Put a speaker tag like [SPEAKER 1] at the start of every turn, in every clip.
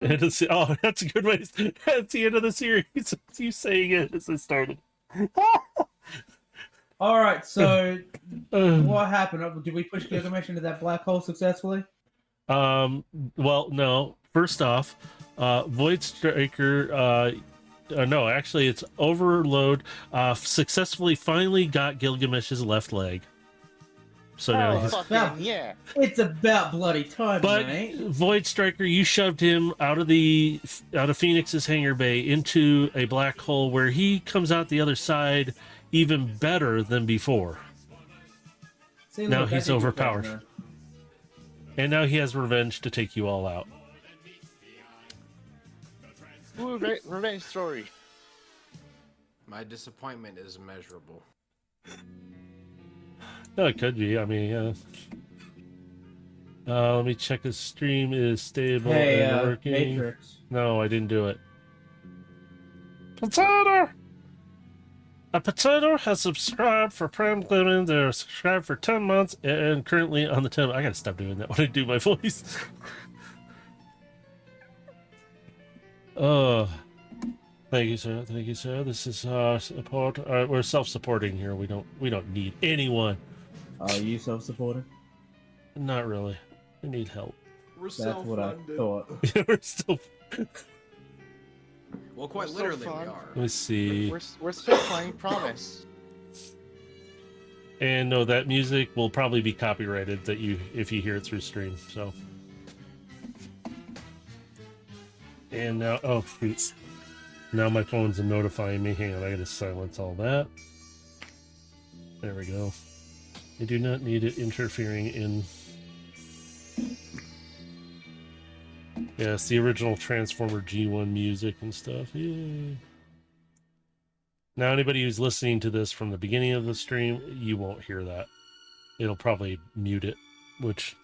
[SPEAKER 1] Oh, that's a good way. That's the end of the series. It's you saying it as I started.
[SPEAKER 2] All right, so what happened? Did we push Gilgamesh into that black hole successfully?
[SPEAKER 1] Well, no. First off, Void Striker. No, actually, it's Overload. Successfully, finally got Gilgamesh's left leg. So now he's.
[SPEAKER 3] Yeah.
[SPEAKER 2] It's about bloody time,
[SPEAKER 1] But
[SPEAKER 2] mate.
[SPEAKER 1] Void Striker, you shoved him out of Phoenix's hangar bay into a black hole where he comes out the other side even better than before.
[SPEAKER 2] See,
[SPEAKER 1] Now
[SPEAKER 2] look,
[SPEAKER 1] he's overpowered. And now he has revenge to take you all out.
[SPEAKER 3] Ooh, revenge story.
[SPEAKER 4] My disappointment is immeasurable.
[SPEAKER 1] No, it could be. I mean, let me check his stream is stable and working.
[SPEAKER 2] Matrix.
[SPEAKER 1] No, I didn't do it. Potato! A potato has subscribed for Prime Lemon. They're subscribed for 10 months and currently on the 10. I gotta stop doing that when I do my voice. Thank you, sir. Thank you, sir. This is support. We're self-supporting here. We don't need anyone.
[SPEAKER 2] Are you self-supporting?
[SPEAKER 1] Not really. We need help.
[SPEAKER 2] That's what I thought.
[SPEAKER 1] We're still.
[SPEAKER 4] Well, quite
[SPEAKER 3] We're so
[SPEAKER 4] literally, we
[SPEAKER 3] fun.
[SPEAKER 4] are.
[SPEAKER 1] Let me see.
[SPEAKER 3] We're still playing Promise.
[SPEAKER 1] And no, that music will probably be copyrighted if you hear it through stream. So. And now, oh shoot. Now my phone's notifying me. Hang on, I gotta silence all that. There we go. I do not need it interfering in. Yeah, it's the original Transformer G1 music and stuff. Yay. Now, anybody who's listening to this from the beginning of the stream, you won't hear that. It'll probably mute it, which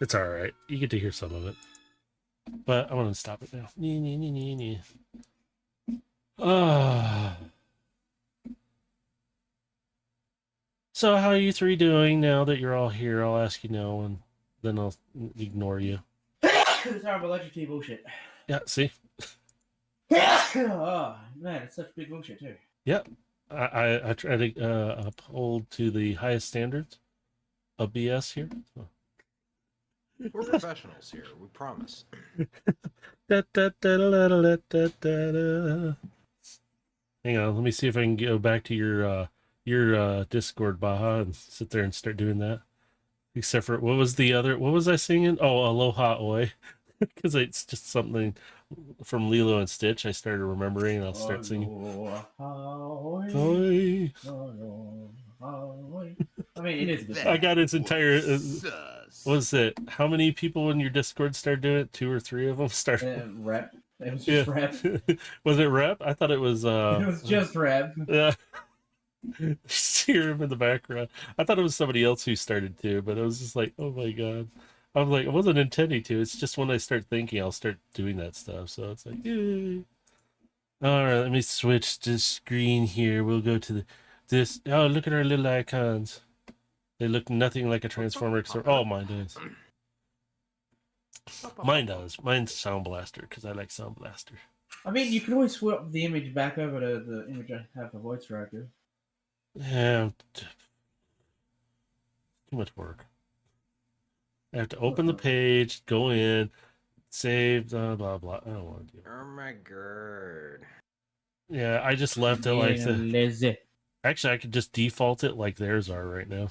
[SPEAKER 1] it's all right. You get to hear some of it. But I want to stop it now. So how are you three doing now that you're all here? I'll ask you now, and then I'll ignore you.
[SPEAKER 2] It's horrible electric bullshit.
[SPEAKER 1] Yeah, see?
[SPEAKER 2] Oh, man, it's such big bullshit, too.
[SPEAKER 1] Yep. I try to uphold to the highest standards of BS here. So.
[SPEAKER 4] We're professionals here, we promise.
[SPEAKER 1] Hang on, let me see if I can go back to your Discord, Baja, and sit there and start doing that. Except for what was I singing? Oh, Aloha Oi. Because it's just something from Lilo and Stitch I started remembering, and I'll start singing. Oi.
[SPEAKER 2] I mean, it is good.
[SPEAKER 1] I got its entire. What was it? How many people in your Discord started doing it? 2 or 3 of them started.
[SPEAKER 2] Rep. It was just rep.
[SPEAKER 1] Was it rep? I thought it was.
[SPEAKER 2] It was just rep.
[SPEAKER 1] Yeah. Hear him in the background. I thought it was somebody else who started too, but it was just like, oh my god. I was like, I wasn't intending to. It's just when I start thinking, I'll start doing that stuff. So it's like, yay. All right, let me switch to screen here. We'll go to this. Oh, look at our little icons. They look nothing like a Transformer. Oh, mine does. Mine does. Mine's Sound Blaster because I like Sound Blaster.
[SPEAKER 2] I mean, you can always swap the image back over to the image I have for Void Striker.
[SPEAKER 1] Yeah, too much work. I have to open the page, go in, save, blah, blah, blah. I don't want to do it.
[SPEAKER 4] Oh my god.
[SPEAKER 1] Yeah, I just left it like the...
[SPEAKER 2] Lazy.
[SPEAKER 1] Actually, I could just default it like theirs are right now.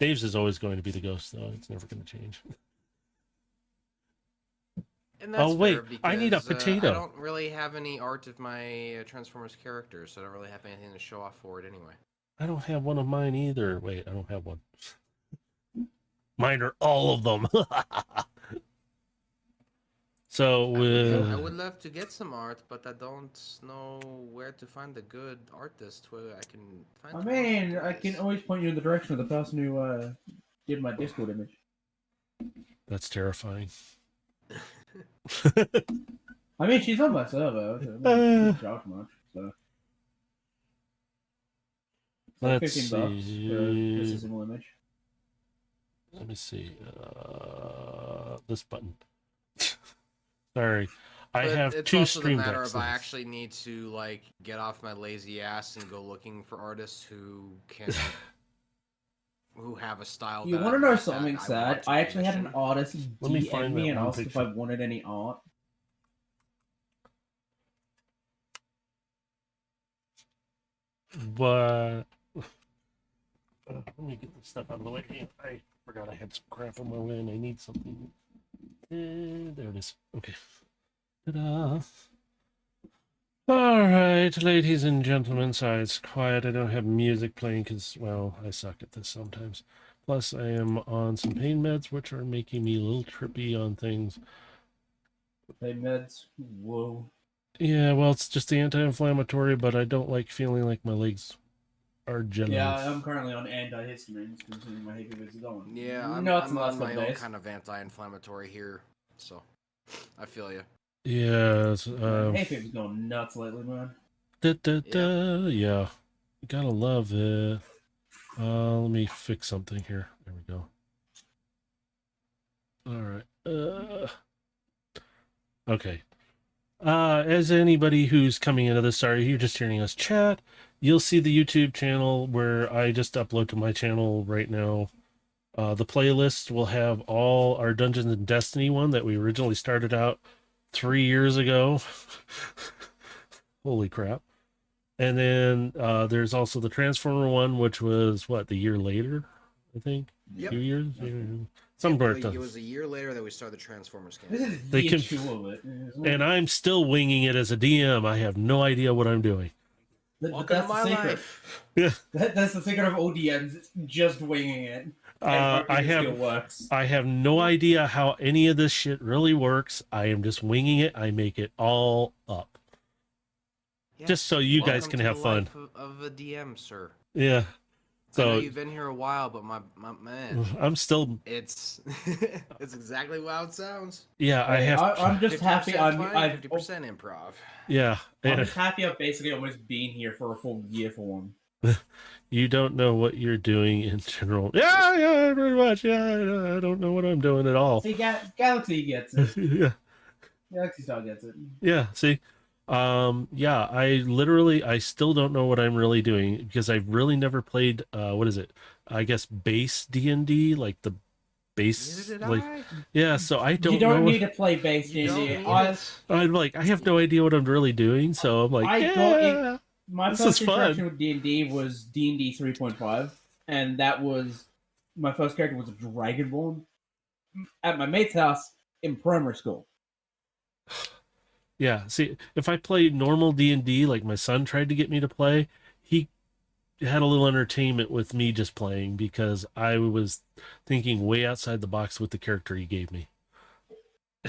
[SPEAKER 1] Dave's is always going to be the ghost, though. It's never going to change.
[SPEAKER 4] And that's
[SPEAKER 1] oh, wait.
[SPEAKER 4] because,
[SPEAKER 1] I need a potato.
[SPEAKER 4] I don't really have any art of my Transformers characters, so I don't really have anything to show off for it anyway.
[SPEAKER 1] I don't have one of mine either. Wait, I don't have one. Mine are all of them. So,
[SPEAKER 4] I would love to get some art, but I don't know where to find a good artist where I can find.
[SPEAKER 2] I mean, I can always point you in the direction of the person who did my Discord image.
[SPEAKER 1] That's terrifying.
[SPEAKER 2] I mean, she's on my server. So I mean, she doesn't charge much, so. Like
[SPEAKER 1] Let's
[SPEAKER 2] $15 for a similar image.
[SPEAKER 1] Let me see. This button. Sorry. I
[SPEAKER 4] But
[SPEAKER 1] have
[SPEAKER 4] it's
[SPEAKER 1] 2
[SPEAKER 4] also the
[SPEAKER 1] stream
[SPEAKER 4] matter
[SPEAKER 1] decks.
[SPEAKER 4] of I actually need to like get off my lazy ass and go looking for artists who can who have a style.
[SPEAKER 2] You
[SPEAKER 4] that
[SPEAKER 2] want to
[SPEAKER 4] I-
[SPEAKER 2] know
[SPEAKER 4] that
[SPEAKER 2] something
[SPEAKER 4] I
[SPEAKER 2] sad?
[SPEAKER 4] want to
[SPEAKER 2] I actually had an
[SPEAKER 4] commission.
[SPEAKER 2] artist
[SPEAKER 1] Let me
[SPEAKER 2] DM
[SPEAKER 1] find
[SPEAKER 2] me
[SPEAKER 1] that
[SPEAKER 2] and
[SPEAKER 1] one
[SPEAKER 2] ask if
[SPEAKER 1] picture.
[SPEAKER 2] I wanted any art.
[SPEAKER 1] But let me get this stuff out of the way. I forgot I had some crap on my way and I need something. There it is. Okay. Ta-da. All right, ladies and gentlemen. Sorry, it's quiet. I don't have music playing because, well, I suck at this sometimes. Plus, I am on some pain meds, which are making me a little trippy on things.
[SPEAKER 2] Hey, meds. Whoa.
[SPEAKER 1] Yeah, well, it's just the anti-inflammatory, but I don't like feeling like my legs are jello.
[SPEAKER 2] Yeah, I'm currently on antihistamines, considering my hay fever's going.
[SPEAKER 4] Yeah,
[SPEAKER 2] nuts
[SPEAKER 4] I'm
[SPEAKER 2] in the last
[SPEAKER 4] on my
[SPEAKER 2] couple
[SPEAKER 4] own
[SPEAKER 2] days.
[SPEAKER 4] kind of anti-inflammatory here, so I feel you.
[SPEAKER 1] Yes.
[SPEAKER 2] Hay fever's going nuts lately, man.
[SPEAKER 1] Yeah. You gotta love it. Let me fix something here. There we go. All right. Okay. As anybody who's coming into this, sorry, you're just hearing us chat, you'll see the YouTube channel where I just upload to my channel right now. The playlist will have all our Dungeons and Destiny one that we originally started out 3 years ago. Holy crap. And then there's also the Transformer one, which was what, the year later, I think?
[SPEAKER 4] Yep.
[SPEAKER 1] 2 years?
[SPEAKER 4] It was a year later that we started the Transformers
[SPEAKER 2] This
[SPEAKER 4] campaign.
[SPEAKER 2] is
[SPEAKER 1] They
[SPEAKER 2] year
[SPEAKER 1] can-
[SPEAKER 2] 2 of it.
[SPEAKER 1] And I'm still winging it as a DM. I have no idea what I'm doing.
[SPEAKER 2] But
[SPEAKER 4] Welcome to
[SPEAKER 2] that's the
[SPEAKER 4] my
[SPEAKER 2] secret.
[SPEAKER 4] life.
[SPEAKER 2] That's the secret of ODMs. It's just winging it. And
[SPEAKER 1] I
[SPEAKER 2] hoping it still
[SPEAKER 1] have
[SPEAKER 2] works.
[SPEAKER 1] I have no idea how any of this shit really works. I am just winging it. I make it all up. Just so you guys
[SPEAKER 4] Welcome
[SPEAKER 1] can
[SPEAKER 4] to
[SPEAKER 1] have
[SPEAKER 4] the
[SPEAKER 1] fun.
[SPEAKER 4] life of a DM, sir.
[SPEAKER 1] Yeah.
[SPEAKER 4] I know
[SPEAKER 1] So
[SPEAKER 4] you've been here a while, but my man,
[SPEAKER 1] I'm still,
[SPEAKER 4] it's it's exactly how it sounds.
[SPEAKER 1] yeah, I have,
[SPEAKER 2] I'm just happy
[SPEAKER 4] 50%
[SPEAKER 2] I've
[SPEAKER 4] 50% improv.
[SPEAKER 1] yeah.
[SPEAKER 2] I'm just happy I've basically almost been here for a full year for one.
[SPEAKER 1] You don't know what you're doing in general. Yeah, pretty much. Yeah, I don't know what I'm doing at all.
[SPEAKER 2] See, Galaxy gets it.
[SPEAKER 1] Yeah.
[SPEAKER 2] Galaxy Star gets it.
[SPEAKER 1] Yeah, see. Yeah, I still don't know what I'm really doing because I've really never played what is it? I guess base D&D, like the base,
[SPEAKER 4] Neither did
[SPEAKER 1] like,
[SPEAKER 4] I.
[SPEAKER 1] yeah, so I don't
[SPEAKER 2] You don't
[SPEAKER 1] know
[SPEAKER 2] need to play base
[SPEAKER 4] You don't
[SPEAKER 2] D&D.
[SPEAKER 4] need it.
[SPEAKER 1] I'm like, I have no idea what I'm really doing, so I'm like,
[SPEAKER 2] I got
[SPEAKER 1] yeah,
[SPEAKER 2] it. My
[SPEAKER 1] this
[SPEAKER 2] first
[SPEAKER 1] is fun.
[SPEAKER 2] interaction with D&D was D&D 3.5, and that was my first character was a Dragonborn at my mate's house in primary school.
[SPEAKER 1] Yeah, see, if I play normal D&D, like my son tried to get me to play, he had a little entertainment with me just playing because I was thinking way outside the box with the character he gave me.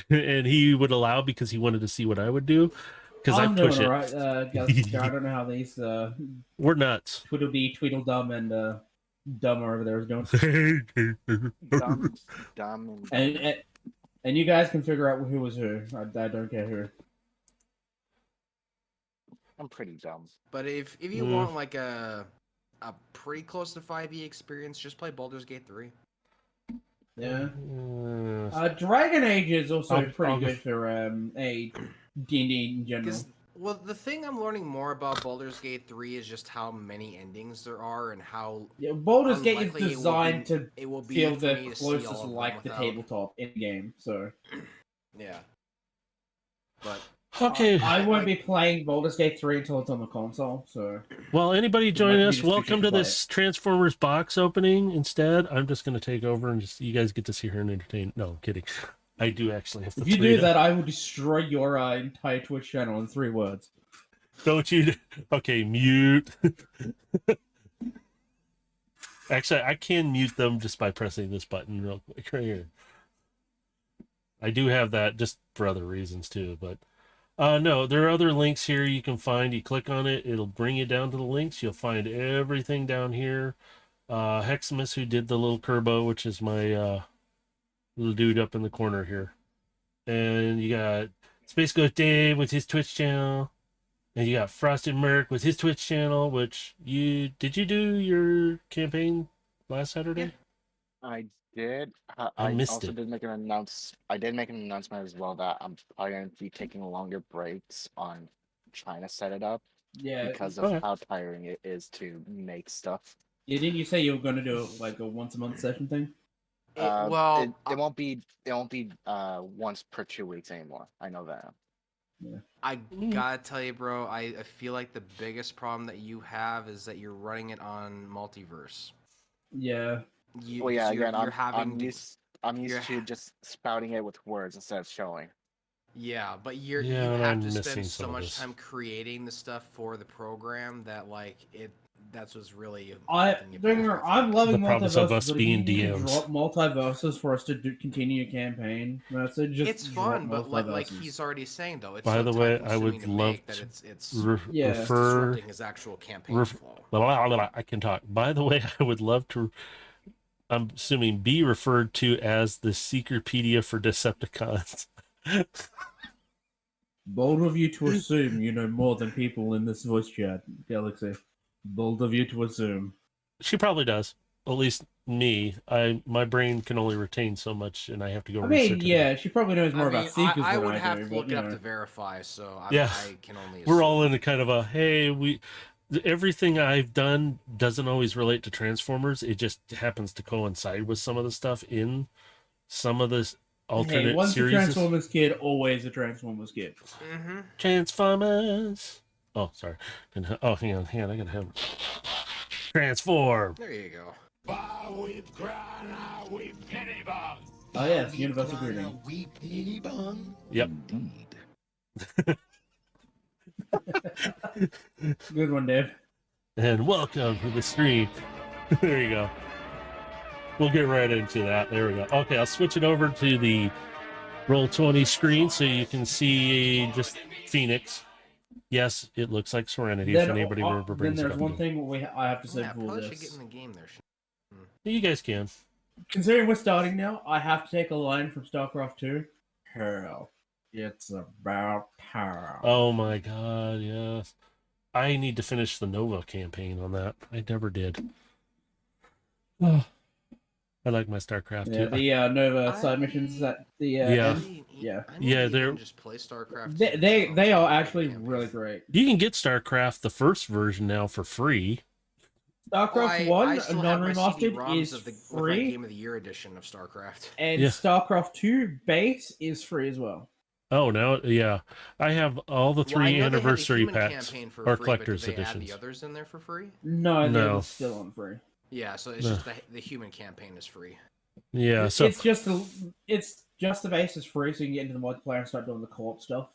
[SPEAKER 1] And he would allow because he wanted to see what I would do because I
[SPEAKER 2] I'm
[SPEAKER 1] push
[SPEAKER 2] doing
[SPEAKER 1] it.
[SPEAKER 2] alright, Galaxy Star. I don't know how these
[SPEAKER 1] We're nuts.
[SPEAKER 2] Tweedledee, Tweedledum, and Dumber over there is doing.
[SPEAKER 3] Dumb, dumb, and dumb.
[SPEAKER 2] And you guys can figure out who was who. I don't care who.
[SPEAKER 3] I'm pretty dumb.
[SPEAKER 4] But if you want like a pretty close to 5e experience, just play Baldur's Gate 3.
[SPEAKER 2] Yeah. Dragon Age is also
[SPEAKER 1] I'll
[SPEAKER 2] pretty
[SPEAKER 1] go-
[SPEAKER 2] good for a D&D in general.
[SPEAKER 4] Because the thing I'm learning more about Baldur's Gate 3 is just how many endings there are and how
[SPEAKER 2] Yeah, Baldur's Gate is
[SPEAKER 4] unlikely it will
[SPEAKER 2] designed
[SPEAKER 4] be-
[SPEAKER 2] to
[SPEAKER 4] it will be
[SPEAKER 2] feel
[SPEAKER 4] for
[SPEAKER 2] the
[SPEAKER 4] me to see
[SPEAKER 2] closest
[SPEAKER 4] all of them
[SPEAKER 2] like the
[SPEAKER 4] without-
[SPEAKER 2] tabletop in game. So
[SPEAKER 4] Yeah. But
[SPEAKER 1] Okay.
[SPEAKER 2] I won't be playing Baldur's Gate 3 until it's on the console. So
[SPEAKER 1] Well, anybody
[SPEAKER 2] might
[SPEAKER 1] joining
[SPEAKER 2] be
[SPEAKER 1] us,
[SPEAKER 2] just too
[SPEAKER 1] welcome
[SPEAKER 2] cheap
[SPEAKER 1] to
[SPEAKER 2] to play
[SPEAKER 1] this Transformers box opening. Instead, I'm just going to take over and just you guys get to see her and entertain. No, I'm kidding. I do actually have to.
[SPEAKER 2] if you
[SPEAKER 1] tweet
[SPEAKER 2] do that, I will destroy your entire Twitch channel in 3 words.
[SPEAKER 1] Don't you? Okay, mute. Actually, I can mute them just by pressing this button real quick right here. I do have that just for other reasons too, but no, there are other links here you can find. You click on it, it'll bring you down to the links. You'll find everything down here. Heximus, who did the little Kerbo, which is my little dude up in the corner here. And you got Space Ghost Dave with his Twitch channel. And you got Frosted Merc with his Twitch channel, which did you do your campaign last Saturday?
[SPEAKER 3] I did.
[SPEAKER 1] I
[SPEAKER 3] I
[SPEAKER 1] missed
[SPEAKER 3] also
[SPEAKER 1] it.
[SPEAKER 3] did make an announce. I did make an announcement as well that I'm probably going to be taking longer breaks on trying to set it up
[SPEAKER 2] Yeah.
[SPEAKER 3] because of
[SPEAKER 1] Okay.
[SPEAKER 3] how tiring it is to make stuff.
[SPEAKER 2] Yeah, didn't you say you were going to do like a once a month session thing?
[SPEAKER 3] It,
[SPEAKER 4] Well,
[SPEAKER 3] it won't be once per 2 weeks anymore. I know that.
[SPEAKER 4] I
[SPEAKER 1] Mm.
[SPEAKER 4] gotta tell you, bro, I feel like the biggest problem that you have is that you're running it on multiverse.
[SPEAKER 2] Yeah.
[SPEAKER 3] Well, yeah. Again,
[SPEAKER 4] You're having
[SPEAKER 3] I'm
[SPEAKER 4] you're
[SPEAKER 3] used to just spouting it with words instead of showing.
[SPEAKER 4] yeah, but
[SPEAKER 1] Yeah,
[SPEAKER 4] you
[SPEAKER 1] and
[SPEAKER 4] have
[SPEAKER 1] I'm
[SPEAKER 4] to
[SPEAKER 1] missing
[SPEAKER 4] spend
[SPEAKER 1] some
[SPEAKER 4] so
[SPEAKER 1] of
[SPEAKER 4] much
[SPEAKER 1] this.
[SPEAKER 4] time creating the stuff for the program that like that's what's really
[SPEAKER 2] I
[SPEAKER 4] holding you back,
[SPEAKER 2] remember,
[SPEAKER 4] I
[SPEAKER 2] I'm
[SPEAKER 4] think.
[SPEAKER 2] loving
[SPEAKER 1] The promise of
[SPEAKER 2] multiverses,
[SPEAKER 1] us
[SPEAKER 2] but if you
[SPEAKER 1] being
[SPEAKER 2] need to
[SPEAKER 1] DMs.
[SPEAKER 2] drop multiverses for us to continue a campaign, that's it. Just
[SPEAKER 4] It's
[SPEAKER 2] drop
[SPEAKER 4] fun, but like
[SPEAKER 2] multiverses.
[SPEAKER 4] he's already saying though, it's
[SPEAKER 1] By
[SPEAKER 4] so
[SPEAKER 1] the
[SPEAKER 4] time
[SPEAKER 1] way, I
[SPEAKER 4] consuming
[SPEAKER 1] would
[SPEAKER 4] to
[SPEAKER 1] love
[SPEAKER 4] make that
[SPEAKER 1] to
[SPEAKER 4] it's
[SPEAKER 2] Yeah.
[SPEAKER 4] it's
[SPEAKER 1] refer.
[SPEAKER 4] disrupting his actual campaign
[SPEAKER 1] Ref-
[SPEAKER 4] flow.
[SPEAKER 1] I can talk. By the way, I would love to. I'm assuming be referred to as the Seekerpedia for Decepticons.
[SPEAKER 2] Bold of you to assume you know more than people in this voice chat, Galaxy. Bold of you to assume.
[SPEAKER 1] She probably does. At least me. My brain can only retain so much, and I have to go
[SPEAKER 2] I
[SPEAKER 1] research
[SPEAKER 2] mean,
[SPEAKER 1] it.
[SPEAKER 2] yeah, she probably knows more
[SPEAKER 4] I
[SPEAKER 2] about
[SPEAKER 4] mean,
[SPEAKER 2] Seekers
[SPEAKER 4] I
[SPEAKER 2] than
[SPEAKER 4] would
[SPEAKER 2] I
[SPEAKER 4] have
[SPEAKER 2] do,
[SPEAKER 4] to
[SPEAKER 2] but
[SPEAKER 4] look
[SPEAKER 2] you
[SPEAKER 4] it up
[SPEAKER 2] know.
[SPEAKER 4] to verify, so
[SPEAKER 1] Yeah.
[SPEAKER 4] I can only
[SPEAKER 1] We're all
[SPEAKER 4] assume.
[SPEAKER 1] in a kind of a hey, everything I've done doesn't always relate to Transformers. It just happens to coincide with some of the stuff in some of the alternate
[SPEAKER 2] Hey, once a
[SPEAKER 1] series.
[SPEAKER 2] Transformers kid, always a Transformers kid.
[SPEAKER 4] Mm-hmm.
[SPEAKER 1] Transformers. Oh, sorry. Oh, hang on. I gotta have transform.
[SPEAKER 4] There you go.
[SPEAKER 2] Oh yes, Universal Greeting.
[SPEAKER 1] Yep.
[SPEAKER 2] Good one, Dave.
[SPEAKER 1] And welcome to the stream. There you go. We'll get right into that. There we go. Okay, I'll switch it over to the Roll20 screen so you can see just Phoenix. Yes, it looks like Serenity if anybody ever
[SPEAKER 2] Then
[SPEAKER 1] brings it
[SPEAKER 2] there's
[SPEAKER 1] up.
[SPEAKER 2] one thing I have to say
[SPEAKER 4] Yeah,
[SPEAKER 2] before
[SPEAKER 4] probably should get
[SPEAKER 2] this.
[SPEAKER 4] in the game there.
[SPEAKER 1] You guys can.
[SPEAKER 2] Considering we're starting now, I have to take a line from StarCraft 2. Hell, it's about power.
[SPEAKER 1] Oh my god, yes. I need to finish the Nova campaign on that. I never did. Oh, I like my StarCraft
[SPEAKER 2] Yeah,
[SPEAKER 1] too.
[SPEAKER 2] the Nova side missions at the
[SPEAKER 1] Yeah.
[SPEAKER 2] end. Yeah.
[SPEAKER 4] I need
[SPEAKER 1] Yeah,
[SPEAKER 4] to
[SPEAKER 1] they're
[SPEAKER 4] even just play StarCraft.
[SPEAKER 2] They are actually really great.
[SPEAKER 1] You can get StarCraft the first version now for free.
[SPEAKER 2] StarCraft
[SPEAKER 4] I
[SPEAKER 2] 1
[SPEAKER 4] still have my
[SPEAKER 2] non-remastered
[SPEAKER 4] CD-ROMs
[SPEAKER 2] is
[SPEAKER 4] with my
[SPEAKER 2] free,
[SPEAKER 4] Game of the Year edition of StarCraft.
[SPEAKER 2] and
[SPEAKER 1] Yeah.
[SPEAKER 2] StarCraft 2 base is free as well.
[SPEAKER 1] Oh, now, yeah. I have all the
[SPEAKER 4] Well, I
[SPEAKER 1] three
[SPEAKER 4] know
[SPEAKER 1] anniversary
[SPEAKER 4] they had the human
[SPEAKER 1] packs
[SPEAKER 4] campaign for
[SPEAKER 1] or
[SPEAKER 4] free,
[SPEAKER 1] collector's
[SPEAKER 4] but did they add
[SPEAKER 1] editions.
[SPEAKER 4] the others in there for free?
[SPEAKER 2] No,
[SPEAKER 1] No.
[SPEAKER 2] they're still on free.
[SPEAKER 4] Yeah, so it's
[SPEAKER 1] No.
[SPEAKER 4] just the human campaign is free.
[SPEAKER 1] Yeah, so
[SPEAKER 2] It's just the base is free, so you can get into the multiplayer and start doing the co-op stuff.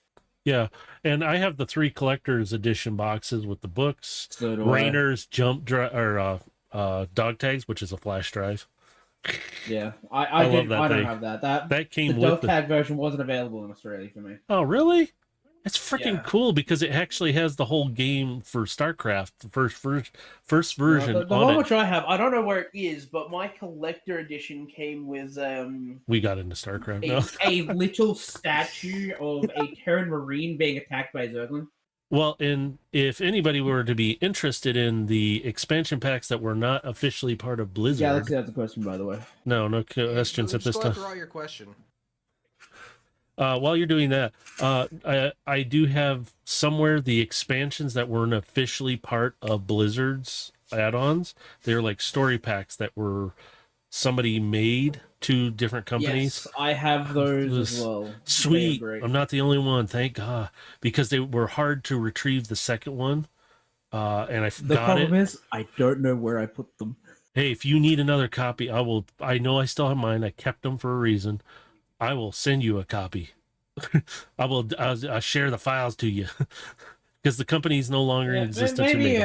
[SPEAKER 1] yeah, and I have the three collector's edition boxes with the books,
[SPEAKER 2] So do I.
[SPEAKER 1] Rainer's jump or dog tags, which is a flash drive.
[SPEAKER 2] Yeah,
[SPEAKER 1] I love that
[SPEAKER 2] I don't
[SPEAKER 1] thing.
[SPEAKER 2] have that.
[SPEAKER 1] That
[SPEAKER 2] The
[SPEAKER 1] came
[SPEAKER 2] dog
[SPEAKER 1] with the.
[SPEAKER 2] tag version wasn't available in Australia for me.
[SPEAKER 1] Oh, really? It's freaking
[SPEAKER 2] Yeah.
[SPEAKER 1] cool because it actually has the whole game for StarCraft, the first version
[SPEAKER 2] The
[SPEAKER 1] on
[SPEAKER 2] one
[SPEAKER 1] it.
[SPEAKER 2] which I have, I don't know where it is, but my collector edition came with
[SPEAKER 1] We got into StarCraft now.
[SPEAKER 2] a little statue of a Terran Marine being attacked by Zerglin.
[SPEAKER 1] Well, and if anybody were to be interested in the expansion packs that were not officially part of Blizzard,
[SPEAKER 2] Galaxy has a question, by the way.
[SPEAKER 1] no questions at this
[SPEAKER 4] Just go
[SPEAKER 1] time.
[SPEAKER 4] after all your question.
[SPEAKER 1] While you're doing that, I do have somewhere the expansions that weren't officially part of Blizzard's add-ons. They're like story packs that were somebody made to different companies.
[SPEAKER 2] Yes, I have those as well.
[SPEAKER 1] Sweet.
[SPEAKER 2] They are great.
[SPEAKER 1] I'm not the only one, thank God, because they were hard to retrieve the second one. And I
[SPEAKER 2] The
[SPEAKER 1] got
[SPEAKER 2] problem
[SPEAKER 1] it.
[SPEAKER 2] is, I don't know where I put them.
[SPEAKER 1] Hey, if you need another copy, I will. I know I still have mine. I kept them for a reason. I will send you a copy. I'll share the files to you because the company is no longer in existence.
[SPEAKER 2] Maybe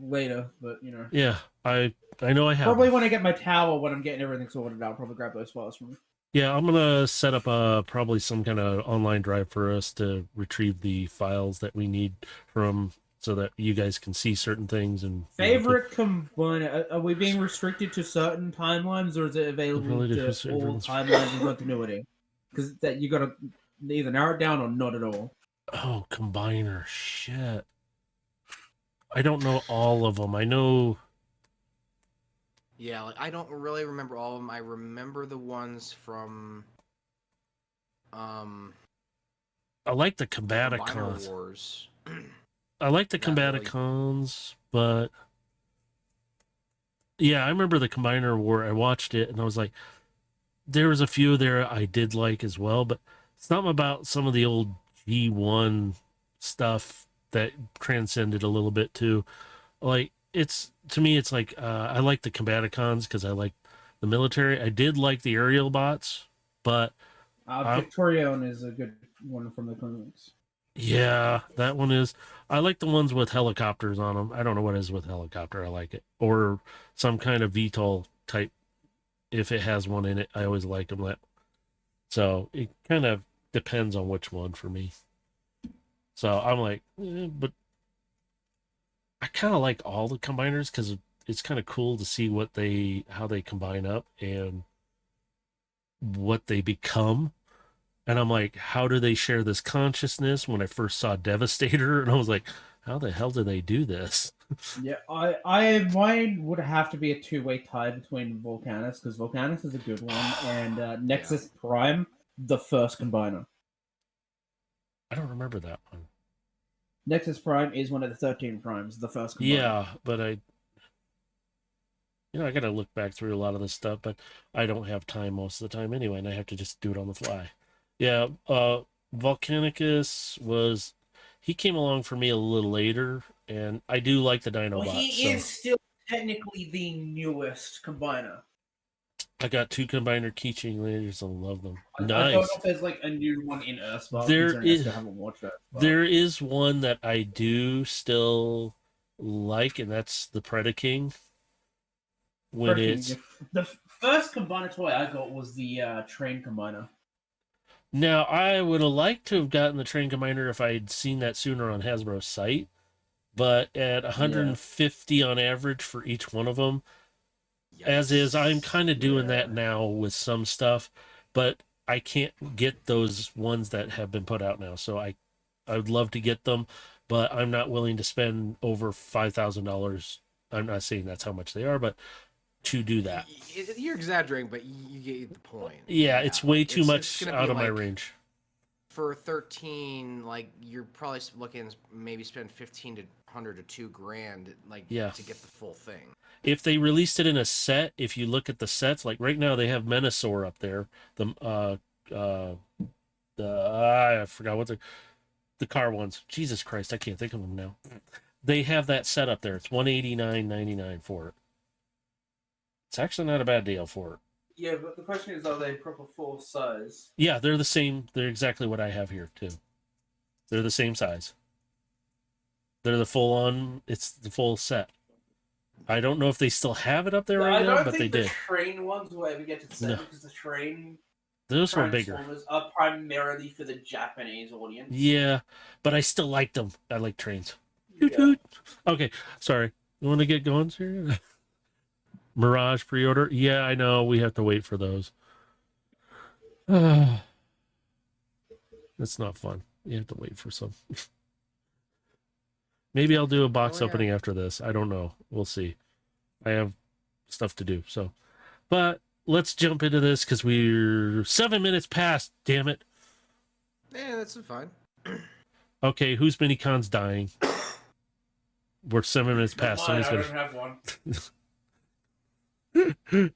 [SPEAKER 2] later, but you know.
[SPEAKER 1] Yeah, I know I have.
[SPEAKER 2] Probably
[SPEAKER 1] them.
[SPEAKER 2] when I get my tower, when I'm getting everything sorted out, I'll probably grab those files from you.
[SPEAKER 1] Yeah, I'm gonna set up probably some kind of online drive for us to retrieve the files that we need from, so that you guys can see certain things and
[SPEAKER 2] Favorite combine? Are we being restricted to certain timelines, or is it available
[SPEAKER 1] Related
[SPEAKER 2] to
[SPEAKER 1] history,
[SPEAKER 2] all
[SPEAKER 1] everyone's-
[SPEAKER 2] timelines and continuity? Because that you gotta either narrow it down or not at all.
[SPEAKER 1] Oh, combiner, shit. I don't know all of them. I know
[SPEAKER 4] Yeah, like I don't really remember all of them. I remember the ones from
[SPEAKER 1] I like the
[SPEAKER 4] Combiner
[SPEAKER 1] Combaticons.
[SPEAKER 4] Wars.
[SPEAKER 1] I like the
[SPEAKER 4] That really-
[SPEAKER 1] Combaticons, but yeah, I remember the Combiner War. I watched it and I was like, there was a few there I did like as well, but something about some of the old G1 stuff that transcended a little bit too. Like it's to me, it's like I like the Combaticons because I like the military. I did like the aerial bots, but
[SPEAKER 2] Victorion is a good one from the comics.
[SPEAKER 1] yeah, that one is. I like the ones with helicopters on them. I don't know what it is with helicopter. I like it, or some kind of VTOL type. If it has one in it, I always like them. So it kind of depends on which one for me. So I'm like, but I kind of like all the combiners because it's kind of cool to see how they combine up and what they become. And I'm like, how do they share this consciousness? When I first saw Devastator, and I was like, how the hell do they do this?
[SPEAKER 2] Yeah, mine would have to be a two-way tie between Volcanus because Volcanus is a good one, and Nexus Prime, the first combiner.
[SPEAKER 1] I don't remember that one.
[SPEAKER 2] Nexus Prime is one of the 13 primes, the first combiner.
[SPEAKER 1] Yeah, but I got to look back through a lot of this stuff, but I don't have time most of the time anyway, and I have to just do it on the fly. Yeah, Volcanicus he came along for me a little later, and I do like the Dinobots.
[SPEAKER 2] Well, he is still technically the newest combiner.
[SPEAKER 1] I got 2 combiner keychain lasers. I love them. Nice.
[SPEAKER 2] I don't know if there's like a new one in Earthspark. I still haven't watched that.
[SPEAKER 1] There is one that I do still like, and that's the Predaking.
[SPEAKER 2] The first combiner toy I got was the train combiner.
[SPEAKER 1] Now, I would have liked to have gotten the train combiner if I had seen that sooner on Hasbro's site, but at 150 on average for each one of them, as is, I'm kind of doing that now with some stuff, but I can't get those ones that have been put out now. So I would love to get them, but I'm not willing to spend over $5,000. I'm not saying that's how much they are, but to do that.
[SPEAKER 4] You're exaggerating, but you get the point.
[SPEAKER 1] Yeah, it's way too much out of my range.
[SPEAKER 4] For 13, like you're probably looking to maybe spend 1,500 to $2,000, like to get the full thing.
[SPEAKER 1] If they released it in a set, if you look at the sets, like right now they have Menasor up there. I forgot what the car ones. Jesus Christ, I can't think of them now. They have that set up there. It's $189.99 for it. It's actually not a bad deal for it.
[SPEAKER 2] Yeah, but the question is, are they proper full size?
[SPEAKER 1] Yeah, they're the same. They're exactly what I have here too. They're the same size. They're the full on. It's the full set. I don't know if they still have it up there right now, but they did.
[SPEAKER 2] I don't think the train ones will ever get to sell because the train
[SPEAKER 1] those were bigger.
[SPEAKER 2] Are primarily for the Japanese audience.
[SPEAKER 1] Yeah, but I still like them. I like trains. Yeah. Okay, sorry. You want to get going, sir? Mirage pre-order? Yeah, I know. We have to wait for those. That's not fun. You have to wait for some. Maybe I'll do a box opening after this. I don't know. We'll see. I have stuff to do. So, but let's jump into this because we're 7 minutes past. Damn it.
[SPEAKER 4] Yeah, that's fine.
[SPEAKER 1] Okay, whose minicon's dying? We're 7 minutes past.
[SPEAKER 2] I don't have one.
[SPEAKER 1] Who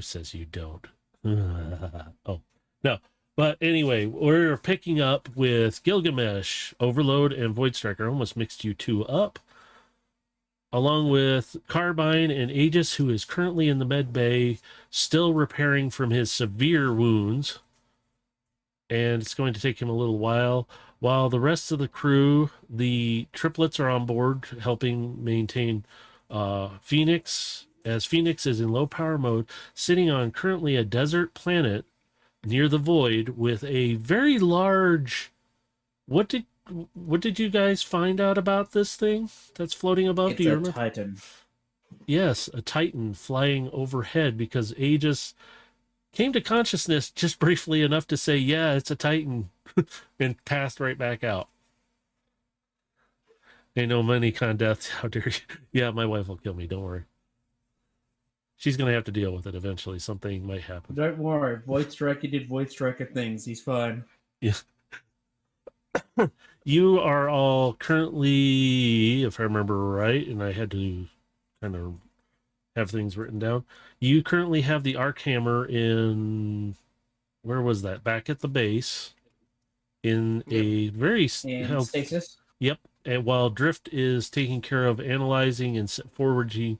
[SPEAKER 1] says you don't? Oh, no. But anyway, we're picking up with Gilgamesh, Overload, and Void Striker. Almost mixed you two up. Along with Carbine and Aegis, who is currently in the med bay, still repairing from his severe wounds. And it's going to take him a little while. While the rest of the crew, the triplets, are on board helping maintain Phoenix, as Phoenix is in low power mode, sitting on currently a desert planet near the void with a very large. What did you guys find out about this thing that's floating above?
[SPEAKER 2] It's a Titan.
[SPEAKER 1] Yes, a Titan flying overhead, because Aegis came to consciousness just briefly enough to say, yeah, it's a Titan, and passed right back out. Ain't no money con death. How dare you? Yeah, my wife will kill me. Don't worry. She's gonna have to deal with it eventually. Something might happen.
[SPEAKER 2] Don't worry. Void Striker did Void Striker things. He's fine.
[SPEAKER 1] Yeah. You are all currently, if I remember right, and I had to kind of have things written down. You currently have the arc hammer in, where was that? Back at the base in a very
[SPEAKER 2] And stasis.
[SPEAKER 1] Yep. And while Drift is taking care of analyzing and forwarding,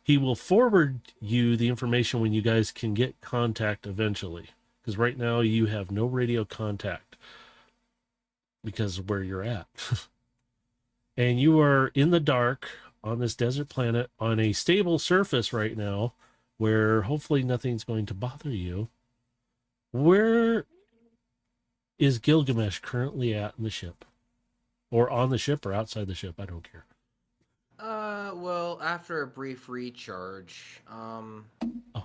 [SPEAKER 1] he will forward you the information when you guys can get contact eventually. Because right now you have no radio contact because of where you're at. And you are in the dark on this desert planet on a stable surface right now where hopefully nothing's going to bother you. Where is Gilgamesh currently at in the ship? Or on the ship or outside the ship? I don't care.
[SPEAKER 4] Well, after a brief recharge,
[SPEAKER 1] Oh, I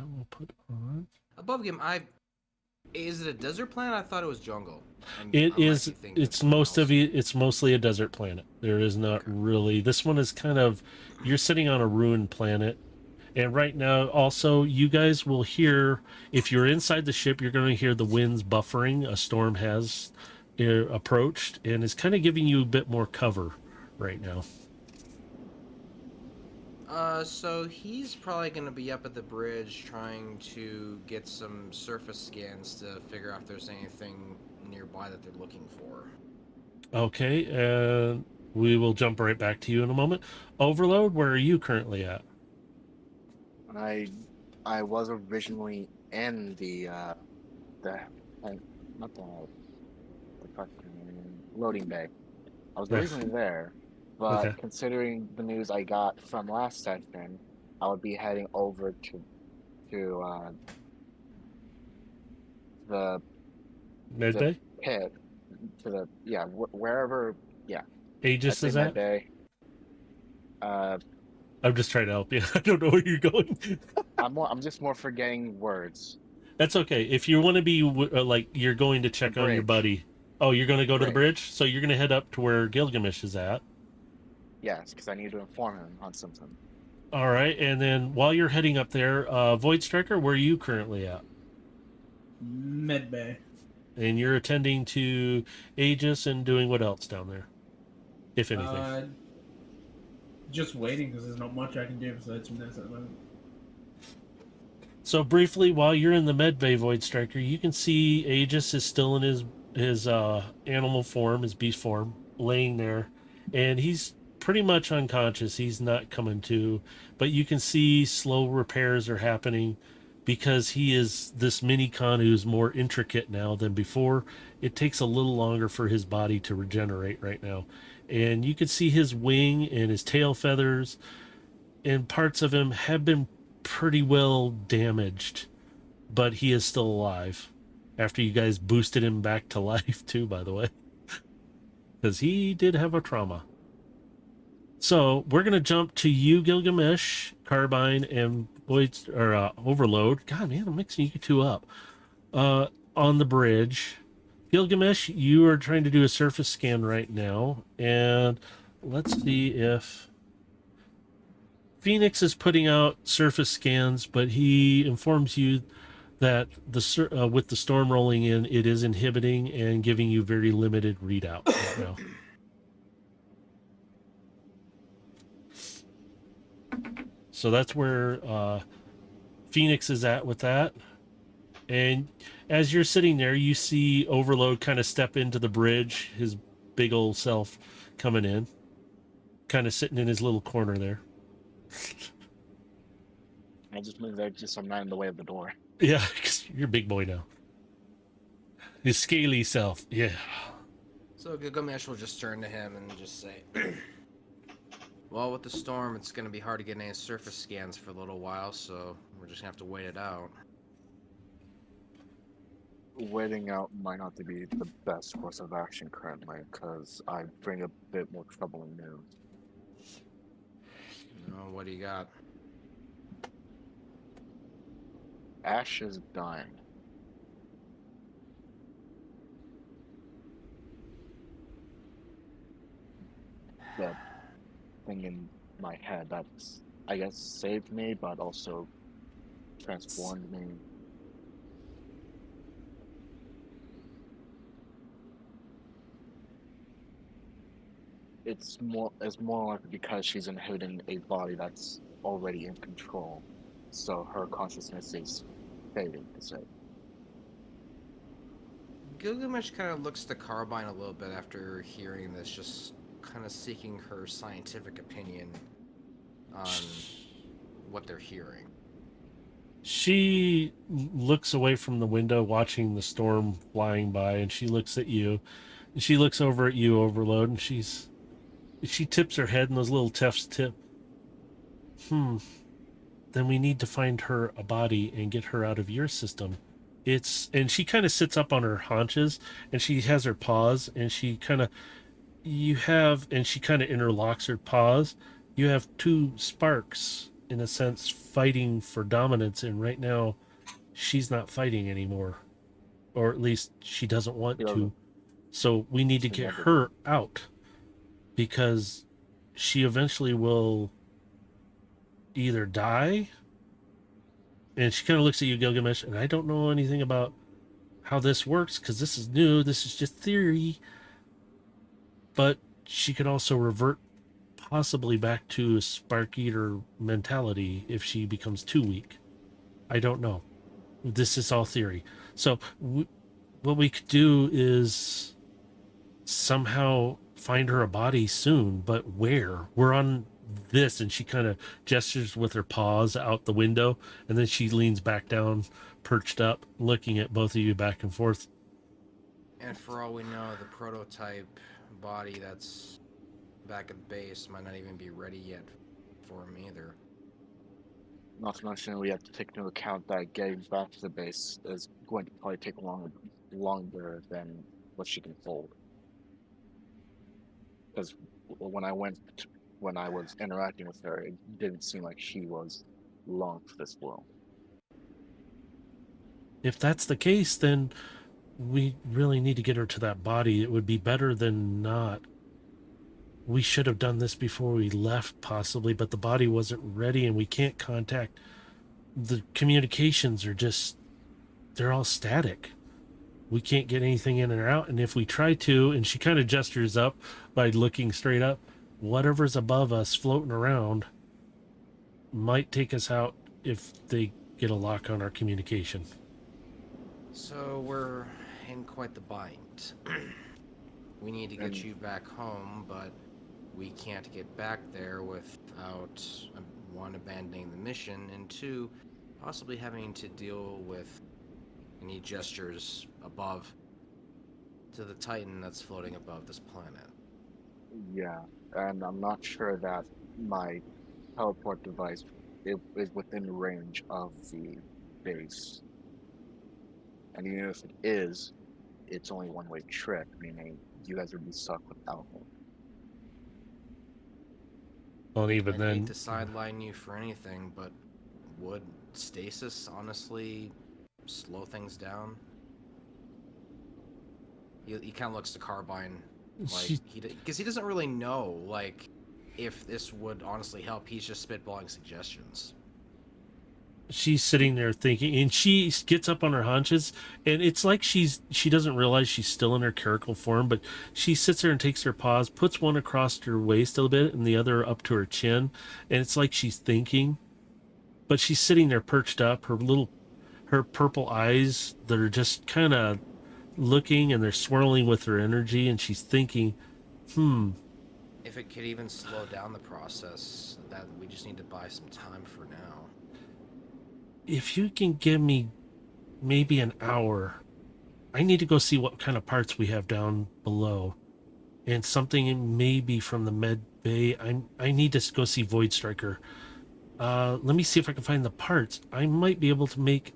[SPEAKER 1] will put on.
[SPEAKER 4] above him, is it a desert planet? I thought it was jungle.
[SPEAKER 1] It
[SPEAKER 4] I might
[SPEAKER 1] is.
[SPEAKER 4] be thinking
[SPEAKER 1] It's
[SPEAKER 4] something
[SPEAKER 1] most
[SPEAKER 4] else.
[SPEAKER 1] of you. It's mostly a desert planet. There is not
[SPEAKER 4] Okay.
[SPEAKER 1] really. This one is kind of. You're sitting on a ruined planet, and right now, also, you guys will hear. If you're inside the ship, you're going to hear the winds buffering. A storm has approached, and is kind of giving you a bit more cover right now.
[SPEAKER 4] So he's probably going to be up at the bridge trying to get some surface scans to figure out if there's anything nearby that they're looking for.
[SPEAKER 1] Okay, and we will jump right back to you in a moment. Overload, where are you currently at?
[SPEAKER 3] I was originally in the not the fucking loading bay. I was originally there, but
[SPEAKER 1] Okay.
[SPEAKER 3] considering the news I got from last session, I would be heading over to the
[SPEAKER 1] Medbay?
[SPEAKER 3] pit to the wherever
[SPEAKER 1] Aegis is at?
[SPEAKER 3] Bay.
[SPEAKER 1] I'm just trying to help you. I don't know where you're going.
[SPEAKER 3] I'm just more forgetting words.
[SPEAKER 1] That's okay. If you want to be like you're going to check on your
[SPEAKER 3] bridge.
[SPEAKER 1] buddy. Oh, you're going to go to the
[SPEAKER 3] Bridge.
[SPEAKER 1] bridge? So you're going to head up to where Gilgamesh is at.
[SPEAKER 3] Yes, because I need to inform him on something.
[SPEAKER 1] All right. And then while you're heading up there, Void Striker, where are you currently at?
[SPEAKER 2] Medbay.
[SPEAKER 1] And you're attending to Aegis and doing what else down there? If anything.
[SPEAKER 2] Just waiting because there's not much I can do besides from this at the moment.
[SPEAKER 1] So briefly, while you're in the Medbay, Void Striker, you can see Aegis is still in his animal form, his beast form, laying there, and he's pretty much unconscious. He's not coming to, but you can see slow repairs are happening because he is this mini con who's more intricate now than before. It takes a little longer for his body to regenerate right now, and you can see his wing and his tail feathers and parts of him have been pretty well damaged, but he is still alive after you guys boosted him back to life too, by the way, because he did have a trauma. So we're gonna jump to you, Gilgamesh, Carbine, and Overload. God, man, I'm mixing you two up. On the bridge, Gilgamesh, you are trying to do a surface scan right now, and let's see if Phoenix is putting out surface scans, but he informs you that with the storm rolling in, it is inhibiting and giving you very limited readout right now. So that's where Phoenix is at with that. And as you're sitting there, you see Overload kind of step into the bridge, his big old self coming in, kind of sitting in his little corner there.
[SPEAKER 3] I just moved there just so I'm not in the way of the door.
[SPEAKER 1] Yeah, because you're a big boy now. His scaly self, yeah.
[SPEAKER 4] So Gilgamesh will just turn to him and just say, well, with the storm, it's going to be hard to get any surface scans for a little while, so we're just going to have to wait it out.
[SPEAKER 3] Waiting out might not be the best course of action currently, because I bring a bit more troubling news.
[SPEAKER 4] What do you got?
[SPEAKER 3] Ash is dying. the thing in my head that's, I guess, saved me, but also transformed me. It's more like because she's inhabiting a body that's already in control, so her consciousness is fading to say.
[SPEAKER 4] Gilgamesh kind of looks to Carbine a little bit after hearing this, just kind of seeking her scientific opinion on what they're hearing.
[SPEAKER 1] She looks away from the window watching the storm flying by, and she looks at you. And she looks over at you, Overload, and she tips her head and those little tufts tip. Then we need to find her a body and get her out of your system. And she kind of sits up on her haunches, and she has her paws, and she kind of interlocks her paws. You have two sparks, in a sense, fighting for dominance, and right now she's not fighting anymore, or at least she doesn't want to. So we need to get her out, because she eventually will either die, and she kind of looks at you, Gilgamesh, and I don't know anything about how this works because this is new, this is just theory, but she could also revert possibly back to a Spark Eater mentality if she becomes too weak. I don't know. This is all theory. So what we could do is somehow find her a body soon, but where? We're on this, and she kind of gestures with her paws out the window, and then she leans back down, perched up, looking at both of you back and forth.
[SPEAKER 4] And for all we know, the prototype body that's back at the base might not even be ready yet for him either.
[SPEAKER 3] Not to mention, we have to take into account that getting back to the base is going to probably take longer than what she can hold. Because when I was interacting with her, it didn't seem like she was long for this world.
[SPEAKER 1] If that's the case, then we really need to get her to that body. It would be better than not. We should have done this before we left, possibly, but the body wasn't ready, and we can't contact. The communications are just, they're all static. We can't get anything in or out, and if we try to, and she kind of gestures up by looking straight up, whatever's above us floating around might take us out if they get a lock on our communication.
[SPEAKER 4] So we're in quite the bind. We need to get you back home, but we can't get back there without, one, abandoning the mission, and two, possibly having to deal with any gestures above to the Titan that's floating above this planet.
[SPEAKER 3] Yeah, and I'm not sure that my teleport device is within range of the base. And even if it is, it's only a one-way trip, meaning you guys would be stuck without me.
[SPEAKER 1] Well, even
[SPEAKER 4] I
[SPEAKER 1] then,
[SPEAKER 4] hate to sideline you for anything, but would stasis honestly slow things down? He kind of looks to Carbine, like because he doesn't really know like if this would honestly help. He's just spitballing suggestions.
[SPEAKER 1] she's sitting there thinking, and she gets up on her haunches, and it's like she doesn't realize she's still in her caracal form, but she sits there and takes her paws, puts one across her waist a little bit and the other up to her chin, and it's like she's thinking, but she's sitting there perched up, her purple eyes that are just kind of looking, and they're swirling with her energy, and she's thinking,
[SPEAKER 4] If it could even slow down the process, that we just need to buy some time for now.
[SPEAKER 1] if you can give me maybe an hour, I need to go see what kind of parts we have down below, and something maybe from the med bay. I need to go see Void Striker. Let me see if I can find the parts. I might be able to make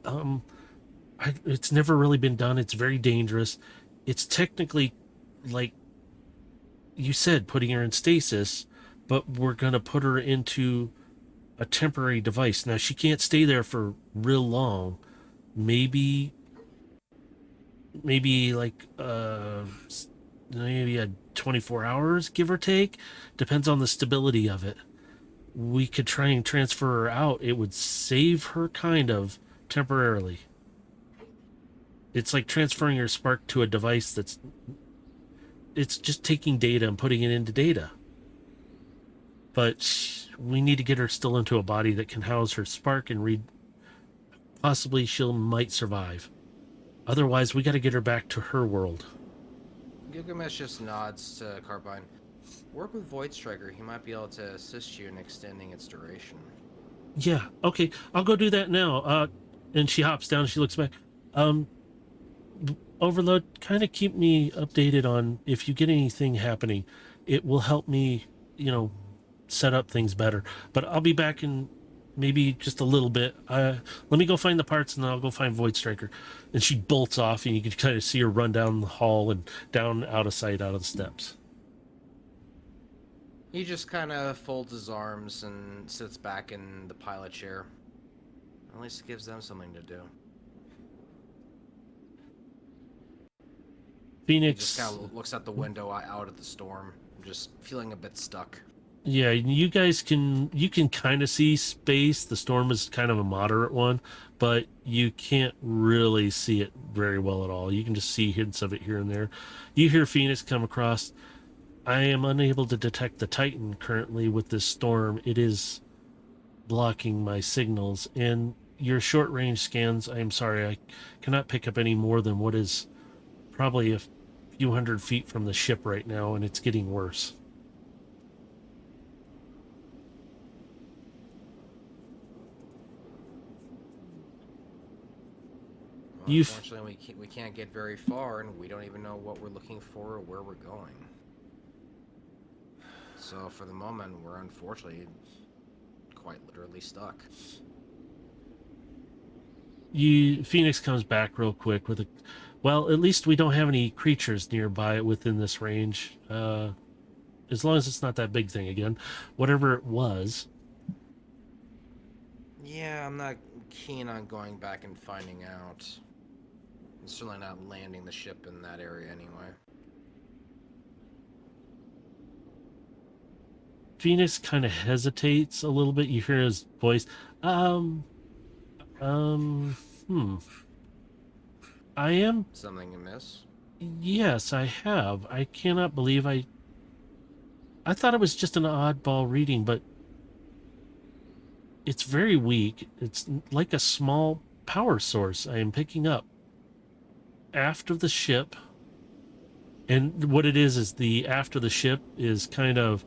[SPEAKER 1] it's never really been done. It's very dangerous. It's technically, like you said, putting her in stasis, but we're gonna put her into a temporary device. Now she can't stay there for real long. Maybe like maybe a 24 hours, give or take. Depends on the stability of it. We could try and transfer her out. It would save her kind of temporarily. It's like transferring your spark to a device that's it's just taking data and putting it into data. But we need to get her still into a body that can house her spark and read. Possibly she might survive. Otherwise, we got to get her back to her world.
[SPEAKER 4] Gilgamesh just nods to Carbine. Work with Void Striker. He might be able to assist you in extending its duration.
[SPEAKER 1] Yeah, okay, I'll go do that now. And she hops down. She looks back. Overload, kind of keep me updated on if you get anything happening. It will help me, set up things better. But I'll be back in maybe just a little bit. Let me go find the parts, and then I'll go find Void Striker. And she bolts off, and you can kind of see her run down the hall and down out of sight, out of the steps.
[SPEAKER 4] He just kind of folds his arms and sits back in the pilot chair. At least it gives them something to do.
[SPEAKER 1] Phoenix
[SPEAKER 4] He just kind of looks out the window out at the storm, just feeling a bit stuck.
[SPEAKER 1] Yeah, you can kind of see space. The storm is kind of a moderate one, but you can't really see it very well at all. You can just see hints of it here and there. You hear Phoenix come across. I am unable to detect the Titan currently with this storm. It is blocking my signals, and your short range scans, I am sorry, I cannot pick up any more than what is probably a few hundred feet from the ship right now, and it's getting worse.
[SPEAKER 4] Well, unfortunately, we can't get very far, and we don't even know what we're looking for or where we're going. So for the moment, we're unfortunately quite literally stuck.
[SPEAKER 1] Phoenix comes back real quick with well, at least we don't have any creatures nearby within this range. As long as it's not that big thing again, whatever it was.
[SPEAKER 4] Yeah, I'm not keen on going back and finding out. I'm certainly not landing the ship in that area anyway.
[SPEAKER 1] Phoenix kind of hesitates a little bit. You hear his voice. I am...
[SPEAKER 4] Something amiss?
[SPEAKER 1] Yes, I have. I cannot believe I thought it was just an oddball reading, but it's very weak. It's like a small power source I am picking up aft of the ship. And what it is the aft of the ship is kind of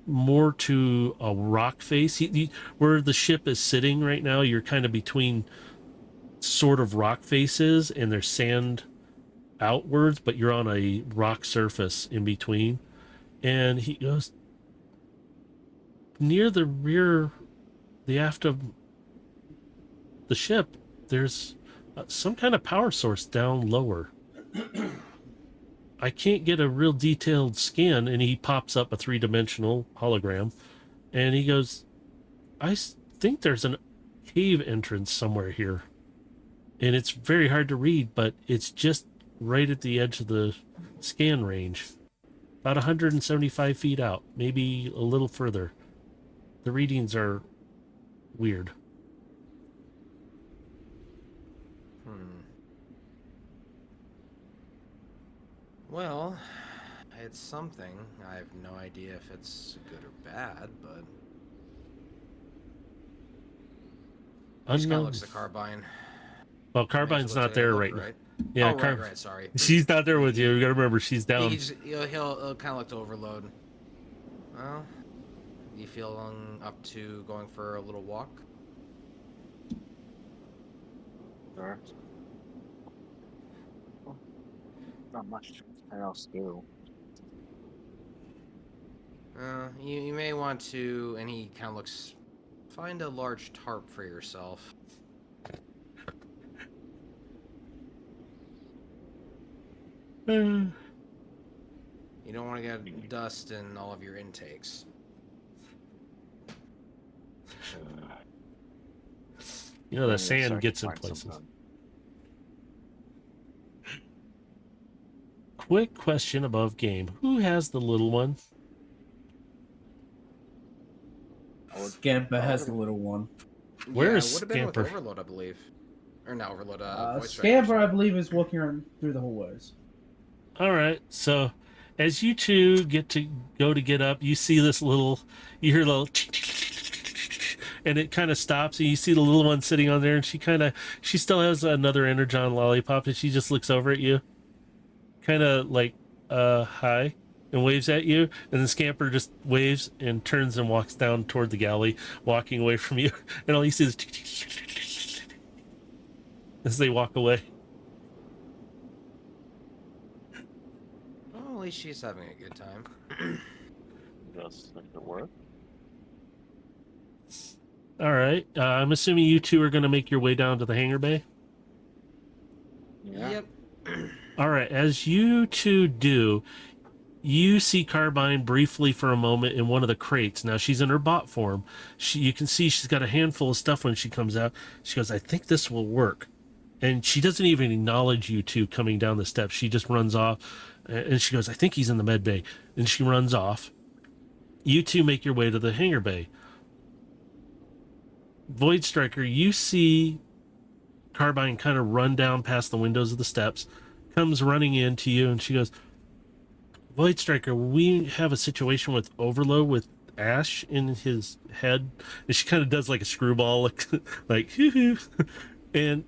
[SPEAKER 1] more to a rock face. Where the ship is sitting right now, you're kind of between sort of rock faces, and there's sand outwards, but you're on a rock surface in between. And he goes, near the rear, the aft of the ship, there's some kind of power source down lower. I can't get a real detailed scan. And he pops up a 3-dimensional hologram, and he goes, I think there's a cave entrance somewhere here, and it's very hard to read, but it's just right at the edge of the scan range, about 175 feet out, maybe a little further. The readings are weird.
[SPEAKER 4] Well, it's something. I have no idea if it's good or bad, but... He just kind of looks at Carbine.
[SPEAKER 1] Well, Carbine's not there right now. Yeah,
[SPEAKER 4] right, sorry.
[SPEAKER 1] She's not there with you. You gotta remember, she's down.
[SPEAKER 4] He'll kind of look to Overload. Well, you feeling up to going for a little walk?
[SPEAKER 3] Sure. Well, not much else to do.
[SPEAKER 4] You may want to, and he kind of looks, find a large tarp for yourself. You don't want to get dust in all of your intakes.
[SPEAKER 1] The sand gets in places. quick question above game. Who has the little one?
[SPEAKER 2] Scamper has the little one.
[SPEAKER 1] Where
[SPEAKER 4] yeah,
[SPEAKER 1] is
[SPEAKER 4] it would have been with
[SPEAKER 1] Scamper?
[SPEAKER 4] Overload, I believe. Or not Overload, Voice
[SPEAKER 2] Scamper, I
[SPEAKER 4] Tracker.
[SPEAKER 2] believe, is walking around through the hallways.
[SPEAKER 1] All right. So, as you two get to go to get up, you see this little, you hear a little, and it kind of stops, and you see the little one sitting on there, and she still has another Energon lollipop, and she just looks over at you, kind of like, hi, and waves at you, and then Scamper just waves and turns and walks down toward the galley, walking away from you, and all you see is as they walk away.
[SPEAKER 4] Well, at least she's having a good time.
[SPEAKER 3] Does it work?
[SPEAKER 1] All right. I'm assuming you two are going to make your way down to the hangar bay.
[SPEAKER 3] Yeah.
[SPEAKER 4] Yep.
[SPEAKER 1] All right. As you two do, you see Carbine briefly for a moment in one of the crates. Now she's in her bot form. You can see she's got a handful of stuff when she comes out. She goes, "I think this will work," and she doesn't even acknowledge you two coming down the steps. She just runs off, and she goes, "I think he's in the med bay," and she runs off. You two make your way to the hangar bay. Void Striker, you see Carbine kind of run down past the windows of the steps, comes running into you, and she goes, "Void Striker, we have a situation with Overload with Ash in his head." And she kind of does like a screwball, like hoo-hoo. And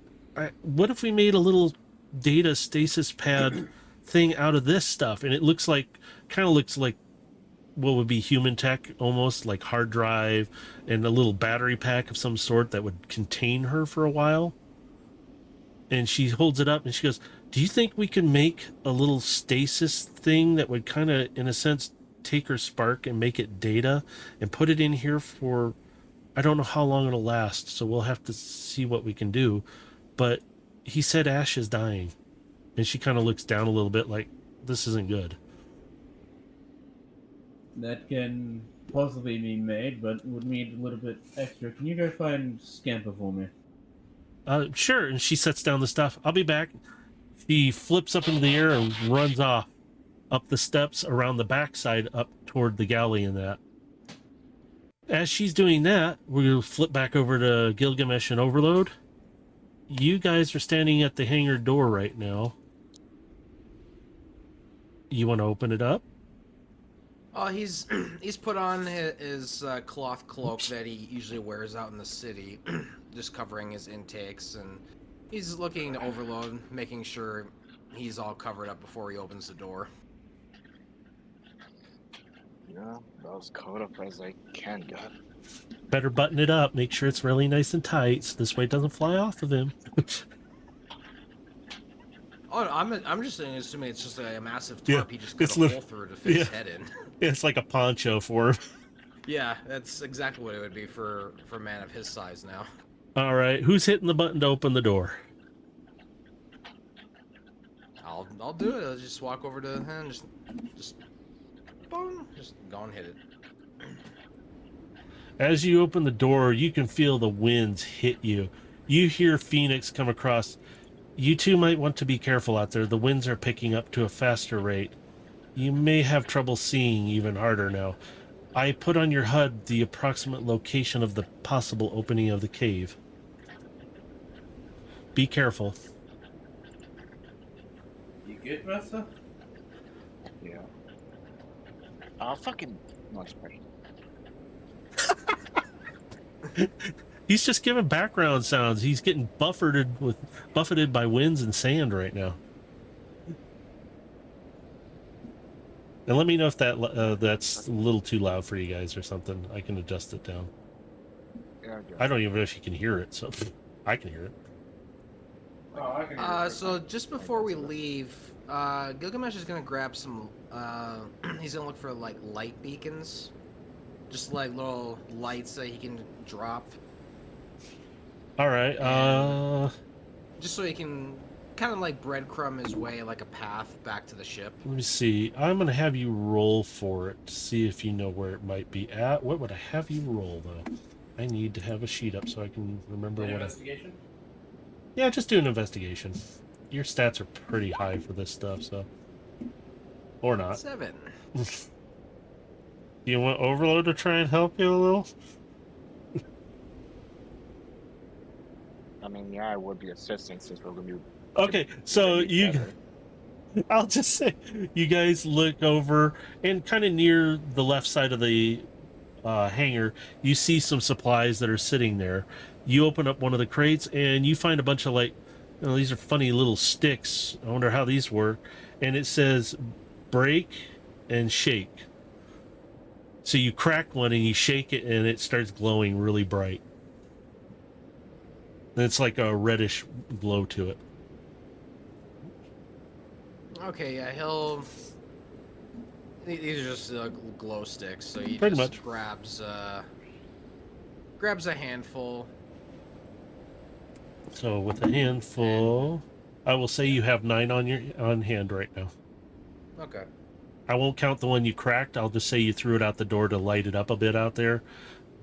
[SPEAKER 1] what if we made a little data stasis pad thing out of this stuff? And it looks like, kind of looks like what would be human tech, almost like hard drive and a little battery pack of some sort that would contain her for a while. And she holds it up and she goes, "Do you think we can make a little stasis thing that would kind of, in a sense, take her spark and make it data and put it in here for, I don't know how long it'll last, so we'll have to see what we can do. But he said Ash is dying." And she kind of looks down a little bit like, this isn't good.
[SPEAKER 2] That can possibly be made, but would need a little bit extra. Can you go find Scamper for me?
[SPEAKER 1] Sure. And she sets down the stuff. "I'll be back." She flips up into the air and runs off up the steps around the backside up toward the galley and that. As she's doing that, we'll flip back over to Gilgamesh and Overload. You guys are standing at the hangar door right now. You want to open it up?
[SPEAKER 4] Oh, he's put on his cloth cloak that he usually wears out in the city, just covering his intakes, and he's looking to Overload, making sure he's all covered up before he opens the door.
[SPEAKER 3] Yeah, about as covered up as I can get.
[SPEAKER 1] Better button it up. Make sure it's really nice and tight, so this way it doesn't fly off of him.
[SPEAKER 4] Oh, I'm just assuming it's just a massive tarp he just cut
[SPEAKER 1] it's
[SPEAKER 4] a hole through to fit his head in.
[SPEAKER 1] It's like a poncho for him.
[SPEAKER 4] Yeah, that's exactly what it would be for a man of his size now.
[SPEAKER 1] All right, who's hitting the button to open the door?
[SPEAKER 4] I'll do it. I'll just walk over to him, just boom, just go and hit it.
[SPEAKER 1] As you open the door, you can feel the winds hit you. You hear Phoenix come across. You two might want to be careful out there. The winds are picking up to a faster rate. You may have trouble seeing even harder now. I put on your HUD the approximate location of the possible opening of the cave. Be careful.
[SPEAKER 2] You good, Master?
[SPEAKER 3] Yeah. Fucking nice question.
[SPEAKER 1] He's just giving background sounds. He's getting buffeted by winds and sand right now. And let me know if that's a little too loud for you guys or something. I can adjust it down.
[SPEAKER 3] Yeah,
[SPEAKER 1] I don't even know if you can hear it, so I can hear it.
[SPEAKER 2] Oh, I can
[SPEAKER 4] So just before we leave, Gilgamesh is gonna grab some. He's gonna look for like light beacons, just like little lights that he can drop.
[SPEAKER 1] All right.
[SPEAKER 4] Just so he can kind of like breadcrumb his way like a path back to the ship.
[SPEAKER 1] Let me see. I'm gonna have you roll for it to see if you know where it might be at. What would I have you roll though? I need to have a sheet up so I can remember what.
[SPEAKER 2] Investigation?
[SPEAKER 1] Yeah, just do an investigation. Your stats are pretty high for this stuff, so. Or not.
[SPEAKER 4] 7.
[SPEAKER 1] Do you want Overload to try and help you a little?
[SPEAKER 3] I mean, yeah, I would be assisting since we're going to be
[SPEAKER 1] Okay, so
[SPEAKER 3] together.
[SPEAKER 1] I'll just say, you guys look over, and kind of near the left side of the hangar, you see some supplies that are sitting there. You open up one of the crates, and you find a bunch of, like, these are funny little sticks. I wonder how these work. And it says break and shake. So you crack one and you shake it, and it starts glowing really bright. And it's like a reddish glow to it.
[SPEAKER 4] Okay, yeah, he'll. These are just glow sticks, so he
[SPEAKER 1] Pretty
[SPEAKER 4] just
[SPEAKER 1] much.
[SPEAKER 4] grabs a handful.
[SPEAKER 1] So with a handful, I will say you have 9 on hand right now.
[SPEAKER 4] Okay.
[SPEAKER 1] I won't count the one you cracked. I'll just say you threw it out the door to light it up a bit out there,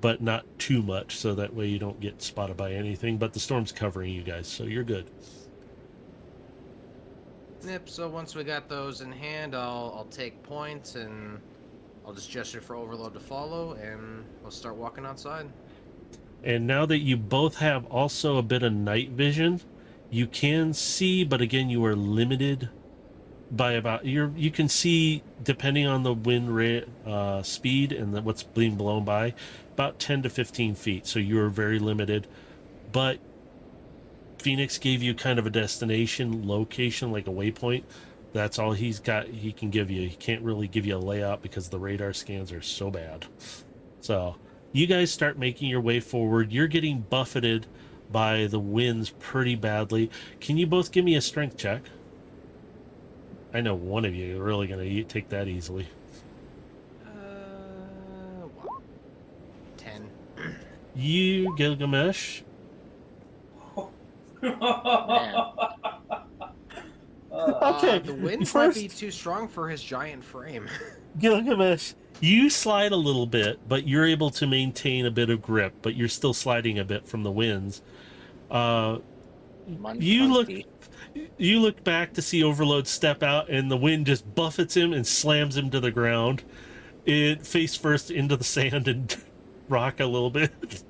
[SPEAKER 1] but not too much, so that way you don't get spotted by anything. But the storm's covering you guys, so you're good.
[SPEAKER 4] Yep. So once we got those in hand, I'll take points and I'll just gesture for Overload to follow, and we'll start walking outside.
[SPEAKER 1] And now that you both have also a bit of night vision, you can see, but again, you are limited by about you can see, depending on the wind speed and what's being blown by, about 10 to 15 feet. So you are very limited. But Phoenix gave you kind of a destination location, like a waypoint. That's all he's got. He can give you. He can't really give you a layout because the radar scans are so bad. So you guys start making your way forward. You're getting buffeted by the winds pretty badly. Can you both give me a strength check? I know one of you are really going to take that easily.
[SPEAKER 4] 10.
[SPEAKER 1] You, Gilgamesh. Okay.
[SPEAKER 4] The wind might
[SPEAKER 1] First,
[SPEAKER 4] be too strong for his giant frame.
[SPEAKER 1] Gilgamesh, you slide a little bit, but you're able to maintain a bit of grip, but you're still sliding a bit from the winds. You look back to see Overload step out, and the wind just buffets him and slams him to the ground. It face first into the sand and rock a little bit.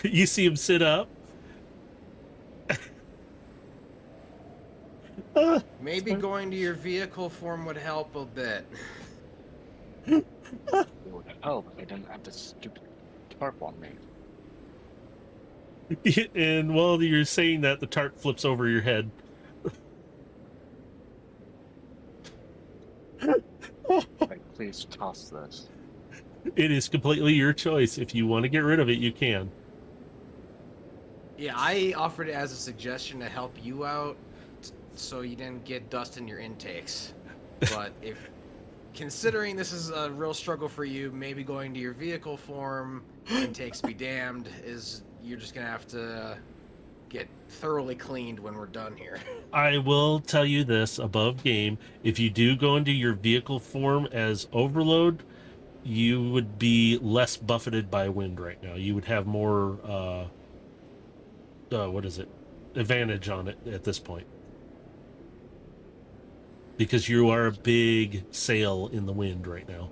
[SPEAKER 1] You see him sit up.
[SPEAKER 4] Maybe going to your vehicle form would help a bit.
[SPEAKER 3] It would help if I didn't have this stupid tarp on me.
[SPEAKER 1] And while you're saying that, the tarp flips over your head.
[SPEAKER 3] Like, please toss this.
[SPEAKER 1] It is completely your choice. If you want to get rid of it, you can.
[SPEAKER 4] Yeah, I offered it as a suggestion to help you out so you didn't get dust in your intakes. But if, considering this is a real struggle for you, maybe going to your vehicle form, intakes be damned, you're just going to have to get thoroughly cleaned when we're done here.
[SPEAKER 1] I will tell you this above game. If you do go into your vehicle form as Overload, you would be less buffeted by wind right now. You would have more, advantage on it at this point. Because you are a big sail in the wind right now.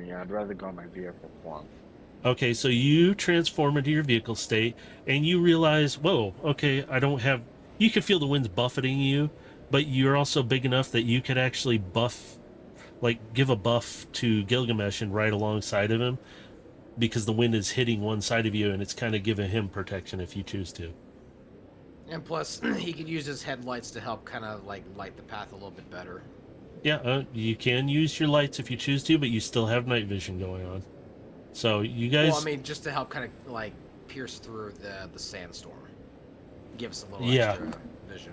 [SPEAKER 3] Yeah, I'd rather go in my vehicle form.
[SPEAKER 1] Okay, so you transform into your vehicle state, and you realize, whoa, okay, you can feel the winds buffeting you, but you're also big enough that you could actually give a buff to Gilgamesh and ride alongside of him, because the wind is hitting one side of you, and it's kind of giving him protection if you choose to.
[SPEAKER 4] And plus, he could use his headlights to help kind of like light the path a little bit better.
[SPEAKER 1] Yeah, you can use your lights if you choose to, but you still have night vision going on. So you guys...
[SPEAKER 4] Well, I mean, just to help kind of like pierce through the sandstorm. Give us a little extra vision.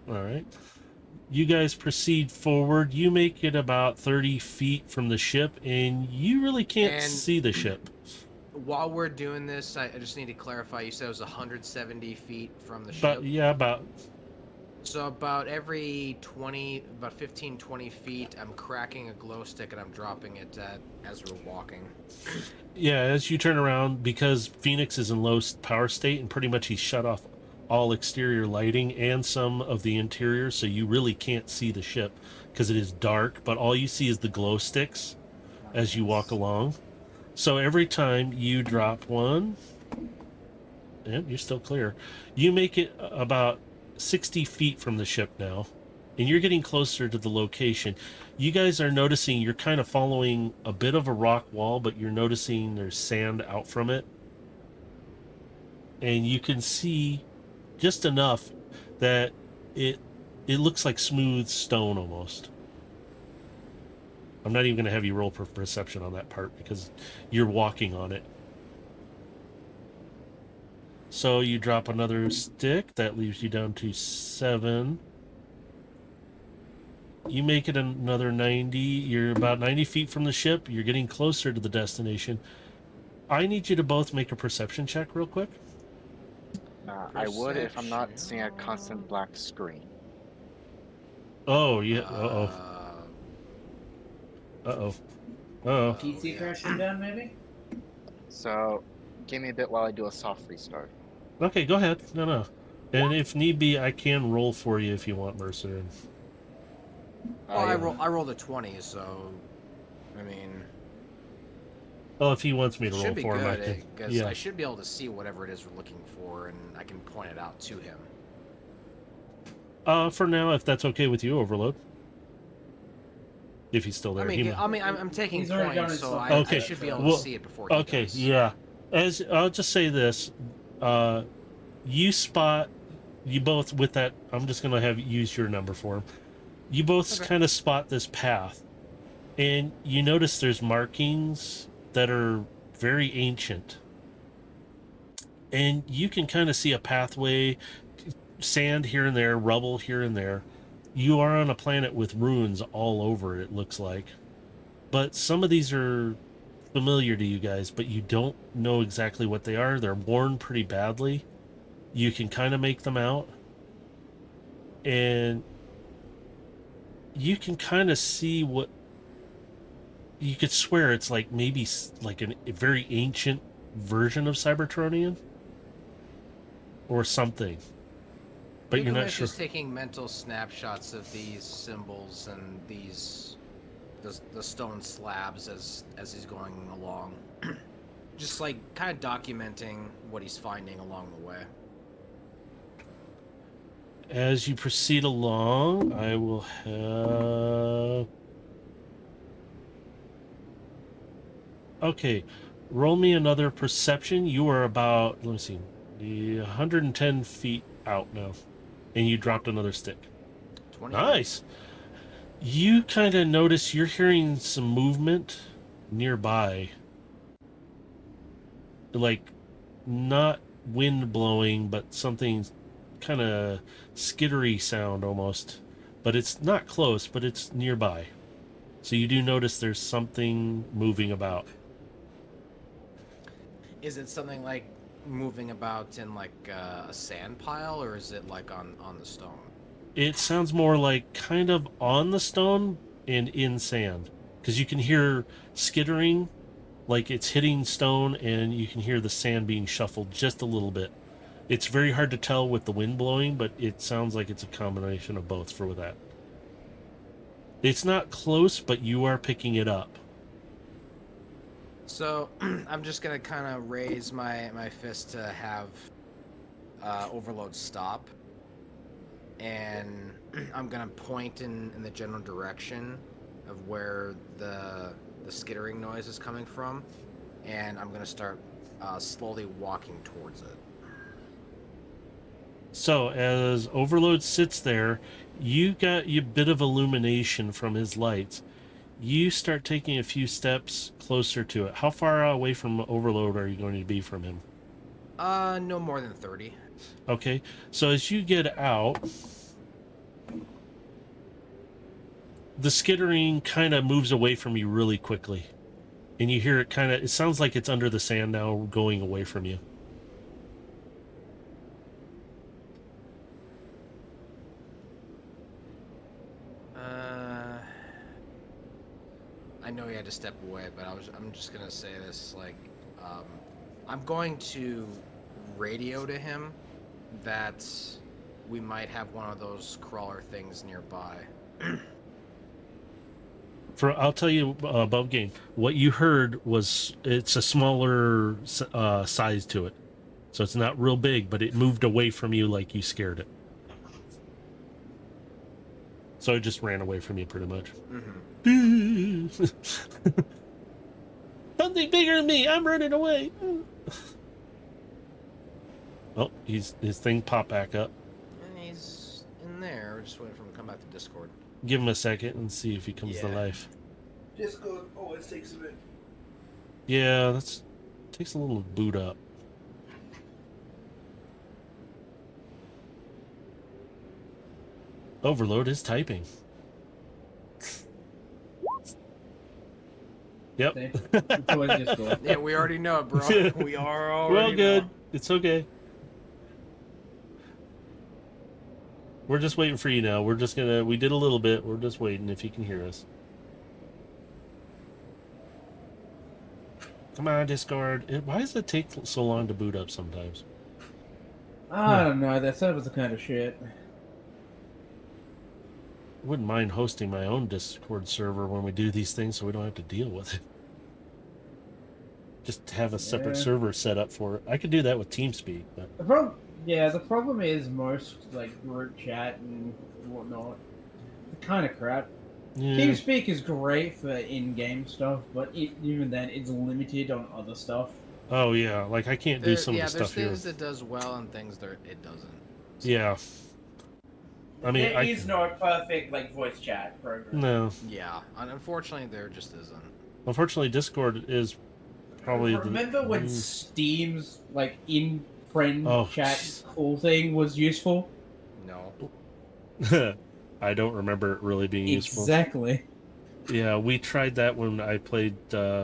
[SPEAKER 1] All right. You guys proceed forward. You make it about 30 feet from the ship, and you really can't see the ship.
[SPEAKER 4] While we're doing this, I just need to clarify. You said it was 170 feet from the ship?
[SPEAKER 1] About.
[SPEAKER 4] So about every 15, 20 feet, I'm cracking a glow stick and I'm dropping it as we're walking.
[SPEAKER 1] Yeah, as you turn around, because Phoenix is in low power state and pretty much he's shut off all exterior lighting and some of the interior, so you really can't see the ship because it is dark, but all you see is the glow sticks as you walk along. So every time you drop one, and you're still clear, you make it about 60 feet from the ship now, and you're getting closer to the location. You guys are noticing you're kind of following a bit of a rock wall, but you're noticing there's sand out from it. And you can see just enough that it looks like smooth stone almost. I'm not even going to have you roll for perception on that part because you're walking on it. So you drop another stick. That leaves you down to 7. You make it another 90. You're about 90 feet from the ship. You're getting closer to the destination. I need you to both make a perception check real quick.
[SPEAKER 3] I would if I'm not seeing a constant black screen.
[SPEAKER 1] Oh, yeah. Uh-oh. Uh-oh. Uh-oh.
[SPEAKER 2] PC crashing down, maybe?
[SPEAKER 3] So, give me a bit while I do a soft restart.
[SPEAKER 1] Okay, go ahead. No. And if need be, I can roll for you if you want, Mercer.
[SPEAKER 4] Well, I rolled a 20, so I mean,
[SPEAKER 1] Well, if he wants me
[SPEAKER 4] it
[SPEAKER 1] to
[SPEAKER 4] should
[SPEAKER 1] roll
[SPEAKER 4] be
[SPEAKER 1] for him, I
[SPEAKER 4] good
[SPEAKER 1] can.
[SPEAKER 4] because
[SPEAKER 1] Yeah.
[SPEAKER 4] I should be able to see whatever it is we're looking for, and I can point it out to him.
[SPEAKER 1] For now, if that's okay with you, Overload. If he's still there.
[SPEAKER 4] I'm taking
[SPEAKER 2] He's already done
[SPEAKER 4] points,
[SPEAKER 2] his
[SPEAKER 4] so
[SPEAKER 2] stuff.
[SPEAKER 4] I should be able to see it before he
[SPEAKER 1] Okay,
[SPEAKER 4] does.
[SPEAKER 1] yeah. As I'll just say this, you both with that. I'm just gonna have you use your number for him. You both kind of spot this path, and you notice there's markings that are very ancient, and you can kind of see a pathway, sand here and there, rubble here and there. You are on a planet with ruins all over it looks like, but some of these are familiar to you guys, but you don't know exactly what they are. They're worn pretty badly. You can kind of make them out, and you can kind of see what you could swear it's like maybe like a very ancient version of Cybertronian or something, but you're not sure.
[SPEAKER 4] Just taking mental snapshots of these symbols and the stone slabs as he's going along, just like kind of documenting what he's finding along the way.
[SPEAKER 1] As you proceed along, I will have... Okay, roll me another perception. You are about, let me see, 110 feet out now. And you dropped another stick.
[SPEAKER 4] 20.
[SPEAKER 1] Nice. You kind of notice you're hearing some movement nearby. Like, not wind blowing, but something kind of skittery sound almost. But it's not close, but it's nearby. So you do notice there's something moving about.
[SPEAKER 4] Is it something like moving about in like a sand pile, or is it like on the stone?
[SPEAKER 1] It sounds more like kind of on the stone and in sand, because you can hear skittering, like it's hitting stone, and you can hear the sand being shuffled just a little bit. It's very hard to tell with the wind blowing, but it sounds like it's a combination of both for that. It's not close, but you are picking it up.
[SPEAKER 4] So I'm just gonna kind of raise my fist to have Overload stop, and I'm gonna point in the general direction of where the skittering noise is coming from, and I'm gonna start slowly walking towards it.
[SPEAKER 1] So as Overload sits there, you got a bit of illumination from his lights. You start taking a few steps closer to it. How far away from Overload are you going to be from him?
[SPEAKER 4] No more than 30.
[SPEAKER 1] Okay, so as you get out, the skittering kind of moves away from you really quickly. And you hear it it sounds like it's under the sand now, going away from you.
[SPEAKER 4] I know he had to step away, but I'm just gonna say this, like, I'm going to radio to him that we might have one of those crawler things nearby.
[SPEAKER 1] I'll tell you above game. What you heard was it's a smaller size to it, so it's not real big, but it moved away from you like you scared it. So it just ran away from you pretty much.
[SPEAKER 4] Mm-hmm.
[SPEAKER 1] Something bigger than me. I'm running away. Oh, his thing popped back up.
[SPEAKER 4] And he's in there. We're just waiting for him to come back to Discord.
[SPEAKER 1] Give him a second and see if he comes to
[SPEAKER 4] Yeah.
[SPEAKER 1] life.
[SPEAKER 2] Discord always takes a bit.
[SPEAKER 1] Yeah, takes a little boot up. Overload is typing. Yep.
[SPEAKER 2] It's always Discord.
[SPEAKER 4] Yeah, we already know it, bro. We are already
[SPEAKER 1] We're all good.
[SPEAKER 4] know.
[SPEAKER 1] It's okay. We're just waiting for you now. We did a little bit. We're just waiting if you can hear us. Come on, Discord. Why does it take so long to boot up sometimes?
[SPEAKER 2] I don't know. That servers are kind of shit.
[SPEAKER 1] Wouldn't mind hosting my own Discord server when we do these things so we don't have to deal with it. Just have a separate
[SPEAKER 2] Yeah.
[SPEAKER 1] server set up for it. I could do that with TeamSpeak, but
[SPEAKER 2] The problem is most like group chat and whatnot. Kind of crap.
[SPEAKER 1] yeah.
[SPEAKER 2] TeamSpeak is great for in-game stuff, but even then, it's limited on other stuff.
[SPEAKER 1] Oh yeah, like I can't do some of the
[SPEAKER 4] there's
[SPEAKER 1] stuff here.
[SPEAKER 4] things it does well and things that it doesn't.
[SPEAKER 1] Yeah. I mean,
[SPEAKER 2] There is no perfect like voice chat program.
[SPEAKER 1] no.
[SPEAKER 4] Yeah, and unfortunately, there just isn't.
[SPEAKER 1] Unfortunately, Discord is probably
[SPEAKER 2] Remember when Steam's like in-friend
[SPEAKER 1] Oh.
[SPEAKER 2] chat cool thing was useful?
[SPEAKER 4] No.
[SPEAKER 1] I don't remember it really being useful.
[SPEAKER 2] Exactly.
[SPEAKER 1] Yeah, we tried that when I played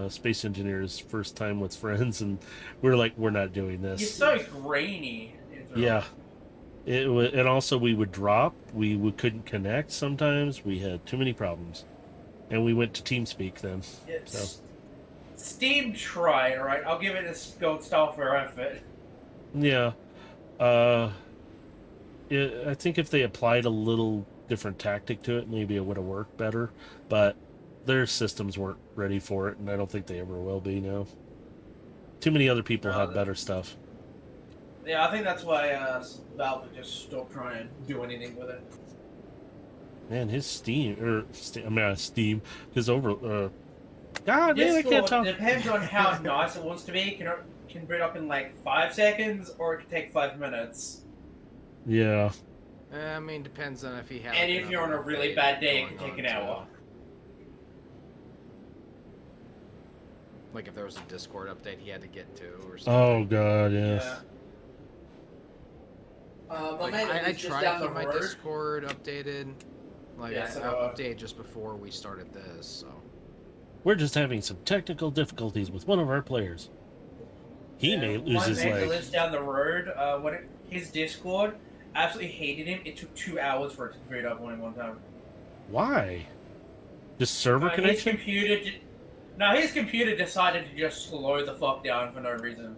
[SPEAKER 1] Space Engineers first time with friends, and we were like, we're not doing this.
[SPEAKER 2] It's so grainy.
[SPEAKER 1] Yeah. And also we would drop. We couldn't connect sometimes. We had too many problems. And we went to TeamSpeak then. So.
[SPEAKER 2] Steam tried, alright? I'll give it a gold star for effort.
[SPEAKER 1] Yeah. I think if they applied a little different tactic to it, maybe it would have worked better. But their systems weren't ready for it, and I don't think they ever will be now. Too many other people have better stuff.
[SPEAKER 2] Yeah, I think that's why Valve just stopped trying to do anything with it.
[SPEAKER 1] Man, his Steam, his God, man, I can't talk.
[SPEAKER 2] Depends on how nice it wants to be. Can boot up in like 5 seconds, or it can take 5 minutes.
[SPEAKER 1] Yeah.
[SPEAKER 4] I mean, depends on if he has.
[SPEAKER 2] And if you're on a really bad day, it can take an hour.
[SPEAKER 4] Like if there was a Discord update he had to get to or something.
[SPEAKER 1] Oh God, yes.
[SPEAKER 2] Yeah.
[SPEAKER 4] Like, I tried to keep my Discord updated. Like
[SPEAKER 2] Yeah,
[SPEAKER 4] I
[SPEAKER 2] so,
[SPEAKER 4] updated just before we started this, so.
[SPEAKER 1] We're just having some technical difficulties with one of our players. He may lose his
[SPEAKER 2] One man
[SPEAKER 1] leg.
[SPEAKER 2] who lives down the road, his Discord absolutely hated him. It took 2 hours for it to boot up one time.
[SPEAKER 1] Why? Just server connection?
[SPEAKER 2] His computer decided to just slow the fuck down for no reason.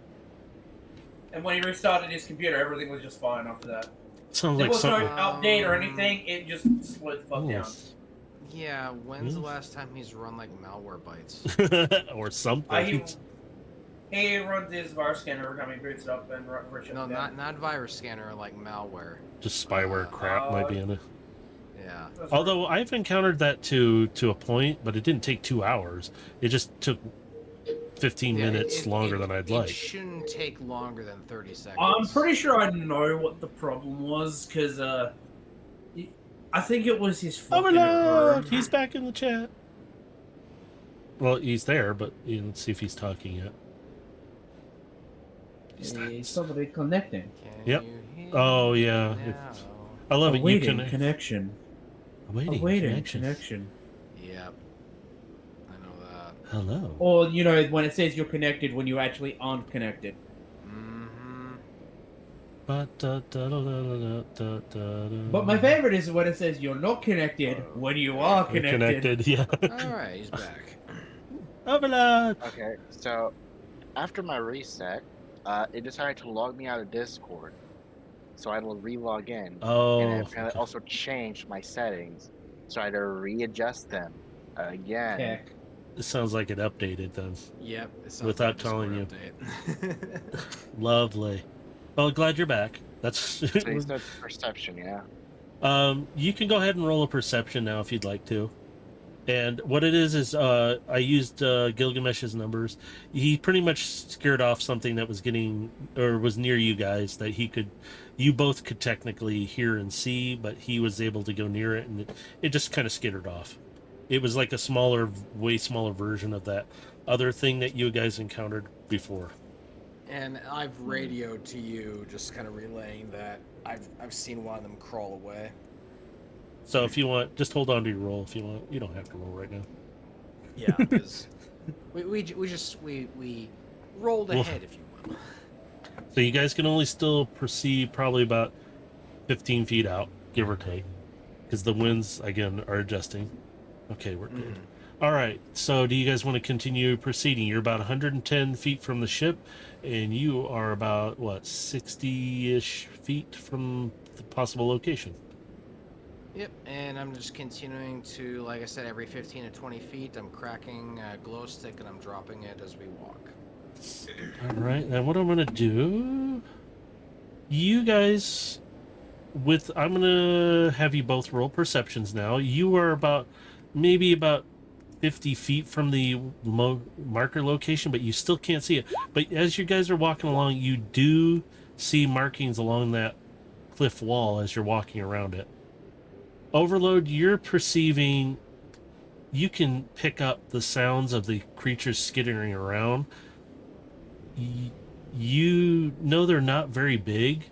[SPEAKER 2] And when he restarted his computer, everything was just fine after that.
[SPEAKER 1] Sounds
[SPEAKER 2] There
[SPEAKER 1] like
[SPEAKER 2] was no
[SPEAKER 1] something.
[SPEAKER 2] update or anything. It just slowed the fuck down.
[SPEAKER 4] Yeah, when's the last time he's run like malware bites?
[SPEAKER 1] Or something.
[SPEAKER 2] He runs his virus scanner every time he boots it up and
[SPEAKER 4] No, not virus scanner, like malware.
[SPEAKER 1] Just spyware crap might be in it.
[SPEAKER 4] Yeah.
[SPEAKER 1] Although I've encountered that to a point, but it didn't take 2 hours. It just took 15 minutes longer than I'd like.
[SPEAKER 4] It shouldn't take longer than 30 seconds.
[SPEAKER 2] I'm pretty sure I know what the problem was, because I think it was his fucking
[SPEAKER 1] Overload!
[SPEAKER 2] room.
[SPEAKER 1] He's back in the chat. Well, he's there, but let's see if he's talking yet.
[SPEAKER 2] Is somebody connecting?
[SPEAKER 4] Can
[SPEAKER 1] Yep.
[SPEAKER 4] you hear
[SPEAKER 1] Oh, yeah.
[SPEAKER 4] me now?
[SPEAKER 1] I love it. You
[SPEAKER 2] Awaiting
[SPEAKER 1] can
[SPEAKER 2] connection.
[SPEAKER 1] Awaiting connection.
[SPEAKER 4] Yep. I know that.
[SPEAKER 1] Hello.
[SPEAKER 2] Or, when it says you're connected when you actually aren't connected.
[SPEAKER 4] Mm-hmm.
[SPEAKER 2] But my favorite is when it says you're not connected when you are connected.
[SPEAKER 1] Yeah.
[SPEAKER 4] Alright, he's back.
[SPEAKER 1] Overload.
[SPEAKER 3] Okay, so after my reset, it decided to log me out of Discord. So I had to re-log in, and it
[SPEAKER 1] Oh,
[SPEAKER 3] apparently
[SPEAKER 1] okay.
[SPEAKER 3] also changed my settings. So I had to readjust them again.
[SPEAKER 2] Heck.
[SPEAKER 1] It sounds like it updated then.
[SPEAKER 4] Yep, it sounds
[SPEAKER 1] Without
[SPEAKER 4] like a Discord
[SPEAKER 1] telling you.
[SPEAKER 4] update.
[SPEAKER 1] Lovely. Well, glad you're back. That's.
[SPEAKER 3] So you said perception, yeah?
[SPEAKER 1] You can go ahead and roll a perception now if you'd like to. And what it is I used Gilgamesh's numbers. He pretty much scared off something that was getting or was near you guys that you both could technically hear and see, but he was able to go near it, and it just kind of skittered off. It was like a smaller, way smaller version of that other thing that you guys encountered before.
[SPEAKER 4] And I've radioed to you, just kind of relaying that I've seen one of them crawl away.
[SPEAKER 1] So if you want, just hold on to your roll if you want. You don't have to roll right now.
[SPEAKER 4] Yeah, because we rolled ahead, if you will.
[SPEAKER 1] So you guys can only still proceed probably about 15 feet out, give or take, because the winds, again, are adjusting. Okay, we're good. All right, so do you guys want to continue proceeding? You're about 110 feet from the ship, and you are about, what, 60-ish feet from the possible location.
[SPEAKER 4] Yep, and I'm just continuing to, like I said, every 15 to 20 feet, I'm cracking a glow stick and I'm dropping it as we walk.
[SPEAKER 1] All right, and what I'm going to do, you guys, I'm going to have you both roll perceptions now. You are maybe about 50 feet from the marker location, but you still can't see it. But as you guys are walking along, you do see markings along that cliff wall as you're walking around it. Overload, you're perceiving, you can pick up the sounds of the creatures skittering around. You know they're not very big.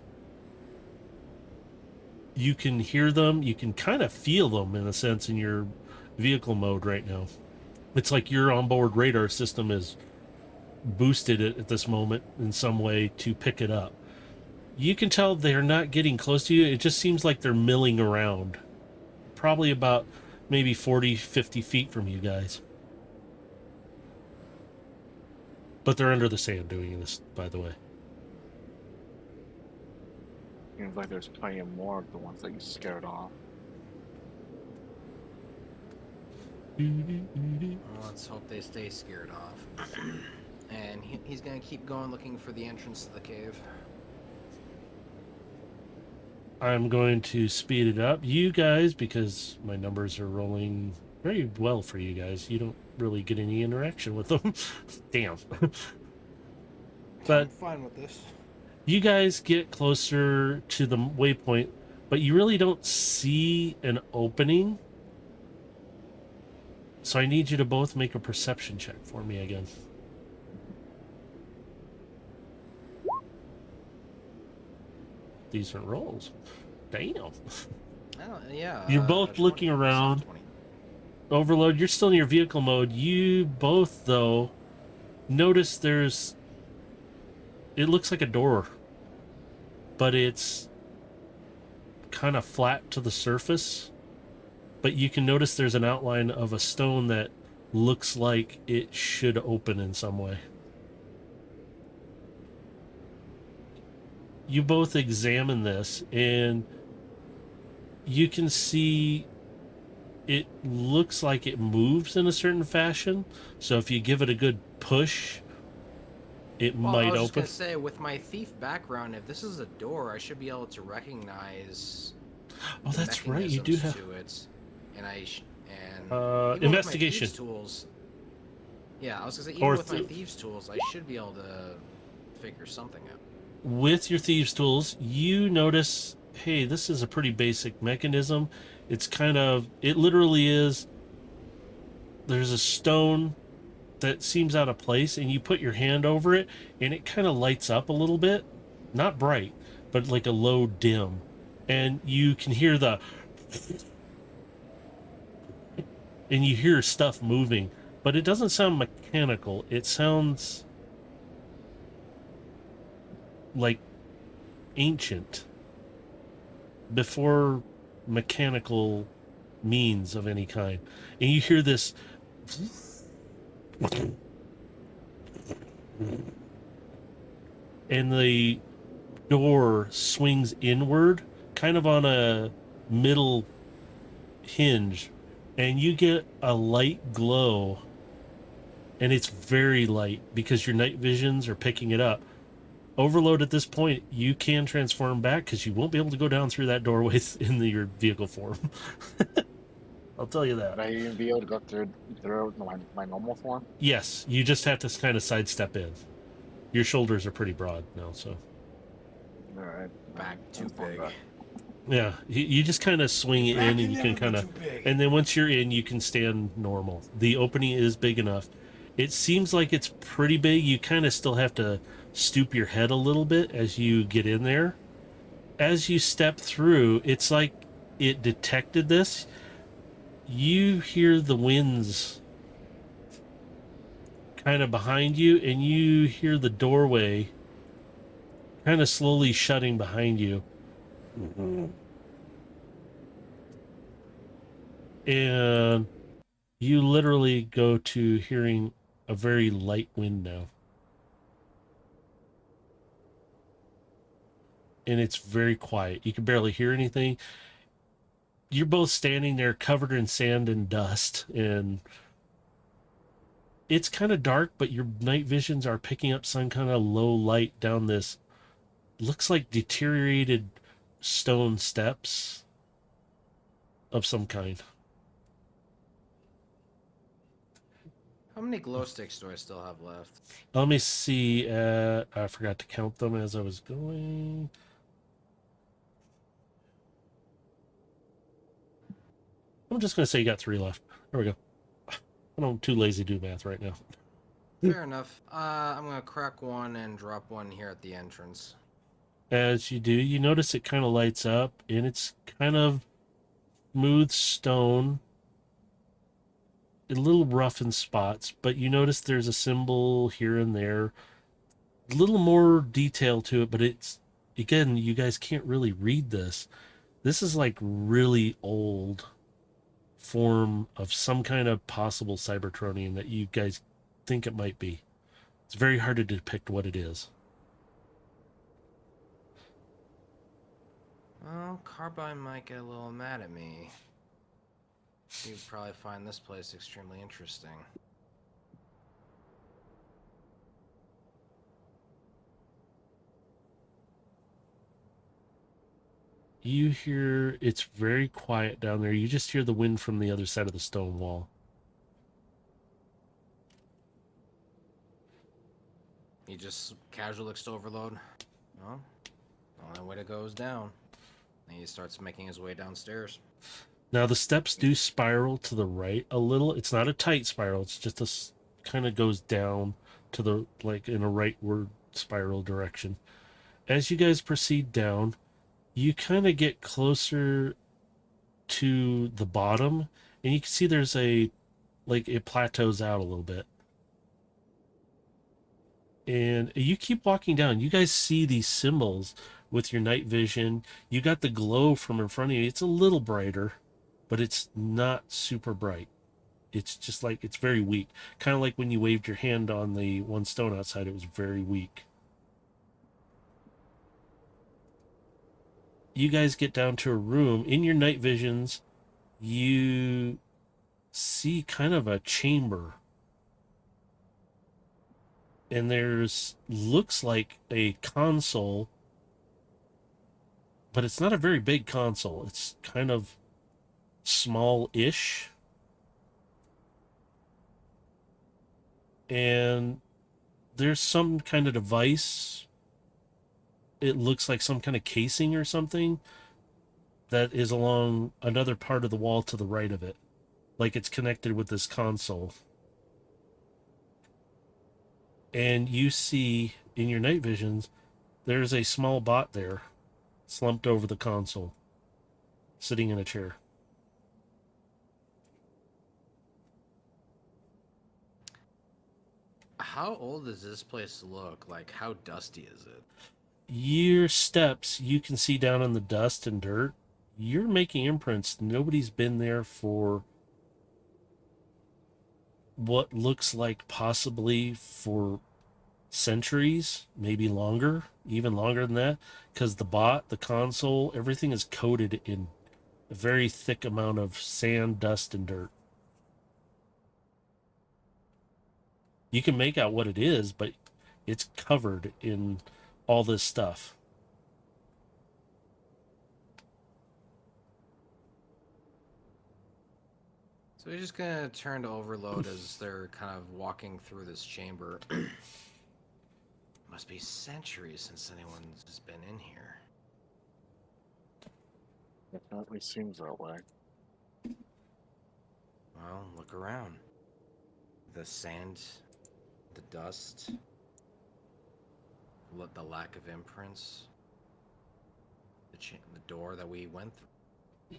[SPEAKER 1] You can hear them, you can kind of feel them in a sense in your vehicle mode right now. It's like your onboard radar system is boosted at this moment in some way to pick it up. You can tell they're not getting close to you. It just seems like they're milling around. Probably about maybe 40, 50 feet from you guys. But they're under the sand doing this, by the way.
[SPEAKER 3] Seems like there's plenty of more of the ones that you scared off.
[SPEAKER 4] Well, let's hope they stay scared off. And he's gonna keep going looking for the entrance to the cave.
[SPEAKER 1] I'm going to speed it up. You guys, because my numbers are rolling very well for you guys, you don't really get any interaction with them. Damn. But
[SPEAKER 4] I'm fine with this.
[SPEAKER 1] you guys get closer to the waypoint, but you really don't see an opening. So I need you to both make a perception check for me again. Decent rolls. Damn.
[SPEAKER 4] Yeah.
[SPEAKER 1] You're both looking around.
[SPEAKER 4] 20.
[SPEAKER 1] Overload, you're still in your vehicle mode. You both, though, notice it looks like a door, but it's kind of flat to the surface. But you can notice there's an outline of a stone that looks like it should open in some way. You both examine this, and you can see it looks like it moves in a certain fashion. So if you give it a good push, it might
[SPEAKER 4] I was
[SPEAKER 1] open.
[SPEAKER 4] just gonna say, with my thief background, if this is a door, I should be able to recognize.
[SPEAKER 1] Oh,
[SPEAKER 4] the
[SPEAKER 1] that's right. You do
[SPEAKER 4] mechanisms
[SPEAKER 1] have
[SPEAKER 4] to it. And even
[SPEAKER 1] investigation.
[SPEAKER 4] With my thieves tools, yeah, I was gonna say, even
[SPEAKER 1] Or
[SPEAKER 4] with my thieves tools, I should be able to figure something out.
[SPEAKER 1] With your thieves tools, you notice, hey, this is a pretty basic mechanism. It's it literally is, there's a stone that seems out of place, and you put your hand over it, and it kind of lights up a little bit. Not bright, but like a low dim. And you can hear and you hear stuff moving, but it doesn't sound mechanical. It sounds like ancient, before mechanical means of any kind. And you hear this And the door swings inward, kind of on a middle hinge, and you get a light glow, and it's very light because your night visions are picking it up. Overload at this point, you can transform back because you won't be able to go down through that doorway in your vehicle form. I'll tell you that.
[SPEAKER 3] Would I even be able to go through my normal form?
[SPEAKER 1] Yes, you just have to kind of sidestep in. Your shoulders are pretty broad now, so.
[SPEAKER 3] All right.
[SPEAKER 4] Back too
[SPEAKER 3] I'm fine
[SPEAKER 4] big.
[SPEAKER 3] with
[SPEAKER 1] Yeah, you just kind of swing it in, and you can kind of,
[SPEAKER 4] too big.
[SPEAKER 1] and then once you're in, you can stand normal. The opening is big enough. It seems like it's pretty big. You kind of still have to stoop your head a little bit as you get in there. As you step through, it's like it detected this. You hear the winds kind of behind you, and you hear the doorway kind of slowly shutting behind you. And you literally go to hearing a very light wind now. And it's very quiet. You can barely hear anything. You're both standing there covered in sand and dust, and it's kind of dark, but your night visions are picking up some kind of low light down this, looks like deteriorated stone steps of some kind.
[SPEAKER 4] How many glow sticks do I still have left?
[SPEAKER 1] Let me see. I forgot to count them as I was going. I'm just going to say you got 3 left. There we go. I'm too lazy to do math right now.
[SPEAKER 4] Fair enough. I'm gonna crack one and drop one here at the entrance.
[SPEAKER 1] As you do, you notice it kind of lights up, and it's kind of smooth stone, a little rough in spots, but you notice there's a symbol here and there, a little more detail to it, but it's, again, you guys can't really read this. This is like really old form of some kind of possible Cybertronian that you guys think it might be. It's very hard to depict what it is.
[SPEAKER 4] Well, Carbine might get a little mad at me. He would probably find this place extremely interesting.
[SPEAKER 1] You hear, it's very quiet down there. You just hear the wind from the other side of the stone wall.
[SPEAKER 4] He just casually looks to Overload. Well, the only way to go is down. And he starts making his way downstairs.
[SPEAKER 1] Now the steps do spiral to the right a little. It's not a tight spiral. It's just a kind of goes down to the, like, in a rightward spiral direction. As you guys proceed down, you kind of get closer to the bottom, and you can see there's a, like, it plateaus out a little bit. And you keep walking down. You guys see these symbols with your night vision. You got the glow from in front of you. It's a little brighter, but it's not super bright. It's just like, it's very weak. Kind of like when you waved your hand on the one stone outside, it was very weak. You guys get down to a room. In your night visions, you see kind of a chamber. And there's, looks like a console, but it's not a very big console. It's kind of small-ish. And there's some kind of device. It looks like some kind of casing or something that is along another part of the wall to the right of it. Like it's connected with this console. And you see in your night visions, there's a small bot there, slumped over the console, sitting in a chair.
[SPEAKER 4] How old does this place look? Like, how dusty is it?
[SPEAKER 1] Your steps, you can see down in the dust and dirt. You're making imprints. Nobody's been there for what looks like possibly for centuries, maybe longer, even longer than that, because the bot, the console, everything is coated in a very thick amount of sand, dust, and dirt. You can make out what it is, but it's covered in all this stuff.
[SPEAKER 4] So we're just gonna turn to overload as they're kind of walking through this chamber. Must be centuries since anyone's been in here.
[SPEAKER 3] Definitely seems that way.
[SPEAKER 4] Well, look around. The sand, the dust, the lack of imprints, the door that we went through.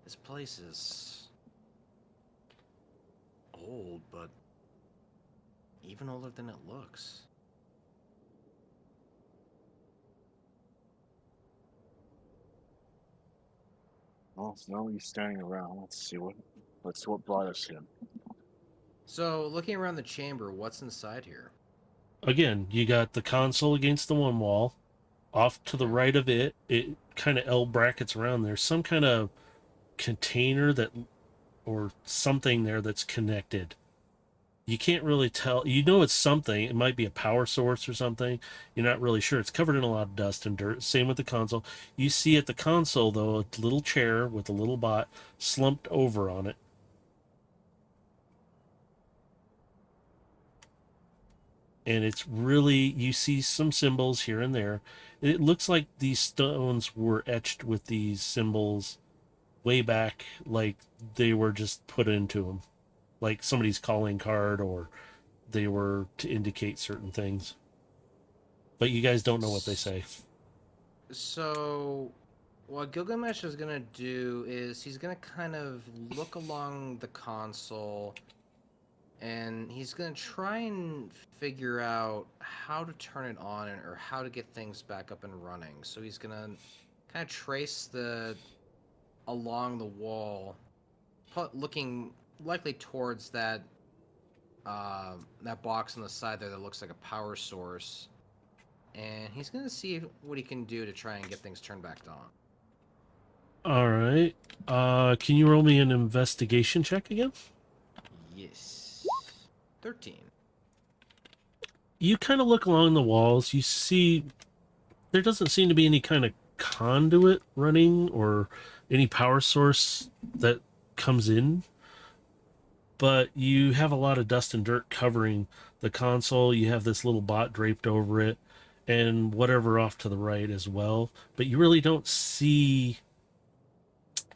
[SPEAKER 4] This place is old, but even older than it looks.
[SPEAKER 3] Well, it's no use standing around. Let's see what brought us here.
[SPEAKER 4] So, looking around the chamber, what's inside here?
[SPEAKER 1] Again, you got the console against the one wall. Off to the
[SPEAKER 4] Okay.
[SPEAKER 1] right of it, it kind of L brackets around. There's some kind of container that, or something there that's connected. You can't really tell. You know it's something. It might be a power source or something. You're not really sure. It's covered in a lot of dust and dirt. Same with the console. You see at the console, though, a little chair with a little bot slumped over on it. And it's really, you see some symbols here and there. It looks like these stones were etched with these symbols way back, like they were just put into them, like somebody's calling card, or they were to indicate certain things. But you guys don't know what they say.
[SPEAKER 4] So, what Gilgamesh is gonna do is he's gonna kind of look along the console and he's gonna try and figure out how to turn it on or how to get things back up and running. So he's gonna kind of trace along the wall, looking likely towards that that box on the side there that looks like a power source, and he's gonna see what he can do to try and get things turned back on.
[SPEAKER 1] All right. Can you roll me an investigation check again?
[SPEAKER 4] Yes, 13.
[SPEAKER 1] You kind of look along the walls. You see there doesn't seem to be any kind of conduit running or any power source that comes in, but you have a lot of dust and dirt covering the console. You have this little bot draped over it and whatever off to the right as well, but you really don't see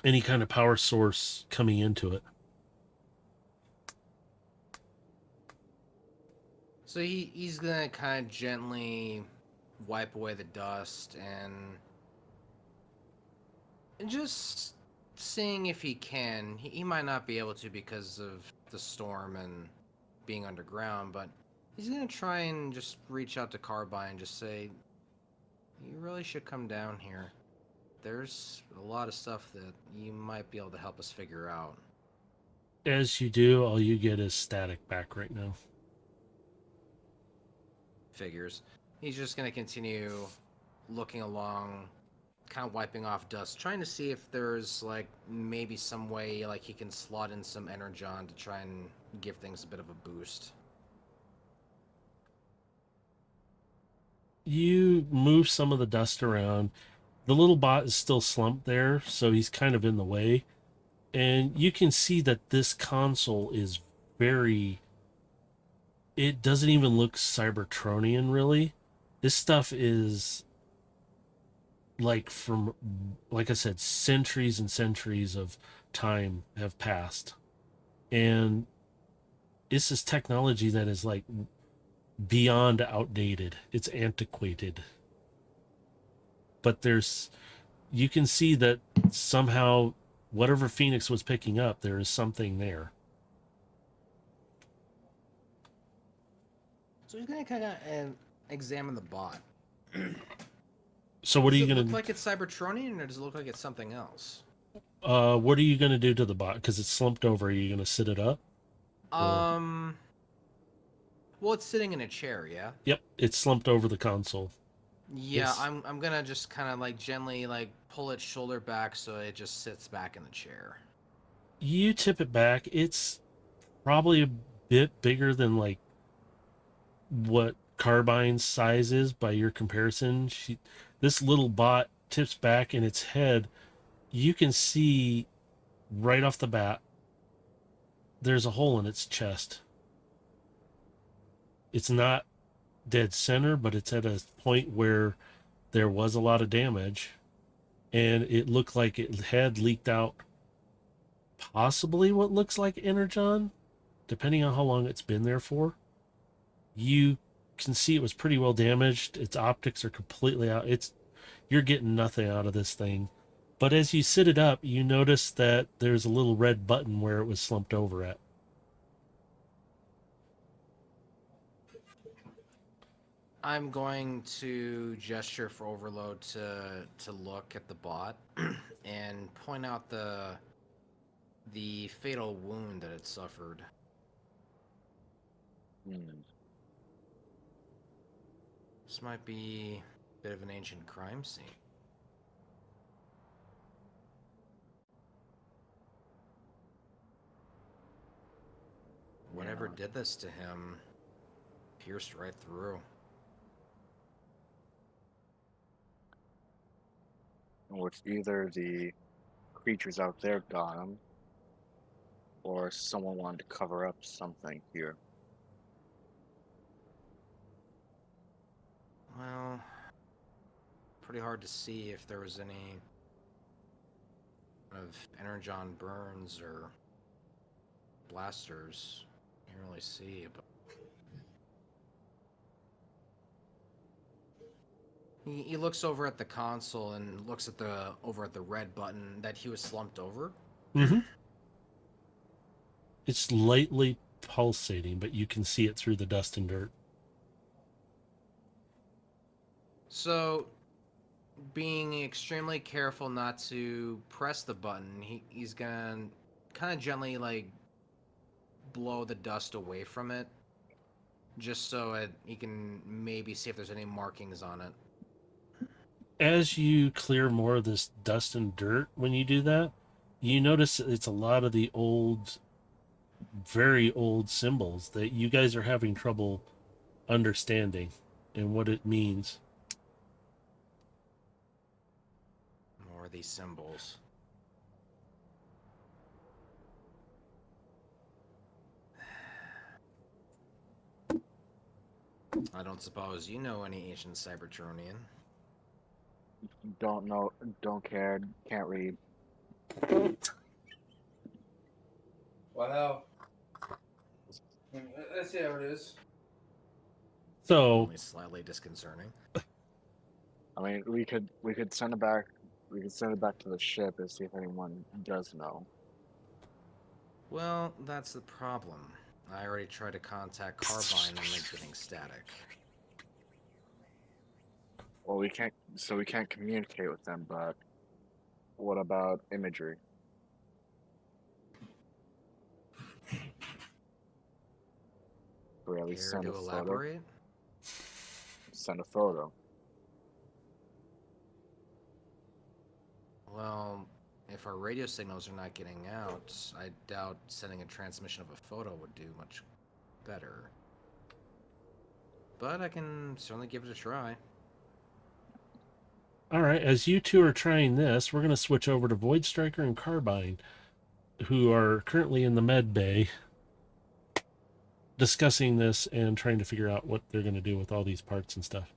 [SPEAKER 1] any kind of power source coming into it.
[SPEAKER 4] So he's gonna kind of gently wipe away the dust and just seeing if he can. He might not be able to because of the storm and being underground, but he's gonna try and just reach out to Carbine and just say, "You really should come down here. There's a lot of stuff that you might be able to help us figure out."
[SPEAKER 1] As you do, all you get is static back right now.
[SPEAKER 4] Figures. He's just gonna continue looking along, kind of wiping off dust, trying to see if there's like maybe some way like he can slot in some energon to try and give things a bit of a boost.
[SPEAKER 1] You move some of the dust around. The little bot is still slumped there, so he's kind of in the way. And you can see that this console is very... It doesn't even look Cybertronian, really. This stuff is like from, like I said, centuries and centuries of time have passed. And it's this technology that is like beyond outdated. It's antiquated. But you can see that somehow whatever Phoenix was picking up, there is something there.
[SPEAKER 4] So he's gonna kind of examine the bot.
[SPEAKER 1] So what are you
[SPEAKER 4] Does it
[SPEAKER 1] gonna?
[SPEAKER 4] look like it's Cybertronian, or does it look like it's something else?
[SPEAKER 1] What are you gonna do to the bot? Because it's slumped over. Are you gonna sit it up?
[SPEAKER 4] Well, it's sitting in a chair, yeah.
[SPEAKER 1] Yep, it's slumped over the console.
[SPEAKER 4] Yeah,
[SPEAKER 1] Yes.
[SPEAKER 4] I'm gonna just kind of like gently like pull its shoulder back so it just sits back in the chair.
[SPEAKER 1] You tip it back. It's probably a bit bigger than like what Carbine's size is by your comparison. This little bot tips back in its head. You can see right off the bat there's a hole in its chest. It's not dead center, but it's at a point where there was a lot of damage, and it looked like it had leaked out possibly what looks like energon, depending on how long it's been there for. You can see it was pretty well damaged. Its optics are completely out. You're getting nothing out of this thing. But as you sit it up, you notice that there's a little red button where it was slumped over at.
[SPEAKER 4] I'm going to gesture for Overload to look at the bot and point out the fatal wound that it suffered. This might be a bit of an ancient crime scene. Whatever did this to him pierced right through.
[SPEAKER 3] Or it's either the creatures out there got him, or someone wanted to cover up something here.
[SPEAKER 4] Well, pretty hard to see if there was any of energon burns or blasters. Can't really see, but he looks over at the console and looks at over at the red button that he was slumped over.
[SPEAKER 1] Mm-hmm. It's lightly pulsating, but you can see it through the dust and dirt.
[SPEAKER 4] So, being extremely careful not to press the button, he's gonna kind of gently like blow the dust away from it, just so he can maybe see if there's any markings on it.
[SPEAKER 1] As you clear more of this dust and dirt, when you do that, you notice it's a lot of the old, very old symbols that you guys are having trouble understanding and what it means.
[SPEAKER 4] More of these symbols. I don't suppose you know any ancient Cybertronian.
[SPEAKER 3] Don't know, don't care, can't read.
[SPEAKER 2] Wow. Let's see how it is.
[SPEAKER 1] So,
[SPEAKER 4] Only slightly disconcerting.
[SPEAKER 3] I mean, we could send it back. We could send it back to the ship and see if anyone does know.
[SPEAKER 4] Well, that's the problem. I already tried to contact Carbine and they're getting static.
[SPEAKER 3] Well, we can't communicate with them. But what about imagery? Or at least
[SPEAKER 4] Care
[SPEAKER 3] send a
[SPEAKER 4] to
[SPEAKER 3] photo.
[SPEAKER 4] elaborate?
[SPEAKER 3] Send a photo.
[SPEAKER 4] Well, if our radio signals are not getting out, I doubt sending a transmission of a photo would do much better. But I can certainly give it a try.
[SPEAKER 1] all right, as you two are trying this, we're going to switch over to Void Striker and Carbine, who are currently in the med bay discussing this and trying to figure out what they're going to do with all these parts and stuff.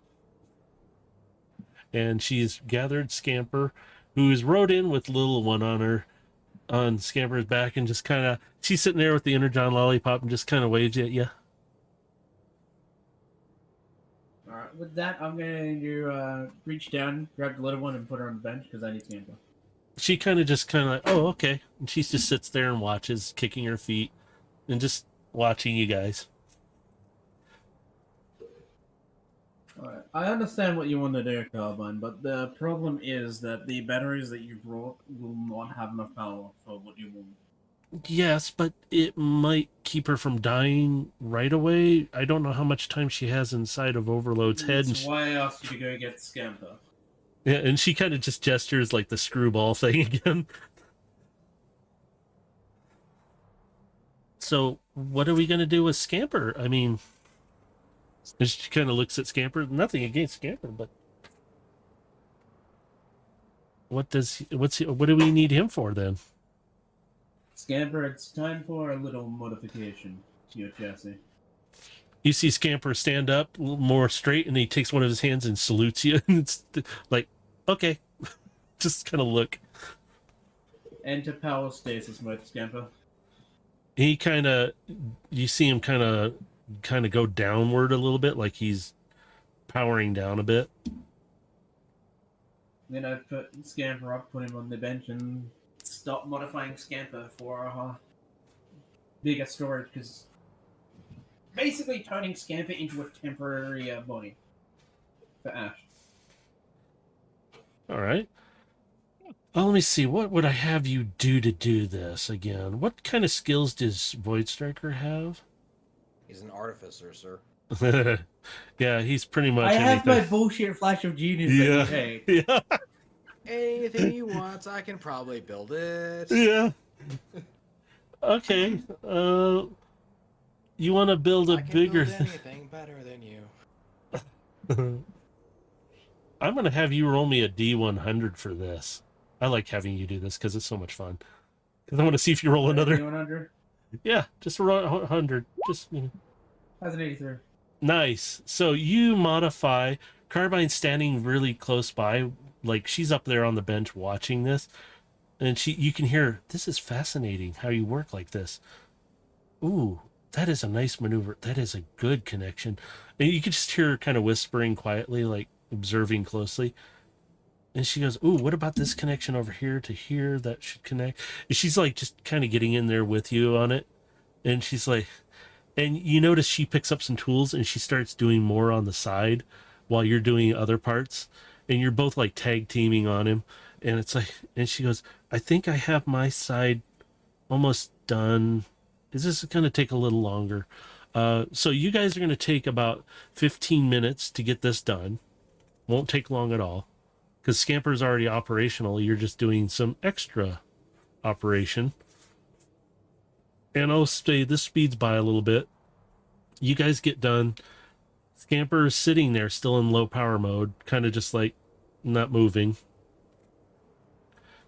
[SPEAKER 1] And she's gathered Scamper, who's rode in with little one on Scamper's back, and just kind of, she's sitting there with the Energon lollipop and just kind of waves at you.
[SPEAKER 2] Alright, with that, I'm going to reach down, grab the little one, and put her on the bench because I need Scamper.
[SPEAKER 1] She kind of like, oh, okay. And she just sits there and watches, kicking her feet and just watching you guys.
[SPEAKER 2] Alright, I understand what you want to do, Carbine, but the problem is that the batteries that you brought will not have enough power for what you want.
[SPEAKER 1] Yes, but it might keep her from dying right away. I don't know how much time she has inside of Overload's head.
[SPEAKER 2] That's why I asked you to go get Scamper.
[SPEAKER 1] Yeah, and she kind of just gestures like the screwball thing again. So, what are we going to do with Scamper? I mean, and she kind of looks at Scamper. Nothing against Scamper, but what do we need him for then?
[SPEAKER 2] Scamper, it's time for a little modification to your chassis.
[SPEAKER 1] You see Scamper stand up a little more straight, and he takes one of his hands and salutes you. And it's like, okay, just kind of look.
[SPEAKER 2] Enter power stasis mode, Scamper.
[SPEAKER 1] He you see him kind of go downward a little bit, like he's powering down a bit.
[SPEAKER 2] Then I put Scamper up, put him on the bench, and stop modifying Scamper for bigger storage, because basically turning Scamper into a temporary body for Ash.
[SPEAKER 1] All right. Let me see. What would I have you do to do this again? What kind of skills does Void Striker have?
[SPEAKER 4] He's an artificer, sir.
[SPEAKER 1] Yeah, he's pretty much
[SPEAKER 2] I have my
[SPEAKER 1] anything.
[SPEAKER 2] bullshit flash of genius that you hate.
[SPEAKER 1] Yeah.
[SPEAKER 4] Anything he wants, I can probably build it.
[SPEAKER 1] Yeah. Okay. You want to build a
[SPEAKER 4] I can
[SPEAKER 1] bigger
[SPEAKER 4] build anything better than you.
[SPEAKER 1] I'm going to have you roll me a D100 for this. I like having you do this because it's so much fun. Because I want to see if you roll another.
[SPEAKER 2] 100?
[SPEAKER 1] Yeah, just roll 100. Just,
[SPEAKER 2] That's an 83.
[SPEAKER 1] Nice. So you modify Carbine standing really close by, like she's up there on the bench watching this, and you can hear, this is fascinating how you work like this. Ooh, that is a nice maneuver. That is a good connection. And you can just hear her kind of whispering quietly, like observing closely. And she goes, ooh, what about this connection over here to here that should connect? And she's like just kind of getting in there with you on it. And she's like, and you notice she picks up some tools and she starts doing more on the side while you're doing other parts. And you're both like tag teaming on him. And it's like, and she goes, I think I have my side almost done. Is this going to take a little longer? So you guys are going to take about 15 minutes to get this done. Won't take long at all. Because Scamper's already operational. You're just doing some extra operation. And I'll say this speeds by a little bit. You guys get done. Scamper is sitting there still in low power mode, kind of just like not moving.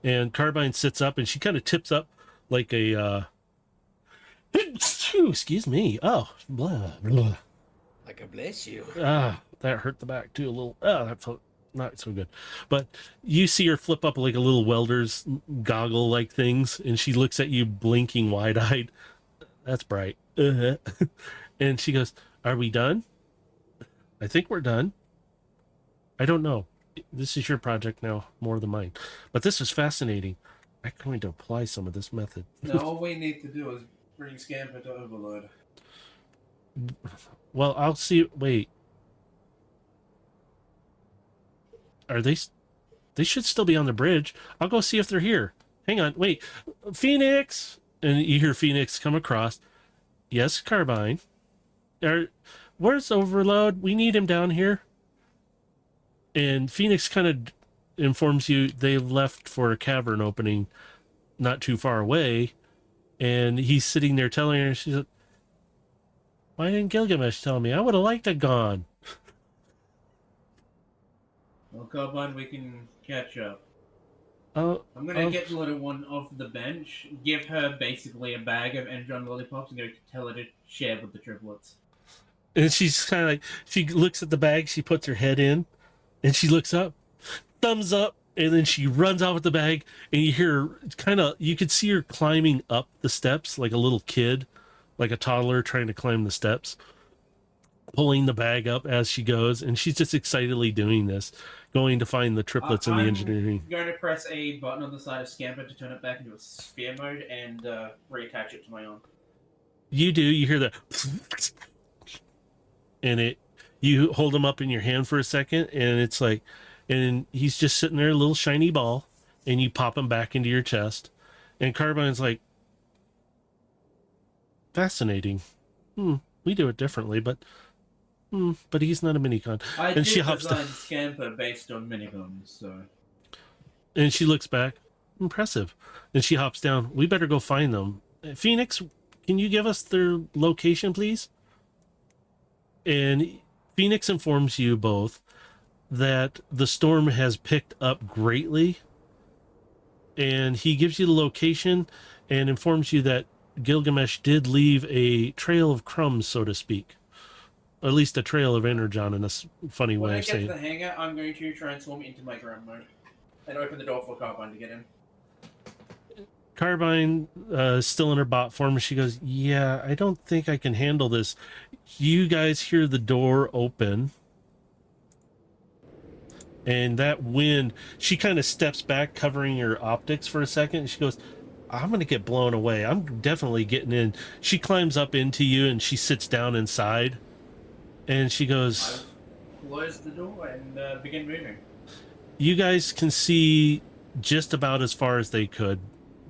[SPEAKER 1] And Carbine sits up and she kind of tips up like a excuse me. Oh, blah, blah.
[SPEAKER 4] Like a bless you.
[SPEAKER 1] That hurt the back too a little. That felt not so good. But you see her flip up like a little welder's goggle like things, and she looks at you blinking wide-eyed. That's bright. And she goes, are we done? I think we're done. I don't know. This is your project now, more than mine. But this was fascinating. I'm going to apply some of this method.
[SPEAKER 2] No, all we need to do is bring Scamper to Overload.
[SPEAKER 1] Well, I'll see. Wait. Are they should still be on the bridge. I'll go see if they're here. Hang on. Wait. Phoenix! And you hear Phoenix come across. Yes, Carbine. Where's Overload? We need him down here. And Phoenix kind of informs you they've left for a cavern opening not too far away. And he's sitting there telling her, she's like, why didn't Gilgamesh tell me? I would have liked to gone.
[SPEAKER 2] Well, Carbine, we can catch up.
[SPEAKER 1] Oh,
[SPEAKER 2] I'm gonna get the little one off the bench, give her basically a bag of Energon lollipops, and go tell her to share with the triplets.
[SPEAKER 1] and she's kind of like, she looks at the bag, she puts her head in, and she looks up, thumbs up, and then she runs out with the bag, and you hear her kind of, you could see her climbing up the steps like a little kid, like a toddler trying to climb the steps, pulling the bag up as she goes, and she's just excitedly doing this, going to find the triplets in the engineering.
[SPEAKER 2] I'm going to press a button on the side of Scamper to turn it back into a sphere mode and reattach it to my arm.
[SPEAKER 1] You do, you hear that, and you hold him up in your hand for a second, and it's like, and he's just sitting there, a little shiny ball, and you pop him back into your chest, and Carbine's like, Fascinating. We do it differently, but he's not a minicon.
[SPEAKER 2] I
[SPEAKER 1] And
[SPEAKER 2] did
[SPEAKER 1] she hops
[SPEAKER 2] design
[SPEAKER 1] down,
[SPEAKER 2] Scamper based on miniguns, so...
[SPEAKER 1] and she looks back. Impressive. And she hops down. We better go find them. Phoenix, can you give us their location, please? And Phoenix informs you both that the storm has picked up greatly, and he gives you the location and informs you that Gilgamesh did leave a trail of crumbs, so to speak. At least a trail of energon in a funny
[SPEAKER 2] When
[SPEAKER 1] way
[SPEAKER 2] I
[SPEAKER 1] of
[SPEAKER 2] get
[SPEAKER 1] saying
[SPEAKER 2] to
[SPEAKER 1] it.
[SPEAKER 2] the hangar, I'm going to transform into my ground mode. And open the door for Carbine to get in.
[SPEAKER 1] Carbine still in her bot form. She goes, yeah, I don't think I can handle this. You guys hear the door open. And that wind, she kind of steps back, covering her optics for a second. And she goes, I'm going to get blown away. I'm definitely getting in. She climbs up into you and she sits down inside. And she goes,
[SPEAKER 2] I close the door and begin moving.
[SPEAKER 1] you guys can see just about as far as they could,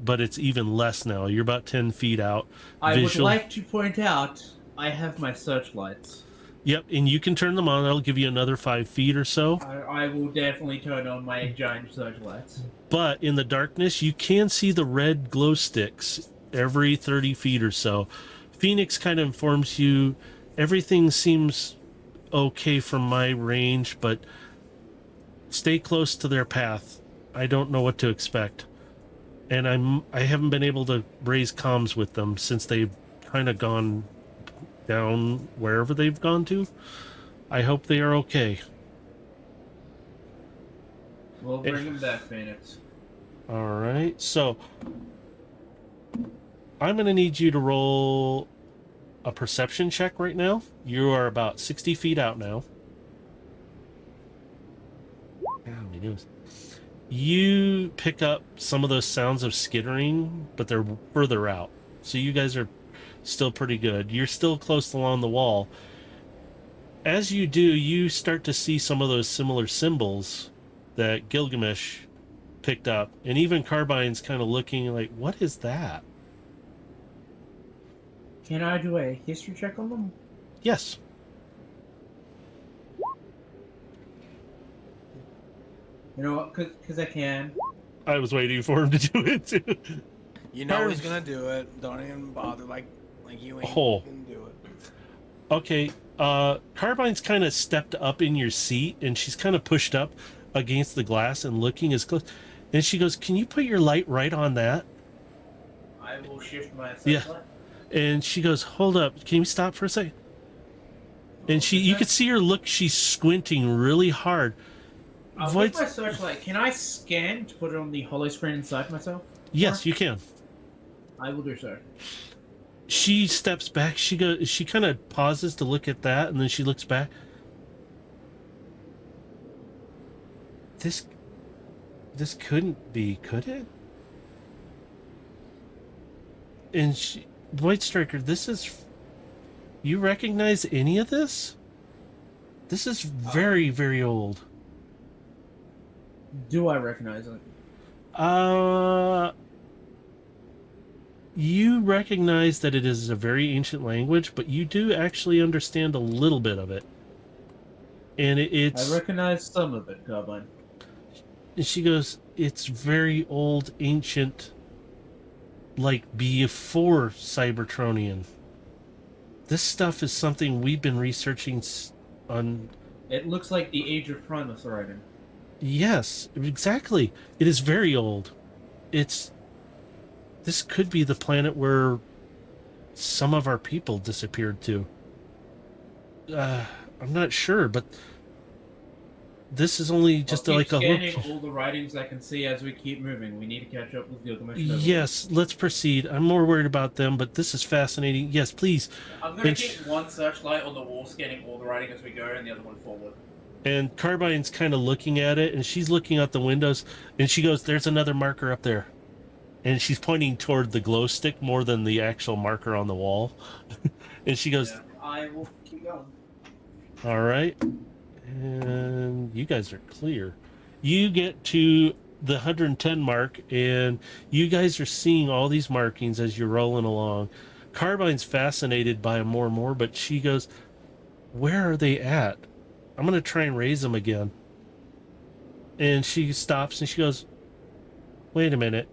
[SPEAKER 1] but it's even less now. You're about 10 feet out.
[SPEAKER 2] I would like to point out, I have my searchlights.
[SPEAKER 1] Yep, and you can turn them on. That'll give you another 5 feet or so.
[SPEAKER 2] I will definitely turn on my giant searchlights.
[SPEAKER 1] But in the darkness, you can see the red glow sticks every 30 feet or so. Phoenix kind of informs you everything seems okay from my range, but stay close to their path. I don't know what to expect. And I haven't been able to raise comms with them since they've kind of gone down wherever they've gone to. I hope they are okay.
[SPEAKER 2] We'll bring them back, Phoenix.
[SPEAKER 1] All right, so I'm going to need you to roll a perception check right now. You are about 60 feet out now. You pick up some of those sounds of skittering, but they're further out. So you guys are still pretty good. You're still close along the wall. As you do, you start to see some of those similar symbols that Gilgamesh picked up. And even Carbine's kind of looking like, what is that?
[SPEAKER 2] Can I do a history check on them?
[SPEAKER 1] Yes.
[SPEAKER 2] You know what? Because I can.
[SPEAKER 1] I was waiting for him to do it too.
[SPEAKER 4] You know he's gonna do it. Don't even bother. Like you ain't
[SPEAKER 1] Oh.
[SPEAKER 4] gonna do it.
[SPEAKER 1] Okay, Carbine's kind of stepped up in your seat, and she's kind of pushed up against the glass and looking as close. And she goes, can you put your light right on that?
[SPEAKER 2] I will shift my
[SPEAKER 1] Yeah.
[SPEAKER 2] searchlight.
[SPEAKER 1] And she goes, hold up, can you stop for a second? And you could see her look, she's squinting really hard.
[SPEAKER 2] With my searchlight, can I scan to put it on the hollow screen inside myself?
[SPEAKER 1] Yes, you can.
[SPEAKER 2] I will do so.
[SPEAKER 1] She steps back, she kind of pauses to look at that, and then she looks back. This couldn't be, could it? And White Striker, you recognize any of this? This is very, very old.
[SPEAKER 2] Do I recognize it?
[SPEAKER 1] You recognize that it is a very ancient language, but you do actually understand a little bit of it. And it's...
[SPEAKER 2] I recognize some of it, Carbine.
[SPEAKER 1] And she goes, it's very old, ancient, like before Cybertronian. This stuff is something we've been researching on...
[SPEAKER 2] It looks like the Age of Primus writing.
[SPEAKER 1] Yes, exactly. It is very old. This could be the planet where some of our people disappeared to. I'm not sure, but this is only just like a
[SPEAKER 2] scanning
[SPEAKER 1] look.
[SPEAKER 2] all the writings I can see as we keep moving. We need to catch up with Gilgamesh.
[SPEAKER 1] Yes, let's proceed. I'm more worried about them, but this is fascinating. Yes, please.
[SPEAKER 2] I'm going to keep one searchlight on the wall scanning all the writing as we go, and the other one forward.
[SPEAKER 1] And Carbine's kind of looking at it, and she's looking out the windows, and she goes, there's another marker up there. And she's pointing toward the glow stick more than the actual marker on the wall. And she goes,
[SPEAKER 2] Yeah, I will keep going.
[SPEAKER 1] all right. And you guys are clear. You get to the 110 mark, and you guys are seeing all these markings as you're rolling along. Carbine's fascinated by him more and more, but she goes, "Where are they at? I'm gonna try and raise them again." And she stops and she goes, "Wait a minute."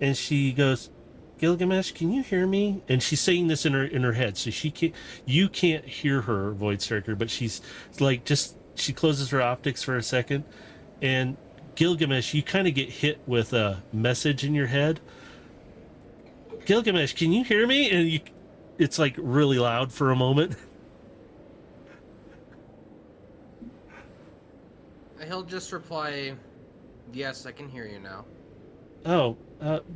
[SPEAKER 1] And she goes, "Gilgamesh, can you hear me?" And she's saying this in her head, so you can't hear her, Void Striker, but she's like, just she closes her optics for a second, and Gilgamesh, you kind of get hit with a message in your head. "Gilgamesh, can you hear me?" And it's like really loud for a moment.
[SPEAKER 4] He'll just reply, "Yes, I can hear you now."
[SPEAKER 1] "Oh,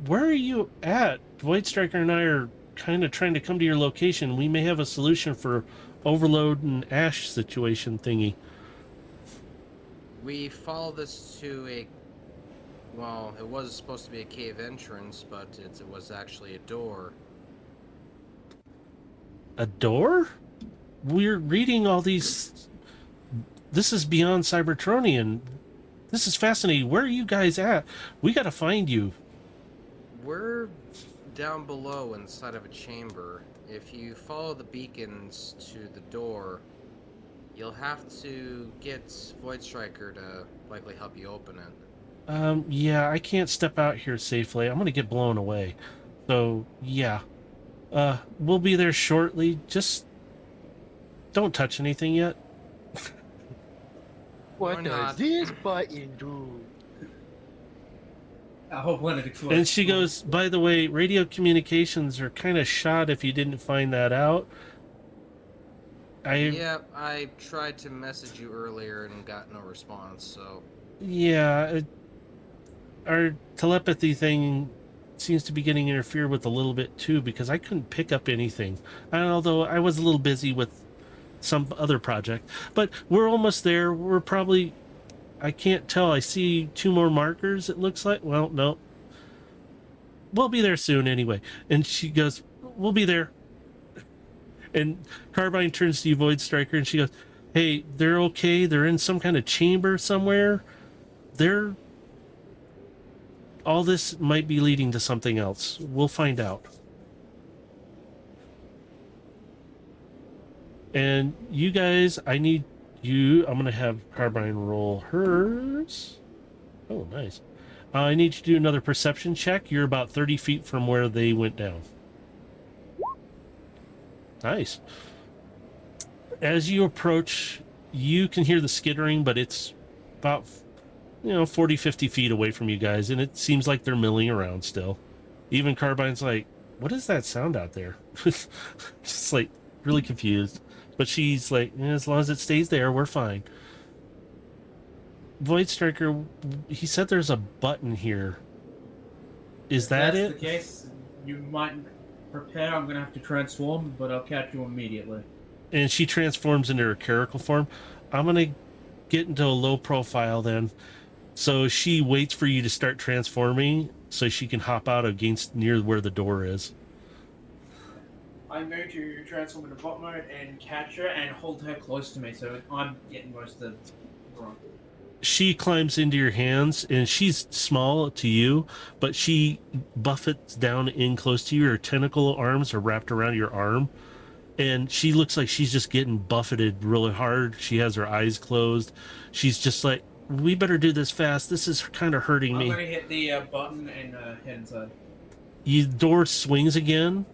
[SPEAKER 1] where are you at? Void Striker and I are kind of trying to come to your location. We may have a solution for overload and ash situation thingy."
[SPEAKER 4] We follow this to a... Well, it was supposed to be a cave entrance, but it was actually a door.
[SPEAKER 1] "A door? We're reading all these. This is beyond Cybertronian. This is fascinating. Where are you guys at? We gotta find you."
[SPEAKER 4] We're down below inside of a chamber. If you follow the beacons to the door, you'll have to get Void Striker to likely help you open it.
[SPEAKER 1] Yeah, I can't step out here safely. I'm gonna get blown away. So, yeah. We'll be there shortly. Just don't touch anything yet.
[SPEAKER 4] Why
[SPEAKER 5] What
[SPEAKER 4] not?
[SPEAKER 5] does this button do?
[SPEAKER 2] I hope when it explodes.
[SPEAKER 1] And she goes, "By the way, radio communications are kind of shot if you didn't find that out."
[SPEAKER 4] Yeah, I tried to message you earlier and got no response, so...
[SPEAKER 1] Yeah, our telepathy thing seems to be getting interfered with a little bit too, because I couldn't pick up anything. Although I was a little busy with some other project. But we're almost there. We're probably... I can't tell. I see 2 more markers, it looks like. Well, no. We'll be there soon anyway. And she goes, "We'll be there." And Carbine turns to you, Void Striker, and she goes, "Hey, they're okay. They're in some kind of chamber somewhere. They're... All this might be leading to something else. We'll find out." And you guys, I need you... I'm going to have Carbine roll hers. Oh, nice. I need you to do another perception check. You're about 30 feet from where they went down. Nice. As you approach, you can hear the skittering, but it's about 40, 50 feet away from you guys, and it seems like they're milling around still. Even Carbine's like, "What is that sound out there?" Just like really confused. But she's like, "As long as it stays there, we're fine." Void Striker, he said there's a button here. Is that
[SPEAKER 2] If
[SPEAKER 1] it?
[SPEAKER 2] that's the case, you might prepare. I'm gonna have to transform, but I'll catch you immediately.
[SPEAKER 1] And she transforms into her caracal form. I'm gonna get into a low profile then. So she waits for you to start transforming so she can hop out against near where the door is.
[SPEAKER 2] I'm going to transform into bot mode and catch her and hold her close to me, so I'm getting most of the run.
[SPEAKER 1] She climbs into your hands, and she's small to you, but she buffets down in close to you. Her tentacle arms are wrapped around your arm, and she looks like she's just getting buffeted really hard. She has her eyes closed. She's just like, "We better do this fast. This is kind of hurting me."
[SPEAKER 2] I'm gonna hit the button and head inside.
[SPEAKER 1] The door swings again,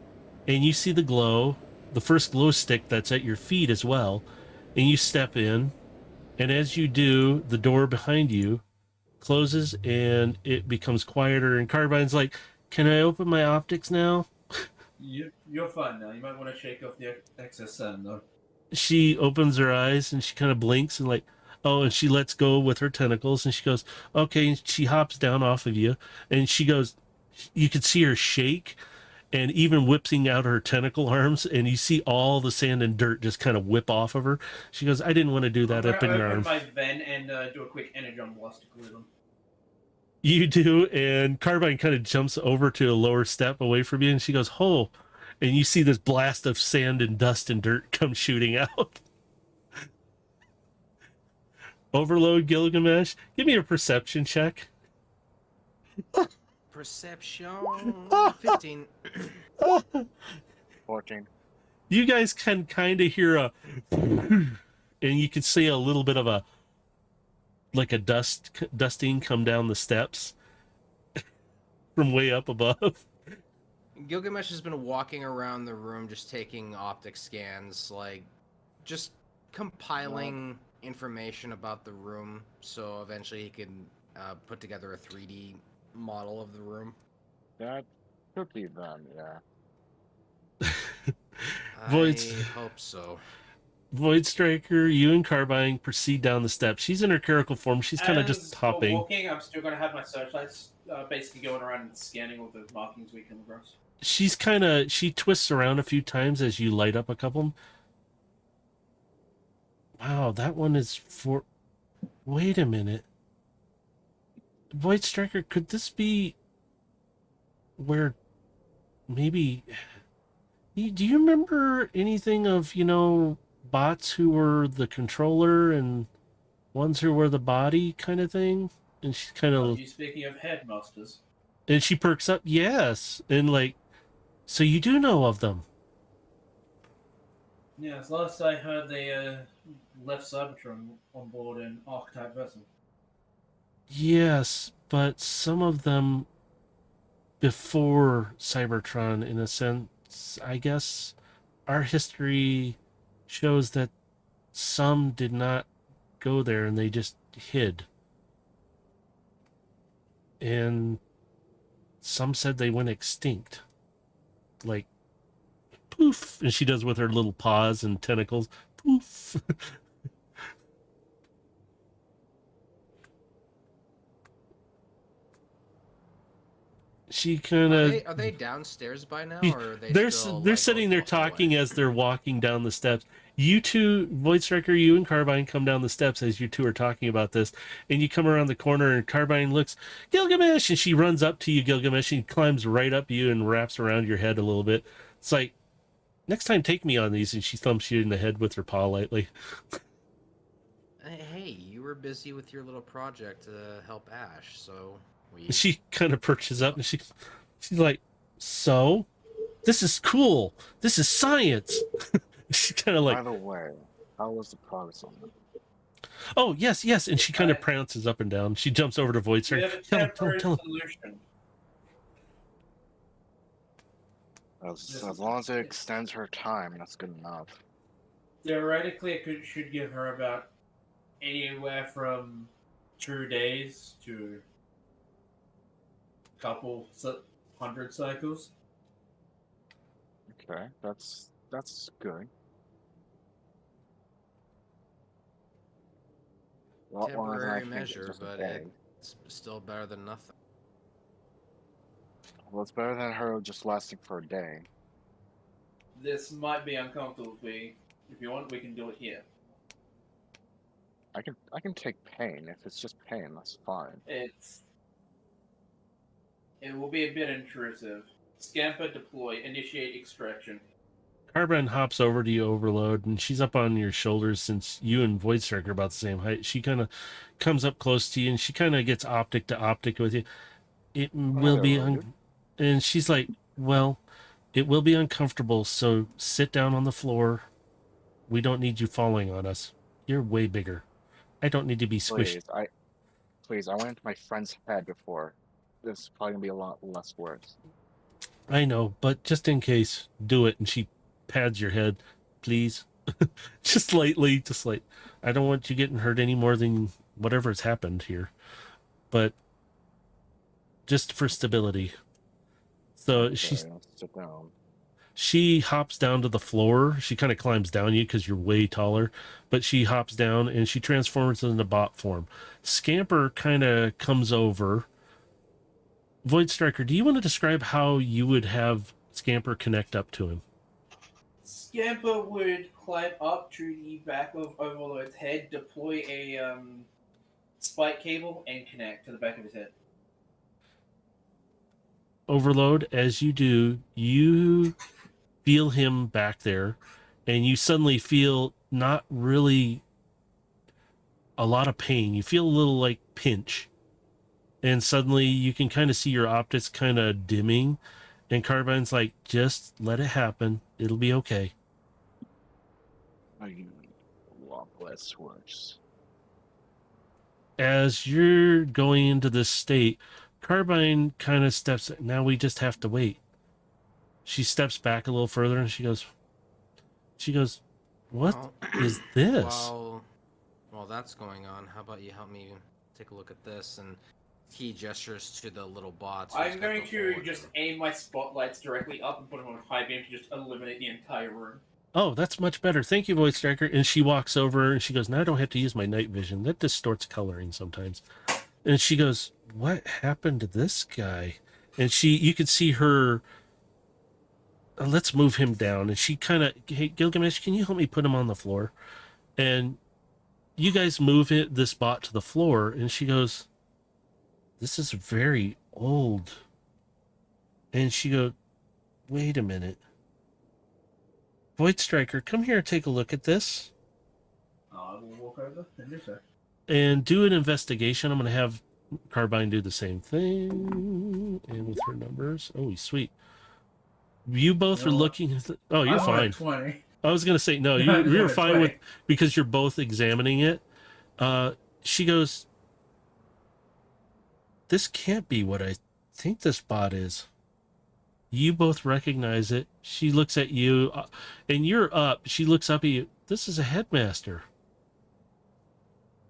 [SPEAKER 1] and you see the glow, the first glow stick that's at your feet as well, and you step in, and as you do, the door behind you closes and it becomes quieter, and Carbine's like, "Can I open my optics now?"
[SPEAKER 2] You're fine now. You might want to shake off the excess sun, though.
[SPEAKER 1] She opens her eyes and she kind of blinks and like, oh, and she lets go with her tentacles and she goes, "Okay," and she hops down off of you, and she goes, you can see her shake and even whipping out her tentacle arms, and you see all the sand and dirt just kind of whip off of her. She goes, "I didn't want to do that up in your
[SPEAKER 2] open
[SPEAKER 1] arm."
[SPEAKER 2] my Ven and do a quick energon blast to clear them.
[SPEAKER 1] You do, and Carbine kind of jumps over to a lower step away from you, and she goes, "Oh," and you see this blast of sand and dust and dirt come shooting out. Overload, Gilgamesh. Give me a perception check.
[SPEAKER 4] Perception... 15.
[SPEAKER 3] teleporting.
[SPEAKER 1] You guys can kind of hear a, and you can see a little bit of a, like a dusting come down the steps from way up above.
[SPEAKER 4] Gilgamesh has been walking around the room just taking optic scans, like just compiling information about the room so eventually he can put together a 3D model of the room.
[SPEAKER 3] That could be them, yeah.
[SPEAKER 1] Void's-
[SPEAKER 4] I hope so.
[SPEAKER 1] Void Striker, you and Carbine proceed down the steps. She's in her clerical form. She's kind of just
[SPEAKER 2] As
[SPEAKER 1] hopping.
[SPEAKER 2] we're walking, I'm still going to have my searchlights basically going around and scanning all the markings we come across.
[SPEAKER 1] She twists around a few times as you light up a couple. Wow, that one is for... Wait a minute. Void Striker, could this be where maybe... Do you remember anything of, bots who were the controller and ones who were the body kind of thing? And she's kind
[SPEAKER 2] Are
[SPEAKER 1] of...
[SPEAKER 2] you speaking of headmasters?
[SPEAKER 1] And she perks up, yes. And like, so you do know of them.
[SPEAKER 2] Yes, last I heard they left Cybertron on board an archetype vessel.
[SPEAKER 1] Yes, but some of them before Cybertron, in a sense, I guess our history shows that some did not go there and they just hid. And some said they went extinct. Like, poof. And she does with her little paws and tentacles. Poof. She kind of...
[SPEAKER 4] Are they downstairs by now, or are they
[SPEAKER 1] they're
[SPEAKER 4] still,
[SPEAKER 1] they're
[SPEAKER 4] like,
[SPEAKER 1] sitting there
[SPEAKER 4] both walking
[SPEAKER 1] talking
[SPEAKER 4] away?
[SPEAKER 1] as they're walking down the steps. You two, Void Striker, you and Carbine come down the steps as you two are talking about this, and you come around the corner and Carbine looks, Gilgamesh, and she runs up to you, Gilgamesh, and climbs right up you and wraps around your head a little bit. It's like, next time take me on these, and she thumps you in the head with her paw lightly.
[SPEAKER 4] Hey, you were busy with your little project to help Ash, so we...
[SPEAKER 1] She kind of perches up and she's like, so? This is cool. This is science. She's kind of like,
[SPEAKER 3] By the way, how was the progress on them?
[SPEAKER 1] oh, yes, yes. And she kind of prances up and down. She jumps over to Void
[SPEAKER 2] We
[SPEAKER 1] Striker.
[SPEAKER 2] have a
[SPEAKER 1] Tell him.
[SPEAKER 2] temporary solution.
[SPEAKER 3] As long as it extends her time, that's good enough.
[SPEAKER 2] Theoretically, it should give her about anywhere from 2 days to a couple hundred cycles.
[SPEAKER 3] Okay, that's good. A lot longer than I
[SPEAKER 4] Temporary
[SPEAKER 3] think,
[SPEAKER 4] measure,
[SPEAKER 3] just a
[SPEAKER 4] but
[SPEAKER 3] day.
[SPEAKER 4] it's still better than nothing.
[SPEAKER 3] Well, it's better than her just lasting for a day.
[SPEAKER 2] This might be uncomfortable if you want, we can do it here.
[SPEAKER 3] I can take pain. If it's just pain, that's fine.
[SPEAKER 2] It will be a bit intrusive. Scamper, deploy, initiate extraction.
[SPEAKER 1] Carbine hops over to you, Overload, and she's up on your shoulders since you and Void Striker are about the same height. She kind of comes up close to you, and she kind of gets optic to optic with you. It will be... and she's like, well, it will be uncomfortable, so sit down on the floor. We don't need you falling on us. You're way bigger. I don't need to be squished.
[SPEAKER 3] Please, I went into my friend's head before. This is probably gonna be a lot less worse.
[SPEAKER 1] I know, but just in case, do it. And she pads your head, please. Just lightly, just like, I don't want you getting hurt any more than whatever's happened here. But just for stability. So
[SPEAKER 3] Okay, let's sit down.
[SPEAKER 1] she hops down to the floor. She kind of climbs down you because you're way taller, but she hops down and she transforms into bot form. Scamper kind of comes over. Void Striker, do you want to describe how you would have Scamper connect up to him?
[SPEAKER 2] Scamper would climb up to the back of Overlord's head, deploy a spike cable, and connect to the back of his head.
[SPEAKER 1] Overload, as you do, you feel him back there, and you suddenly feel not really a lot of pain. You feel a little like pinch, and suddenly you can kind of see your optics kind of dimming, And Carbine's like, just let it happen. It'll be okay.
[SPEAKER 3] A lot less worse.
[SPEAKER 1] As you're going into this state, Carbine kind of steps. Now we just have to wait. She steps back a little further and she goes, what
[SPEAKER 4] Well,
[SPEAKER 1] is this?
[SPEAKER 4] While that's going on, how about you help me take a look at this? And he gestures to the little bots.
[SPEAKER 2] I'm going to just aim my spotlights directly up and put them on high beam to just illuminate the entire room.
[SPEAKER 1] Oh, that's much better. Thank you, Void Striker. And she walks over and she goes, now I don't have to use my night vision. That distorts coloring sometimes. And she goes, what happened to this guy? And you could see her, let's move him down. And she kind of, hey, Gilgamesh, can you help me put him on the floor? And you guys move this bot to the floor. And she goes, this is very old. And she goes, wait a minute. Void Striker, come here and take a look at this.
[SPEAKER 2] I will walk over and do so.
[SPEAKER 1] And do an investigation. I'm going to have Carbine do the same thing. And with her numbers. Oh, sweet. You both are looking at oh, you're fine.
[SPEAKER 2] 20.
[SPEAKER 1] I was going to say, no, you're fine with, because you're both examining it. She goes, this can't be what I think this bot is. You both recognize it. She looks at you, and you're up. She looks up at you. This is a headmaster.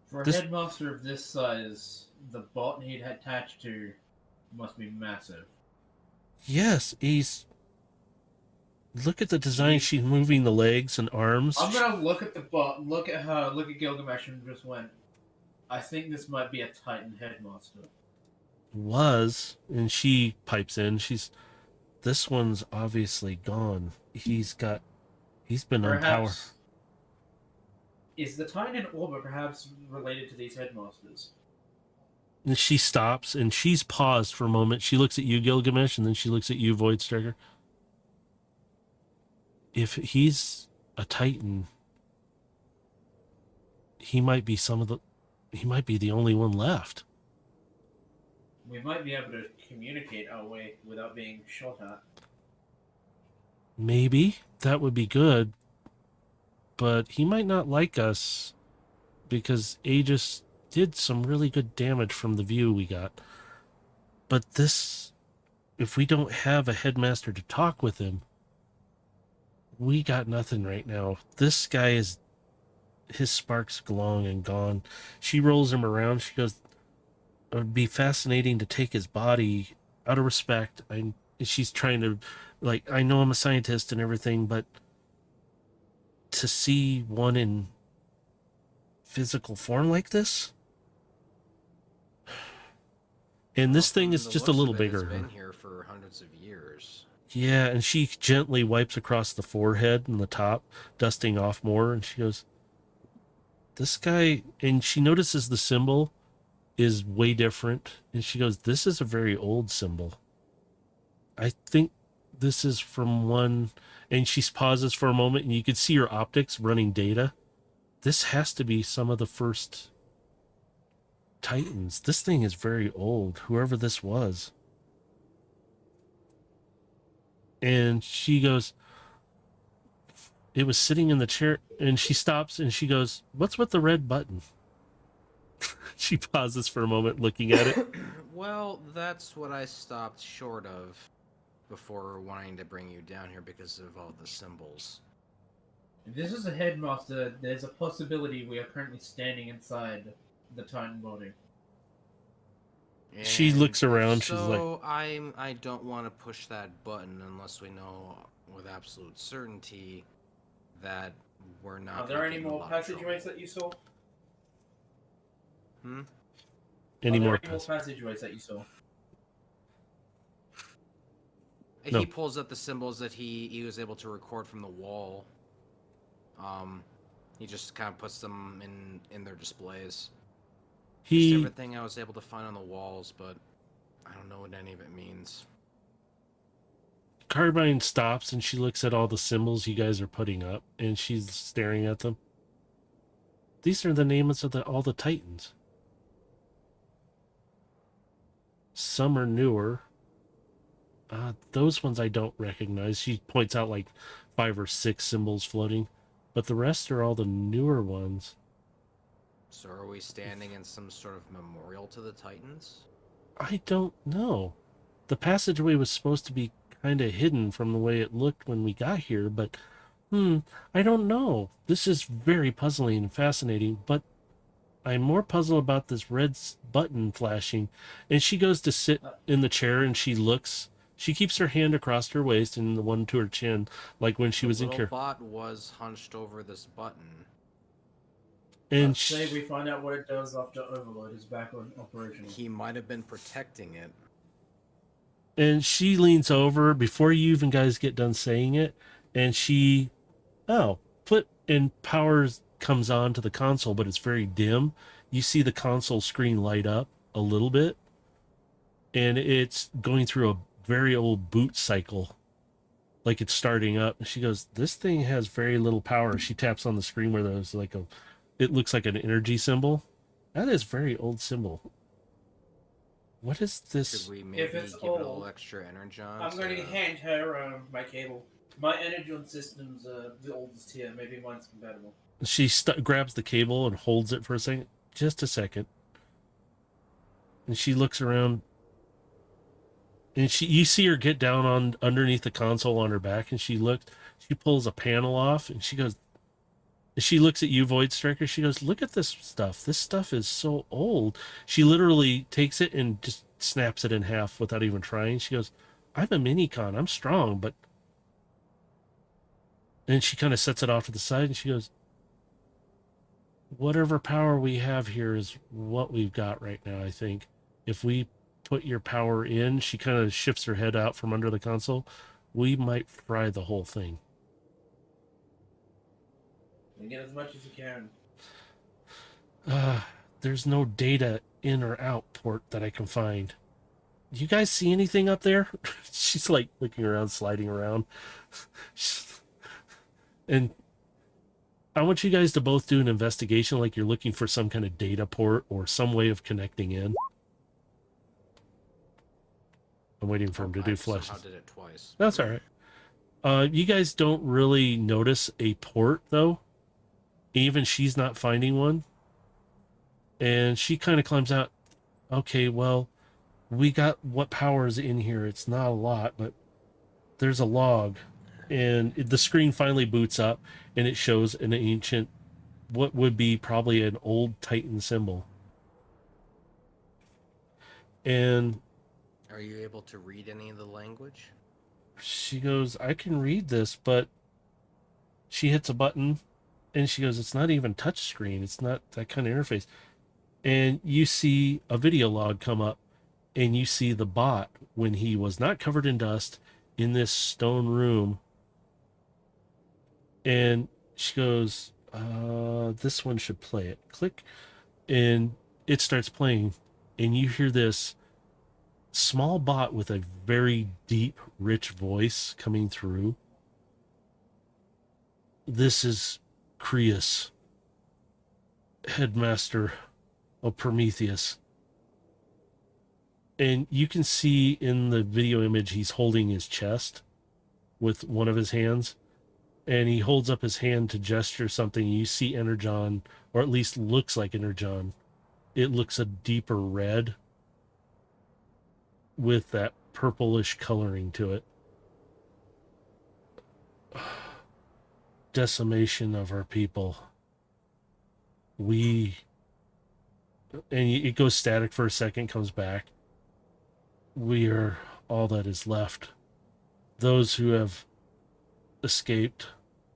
[SPEAKER 2] For a headmaster of this size, the bot he'd attached to must be massive.
[SPEAKER 1] Yes, he's... Look at the design. She's moving the legs and arms.
[SPEAKER 2] I'm gonna look at the bot, look at her, look at Gilgamesh, and just went, I think this might be a Titan headmaster.
[SPEAKER 1] And she pipes in. This one's obviously gone. He's been unpowered.
[SPEAKER 2] Is the Titan in orbit perhaps related to these headmasters?
[SPEAKER 1] And she stops and she's paused for a moment. She looks at you, Gilgamesh, and then she looks at you, Void Striker. If he's a Titan, he might be the only one left.
[SPEAKER 2] We might be able to communicate our way without being shot at.
[SPEAKER 1] Maybe. That would be good. But he might not like us because Aegis did some really good damage from the view we got. But if we don't have a headmaster to talk with him, we got nothing right now. This guy his spark's glowing and gone. She rolls him around. She goes, it would be fascinating to take his body out of respect. She's trying to, I know I'm a scientist and everything, but to see one in physical form like this, and this thing is just a little bigger.
[SPEAKER 4] It's been here for hundreds of years.
[SPEAKER 1] Yeah, and she gently wipes across the forehead and the top, dusting off more, and she goes, this guy, and she notices the symbol is way different, and she goes, this is a very old symbol. I think this is from one, and she pauses for a moment, and you can see her optics running data. This has to be some of the first Titans. This thing is very old, whoever this was. And she goes, it was sitting in the chair, and she stops and she goes, what's with the red button? She pauses for a moment looking at it.
[SPEAKER 4] Well, that's what I stopped short of before wanting to bring you down here because of all the symbols.
[SPEAKER 2] If this is a headmaster, there's a possibility we are currently standing inside the Titan body.
[SPEAKER 4] And
[SPEAKER 1] she looks around. She's like,
[SPEAKER 4] I don't want to push that button unless we know with absolute certainty that we're not.
[SPEAKER 2] Are there any more passageways that you saw?
[SPEAKER 1] Any more
[SPEAKER 2] passageways that you saw?
[SPEAKER 4] No. He pulls up the symbols that he was able to record from the wall. He just kind of puts them in their displays. Just everything I was able to find on the walls, but I don't know what any of it means.
[SPEAKER 1] Carbine stops and she looks at all the symbols you guys are putting up, and she's staring at them. These are the names of all the Titans. Some are newer. Those ones I don't recognize. She points out like 5 or 6 symbols floating, but the rest are all the newer ones.
[SPEAKER 4] So are we standing in some sort of memorial to the Titans?
[SPEAKER 1] I don't know. The passageway was supposed to be kind of hidden from the way it looked when we got here, but I don't know. This is very puzzling and fascinating, but I'm more puzzled about this red button flashing. And she goes to sit in the chair and she looks. She keeps her hand across her waist and the one to her chin, like when she was in
[SPEAKER 4] The
[SPEAKER 1] care.
[SPEAKER 4] little bot was hunched over this button.
[SPEAKER 1] And
[SPEAKER 2] Say we find out what it does after Overload is back on operational.
[SPEAKER 4] He might have been protecting it.
[SPEAKER 1] and she leans over before you even guys get done saying it, and she, put and powers comes on to the console, but it's very dim. You see the console screen light up a little bit, and it's going through a very old boot cycle, like it's starting up. And she goes, "This thing has very little power." She taps on the screen where there's like it looks like an energy symbol. That is very old symbol. What is this?
[SPEAKER 4] Should we maybe give
[SPEAKER 2] it's
[SPEAKER 4] it a little
[SPEAKER 2] old,
[SPEAKER 4] extra energon?
[SPEAKER 2] I'm going to hand her my cable. My energon system's the oldest here. Maybe mine's compatible.
[SPEAKER 1] She grabs the cable and holds it for a second. Just a second. And she looks around. And you see her get down on underneath the console on her back, and she pulls a panel off, and she looks at you, Void Striker. She goes, "Look at this stuff. This stuff is so old." She literally takes it and just snaps it in half without even trying. She goes, "I'm a minicon. I'm strong, but..." And she kind of sets it off to the side, and she goes, "Whatever power we have here is what we've got right now, I think. If we put your power in," she kind of shifts her head out from under the console, "we might fry the whole thing."
[SPEAKER 2] And get as much as you can.
[SPEAKER 1] There's no data in or out port that I can find. You guys see anything up there? She's like looking around, sliding around. And I want you guys to both do an investigation like you're looking for some kind of data port or some way of connecting in. I'm waiting for him to do flashes.
[SPEAKER 4] I did it twice.
[SPEAKER 1] That's all right. You guys don't really notice a port, though. Even she's not finding one. And she kind of climbs out. "Okay, well, we got what power's in here. It's not a lot, but there's a log." And the screen finally boots up, and it shows an ancient, what would be probably an old Titan symbol. And
[SPEAKER 4] are you able to read any of the language?
[SPEAKER 1] She goes, "I can read this," but she hits a button, and she goes, "It's not even touch screen. It's not that kind of interface." And you see a video log come up, and you see the bot when he was not covered in dust in this stone room. And she goes, "This one should play it." Click. And it starts playing, and you hear this small bot with a very deep, rich voice coming through. "This is Creus, headmaster of Prometheus." And you can see in the video image he's holding his chest with one of his hands, and he holds up his hand to gesture something. You see energon, or at least looks like energon. It looks a deeper red with that purplish coloring to it. "Decimation of our people. And it goes static for a second, comes back. "We are all that is left. Those who have escaped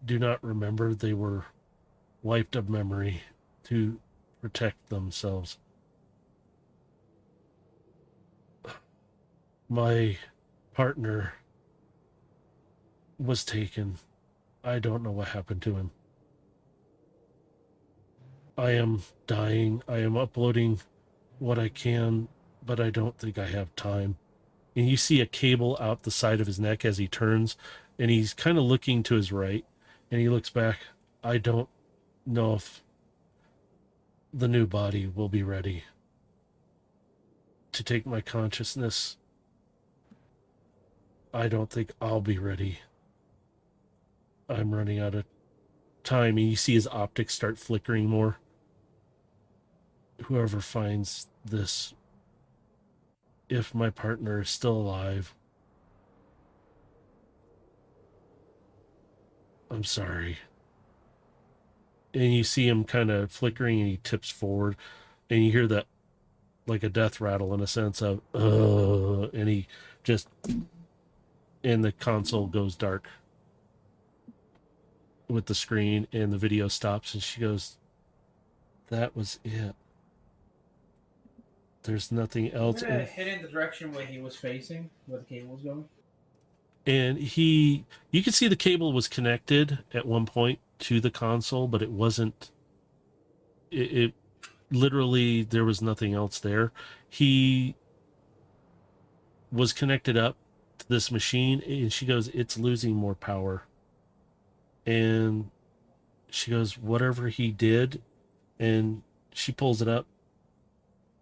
[SPEAKER 1] do not remember. They were wiped of memory to protect themselves. My partner was taken. I don't know what happened to him. I am dying. I am uploading what I can, but I don't think I have time." And you see a cable out the side of his neck as he turns, and he's kind of looking to his right, and he looks back. "I don't know if the new body will be ready to take my consciousness." I don't think I'll be ready. I'm running out of time. And you see his optics start flickering more. Whoever finds this, if my partner is still alive, I'm sorry. And you see him kind of flickering, and he tips forward, and you hear that like a death rattle in a sense of and he just, and the console goes dark with the screen, and the video stops, and she goes, that was it. There's nothing
[SPEAKER 2] I'm
[SPEAKER 1] else.
[SPEAKER 2] gonna head in the direction where he was facing, where the cable was going.
[SPEAKER 1] And you could see the cable was connected at one point to the console, but it wasn't, it literally, there was nothing else there. He was connected up to this machine, and she goes, it's losing more power. And she goes, whatever he did, and she pulls it up.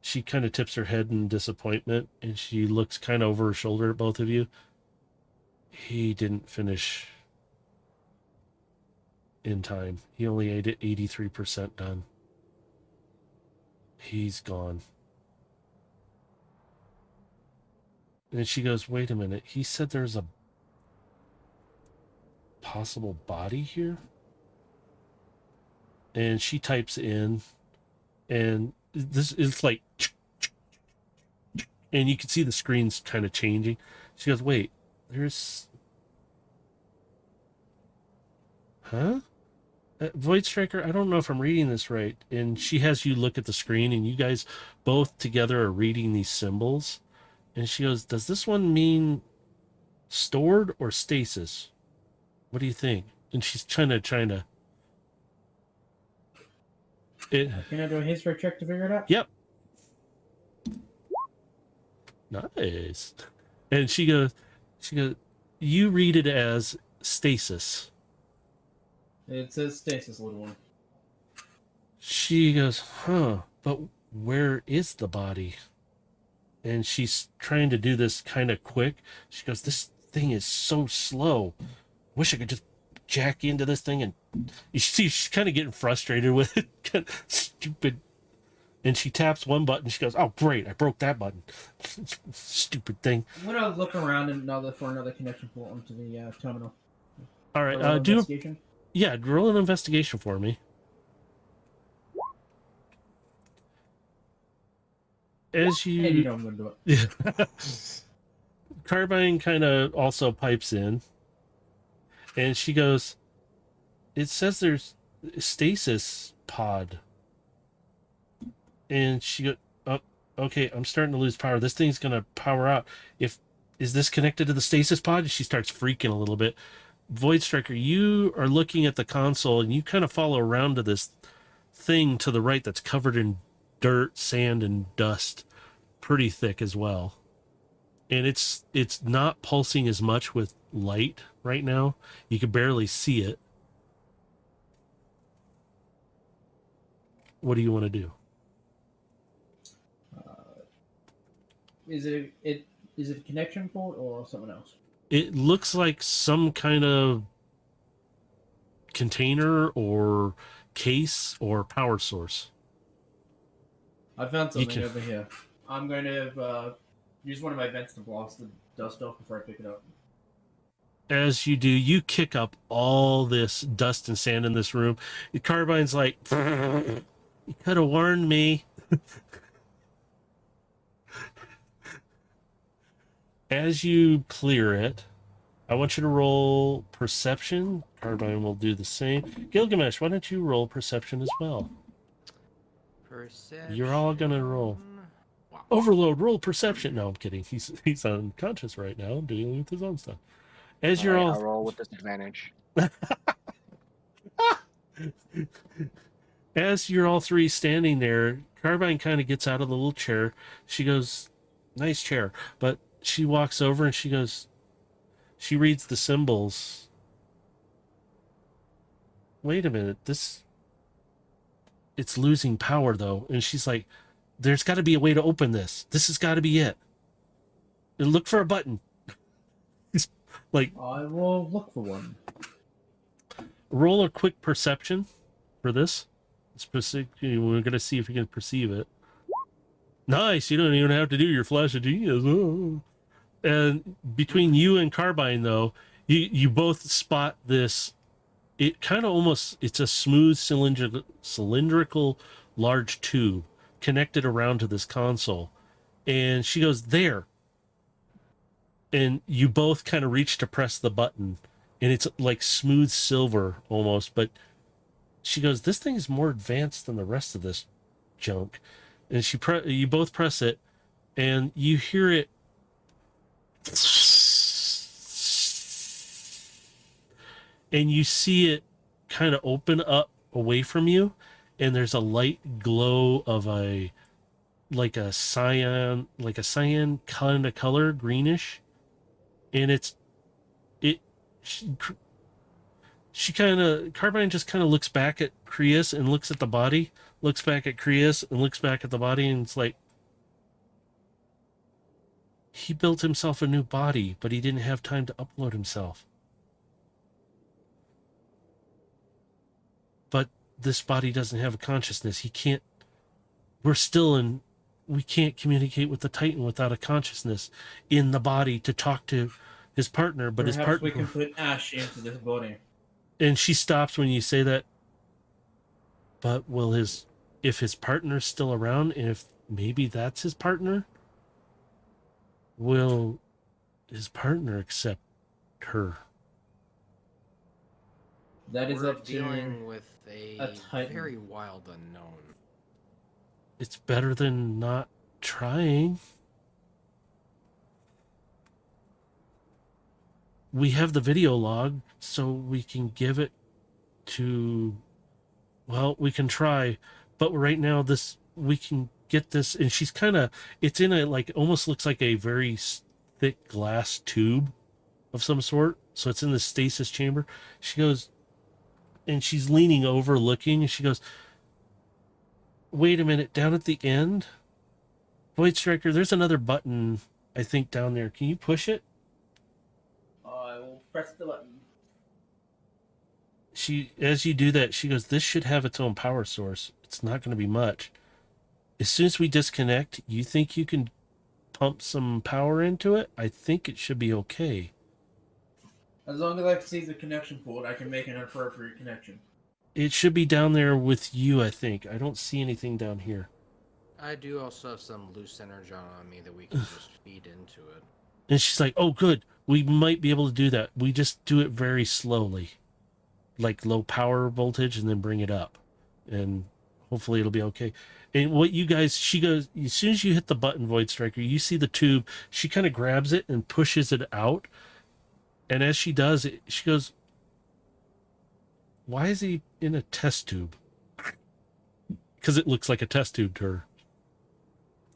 [SPEAKER 1] She kind of tips her head in disappointment, and she looks kind of over her shoulder at both of you. He didn't finish in time. He only ate it 83% done. He's gone. And she goes, wait a minute. He said there's a possible body here? And she types in, and this is like, and you can see the screen's kind of changing. She goes, wait, there's, huh? Void Striker, I don't know if I'm reading this right. And she has you look at the screen, and you guys both together are reading these symbols. And she goes, does this one mean stored or stasis? What do you think? And she's trying to
[SPEAKER 2] Can I do a history check to figure it out?
[SPEAKER 1] Yep. Nice. And she goes, you read it as stasis.
[SPEAKER 2] It says stasis, little one.
[SPEAKER 1] She goes, huh, but where is the body? And she's trying to do this kind of quick. She goes, this thing is so slow. Wish I could just jack into this thing. And you see she's kind of getting frustrated with it. Kind of stupid. And she taps one button. She goes, oh, great, I broke that button. Stupid thing.
[SPEAKER 2] I'm gonna look around for another connection port onto the terminal.
[SPEAKER 1] All right, do
[SPEAKER 2] investigation.
[SPEAKER 1] Yeah, roll an investigation for me. As you...
[SPEAKER 2] And you know I'm going to do it.
[SPEAKER 1] Yeah. Carbine kind of also pipes in. And she goes, it says there's stasis pod. And she goes, oh, okay, I'm starting to lose power. This thing's going to power out. Is this connected to the stasis pod? She starts freaking a little bit. Void Striker, you are looking at the console, and you kind of follow around to this thing to the right that's covered in dirt, sand, and dust, pretty thick as well. And it's not pulsing as much with light right now. You can barely see it. What do you want to do?
[SPEAKER 2] Is it a connection port or something else?
[SPEAKER 1] It looks like some kind of container or case or power source.
[SPEAKER 2] I found something over here. I'm going to use one of my vents to blast the dust off before I pick it up.
[SPEAKER 1] As you do, you kick up all this dust and sand in this room. The Carbine's like, you could have warned me. As you clear it, I want you to roll perception. Carbine will do the same. Gilgamesh, why don't you roll perception as well?
[SPEAKER 4] Perception.
[SPEAKER 1] You're all gonna roll.
[SPEAKER 4] Wow.
[SPEAKER 1] Overload, roll perception. No, I'm kidding. He's unconscious right now, dealing with his own stuff. As you're all
[SPEAKER 3] I roll with disadvantage.
[SPEAKER 1] As you're all three standing there, Carbine kind of gets out of the little chair. She goes, nice chair. But she walks over and she goes, she reads the symbols. Wait a minute, it's losing power though. And she's like, there's got to be a way to open this. This has got to be it. And look for a button. He's Like,
[SPEAKER 2] I will look for one.
[SPEAKER 1] roll a quick perception for this. We're gonna see if you can perceive it. Nice. You don't even have to do your flash of genius. Oh. And between you and Carbine, though, you both spot this. It kind of almost, it's a smooth cylindrical large tube connected around to this console. And she goes, there. And you both kind of reach to press the button. And it's like smooth silver almost. But she goes, this thing is more advanced than the rest of this junk. And you both press it. And you hear it. And you see it kind of open up away from you, and there's a light glow of a cyan kind of color, greenish, and she kind of, Carbine just kind of looks back at Creus and looks at the body, looks back at Creus and looks back at the body, and it's like, he built himself a new body, but he didn't have time to upload himself. But this body doesn't have a consciousness. He can't, we can't communicate with the Titan without a consciousness in the body to talk to his partner, but
[SPEAKER 2] Perhaps
[SPEAKER 1] his partner...
[SPEAKER 2] we can put Ash into this body.
[SPEAKER 1] And she stops when you say that. But if his partner's still around, and if maybe that's his partner, will his partner accept her?
[SPEAKER 2] That is
[SPEAKER 4] We're
[SPEAKER 2] up to
[SPEAKER 4] dealing with
[SPEAKER 2] a
[SPEAKER 4] a
[SPEAKER 2] Titan.
[SPEAKER 4] very wild unknown.
[SPEAKER 1] It's better than not trying. We have the video log, so we can give it to... Well, we can try, but right now we can get this, and she's kind of... It's in a, like, almost looks like a very thick glass tube of some sort, so it's in the stasis chamber. She goes... And she's leaning over, looking, and she goes, wait a minute, down at the end? Void Striker, there's another button, I think, down there. Can you push it?
[SPEAKER 2] I will press the button.
[SPEAKER 1] As you do that, she goes, this should have its own power source. It's not going to be much. As soon as we disconnect, you think you can pump some power into it? I think it should be okay.
[SPEAKER 2] As long as I can see the connection port, I can make an appropriate connection.
[SPEAKER 1] It should be down there with you, I think. I don't see anything down here.
[SPEAKER 4] I do also have some loose energon on me that we can just feed into it.
[SPEAKER 1] And she's like, oh, good. We might be able to do that. We just do it very slowly. Like low power voltage, and then bring it up. And hopefully it'll be okay. And what you guys, she goes, as soon as you hit the button, Void Striker, you see the tube. She kind of grabs it and pushes it out. And as she does it, she goes, why is he in a test tube? Because it looks like a test tube to her.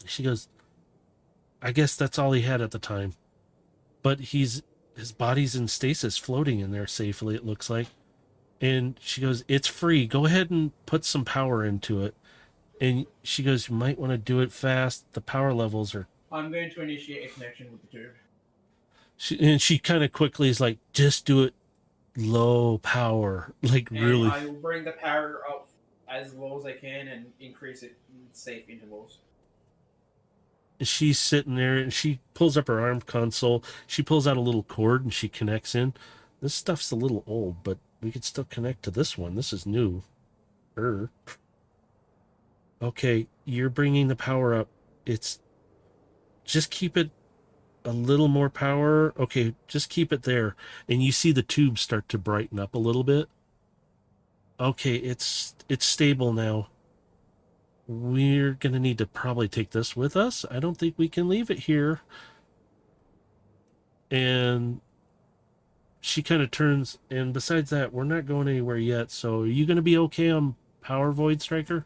[SPEAKER 1] She goes, I guess that's all he had at the time. But his body's in stasis, floating in there safely, it looks like. And she goes, it's free. Go ahead and put some power into it. And she goes, you might want to do it fast. The power levels are...
[SPEAKER 2] I'm going to initiate a connection with the tube.
[SPEAKER 1] She kind of quickly is like, just do it low power. Like,
[SPEAKER 2] And
[SPEAKER 1] really.
[SPEAKER 2] I will bring the power up as low as I can and increase it in safe intervals.
[SPEAKER 1] She's sitting there and she pulls up her arm console. She pulls out a little cord and she connects in. This stuff's a little old, but we could still connect to this one. This is new. Okay, you're bringing the power up. It's... Just keep it a little more power. Okay, just keep it there. And you see the tube start to brighten up a little bit. Okay, it's stable now. We're going to need to probably take this with us. I don't think we can leave it here. And she kind of turns, and besides that, we're not going anywhere yet. So are you going to be okay on power, Void Striker?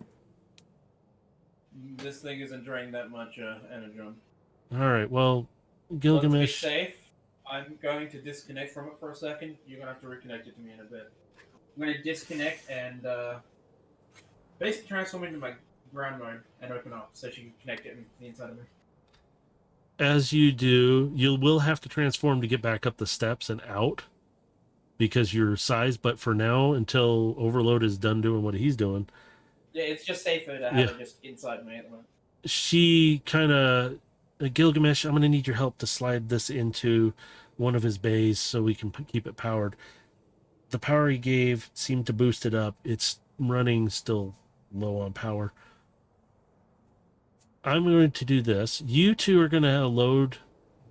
[SPEAKER 2] This thing isn't draining that much energy.
[SPEAKER 1] All right, well,
[SPEAKER 2] Let's
[SPEAKER 1] Gilgamesh...
[SPEAKER 2] be safe. I'm going to disconnect from it for a second. You're going to have to reconnect it to me in a bit. I'm going to disconnect and basically transform into my ground mode and open up so she can connect it to the inside of me.
[SPEAKER 1] as you do, you will have to transform to get back up the steps and out because your size. But for now, until Overload is done doing what he's doing,
[SPEAKER 2] Yeah, it's just safer to have
[SPEAKER 1] yeah,
[SPEAKER 2] it just inside me at the moment.
[SPEAKER 1] she kind of Gilgamesh. I'm going to need your help to slide this into one of his bays so we can keep it powered. The power he gave seemed to boost it up. It's running still low on power. I'm going to do this. You two are going to load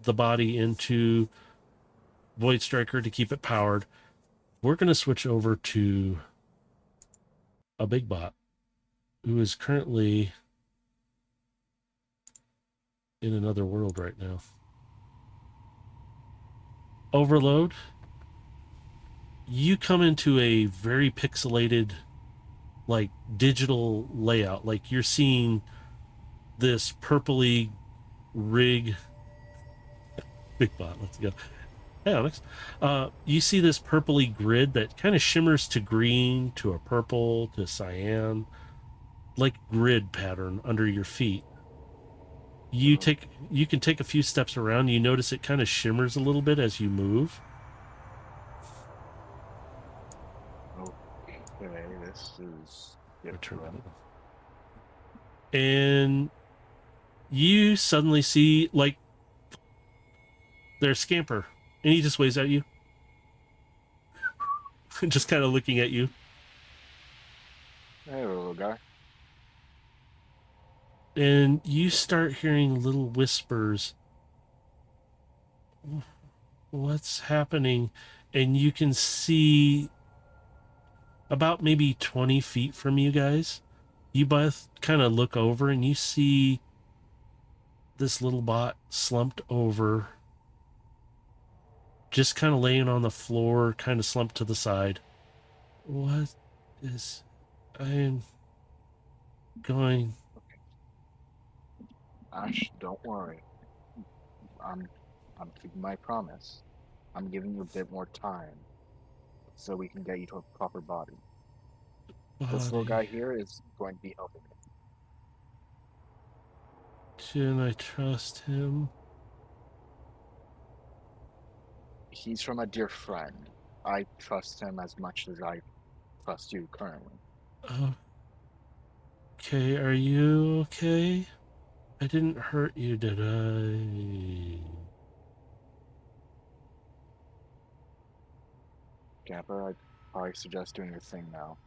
[SPEAKER 1] the body into Void Striker to keep it powered. We're going to switch over to a big bot who is currently in another world right now. Overload, you come into a very pixelated, like digital layout. Like you're seeing this purpley rig. Big bot, let's go. Hey, Alex. You see this purpley grid that kind of shimmers to green, to a purple, to cyan, like grid pattern under your feet. You can take a few steps around. You notice it kind of shimmers a little bit as you move.
[SPEAKER 3] Okay, this is
[SPEAKER 1] Return
[SPEAKER 3] different.
[SPEAKER 1] it. And you suddenly see like there's Scamper, and he just waves at you, just kind of looking at you.
[SPEAKER 3] Hey, little guy.
[SPEAKER 1] And you start hearing little whispers. What's happening? And you can see about maybe 20 feet from you guys. You both kind of look over and you see this little bot slumped over, just kind of laying on the floor, kind of slumped to the side. What is... I'm going...
[SPEAKER 3] Ash, don't worry. I'm I'm keeping my promise. I'm giving you a bit more time so we can get you to a proper body. This little
[SPEAKER 1] Body.
[SPEAKER 3] guy here is going to be helping me.
[SPEAKER 1] Can I trust him?
[SPEAKER 3] He's from a dear friend. I trust him as much as I trust you currently.
[SPEAKER 1] Okay, are you okay? I didn't hurt you, did I?
[SPEAKER 3] Gamper, I'd probably suggest doing your thing now.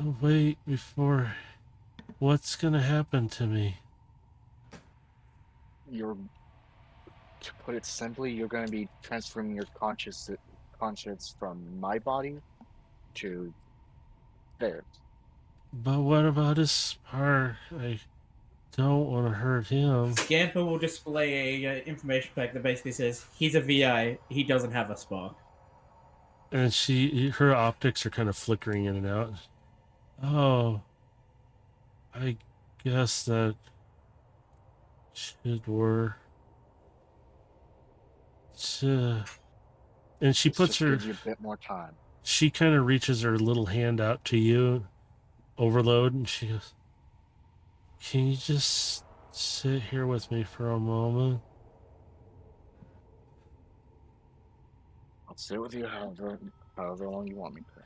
[SPEAKER 1] Oh, wait, before... What's gonna happen to me?
[SPEAKER 3] You're, to put it simply, you're going to be transferring your conscience from my body to theirs.
[SPEAKER 1] But what about his spark? I don't want to hurt him.
[SPEAKER 2] Scamper will display a information pack that basically says he's a VI. He doesn't have a spark.
[SPEAKER 1] And her optics are kind of flickering in and out. Oh, I guess that should work. And she
[SPEAKER 3] This
[SPEAKER 1] puts
[SPEAKER 3] just
[SPEAKER 1] her...
[SPEAKER 3] gives you a bit more time.
[SPEAKER 1] She kind of reaches her little hand out to you, Overload, and she goes, "Can you just sit here with me for a moment?"
[SPEAKER 3] I'll sit with you however long you want me to.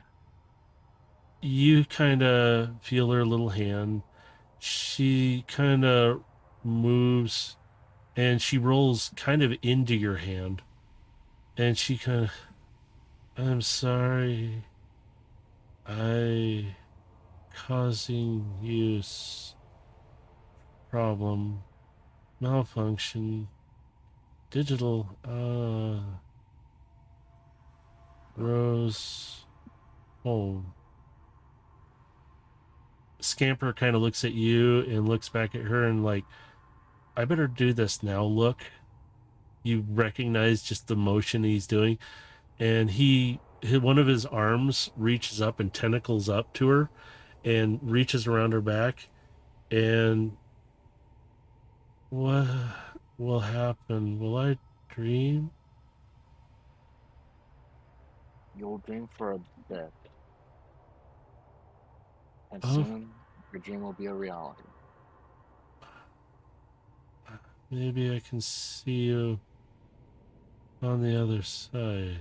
[SPEAKER 1] You kind of feel her little hand. She kind of moves and she rolls kind of into your hand. And she kind of, "I'm sorry. I causing you problem, malfunction, digital, Rose, home." Scamper kind of looks at you and looks back at her and like, "I better do this now." Look, you recognize just the motion he's doing, and one of his arms reaches up and tentacles up to her and reaches around her back. And what will happen? Will I dream?
[SPEAKER 3] You'll dream for a bit, and
[SPEAKER 1] Oh,
[SPEAKER 3] soon your dream will be a reality.
[SPEAKER 1] Maybe I can see you on the other side.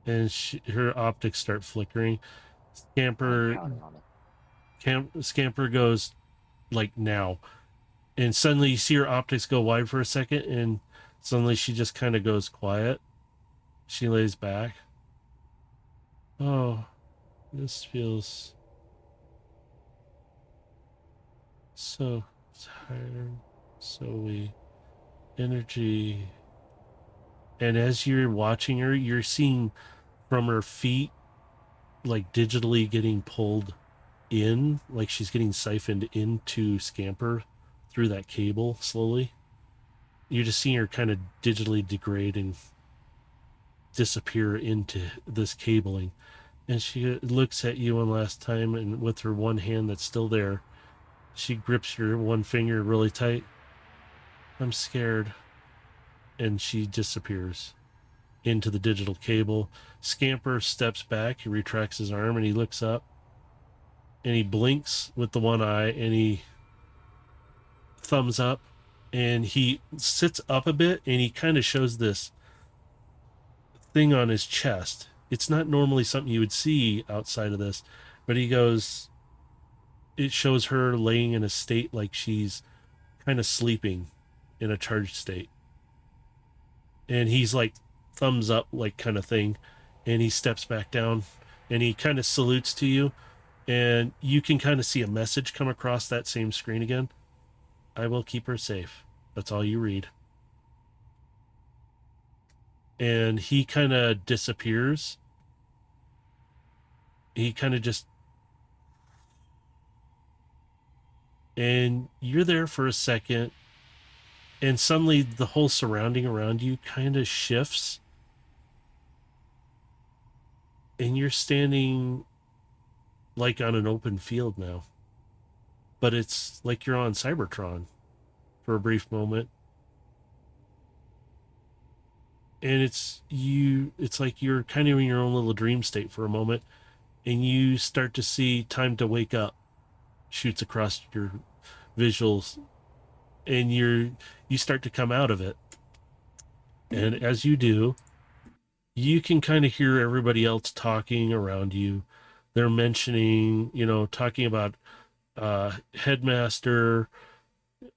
[SPEAKER 1] And her optics start flickering.
[SPEAKER 3] I'm
[SPEAKER 1] Scamper,
[SPEAKER 3] counting on it.
[SPEAKER 1] Scamper goes like now, and suddenly you see her optics go wide for a second, and suddenly she just kind of goes quiet. She lays back. Oh, this feels so tired, so weak. Energy. And as you're watching her, you're seeing from her feet like digitally getting pulled in, like she's getting siphoned into Scamper through that cable slowly. You're just seeing her kind of digitally degrade and disappear into this cabling. And she looks at you one last time, and with her one hand that's still there, she grips your one finger really tight. I'm scared. And she disappears into the digital cable. Scamper steps back, he retracts his arm, and he looks up, and he blinks with the one eye, and he thumbs up, and he sits up a bit, and he kind of shows this thing on his chest. It's not normally something you would see outside of this, but he goes, it shows her laying in a state like she's kind of sleeping in a charged state. And he's like, thumbs up, like kind of thing. And he steps back down, and he kind of salutes to you. And you can kind of see a message come across that same screen again. I will keep her safe. That's all you read. And he kind of disappears. He kind of just, and you're there for a second, and suddenly the whole surrounding around you kind of shifts, and you're standing like on an open field now, but it's like you're on Cybertron for a brief moment. And it's like you're kind of in your own little dream state for a moment, and you start to see Time to Wake Up shoots across your visuals, and you start to come out of it. And as you do, you can kind of hear everybody else talking around you. They're mentioning, talking about Headmaster,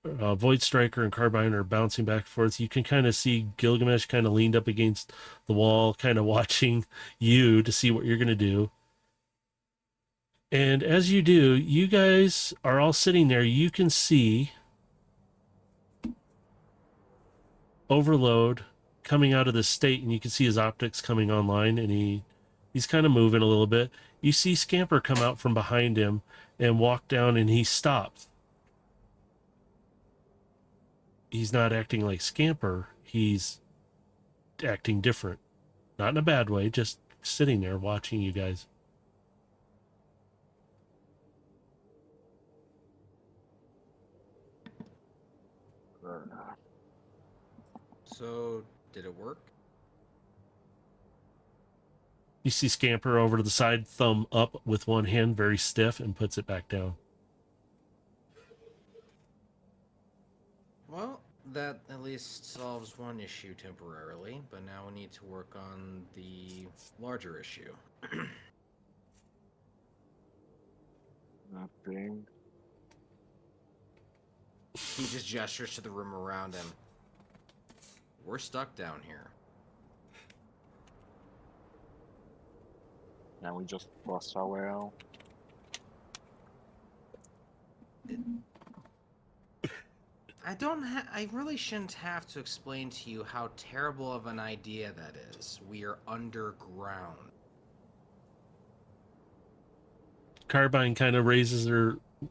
[SPEAKER 1] Void Striker, and Carbine are bouncing back and forth. You can kind of see Gilgamesh kind of leaned up against the wall, kind of watching you to see what you're going to do. And as you do, you guys are all sitting there. You can see Overload coming out of the state, and you can see his optics coming online, and he's kind of moving a little bit. You see Scamper come out from behind him and walk down, and he stops. He's not acting like Scamper. He's acting different. Not in a bad way, just sitting there watching you guys.
[SPEAKER 4] So, did it work?
[SPEAKER 1] You see Scamper over to the side, thumb up with one hand, very stiff, and puts it back down.
[SPEAKER 4] Well, that at least solves one issue temporarily, but now we need to work on the larger issue.
[SPEAKER 3] Nothing.
[SPEAKER 4] He just gestures to the room around him. We're stuck down here.
[SPEAKER 3] Now we just lost our way out.
[SPEAKER 4] I really shouldn't have to explain to you how terrible of an idea that is. We are underground.
[SPEAKER 1] Carbine kind of raises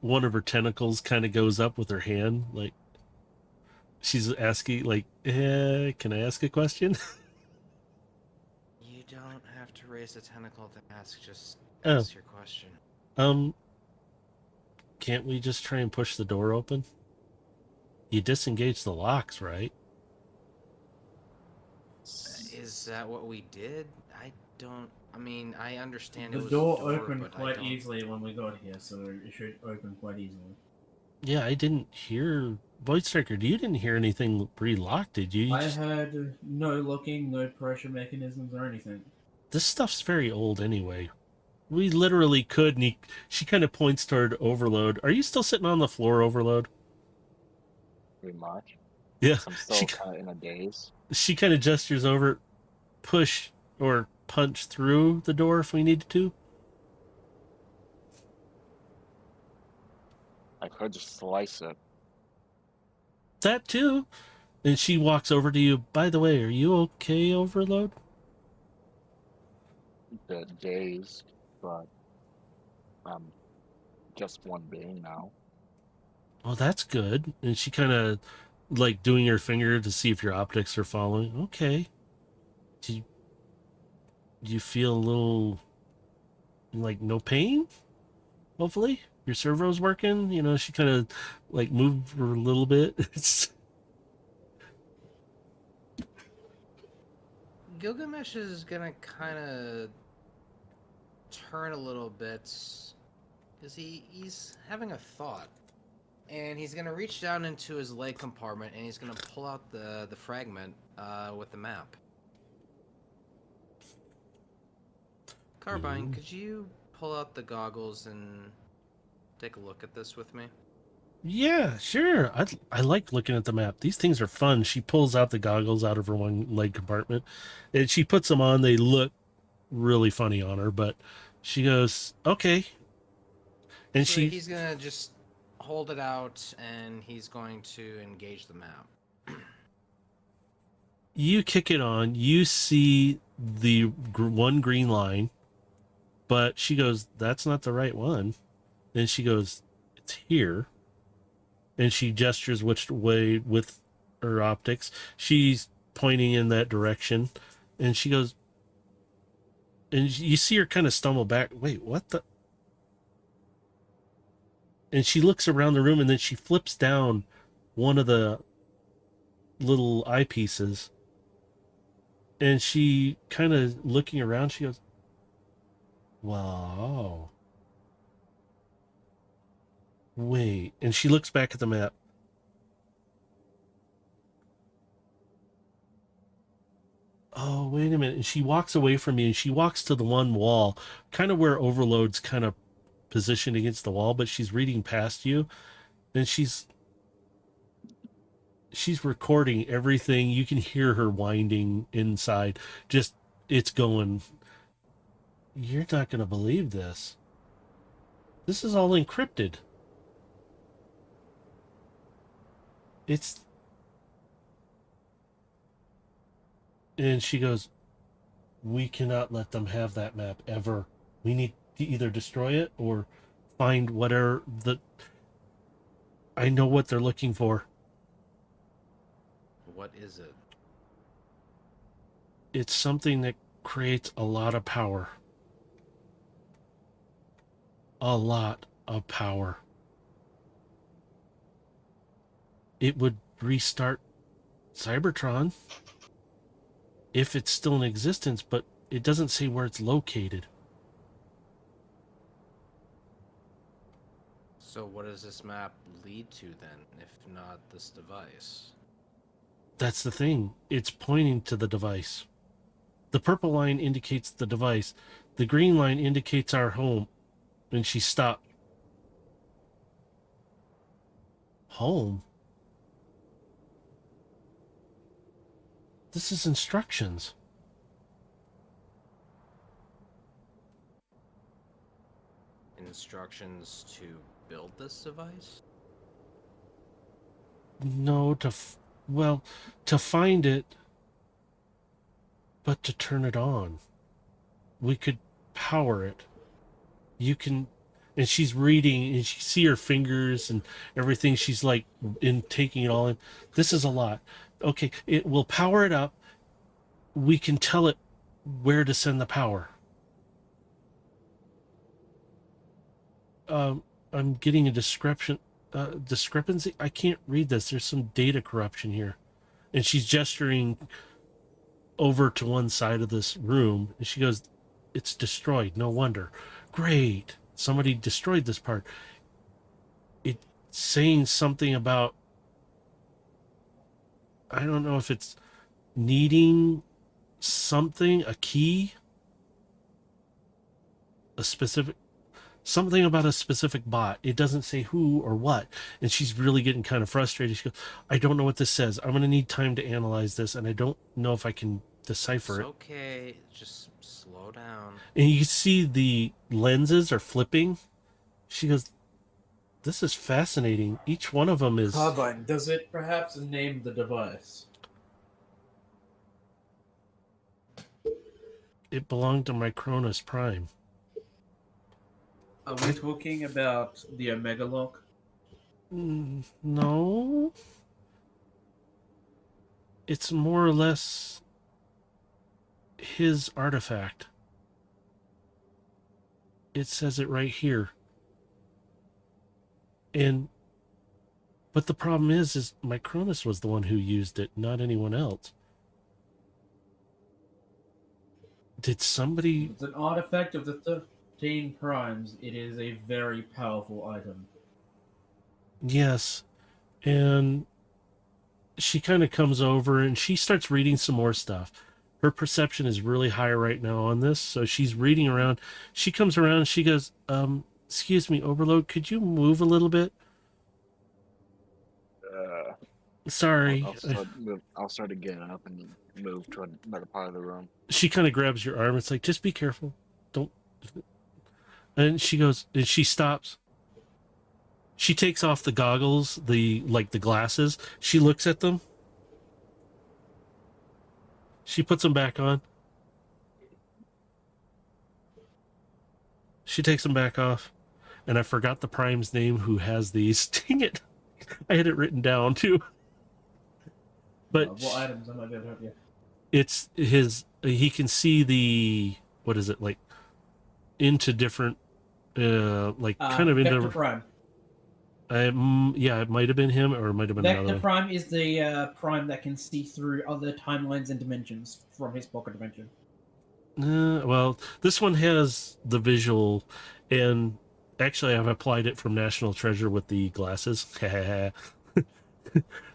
[SPEAKER 1] one of her tentacles, kind of goes up with her hand, like she's asking, like, can I ask a question?
[SPEAKER 4] You don't have to raise a tentacle to ask, just
[SPEAKER 1] Oh.
[SPEAKER 4] ask your question.
[SPEAKER 1] Can't we just try and push the door open? You disengage the locks, right?
[SPEAKER 4] Is that what we did? I understand it
[SPEAKER 2] The
[SPEAKER 4] was
[SPEAKER 2] door
[SPEAKER 4] a door,
[SPEAKER 2] opened
[SPEAKER 4] but
[SPEAKER 2] quite
[SPEAKER 4] I don't...
[SPEAKER 2] easily when we got here, so it should open quite easily.
[SPEAKER 1] Yeah, I didn't hear Void Striker. You didn't hear anything re-locked, did you? You
[SPEAKER 2] I
[SPEAKER 1] just
[SPEAKER 2] had no locking, no pressure mechanisms or anything.
[SPEAKER 1] this stuff's very old anyway. We literally could. And she kind of points toward Overload. Are you still sitting on the floor, Overload?
[SPEAKER 3] pretty much.
[SPEAKER 1] Yeah.
[SPEAKER 3] 'Cause I'm
[SPEAKER 1] She
[SPEAKER 3] still kind of in a daze.
[SPEAKER 1] she kind of gestures over, push or punch through the door if we needed to.
[SPEAKER 3] I could just slice it.
[SPEAKER 1] That too. And she walks over to you. By the way, are you okay, Overload?
[SPEAKER 3] The dazed, but I'm just one being now.
[SPEAKER 1] Oh, that's good. And she kind of like doing her finger to see if your optics are following. Okay. Do you feel a little like no pain? Hopefully your servo's working. You know, she kind of like moved her a little bit. It's
[SPEAKER 4] Gilgamesh is gonna kind of turn a little bit because he's having a thought, and he's gonna reach down into his leg compartment and he's gonna pull out the fragment with the map. Carbine, could you pull out the goggles and take a look at this with me?
[SPEAKER 1] yeah, sure. I like looking at the map. These things are fun. She pulls out the goggles out of her one leg compartment, and she puts them on. They look really funny on her, but she goes, "Okay." And
[SPEAKER 4] So
[SPEAKER 1] she
[SPEAKER 4] he's gonna just hold it out and he's going to engage the map.
[SPEAKER 1] you kick it on. You see the one green line, but she goes, "That's not the right one." And she goes, "It's here." And she gestures which way with her optics. She's pointing in that direction, and she goes, and you see her kind of stumble back. Wait, what the? And she looks around the room, and then she flips down one of the little eyepieces, and she kind of looking around. She goes, "Wow." Wait, and she looks back at the map. Oh, wait a minute. And she walks away from me and she walks to the one wall, kind of where Overload's kind of positioned against the wall, but she's reading past you. And she's recording everything. You can hear her winding inside. Just it's going, "You're not going to believe this. This is all encrypted." It's and she goes, "We cannot let them have that map ever. We need to either destroy it or find whatever the I know what they're looking for.
[SPEAKER 4] What is it?
[SPEAKER 1] It's something that creates a lot of power. A lot of power. It would restart Cybertron if it's still in existence, but it doesn't say where it's located."
[SPEAKER 4] So what does this map lead to then, if not this device?
[SPEAKER 1] That's the thing. It's pointing to the device. The purple line indicates the device. The green line indicates our home. And she stopped. Home? This is instructions.
[SPEAKER 4] Instructions to build this device?
[SPEAKER 1] No, to find it, but to turn it on. We could power it. You can, and she's reading, and you see her fingers and everything. She's like in taking it all in. This is a lot. Okay, it will power it up. We can tell it where to send the power. I'm getting a discrepancy. I can't read this. There's some data corruption here. And she's gesturing over to one side of this room. And she goes, "It's destroyed. No wonder. Great. Somebody destroyed this part. It's saying something about, I don't know if it's needing something, a key, a specific, something about a specific bot. It doesn't say who or what. And she's really getting kind of frustrated. She goes, I don't know what this says. I'm going to need time to analyze this, and I don't know if I can decipher
[SPEAKER 4] It's
[SPEAKER 1] it.
[SPEAKER 4] okay. Just slow down.
[SPEAKER 1] And you see the lenses are flipping. She goes, this is fascinating. Each one of them is...
[SPEAKER 2] Carbine, does it perhaps name the device?
[SPEAKER 1] It belonged to Micronus Prime.
[SPEAKER 2] Are we talking about the Omega Lock?
[SPEAKER 1] No. It's more or less his artifact. It says it right here. But the problem is Micronus was the one who used it, not anyone else. Did somebody...
[SPEAKER 2] It's an artifact of the 13 primes. It is a very powerful item.
[SPEAKER 1] Yes. And she kind of comes over and she starts reading some more stuff. Her perception is really high right now on this, so she's reading around. She comes around and she goes, excuse me, Overload, could you move a little bit? Sorry.
[SPEAKER 3] I'll start to get up and move to another part of the room.
[SPEAKER 1] She kind of grabs your arm. It's like, just be careful. Don't. And she goes, and she stops. She takes off the goggles, the glasses. She looks at them. She puts them back on. She takes them back off. And I forgot the Prime's name who has these. Dang it. I had it written down too. But
[SPEAKER 2] what items am I going to help you?
[SPEAKER 1] It's his, he can see the, what is it, like, into different, kind of
[SPEAKER 2] Vector
[SPEAKER 1] into...
[SPEAKER 2] Prime.
[SPEAKER 1] Yeah, it might have been him, or it might have been another
[SPEAKER 2] Vector
[SPEAKER 1] one.
[SPEAKER 2] Prime is the prime that can see through other timelines and dimensions from his pocket dimension.
[SPEAKER 1] Well, this one has the visual, and actually I've applied it from National Treasure with the glasses.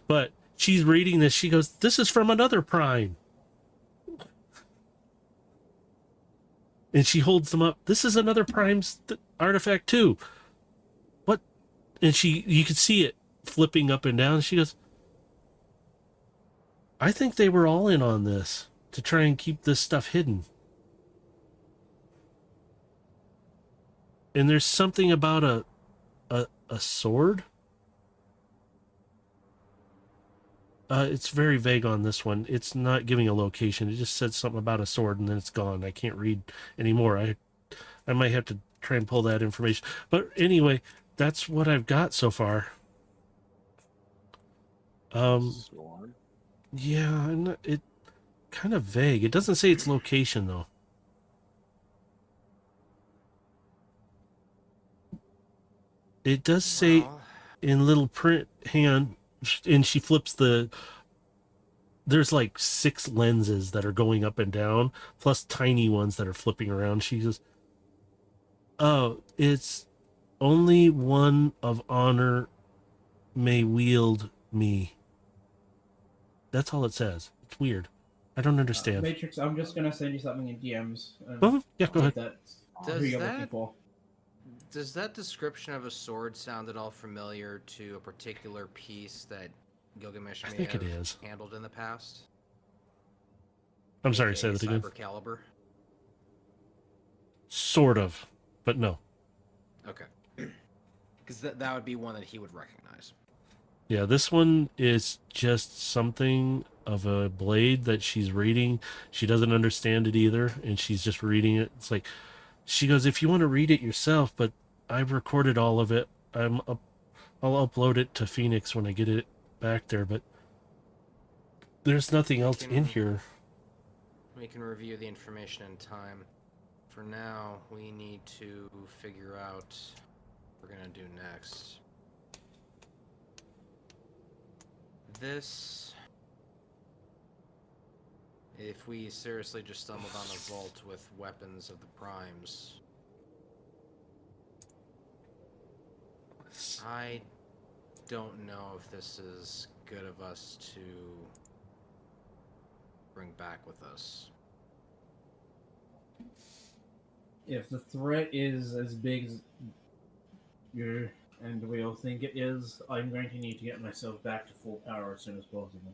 [SPEAKER 1] But she's reading this, she goes, this is from another Prime. And she holds them up. This is another Prime's artifact too. What? And you can see it flipping up and down. She goes, I think they were all in on this to try and keep this stuff hidden. And there's something about a sword. It's very vague on this one. It's not giving a location. It just said something about a sword and then it's gone. I can't read anymore. I might have to try and pull that information. But anyway, that's what I've got so far.
[SPEAKER 3] Sword?
[SPEAKER 1] Yeah, it kind of vague. It doesn't say its location though. It does say in little print, hang on, and she flips there's like 6 lenses that are going up and down, plus tiny ones that are flipping around. She goes, oh, it's only one of honor may wield me. That's all it says. It's weird. I don't understand.
[SPEAKER 2] Matrix, I'm just going to send you something in DMs.
[SPEAKER 1] Yeah, go ahead.
[SPEAKER 2] That's who you're looking for.
[SPEAKER 4] Does that description of a sword sound at all familiar to a particular piece that Gilgamesh may have handled in the past?
[SPEAKER 1] I'm sorry, say that again.
[SPEAKER 4] Caliber?
[SPEAKER 1] Sort of, but no.
[SPEAKER 4] Okay. Because that would be one that he would recognize.
[SPEAKER 1] Yeah, this one is just something of a blade that she's reading. She doesn't understand it either, and she's just reading it. It's like, she goes, if you want to read it yourself, but I've recorded all of it. I'll upload it to Phoenix when I get it back there, but there's nothing else in here.
[SPEAKER 4] We can review the information in time. For now, we need to figure out what we're going to do next. This... If we seriously just stumbled on a vault with weapons of the primes, I don't know if this is good of us to bring back with us.
[SPEAKER 2] If the threat is as big as you and we all think it is, I'm going to need to get myself back to full power as soon as possible.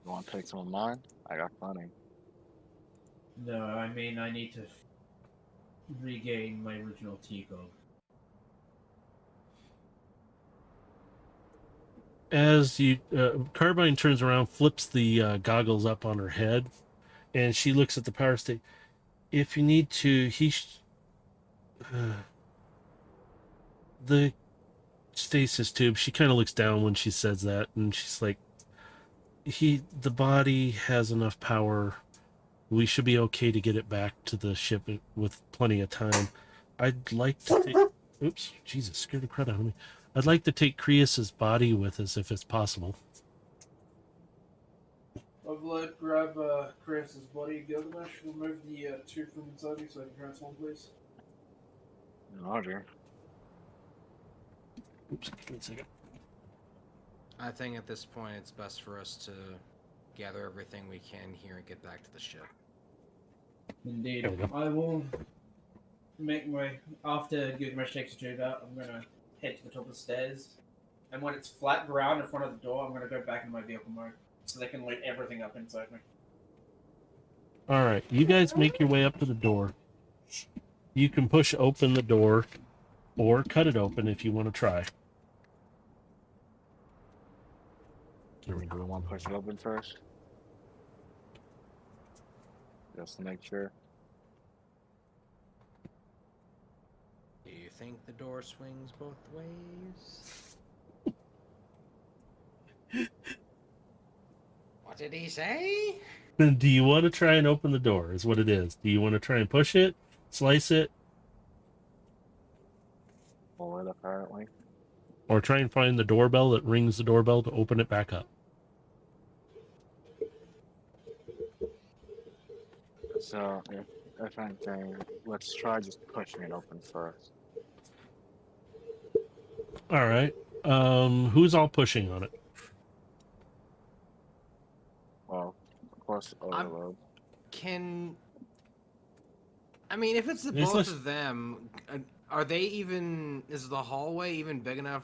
[SPEAKER 3] You want to take some of mine? I got plenty.
[SPEAKER 2] No, I mean I need to regain my original T-code.
[SPEAKER 1] As you, Carbine turns around, flips the goggles up on her head, and she looks at the power stick. If you need to, the stasis tube. She kind of looks down when she says that, and she's like, the body has enough power. We should be okay to get it back to the ship with plenty of time. I'd like to take... Oops, Jesus, scared the crap out of me. I'd like to take Creus's body with us if it's possible.
[SPEAKER 2] Overload, grab Chris's body. Gilgamesh, remove the tube from inside me so I can transform, please.
[SPEAKER 3] Roger.
[SPEAKER 1] Oops, give me a second.
[SPEAKER 4] I think at this point it's best for us to gather everything we can here and get back to the ship.
[SPEAKER 2] Indeed.
[SPEAKER 1] There we go.
[SPEAKER 2] I will make my... After Gilgamesh takes the tube out, I'm going to head to the top of the stairs. And when it's flat ground in front of the door, I'm going to go back in my vehicle mode. So they can light everything up inside me.
[SPEAKER 1] Alright, you guys make your way up to the door. You can push open the door, or cut it open if you want to try. There we
[SPEAKER 3] Do we
[SPEAKER 1] go.
[SPEAKER 3] want to push it open first? Just to make sure.
[SPEAKER 4] Do you think the door swings both ways? What did he say?
[SPEAKER 1] Then do you want to try and open the door, is what it is. Do you want to try and push it, slice it,
[SPEAKER 3] Pull it apparently.
[SPEAKER 1] or try and find the doorbell that rings the doorbell to open it back up?
[SPEAKER 3] So, if anything, let's try just pushing it open first.
[SPEAKER 1] Alright. Who's all pushing on it?
[SPEAKER 3] Well, of course, overload.
[SPEAKER 4] I mean, if it's the
[SPEAKER 1] It's
[SPEAKER 4] both
[SPEAKER 1] less-
[SPEAKER 4] of them, are they even... Is the hallway even big enough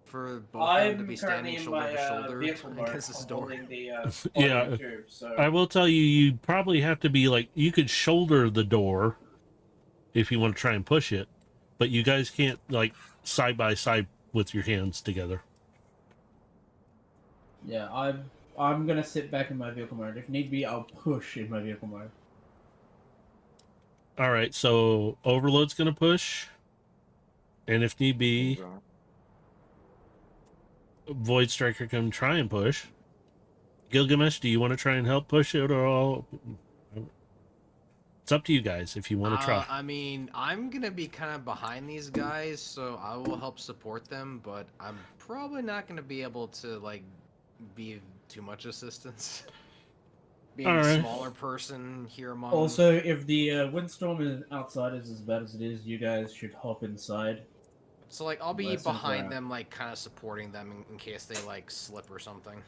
[SPEAKER 4] for both of them to
[SPEAKER 2] I'm
[SPEAKER 4] be
[SPEAKER 2] currently
[SPEAKER 4] standing
[SPEAKER 2] in
[SPEAKER 4] shoulder
[SPEAKER 2] my
[SPEAKER 4] to shoulder
[SPEAKER 2] vehicle mode
[SPEAKER 4] against this door?
[SPEAKER 2] holding the
[SPEAKER 1] Yeah.
[SPEAKER 2] body tube, so...
[SPEAKER 1] I will tell you, you probably have to be like, you could shoulder the door if you want to try and push it, but you guys can't, like, side by side with your hands together.
[SPEAKER 2] Yeah, I'm gonna sit back in my vehicle mode. If need be, I'll push in my vehicle mode.
[SPEAKER 1] Alright, so Overload's going to push, and if need be, Void Striker can try and push. Gilgamesh, do you want to try and help push it, or all? It's up to you guys if you want to try.
[SPEAKER 4] I mean, I'm gonna be kind of behind these guys, so I will help support them, but I'm probably not gonna be able to, like, be too much assistance. Being a
[SPEAKER 1] Alright.
[SPEAKER 4] smaller person here among...
[SPEAKER 2] Also, if the windstorm outside is as bad as it is, you guys should hop inside.
[SPEAKER 4] So, like, I'll be
[SPEAKER 2] Lessons
[SPEAKER 4] behind
[SPEAKER 2] learned.
[SPEAKER 4] them, like, kind of supporting them in case they, like, slip or something.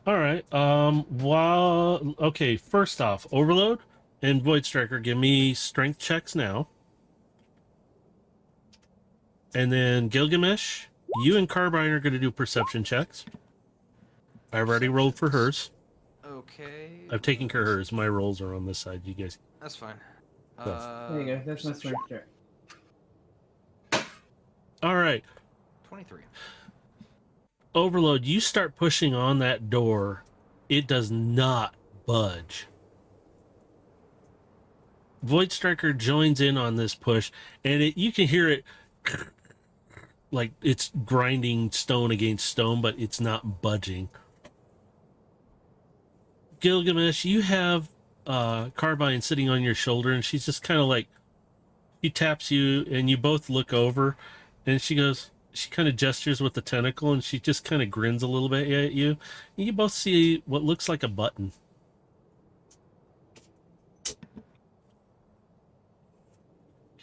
[SPEAKER 1] Alright, okay, first off, Overload and Void Striker, give me strength checks now. And then Gilgamesh, you and Carbine are going to do perception checks. I've already rolled for hers.
[SPEAKER 4] Okay.
[SPEAKER 1] I've taken care of hers. My rolls are on this side. You guys.
[SPEAKER 4] That's fine.
[SPEAKER 2] There you go. That's my
[SPEAKER 4] perception.
[SPEAKER 2] strength check.
[SPEAKER 1] All right.
[SPEAKER 4] 23.
[SPEAKER 1] Overload, you start pushing on that door. It does not budge. Void Striker joins in on this push, and you can hear it like it's grinding stone against stone, but it's not budging. Gilgamesh, you have Carbine sitting on your shoulder, and she's just kind of like, he taps you, and you both look over, and she kind of gestures with the tentacle, and she just kind of grins a little bit at you. And you both see what looks like a button.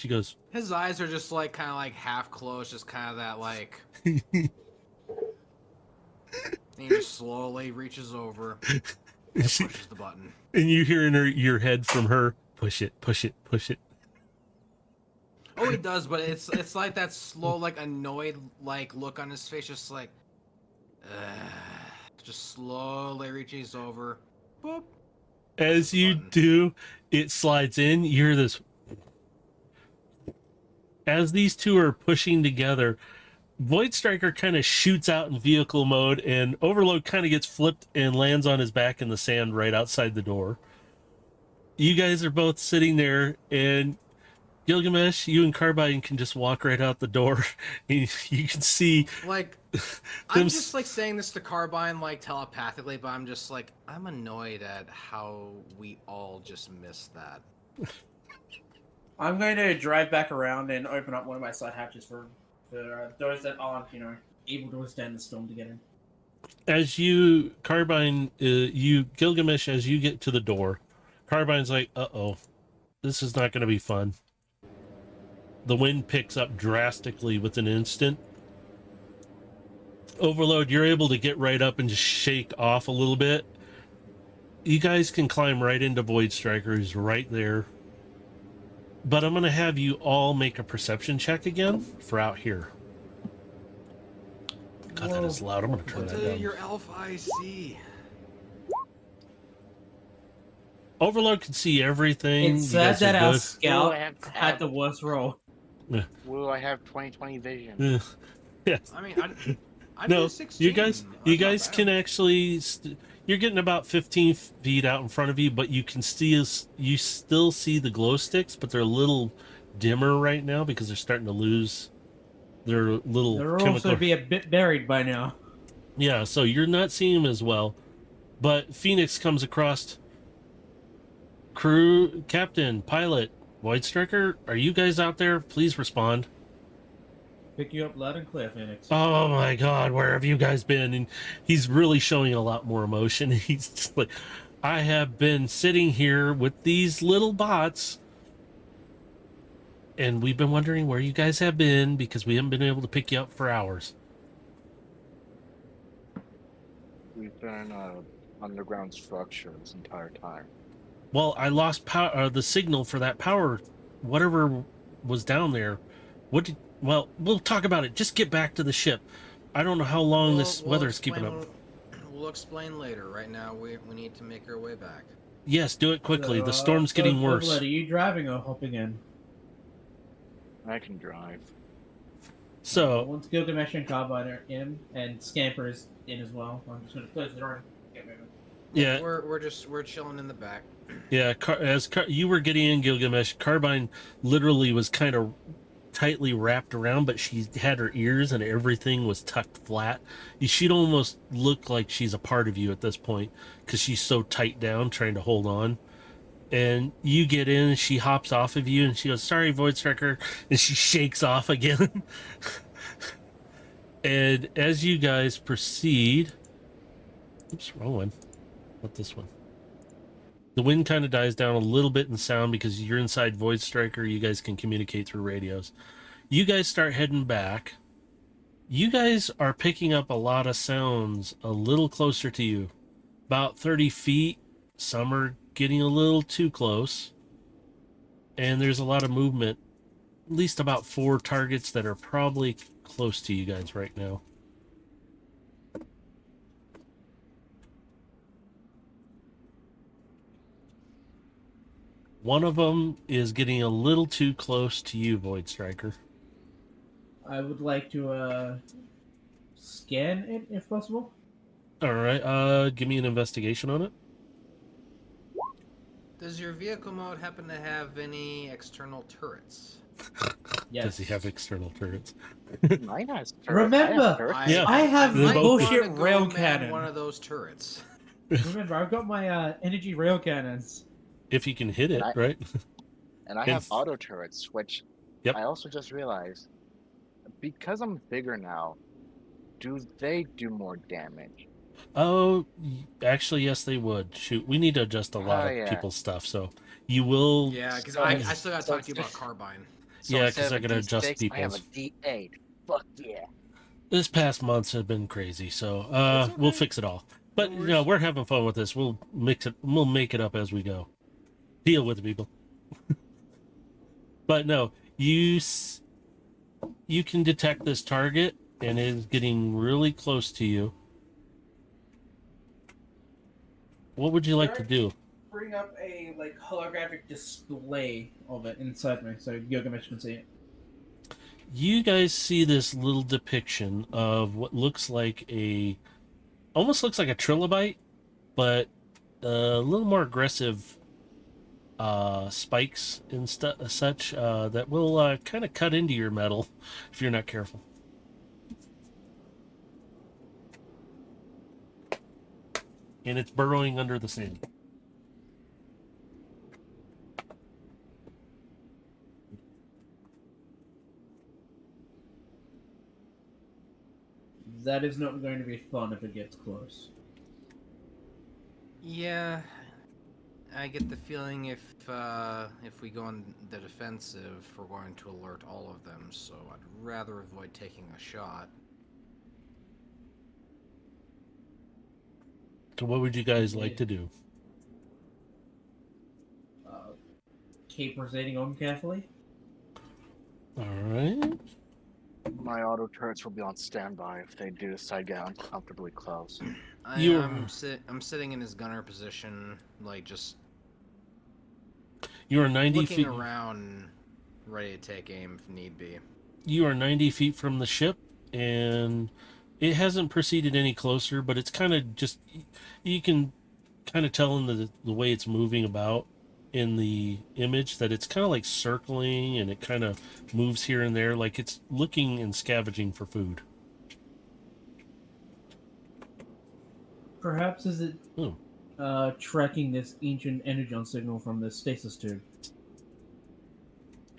[SPEAKER 1] She goes,
[SPEAKER 4] His eyes are just like kind of like half closed, just kind of that like. And he just slowly reaches over and pushes the button.
[SPEAKER 1] and you hear in your head from her, push it, push it, push it.
[SPEAKER 4] Oh, he does, but it's like that slow, like annoyed, like look on his face, just like, just slowly reaches over. Boop.
[SPEAKER 1] As you do, it slides in. You hear this. As these two are pushing together, Void Striker kind of shoots out in vehicle mode, and Overload kind of gets flipped and lands on his back in the sand right outside the door. You guys are both sitting there, and Gilgamesh, you and Carbine can just walk right out the door. And you can see,
[SPEAKER 4] like, I'm just like saying this to Carbine like telepathically, but I'm just like, I'm annoyed at how we all just missed that.
[SPEAKER 2] I'm going to drive back around and open up one of my side hatches for those that aren't, able to withstand the storm to get in.
[SPEAKER 1] as you, Carbine, Gilgamesh, as you get to the door, Carbine's like, uh-oh, this is not going to be fun. The wind picks up drastically with an instant. Overload, you're able to get right up and just shake off a little bit. You guys can climb right into Void Striker, who's right there. But I'm going to have you all make a perception check again for out here. God, that is loud. I'm going to turn that down.
[SPEAKER 4] Your alpha IC.
[SPEAKER 1] Overload can see everything.
[SPEAKER 2] It's sad that our scout
[SPEAKER 3] I
[SPEAKER 2] had the worst roll.
[SPEAKER 3] Will I have 20/20 vision?
[SPEAKER 1] Yes.
[SPEAKER 4] I mean, I
[SPEAKER 1] No,
[SPEAKER 4] 16.
[SPEAKER 1] you guys can actually. You're getting about 15 feet out in front of you, but you can still see the glow sticks, but they're a little dimmer right now because they're starting to lose their little.
[SPEAKER 2] They'll also be a bit buried by now.
[SPEAKER 1] Yeah, so you're not seeing them as well, but Phoenix comes across. Crew, captain, pilot, Void Striker, are you guys out there? Please respond.
[SPEAKER 2] Pick you up loud and clear, Phoenix.
[SPEAKER 1] Oh my God, where have you guys been? And he's really showing a lot more emotion. He's just like, I have been sitting here with these little bots, and we've been wondering where you guys have been because we haven't been able to pick you up for hours.
[SPEAKER 3] We've been underground structure this entire time.
[SPEAKER 1] Well, I lost power, the signal for that power, whatever was down there. Well, we'll talk about it. Just get back to the ship. I don't know how long this weather is keeping up.
[SPEAKER 4] We'll explain later. Right now, we need to make our way back.
[SPEAKER 1] Yes, do it quickly. The storm's getting worse.
[SPEAKER 2] Are you driving or hopping in?
[SPEAKER 3] I can drive.
[SPEAKER 1] So
[SPEAKER 2] once Gilgamesh and Carbine are in, and Scamper is in as well, I'm just going to close the door and get moving.
[SPEAKER 1] Yeah,
[SPEAKER 4] we're chilling in the back.
[SPEAKER 1] Yeah, you were getting in, Gilgamesh, Carbine literally was kind of tightly wrapped around, but she had her ears and everything was tucked flat. She'd almost look like she's a part of you at this point because she's so tight down trying to hold on. And you get in and she hops off of you and she goes, sorry, Void Striker, and she shakes off again. And as you guys proceed, oops, wrong one, not this one. The wind kind of dies down a little bit in sound because you're inside Void Striker. You guys can communicate through radios. You guys start heading back. You guys are picking up a lot of sounds a little closer to you. About 30 feet. Some are getting a little too close. And there's a lot of movement. At least about 4 targets that are probably close to you guys right now. One of them is getting a little too close to you, Void Striker.
[SPEAKER 2] I would like to scan it if possible.
[SPEAKER 1] All right, give me an investigation on it.
[SPEAKER 4] Does your vehicle mode happen to have any external turrets?
[SPEAKER 2] Yes.
[SPEAKER 1] Does he have external turrets?
[SPEAKER 3] Mine has turrets.
[SPEAKER 2] Remember,
[SPEAKER 1] Yeah.
[SPEAKER 2] I have
[SPEAKER 1] They're
[SPEAKER 2] my
[SPEAKER 1] both-
[SPEAKER 2] bullshit
[SPEAKER 4] wanna go
[SPEAKER 2] rail
[SPEAKER 4] man
[SPEAKER 2] cannon.
[SPEAKER 4] One of those turrets.
[SPEAKER 2] Remember, I've got my energy rail cannons.
[SPEAKER 1] If you can hit it,
[SPEAKER 3] And
[SPEAKER 1] right?
[SPEAKER 3] And I have auto turrets, which
[SPEAKER 1] Yep.
[SPEAKER 3] I also just realized, because I'm bigger now, do they do more damage?
[SPEAKER 1] Oh, actually, yes, they would. Shoot, we need to adjust a lot of
[SPEAKER 3] yeah.
[SPEAKER 1] people's stuff, so you will.
[SPEAKER 4] Yeah, because I still gotta talk to you about Carbine.
[SPEAKER 3] So
[SPEAKER 1] Yeah,
[SPEAKER 3] instead
[SPEAKER 1] because I
[SPEAKER 3] of a
[SPEAKER 1] gotta adjust
[SPEAKER 3] D6, I have a
[SPEAKER 1] people's.
[SPEAKER 3] D8. Fuck yeah.
[SPEAKER 1] This past months have been crazy, so
[SPEAKER 4] It's
[SPEAKER 1] we'll
[SPEAKER 4] okay.
[SPEAKER 1] fix it all.
[SPEAKER 4] No
[SPEAKER 1] But
[SPEAKER 4] worries.
[SPEAKER 1] we're having fun with this. We'll mix it. We'll make it up as we go. Deal with it, people. But no, you can detect this target, and it is getting really close to you. What would you like to do?
[SPEAKER 2] Bring up a like holographic display of it inside me, so Gilgamesh can see it.
[SPEAKER 1] You guys see this little depiction of what looks like almost looks like a trilobite, but a little more aggressive spikes and such that will kind of cut into your metal if you're not careful. And it's burrowing under the sand.
[SPEAKER 2] That is not going to be fun if it gets close.
[SPEAKER 4] Yeah, I get the feeling if we go on the defensive, we're going to alert all of them. So I'd rather avoid taking a shot.
[SPEAKER 1] So what would you guys like to do?
[SPEAKER 2] Keep proceeding on carefully.
[SPEAKER 1] All right.
[SPEAKER 3] My auto turrets will be on standby if they do decide to get uncomfortably close.
[SPEAKER 4] I'm sitting in his gunner position, like just
[SPEAKER 1] You are 90
[SPEAKER 4] looking
[SPEAKER 1] feet
[SPEAKER 4] around, ready to take aim if need be.
[SPEAKER 1] You are 90 feet from the ship, and it hasn't proceeded any closer, but it's kind of just, you can kind of tell in the way it's moving about in the image that it's kind of like circling, and it kind of moves here and there like it's looking and scavenging for food.
[SPEAKER 2] Perhaps is it tracking this ancient energon signal from the stasis tube?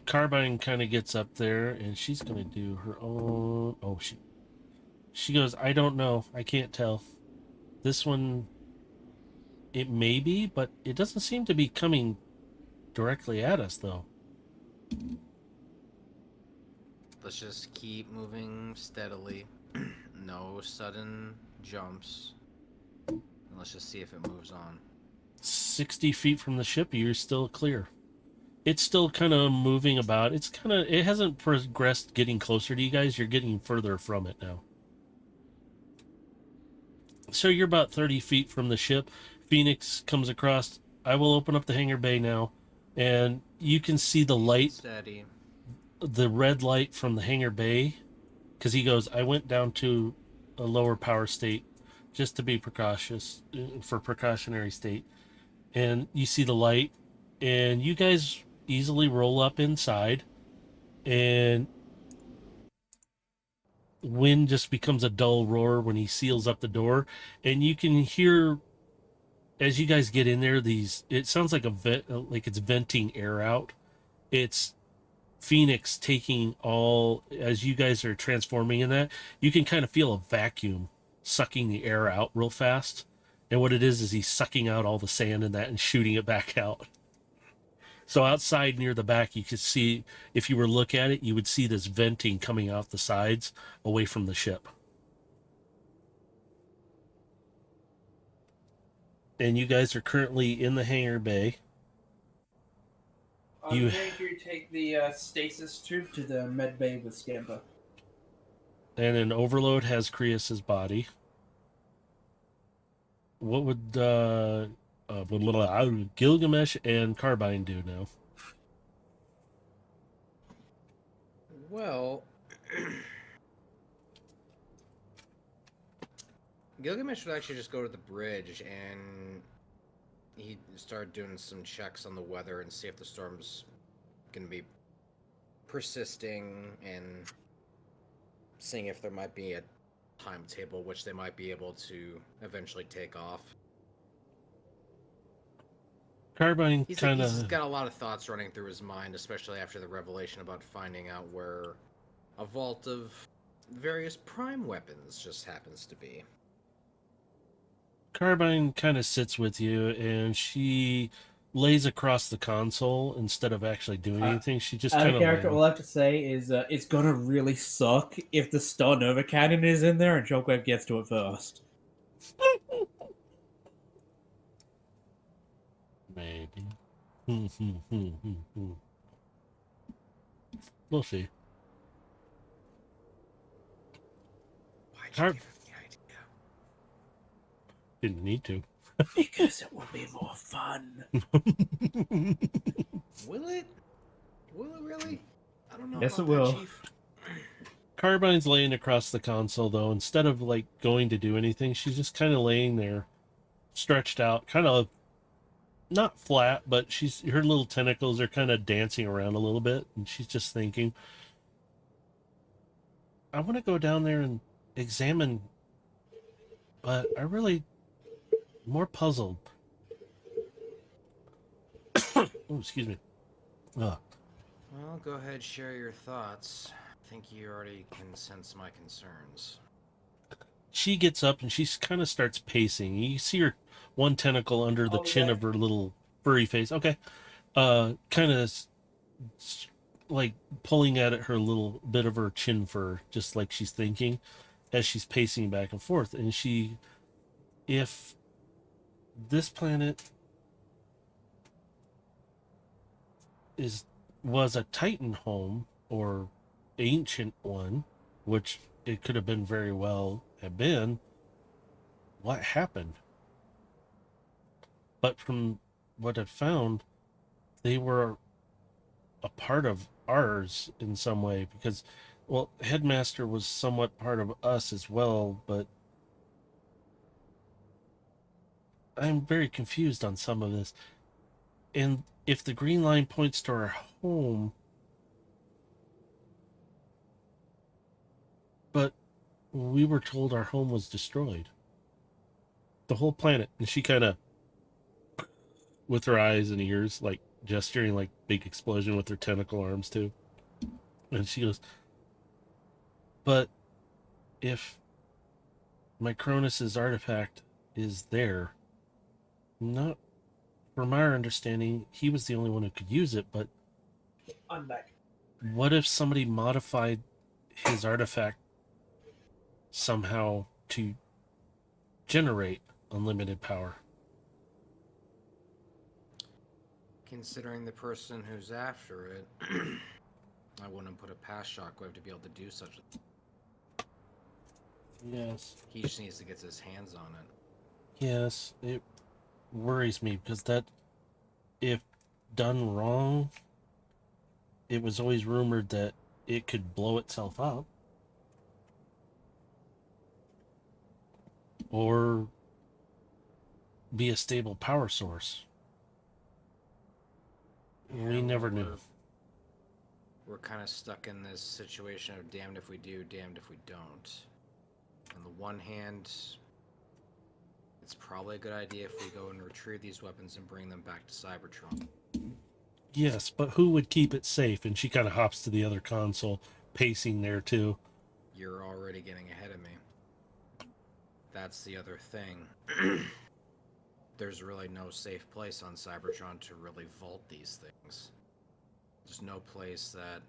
[SPEAKER 1] Carbine kind of gets up there, and she's going to do her own. Oh, she goes, I don't know. I can't tell. This one, it may be, but it doesn't seem to be coming directly at us, though.
[SPEAKER 4] Let's just keep moving steadily. No sudden jumps. And let's just see if it moves on.
[SPEAKER 1] 60 feet from the ship, you're still clear. It's still kind of moving about. It hasn't progressed getting closer to you guys. You're getting further from it now. So you're about 30 feet from the ship. Phoenix comes across. I will open up the hangar bay now, and you can see the light,
[SPEAKER 4] Steady.
[SPEAKER 1] the red light from the hangar bay, because he goes, I went down to a lower power state just to be precautious, for precautionary state. And you see the light, and you guys easily roll up inside, and wind just becomes a dull roar when he seals up the door, and you can hear as you guys get in there it sounds like a vent, like it's venting air out. It's Phoenix taking all, as you guys are transforming in that, you can kind of feel a vacuum sucking the air out real fast, and what it is he's sucking out all the sand in that and shooting it back out. So outside near the back, you could see, if you were to look at it, you would see this venting coming out the sides away from the ship. And you guys are currently in the hangar bay.
[SPEAKER 2] I'm going to take the stasis tube to the med bay with Scamper.
[SPEAKER 1] And an overload has Krius's body. What would Gilgamesh and Carbine do now?
[SPEAKER 4] Well, Gilgamesh would actually just go to the bridge and he'd start doing some checks on the weather and see if the storm's going to be persisting and seeing if there might be a timetable which they might be able to eventually take off.
[SPEAKER 1] Carbine
[SPEAKER 4] He's
[SPEAKER 1] kind
[SPEAKER 4] he's
[SPEAKER 1] of
[SPEAKER 4] got a lot of thoughts running through his mind, especially after the revelation about finding out where a vault of various prime weapons just happens to be.
[SPEAKER 1] Carbine kind of sits with you, and she lays across the console instead of actually doing anything. She just
[SPEAKER 2] Out
[SPEAKER 1] kind
[SPEAKER 2] of
[SPEAKER 1] of
[SPEAKER 2] character, all I have to say is it's gonna really suck if the Star Nova cannon is in there and Shockwave gets to it first.
[SPEAKER 1] maybe. We'll see.
[SPEAKER 4] Why'd
[SPEAKER 1] Har-
[SPEAKER 4] you give him the idea?
[SPEAKER 1] Didn't need to.
[SPEAKER 2] Because it will be more fun.
[SPEAKER 4] Will it? Will it really? I don't know
[SPEAKER 2] Yes,
[SPEAKER 4] about
[SPEAKER 2] it
[SPEAKER 4] that,
[SPEAKER 2] will.
[SPEAKER 4] Chief.
[SPEAKER 1] Carbine's laying across the console, though. Instead of, like, going to do anything, she's just kind of laying there, stretched out, kind of not flat, but her little tentacles are kind of dancing around a little bit, and she's just thinking, I want to go down there and examine, but I really more puzzled. Oh, excuse me. Uh,
[SPEAKER 4] Well, go ahead, share your thoughts. I think you already can sense my concerns.
[SPEAKER 1] she gets up and she kind of starts pacing. You see her one tentacle under the chin of her little furry face. Okay. Kind of like pulling at it, her little bit of her chin fur, just like she's thinking as she's pacing back and forth. And if this planet was a Titan home or ancient one, which it could have been very well have been, what happened? But from what I've found, they were a part of ours in some way because, well, Headmaster was somewhat part of us as well, but I'm very confused on some of this. And if the green line points to our home, but we were told our home was destroyed. The whole planet. And she kind of, with her eyes and ears, like gesturing like big explosion with her tentacle arms too. And she goes, but if Micronus's artifact is there, not from our understanding, he was the only one who could use it, but
[SPEAKER 2] I'm back.
[SPEAKER 1] what if somebody modified his artifact somehow to generate unlimited power?
[SPEAKER 4] Considering the person who's after it, I wouldn't put it past Shockwave to be able to do such a thing.
[SPEAKER 1] Yes.
[SPEAKER 4] He just needs to get his hands on it.
[SPEAKER 1] Yes, it worries me because that, if done wrong, it was always rumored that it could blow itself up. Or be a stable power source. We never knew.
[SPEAKER 4] We're kind of stuck in this situation of damned if we do, damned if we don't. On the one hand, it's probably a good idea if we go and retrieve these weapons and bring them back to Cybertron.
[SPEAKER 1] Yes, but who would keep it safe? And she kind of hops to the other console, pacing there too.
[SPEAKER 4] You're already getting ahead of me. That's the other thing. There's really no safe place on Cybertron to really vault these things. There's no place that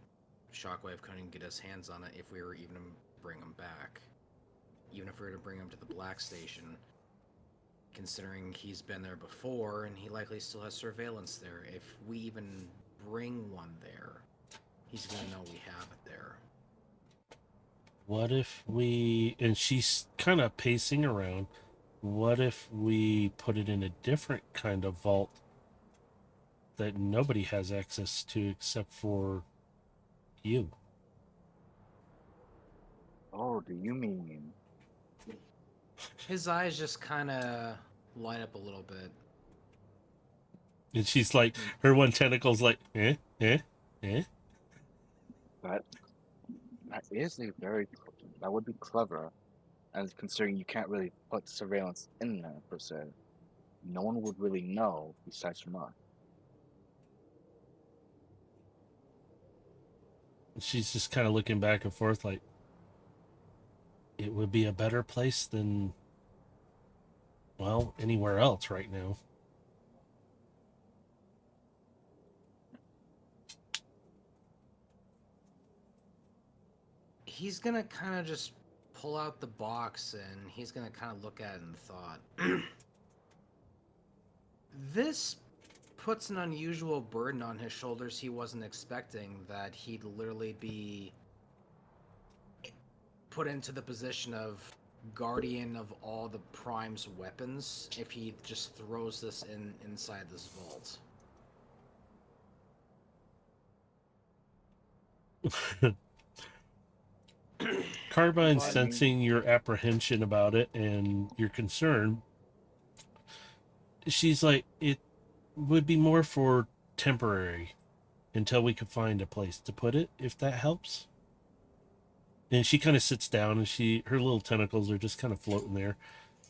[SPEAKER 4] Shockwave couldn't get his hands on it if we were even to bring him back. Even if we were to bring him to the Black Station, considering he's been there before and he likely still has surveillance there. If we even bring one there, he's gonna know we have it there.
[SPEAKER 1] What if we, and she's kind of pacing around, what if we put it in a different kind of vault that nobody has access to except for you?
[SPEAKER 3] Oh, do you mean?
[SPEAKER 4] His eyes just kind of light up a little bit.
[SPEAKER 1] And she's like, her one tentacle's like, eh?
[SPEAKER 3] That is a that would be clever, and considering you can't really put surveillance in there per se, no one would really know besides from us.
[SPEAKER 1] She's just kind of looking back and forth like, it would be a better place than, well, anywhere else right now.
[SPEAKER 4] he's gonna kind of just pull out the box and he's gonna kind of look at it and thought, this puts an unusual burden on his shoulders he wasn't expecting, that he'd literally be put into the position of guardian of all the Prime's weapons if he just throws this inside this vault.
[SPEAKER 1] Carbine,
[SPEAKER 4] But-
[SPEAKER 1] sensing your apprehension about it and your concern, she's like, it would be more for temporary until we could find a place to put it, if that helps. And she kind of sits down and her little tentacles are just kind of floating there.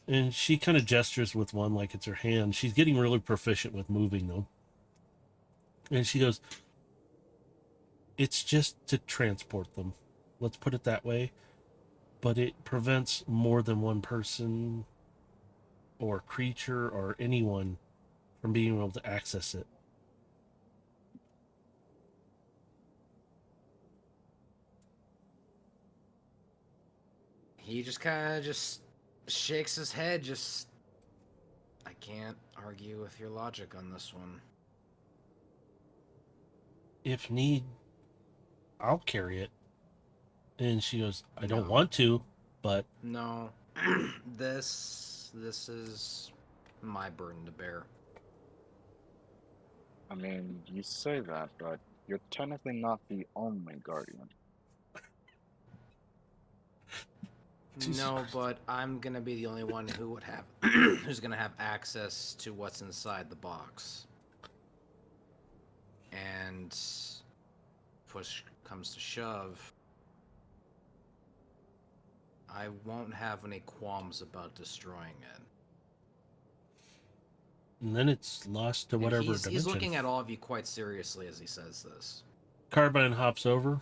[SPEAKER 1] And she kind of gestures with one like it's her hand. She's getting really proficient with moving them. And she goes, it's just to transport them. Let's put it that way. But it prevents more than one person or creature or anyone from being able to access it.
[SPEAKER 4] He just kind of just shakes his head, just... I can't argue with your logic on this one.
[SPEAKER 1] If need, I'll carry it. And she goes, I don't
[SPEAKER 4] No.
[SPEAKER 1] want to, but
[SPEAKER 4] No, this is my burden to bear.
[SPEAKER 3] I mean, you say that, but you're technically not the only guardian.
[SPEAKER 1] Jesus
[SPEAKER 4] No,
[SPEAKER 1] Christ.
[SPEAKER 4] but I'm gonna be the only one who would have who's gonna have access to what's inside the box. And push comes to shove, I won't have any qualms about destroying it.
[SPEAKER 1] and then it's lost to
[SPEAKER 4] And
[SPEAKER 1] whatever
[SPEAKER 4] he's
[SPEAKER 1] dimension.
[SPEAKER 4] looking at all of you quite seriously as he says this.
[SPEAKER 1] Carbine hops over.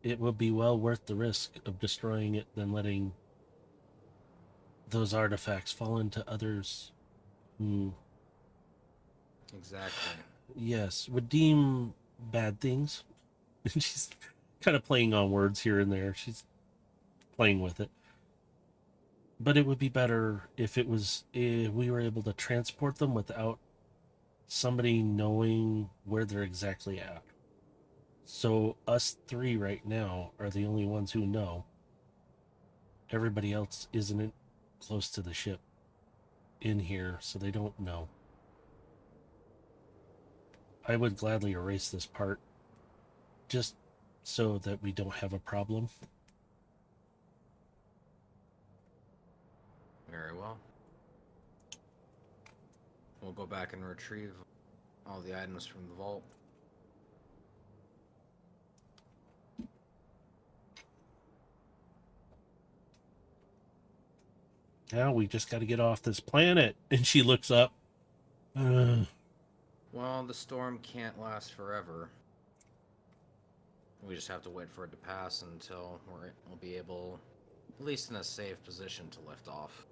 [SPEAKER 1] It would be well worth the risk of destroying it than letting those artifacts fall into others who,
[SPEAKER 4] Exactly.
[SPEAKER 1] yes, would deem bad things. And she's kind of playing on words here and there. She's playing with it. But it would be better if we were able to transport them without somebody knowing where they're exactly at. So us three right now are the only ones who know. Everybody else isn't close to the ship in here, so they don't know. I would gladly erase this part just so that we don't have a problem.
[SPEAKER 4] Very well. We'll go back and retrieve all the items from the vault.
[SPEAKER 1] Now we just got to get off this planet. And she looks up.
[SPEAKER 4] Well, the storm can't last forever. We just have to wait for it to pass until we'll be able, at least in a safe position, to lift off.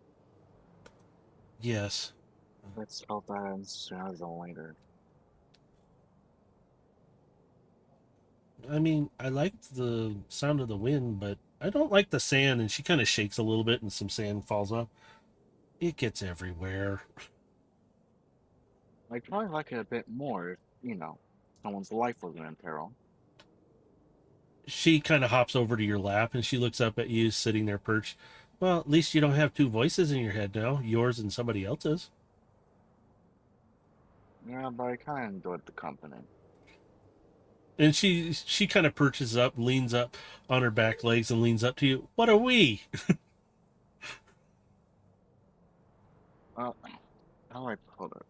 [SPEAKER 1] Yes.
[SPEAKER 3] Let's hope that ends sooner than later.
[SPEAKER 1] I mean, I liked the sound of the wind, but I don't like the sand. And she kind of shakes a little bit and some sand falls off. It gets everywhere.
[SPEAKER 3] I'd probably like it a bit more if, someone's life wasn't in peril.
[SPEAKER 1] She kind of hops over to your lap and she looks up at you sitting there perched. Well, at least you don't have two voices in your head now, yours and somebody else's.
[SPEAKER 3] Yeah, but I kind of enjoyed the company.
[SPEAKER 1] And she kind of perches up, leans up on her back legs and leans up to you. What are we?
[SPEAKER 3] How do I put it?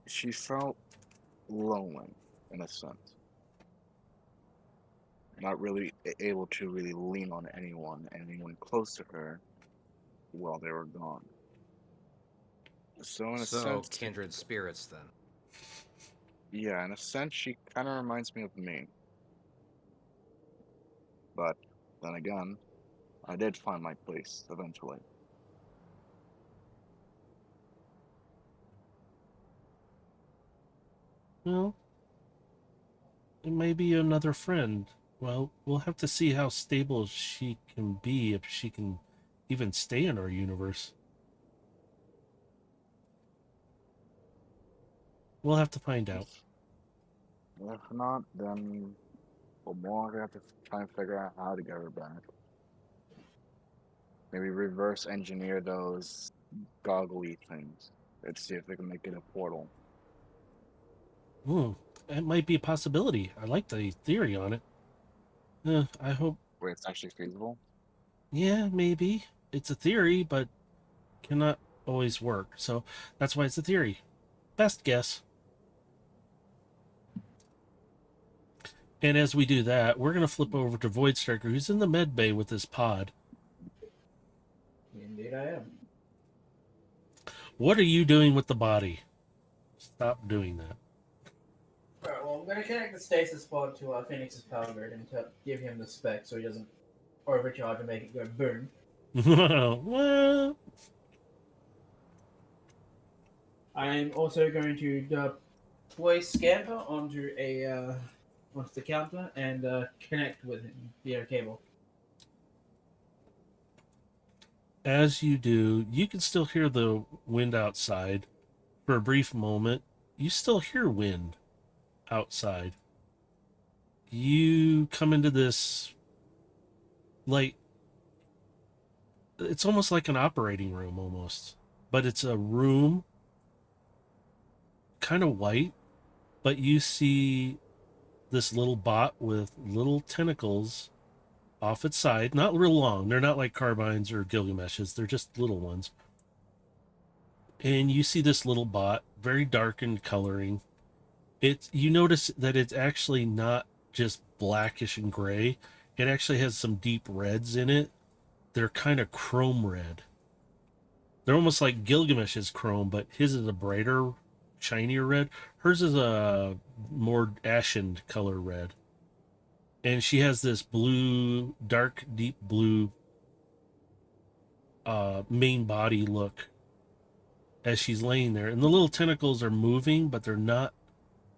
[SPEAKER 3] She felt lonely, in a sense. Not really able to really lean on anyone close to her while they were gone. So in a sense,
[SPEAKER 4] kindred spirits then.
[SPEAKER 3] yeah, in a sense, she kind of reminds me of me. But then again, I did find my place eventually.
[SPEAKER 1] Well, it may be another friend Well, we'll have to see how stable she can be, if she can even stay in our universe. We'll have to find out.
[SPEAKER 3] If not, then we'll more have to try and figure out how to get her back. Maybe reverse engineer those goggly things. Let's see if we can make it a portal.
[SPEAKER 1] That might be a possibility. I like the theory on it. I hope.
[SPEAKER 3] Where it's actually feasible.
[SPEAKER 1] Yeah, maybe. It's a theory, but cannot always work. So that's why it's a theory. Best guess. And as we do that, we're going to flip over to Void Striker, who's in the med bay with his pod.
[SPEAKER 2] Indeed, I am.
[SPEAKER 1] What are you doing with the body? Stop doing that.
[SPEAKER 2] Alright, well, I'm going to connect the stasis pod to Phoenix's power grid and give him the spec so he doesn't overcharge and make it go boom.
[SPEAKER 1] Well,
[SPEAKER 2] I'm also going to deploy Scamper onto onto the counter and connect with him via cable.
[SPEAKER 1] as you do, you can still hear the wind outside. For a brief moment, you still hear wind outside. You come into this, like, it's almost like an operating room, almost. But it's a room, kind of white, but you see this little bot with little tentacles off its side. Not real long. They're not like carbines or Gilgameshes. They're just little ones. And you see this little bot, very dark in coloring. You notice that it's actually not just blackish and gray. It actually has some deep reds in it. They're kind of chrome red. They're almost like Gilgamesh's chrome, but his is a brighter, shinier red. Hers is a more ashen color red. And she has this blue, dark, deep blue main body look as she's laying there. And the little tentacles are moving, but they're not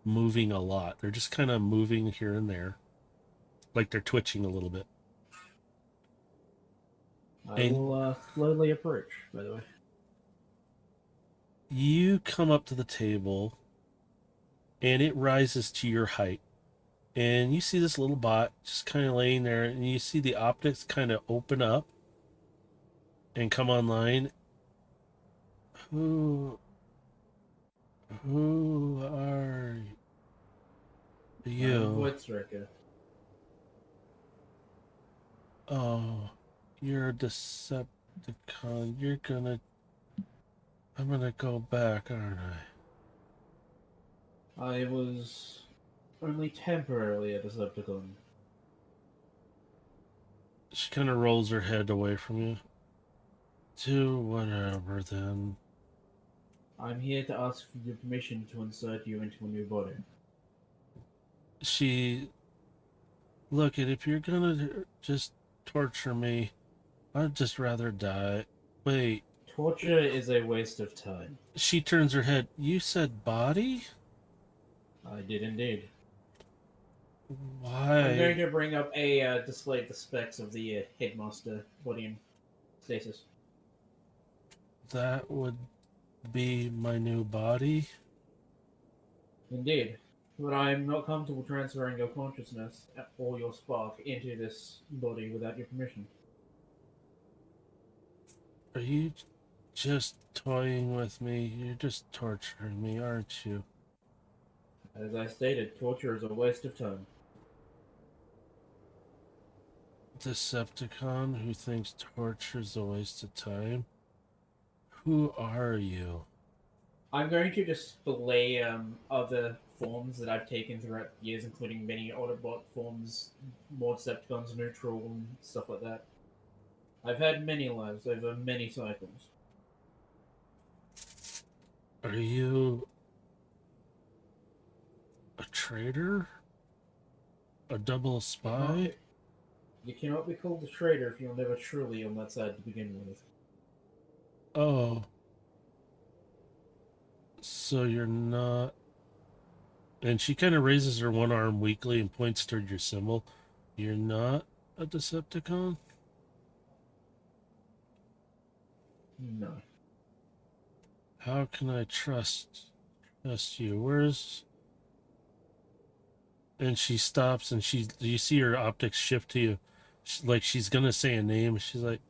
[SPEAKER 1] moving a lot. They're just kind of moving here and there. Like they're twitching a little bit.
[SPEAKER 2] I will slowly approach, by the way.
[SPEAKER 1] You come up to the table, and it rises to your height. And you see this little bot just kind of laying there, and you see the optics kind of open up and come online. Who are you?
[SPEAKER 2] Void Striker.
[SPEAKER 1] Oh, you're a Decepticon. I'm gonna go back, aren't I?
[SPEAKER 2] I was only temporarily a Decepticon.
[SPEAKER 1] She kind of rolls her head away from you. Do whatever then.
[SPEAKER 2] I'm here to ask for your permission to insert you into a new body.
[SPEAKER 1] Look, if you're gonna just torture me, I'd just rather die. Wait.
[SPEAKER 2] Torture is a waste of time.
[SPEAKER 1] She turns her head. You said body?
[SPEAKER 2] I did indeed.
[SPEAKER 1] Why?
[SPEAKER 2] I'm going to bring up a display the specs of the headmaster body and stasis.
[SPEAKER 1] That would be my new body?
[SPEAKER 2] Indeed. But I'm not comfortable transferring your consciousness or your spark into this body without your permission.
[SPEAKER 1] Are you just toying with me? You're just torturing me, aren't you?
[SPEAKER 2] As I stated, torture is a waste of time.
[SPEAKER 1] Decepticon who thinks torture's a waste of time? Who are you?
[SPEAKER 2] I'm going to display other forms that I've taken throughout the years, including many Autobot forms, more Decepticons, neutral, and stuff like that. I've had many lives over many cycles.
[SPEAKER 1] Are you a traitor? A double spy?
[SPEAKER 2] You cannot be called a traitor if you're never truly on that side to begin with.
[SPEAKER 1] Oh. So you're not... And she kind of raises her one arm weakly and points toward your symbol. You're not a Decepticon?
[SPEAKER 2] No.
[SPEAKER 1] How can I trust you? Where's... And she stops and you see her optics shift to you. Like she's gonna say a name. She's like,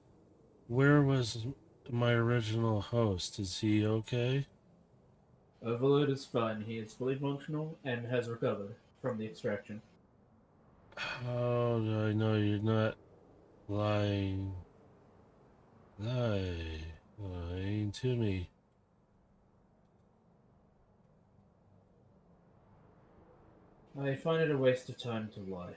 [SPEAKER 1] where was my original host? Is he okay?
[SPEAKER 2] Overload is fine. He is fully functional and has recovered from the extraction.
[SPEAKER 1] How do I know you're not lying? Lying to me.
[SPEAKER 2] I find it a waste of time to lie.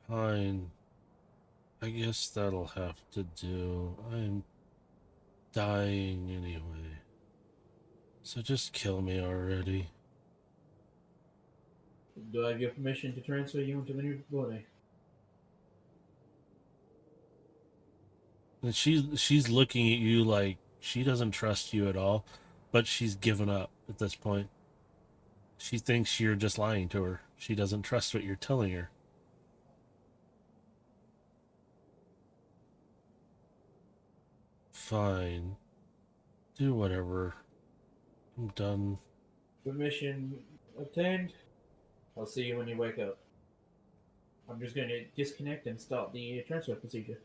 [SPEAKER 1] Fine. I guess that'll have to do. I'm dying anyway. So just kill me already.
[SPEAKER 2] Do I have your permission to transfer you into the new body?
[SPEAKER 1] And she's looking at you like she doesn't trust you at all, but she's given up at this point. She thinks you're just lying to her. She doesn't trust what you're telling her. Fine. Do whatever. I'm done.
[SPEAKER 2] Permission obtained. I'll see you when you wake up. I'm just going to disconnect and start the transfer procedure.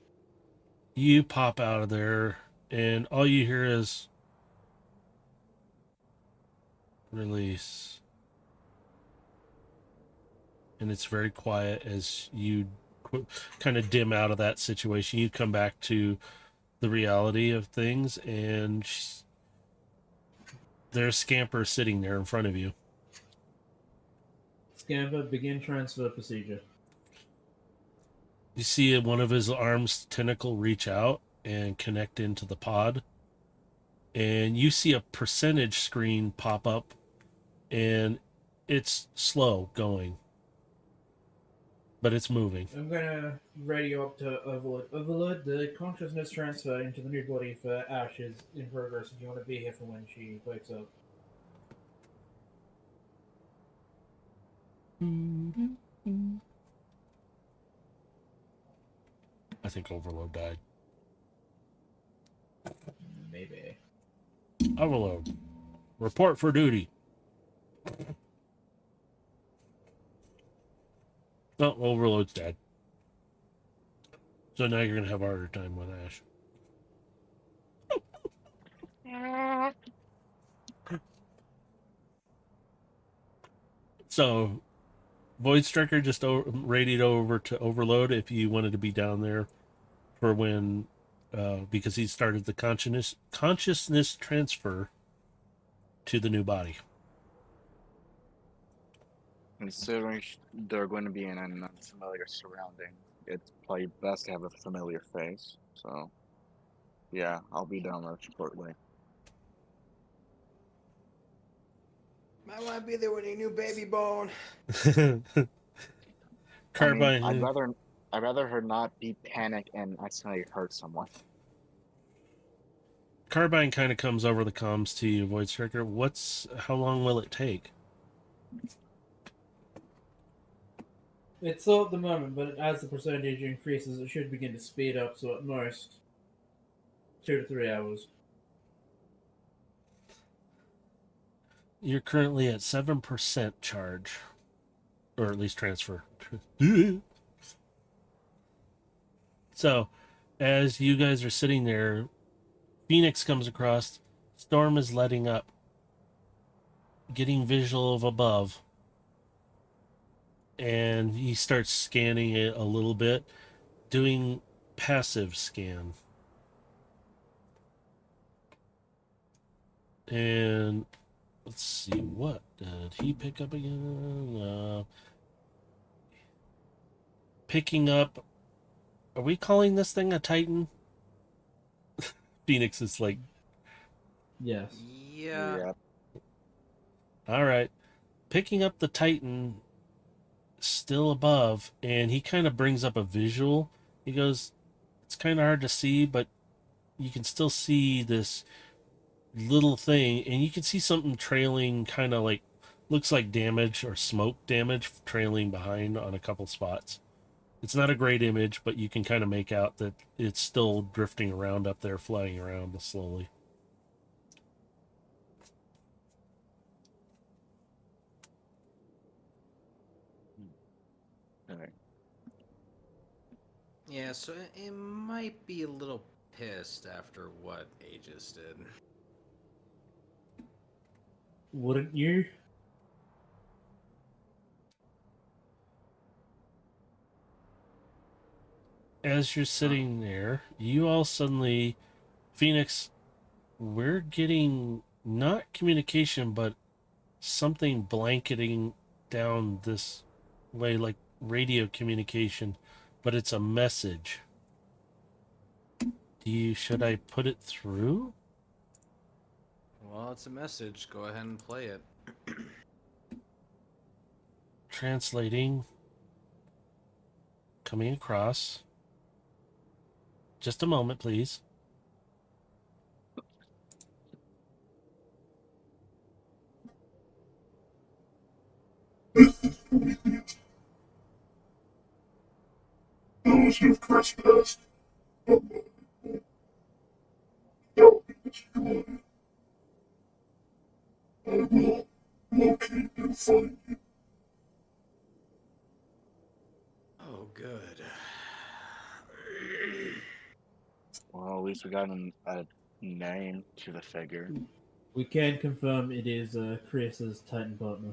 [SPEAKER 1] You pop out of there, and all you hear is release. And it's very quiet as you kind of dim out of that situation. You come back to the reality of things, and there's Scamper sitting there in front of you.
[SPEAKER 2] Scamper, begin transfer procedure.
[SPEAKER 1] You see one of his arms tentacle reach out and connect into the pod, and you see a percentage screen pop up, and it's slow going, but it's moving.
[SPEAKER 2] I'm gonna radio up to Overload. Overload, the consciousness transfer into the new body for Ash is in progress if you want to be here for when she wakes up.
[SPEAKER 1] I think Overload died.
[SPEAKER 2] Maybe.
[SPEAKER 1] Overload. Report for duty. No, Overload's dead. So now you're going to have a harder time with Ash. So, Void Striker just radioed over to Overload if you wanted to be down there for when, because he started the consciousness transfer to the new body.
[SPEAKER 3] Considering they're going to be in an unfamiliar surrounding, it's probably best to have a familiar face. So, yeah, I'll be down there shortly.
[SPEAKER 4] Might want to be there with a new baby bone.
[SPEAKER 1] Carbine.
[SPEAKER 3] I mean, I'd rather her not be panicked and accidentally hurt someone.
[SPEAKER 1] Carbine kind of comes over the comms to you, Void Striker. How long will it take?
[SPEAKER 2] It's slow at the moment, but as the percentage increases, it should begin to speed up, so at most 2 to 3 hours.
[SPEAKER 1] You're currently at 7% charge. Or at least transfer. So, as you guys are sitting there, Phoenix comes across. Storm is letting up. Getting visual of above. And he starts scanning it a little bit. Doing passive scan. And let's see, what did he pick up again? Picking up. Are we calling this thing a Titan? Phoenix is like,
[SPEAKER 2] Yes.
[SPEAKER 4] Yeah.
[SPEAKER 1] all right. Picking up the Titan still above, and he kind of brings up a visual. He goes, it's kind of hard to see, but you can still see this little thing, and you can see something trailing kind of like looks like damage or smoke damage trailing behind on a couple spots. It's not a great image, but you can kind of make out that it's still drifting around up there, flying around slowly.
[SPEAKER 3] Okay.
[SPEAKER 4] Yeah, so it might be a little pissed after what Aegis did.
[SPEAKER 2] Wouldn't you?
[SPEAKER 1] As you're sitting there, you all suddenly, Phoenix, we're getting not communication, but something blanketing down this way, like radio communication, but it's a message. Should I put it through?
[SPEAKER 4] Well, it's a message. Go ahead and play it.
[SPEAKER 1] Translating. Coming across. Just a moment, please.
[SPEAKER 5] Those who've trespassed shall be destroyed. I will locate and find you.
[SPEAKER 4] Oh, good.
[SPEAKER 3] Well, at least we got a name to the figure.
[SPEAKER 2] We can confirm it is Chris's Titan partner.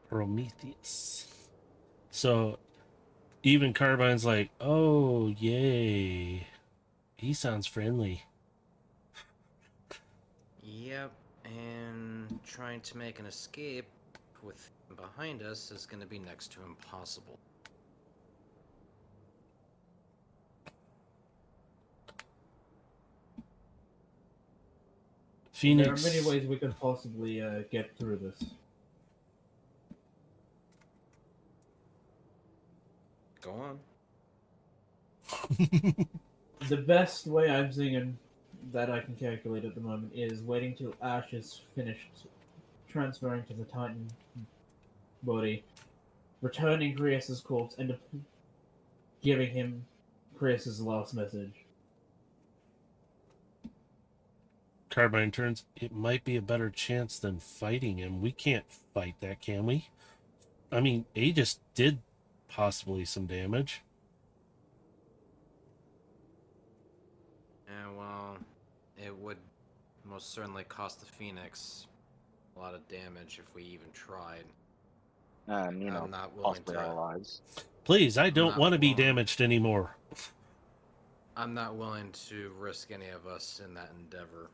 [SPEAKER 1] Prometheus. So, even Carbine's like, oh, yay. He sounds friendly.
[SPEAKER 4] Yep, and trying to make an escape with him behind us is going to be next to impossible.
[SPEAKER 1] Phoenix.
[SPEAKER 2] There are many ways we could possibly get through this.
[SPEAKER 4] Go on.
[SPEAKER 2] The best way I'm seeing that I can calculate at the moment is waiting till Ash is finished transferring to the Titan body, returning Krios' corpse, and giving him Krios' last message.
[SPEAKER 1] Carbine turns, it might be a better chance than fighting him. We can't fight that, can we? I mean, Aegis did possibly some damage.
[SPEAKER 4] And well, it would most certainly cost the Phoenix a lot of damage if we even tried.
[SPEAKER 3] And, you know,
[SPEAKER 4] I'm not willing
[SPEAKER 3] possibly our
[SPEAKER 4] to.
[SPEAKER 3] lives.
[SPEAKER 1] Please, I don't
[SPEAKER 4] not
[SPEAKER 1] want to be
[SPEAKER 4] willing.
[SPEAKER 1] damaged anymore.
[SPEAKER 4] I'm not willing to risk any of us in that endeavor.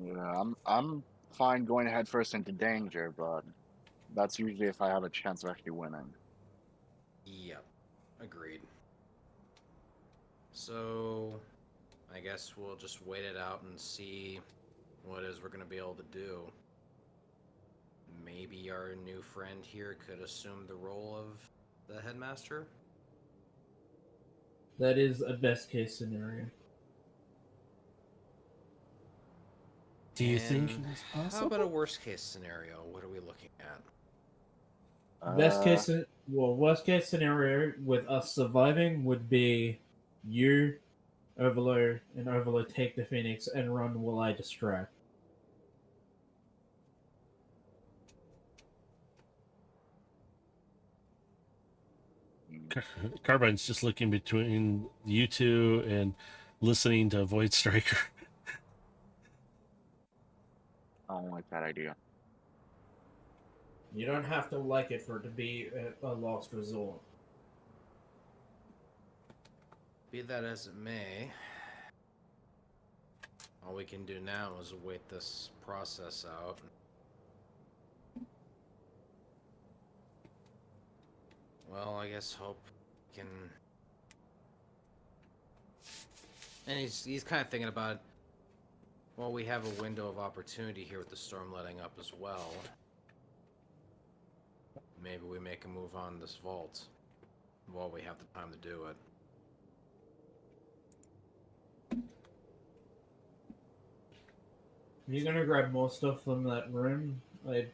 [SPEAKER 3] Yeah, I'm fine going head first into danger, but that's usually if I have a chance of actually winning.
[SPEAKER 4] Yep, agreed. So, I guess we'll just wait it out and see what it is we're going to be able to do. Maybe our new friend here could assume the role of the headmaster?
[SPEAKER 2] That is a best case scenario.
[SPEAKER 1] Do you think
[SPEAKER 4] And
[SPEAKER 1] it's
[SPEAKER 4] how
[SPEAKER 1] possible?
[SPEAKER 4] about a worst case scenario? What are we looking at?
[SPEAKER 2] Worst case scenario with us surviving would be you, Overlord, and Overlord take the Phoenix and run while I distract.
[SPEAKER 1] Carbine's just looking between you two and listening to Void Striker.
[SPEAKER 3] I don't like that idea.
[SPEAKER 2] You don't have to like it for it to be a last resort.
[SPEAKER 4] Be that as it may, all we can do now is wait this process out. Well, I guess hope can. And he's kind of thinking about, well, we have a window of opportunity here with the storm letting up as well. Maybe we make a move on this vault while we have the time to do it.
[SPEAKER 2] You're gonna grab more stuff from that room. It's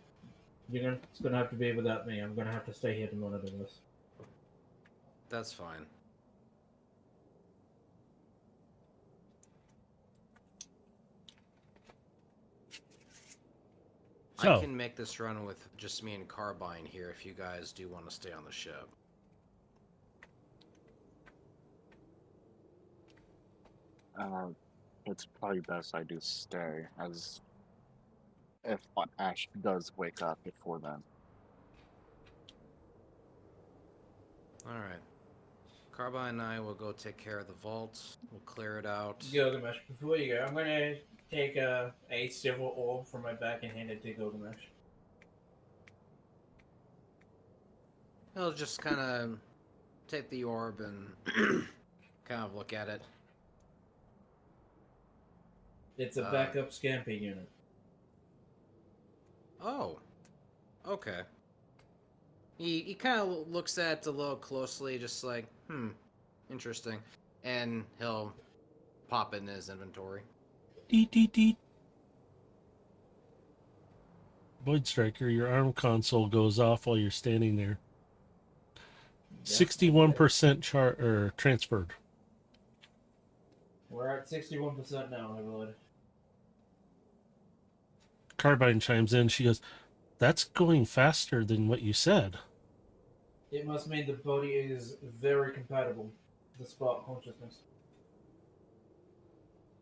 [SPEAKER 2] gonna have to be without me. I'm gonna have to stay here to monitor this.
[SPEAKER 4] That's fine. I
[SPEAKER 1] So,
[SPEAKER 4] can make this run with just me and Carbine here if you guys do want to stay on the ship.
[SPEAKER 3] It's probably best I do stay, as if Ash does wake up before then.
[SPEAKER 4] Alright. Carbine and I will go take care of the vault. We'll clear it out.
[SPEAKER 2] Gilgamesh, before you go, I'm gonna take a silver orb from my back and hand it to Gilgamesh.
[SPEAKER 4] He'll just kind of take the orb and kind of look at it.
[SPEAKER 2] It's a backup Scamper unit.
[SPEAKER 4] Oh. Okay. He kind of looks at it a little closely, just like, interesting. And he'll pop it in his inventory.
[SPEAKER 1] deet, deet, deet. Void Striker, your arm console goes off while you're standing there. 61% transferred.
[SPEAKER 2] We're at 61% now, my lord.
[SPEAKER 1] Carbine chimes in. She goes, "That's going faster than what you said."
[SPEAKER 2] It must mean the body is very compatible with the spark consciousness.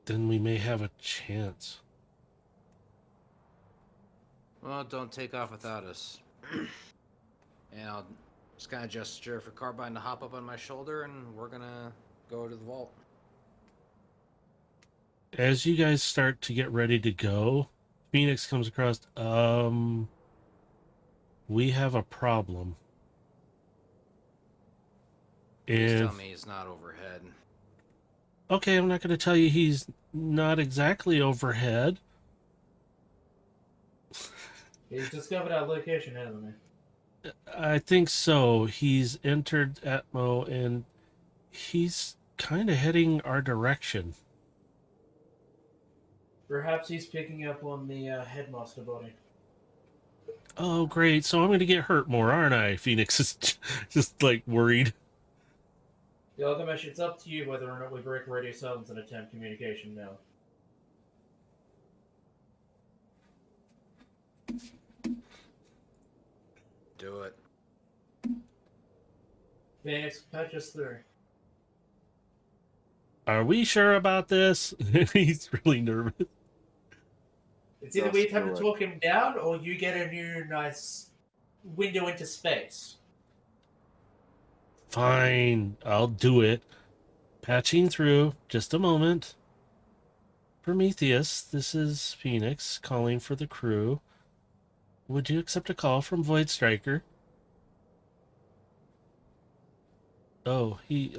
[SPEAKER 1] Then we may have a chance.
[SPEAKER 4] Well, don't take off without us. And I'll just kind of gesture for Carbine to hop up on my shoulder, and we're gonna go to the vault.
[SPEAKER 1] As you guys start to get ready to go, Phoenix comes across, we have a problem.
[SPEAKER 4] Please
[SPEAKER 1] And
[SPEAKER 4] tell me he's not overhead.
[SPEAKER 1] okay, I'm not going to tell you he's not exactly overhead.
[SPEAKER 2] He's discovered our location, hasn't he?
[SPEAKER 1] I think so. He's entered Atmo and he's kind of heading our direction.
[SPEAKER 2] Perhaps he's picking up on the headmaster body.
[SPEAKER 1] Oh, great. So I'm going to get hurt more, aren't I? Phoenix is just like worried.
[SPEAKER 2] Gilgamesh, it's up to you whether or not we break radio silence and attempt communication now.
[SPEAKER 4] Do it.
[SPEAKER 2] Phoenix, patch us through.
[SPEAKER 1] Are we sure about this? He's really nervous.
[SPEAKER 2] It's either
[SPEAKER 3] Just
[SPEAKER 2] we have
[SPEAKER 3] do
[SPEAKER 2] to
[SPEAKER 3] it.
[SPEAKER 2] talk him down, or you get a new nice window into space.
[SPEAKER 1] Fine, I'll do it. Patching through. Just a moment. Prometheus, this is Phoenix calling for the crew. Would you accept a call from Void Striker? Oh, he,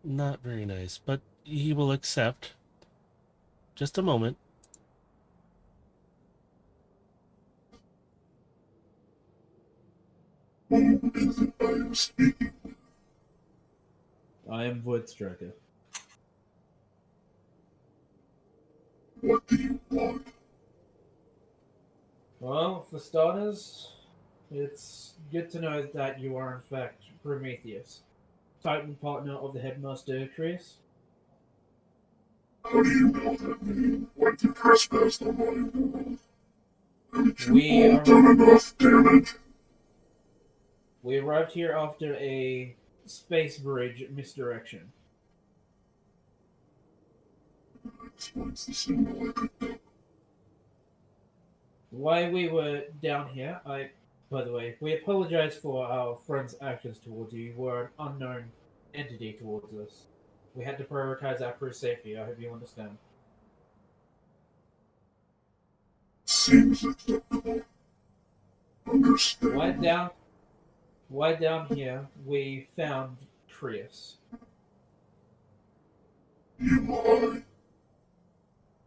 [SPEAKER 1] not very nice, but he will accept. Just a moment.
[SPEAKER 5] Who is it I am speaking with?
[SPEAKER 2] I am Void Striker.
[SPEAKER 5] What do you want?
[SPEAKER 2] Well, for starters, it's good to know that you are in fact Prometheus, Titan partner of the headmaster Chris.
[SPEAKER 5] How do you know that name when you trespassed on my world? Haven't you
[SPEAKER 2] We
[SPEAKER 5] all
[SPEAKER 2] are-
[SPEAKER 5] done enough damage?
[SPEAKER 2] We arrived here after a space bridge misdirection.
[SPEAKER 5] Explains the symbol I picked up.
[SPEAKER 2] While we were down here, by the way, we apologize for our friend's actions towards you. You were an unknown entity towards us. We had to prioritize our crew's safety. I hope you understand.
[SPEAKER 5] Seems acceptable. Understand.
[SPEAKER 2] Why down here, we found Trius.
[SPEAKER 5] You lie.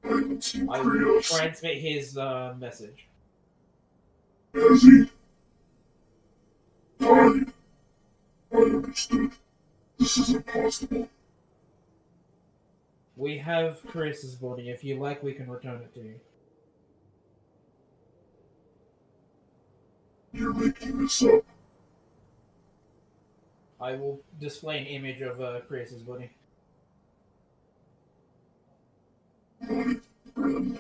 [SPEAKER 5] I haven't seen
[SPEAKER 2] I will
[SPEAKER 5] Krios.
[SPEAKER 2] transmit his message.
[SPEAKER 5] Has he died? I understood. This is impossible.
[SPEAKER 2] We have Chris's body. If you like, we can return it to you.
[SPEAKER 5] You're making this up.
[SPEAKER 2] I will display an image of Chris's body.
[SPEAKER 5] My friend.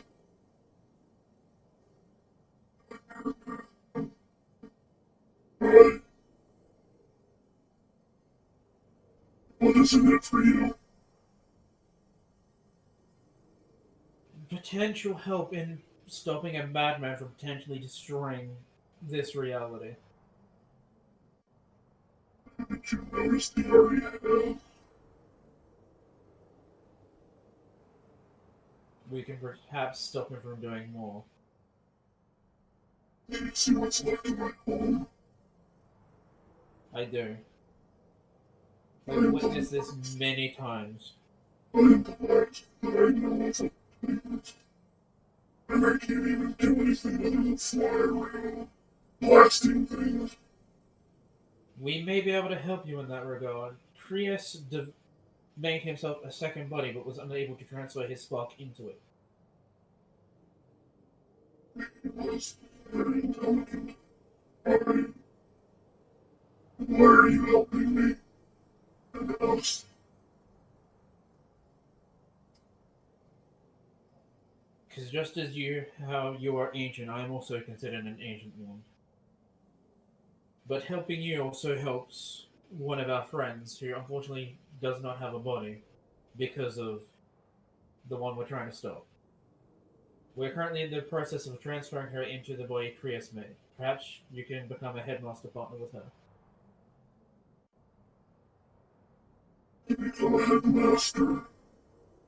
[SPEAKER 5] Right. What is in it for you?
[SPEAKER 2] Potential help in stopping a madman from potentially destroying this reality.
[SPEAKER 5] Did you notice the area have?
[SPEAKER 2] We can perhaps stop him from doing more.
[SPEAKER 5] Did you see what's left of my home?
[SPEAKER 2] I do.
[SPEAKER 5] I
[SPEAKER 2] I've
[SPEAKER 5] am
[SPEAKER 2] witnessed this many times.
[SPEAKER 5] I am glad that I know of it. And I can't even do anything other than fly around, blasting things.
[SPEAKER 2] We may be able to help you in that regard. Krios made himself a second body, but was unable to transfer his spark into it.
[SPEAKER 5] He was very intelligent. I... Why are you helping me? And us?
[SPEAKER 2] Because just as how you are ancient, I am also considered an ancient one. But helping you also helps one of our friends who unfortunately does not have a body because of the one we're trying to stop. We're currently in the process of transferring her into the body Krios made. Perhaps you can become a headmaster partner with her.
[SPEAKER 5] To become a headmaster,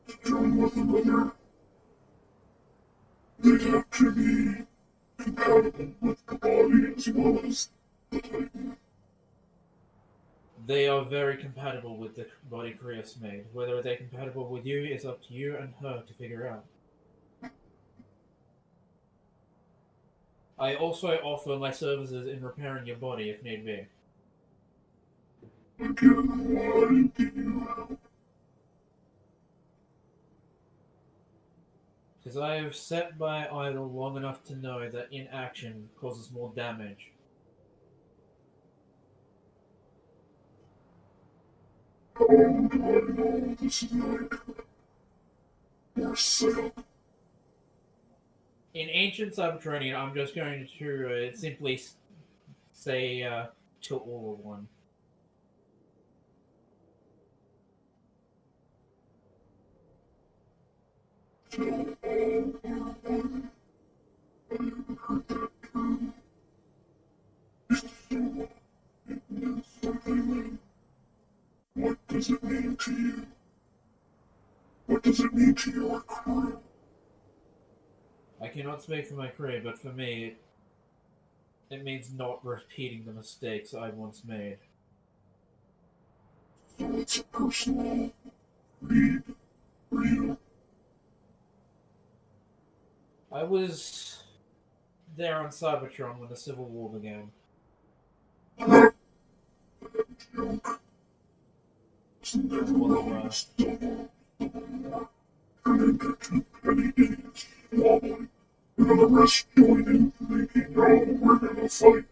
[SPEAKER 5] to join with another, they'd have to be compatible with the body as well as the Titan.
[SPEAKER 2] They are very compatible with the body Krios made. Whether they're compatible with you is up to you and her to figure out. I also offer my services in repairing your body if need be.
[SPEAKER 5] Again, why do you help?
[SPEAKER 2] Because I have sat by idle long enough to know that inaction causes more damage.
[SPEAKER 5] How do I know this is not a trap or setup?
[SPEAKER 2] In ancient subterranean, I'm just going to simply say to all of one.
[SPEAKER 5] So all are one. I haven't heard that term. So it means something then. What does it mean to you? What does it mean to your crew?
[SPEAKER 2] I cannot speak for my crew, but for me, it means not repeating the mistakes I once made.
[SPEAKER 5] So it's a personal need for you.
[SPEAKER 2] I was there on Cybertron when the Civil War began.
[SPEAKER 5] Joke. Isn't there
[SPEAKER 2] Well,
[SPEAKER 5] always double war? Turn into two petty idiots squabbling, and then the rest join in thinking, oh, we're gonna fight.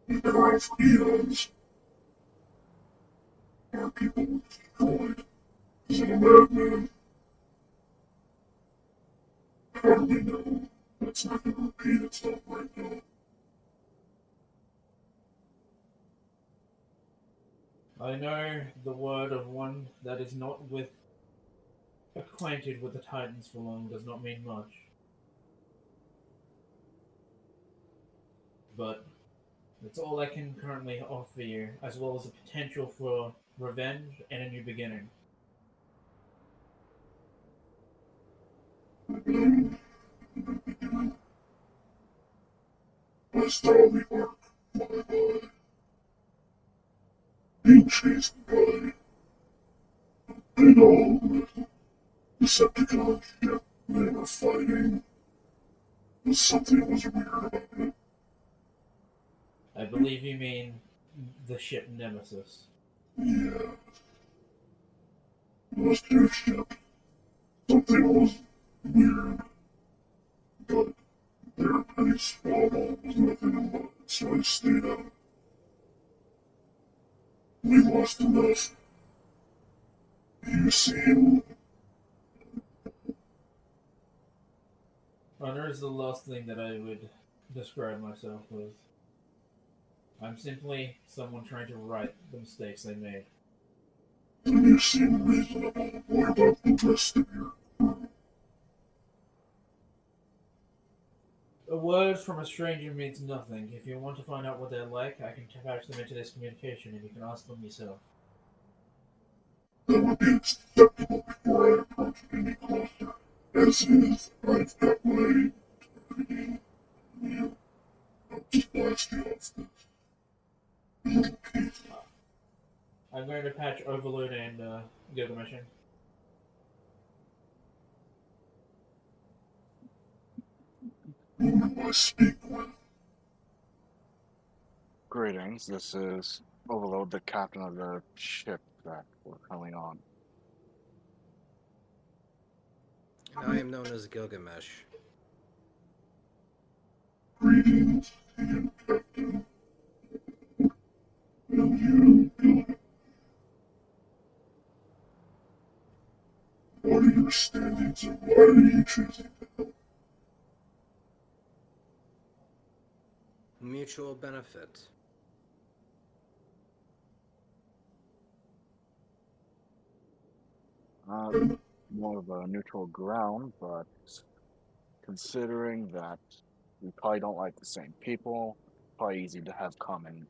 [SPEAKER 5] We've been around for eons. Our people were destroyed. Is it a madman? How do we know that's not gonna repeat itself right now?
[SPEAKER 2] I know the word of one that is not acquainted with the Titans for long does not mean much. But that's all I can currently offer you, as well as the potential for revenge and a new beginning.
[SPEAKER 5] I saw the arc fly by, being chased by big old Decepticon ship they were fighting. Something was weird about it.
[SPEAKER 2] I believe you mean the ship Nemesis.
[SPEAKER 5] Yeah. was their ship. Something was weird, but their penny swallow was nothing but, so I stayed out. We lost enough. You seem
[SPEAKER 6] Runner is the last thing that I would describe myself with. I'm simply someone trying to right the mistakes I made.
[SPEAKER 5] and you seem reasonable. What about the rest of your crew?
[SPEAKER 6] A word from a stranger means nothing. If you want to find out what they're like, I can patch them into this communication and you can ask them yourself.
[SPEAKER 5] That would be acceptable before I approach any closer. As is, I've got my targeting you. I'll just blast you off this little piece.
[SPEAKER 6] I'm going to patch Overload and go to the mission.
[SPEAKER 5] Who do I speak with?
[SPEAKER 3] Greetings, this is Overload, the captain of the ship that we're currently on.
[SPEAKER 4] And I am known as Gilgamesh.
[SPEAKER 5] Greetings to you, Captain. And you, Gilbert. What are your standings and why are you choosing to help?
[SPEAKER 4] Mutual benefit.
[SPEAKER 3] More of a neutral ground, but considering that we probably don't like the same people, probably easy to have common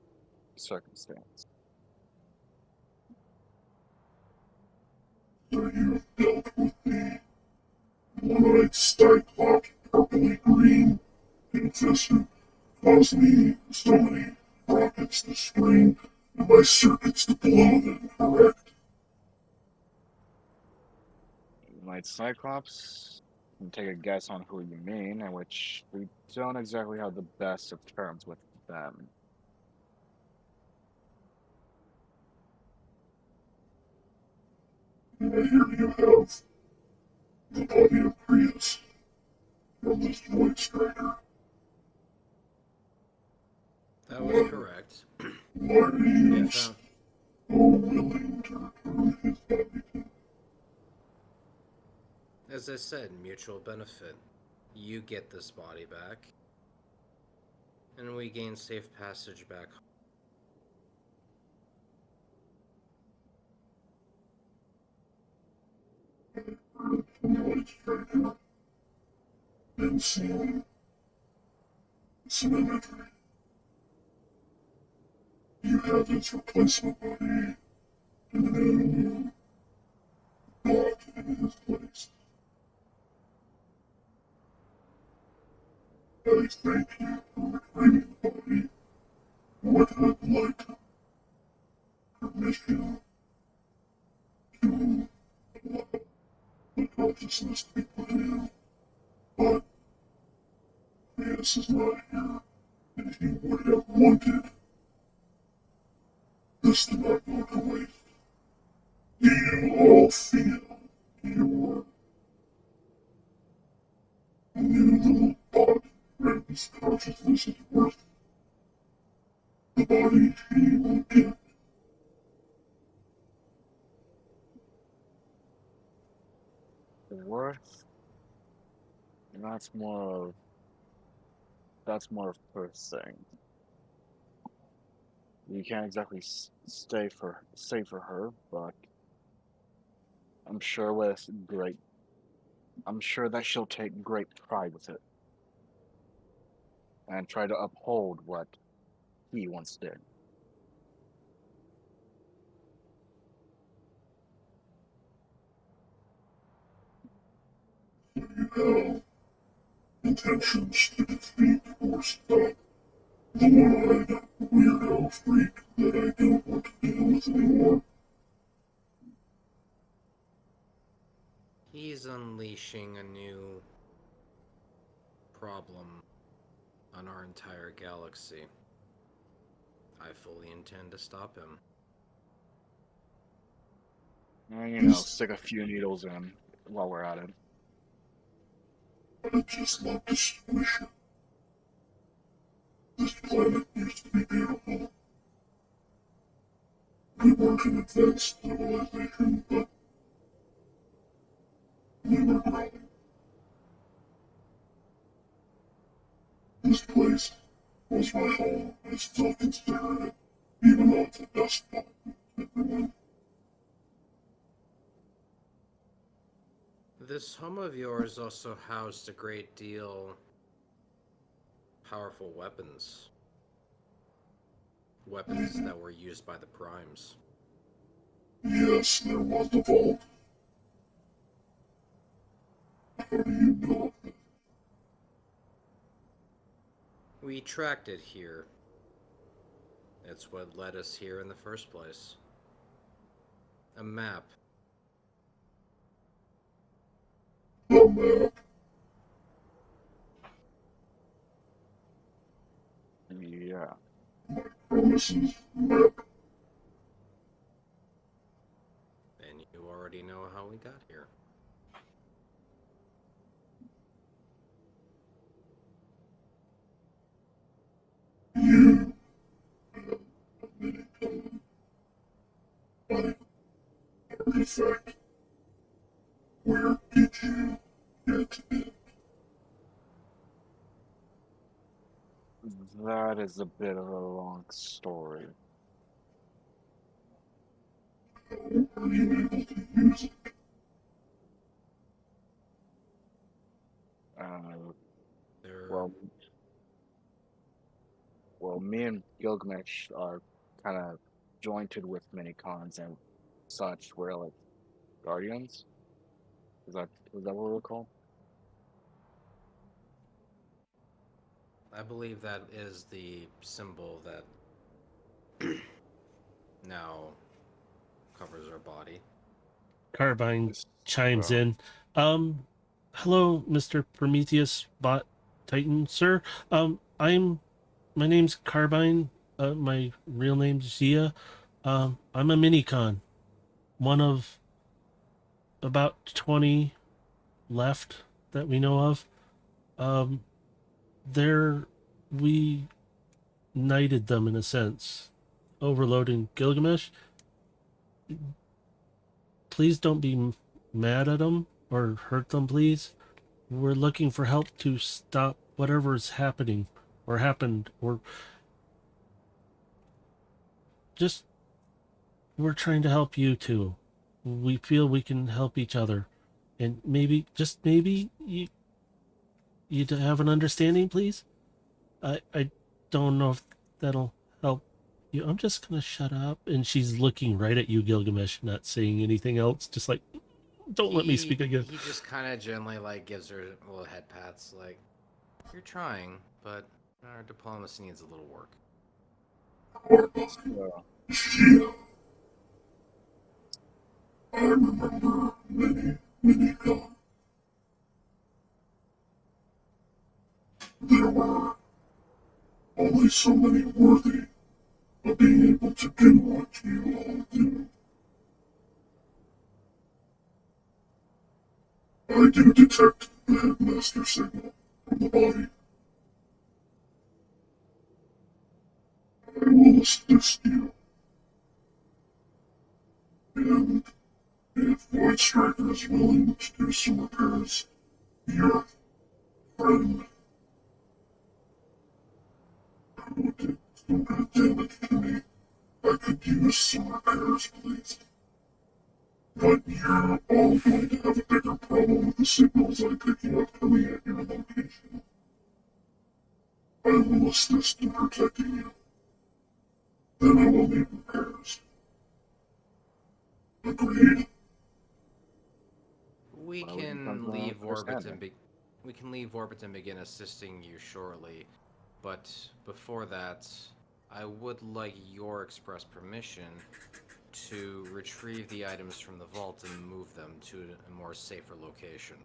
[SPEAKER 3] circumstance.
[SPEAKER 5] So you've dealt with the one-eyed Cyclops, purpley green, infested, caused me so many rockets to scream and my circuits to blow them, correct?
[SPEAKER 3] Like Cyclops, can take a guess on who you mean, in which we don't exactly have the best of terms with them.
[SPEAKER 5] And I hear you have the body of Prius from this Void Striker.
[SPEAKER 4] That was correct.
[SPEAKER 5] Why are you
[SPEAKER 4] We
[SPEAKER 5] so
[SPEAKER 4] found,
[SPEAKER 5] willing to return his body to me?
[SPEAKER 4] as I said, mutual benefit. You get this body back, and we gain safe passage back home.
[SPEAKER 5] Void Striker and seen some imagery. You have his replacement body and an animal bought in his place. I thank you for reclaiming the body. What I'd like permission to allow the consciousness to be put in, but Prius is not here, and he would have wanted this to not go to waste. Do you all feel your new little body brings consciousness is worth the body he will get?
[SPEAKER 3] The worth, and that's more of her thing. You can't exactly say for her, but I'm sure with great, I'm sure that she'll take great pride with it and try to uphold what he once did.
[SPEAKER 5] You have intentions to defeat or stop the one-eyed weirdo freak that I don't want to deal with anymore.
[SPEAKER 4] He's unleashing a new problem on our entire galaxy. I fully intend to stop him.
[SPEAKER 3] And, you know, stick a few needles in while we're at it.
[SPEAKER 5] I just love the situation. This planet used to be beautiful. We weren't an advanced civilization, but we were growing. This place was my home. I still consider it, even though it's a dust ball. Everyone,
[SPEAKER 4] This home of yours also housed a great deal powerful weapons. Weapons that were used by the primes.
[SPEAKER 5] yes, there was the vault. How do you know?
[SPEAKER 4] We tracked it here. It's what led us here in the first place. A map.
[SPEAKER 5] The map.
[SPEAKER 3] Yeah.
[SPEAKER 5] Promises map.
[SPEAKER 4] And you already know how we got here.
[SPEAKER 5] You have many common by artifact. Where did you get it?
[SPEAKER 3] That is a bit of a long story.
[SPEAKER 5] How are you able to use it?
[SPEAKER 3] Uh,
[SPEAKER 4] There.
[SPEAKER 3] well, me and Gilgamesh are kind of jointed with many cons and such. We're like guardians. Is that what we're called?
[SPEAKER 4] I believe that is the symbol that now covers our body.
[SPEAKER 1] Carbine
[SPEAKER 3] This-
[SPEAKER 1] chimes
[SPEAKER 3] uh,
[SPEAKER 1] in. Hello, Mr. Prometheus Bot Titan, sir. My name's Carbine. My real name's Zia. I'm a minicon. One of about 20 left that we know of. Um, there, we knighted them in a sense, overloading Gilgamesh. Please don't be mad at them or hurt them, please. We're looking for help to stop whatever is happening or happened, or just we're trying to help you too. We feel we can help each other, and maybe, just maybe, you have an understanding, please. I don't know if that'll help you. I'm just gonna shut up. And she's looking right at you, Gilgamesh, not saying anything else. Just like, don't let me speak again.
[SPEAKER 4] He just kind of gently gives her little head pats, like, you're trying, but our diplomacy needs a little work.
[SPEAKER 3] so,
[SPEAKER 5] Shia. I remember many gone. There were only so many worthy of being able to do what you all do. I do detect the headmaster signal from the body. I will assist you. And if Void Striker is willing to do some repairs, your friend who did some good damage to me, I could use some repairs, please. But you're all going to have a bigger problem with the signals I'm picking up coming at your location. I will assist in protecting you. Then I will need repairs. Agreed?
[SPEAKER 4] We
[SPEAKER 3] Well, we can
[SPEAKER 4] can
[SPEAKER 3] come to an
[SPEAKER 4] leave orbit and
[SPEAKER 3] understanding.
[SPEAKER 4] we can leave orbit and begin assisting you shortly, but before that, I would like your express permission to retrieve the items from the vault and move them to a more safer location.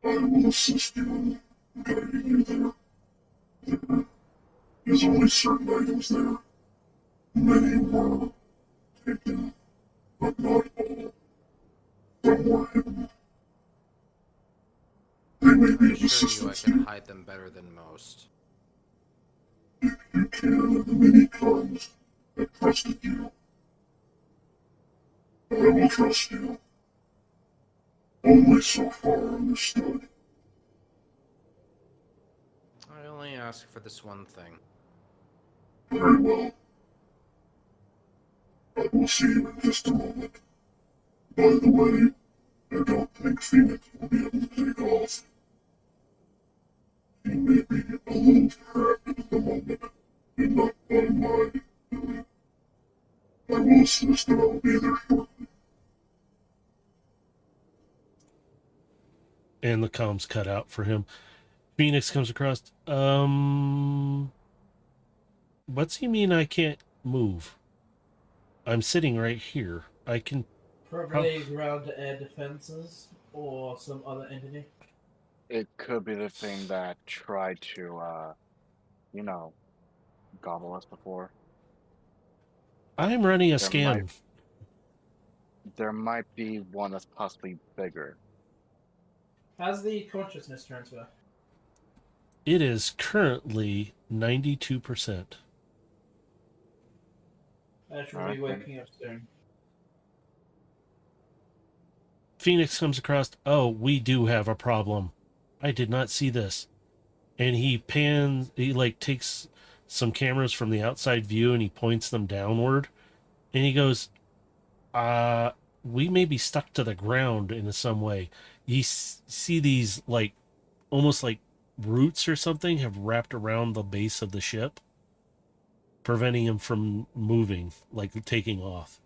[SPEAKER 5] I will assist you in guiding you there. There is only certain items there. Many were taken but not all. Some were hidden. They may be
[SPEAKER 4] I
[SPEAKER 5] of
[SPEAKER 4] assure you I
[SPEAKER 5] assistance to
[SPEAKER 4] can
[SPEAKER 5] you
[SPEAKER 4] hide them better than most.
[SPEAKER 5] if you care of the many crimes that trusted you. I will trust you. Only so far understood.
[SPEAKER 4] I only ask for this one thing.
[SPEAKER 5] Very well. I will see you in just a moment. By the way, I don't think Phoenix will be able to take off. He may be a little distracted at the moment, and not by my doing. I will assist and I will be there shortly.
[SPEAKER 1] And the comms cut out for him. Phoenix comes across. What's he mean I can't move? I'm sitting right here. I can.
[SPEAKER 6] Probably ground-to-air defenses or some other entity.
[SPEAKER 3] It could be the thing that tried to, you know, gobble us before.
[SPEAKER 1] I'm running a
[SPEAKER 3] There
[SPEAKER 1] scan.
[SPEAKER 3] might be one that's possibly bigger.
[SPEAKER 6] How's the consciousness transfer?
[SPEAKER 1] It is currently 92%.
[SPEAKER 6] I should
[SPEAKER 3] Alright,
[SPEAKER 6] be
[SPEAKER 3] then.
[SPEAKER 6] waking up soon.
[SPEAKER 1] Phoenix comes across. Oh, we do have a problem. I did not see this. And he pans. He like takes some cameras from the outside view and he points them downward. And he goes, we may be stuck to the ground in some way. You see these like almost like roots or something have wrapped around the base of the ship, preventing him from moving, like taking off.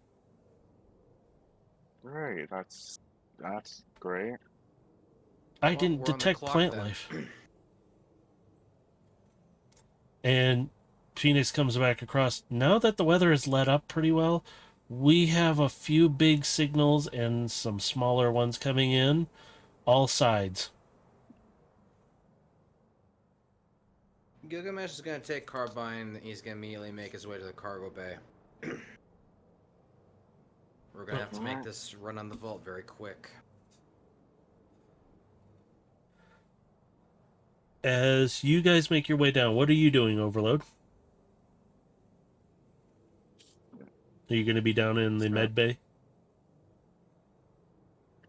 [SPEAKER 3] Great, that's great.
[SPEAKER 1] I
[SPEAKER 4] Well,
[SPEAKER 1] didn't
[SPEAKER 4] we're on the
[SPEAKER 1] detect
[SPEAKER 4] clock
[SPEAKER 1] plant
[SPEAKER 4] then.
[SPEAKER 1] life. And Phoenix comes back across. Now that the weather has let up pretty well, we have a few big signals and some smaller ones coming in, all sides.
[SPEAKER 4] Gilgamesh is going to take Carbine, and he's going to immediately make his way to the cargo bay. We're going to have to make this run on the vault very quick.
[SPEAKER 1] As you guys make your way down, what are you doing, Overload? Are you going to be down in the
[SPEAKER 3] Sure.
[SPEAKER 1] med bay?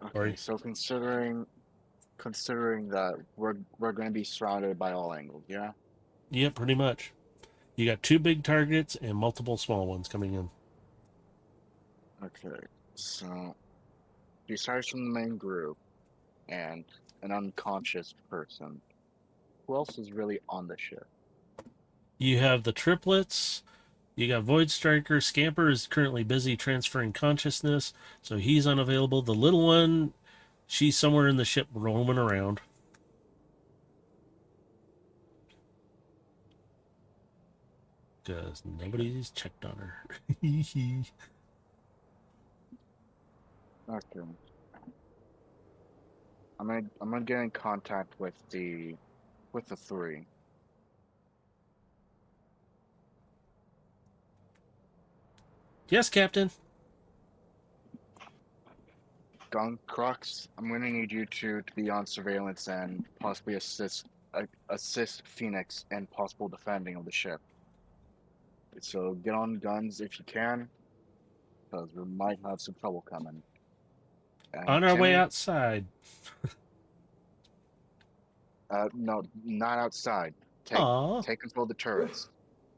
[SPEAKER 3] Okay, so considering that we're going to be surrounded by all angles, yeah?
[SPEAKER 1] Yeah, pretty much. You got two big targets and multiple small ones coming in.
[SPEAKER 3] Okay, so besides from the main group and an unconscious person, who else is really on the ship?
[SPEAKER 1] You have the triplets. You got Void Striker. Scamper is currently busy transferring consciousness, so he's unavailable. The little one, she's somewhere in the ship roaming around. Because nobody's checked on her.
[SPEAKER 3] Okay. I'm gonna get in contact with the three.
[SPEAKER 1] Yes, Captain.
[SPEAKER 3] Gun Crux, I'm gonna need you to be on surveillance and possibly assist Phoenix in possible defending of the ship. So get on guns if you can, because we might have some trouble coming. And
[SPEAKER 1] On our way
[SPEAKER 3] Timmy,
[SPEAKER 1] outside.
[SPEAKER 3] no, not outside.
[SPEAKER 1] Aw.
[SPEAKER 3] Take control of the turrets.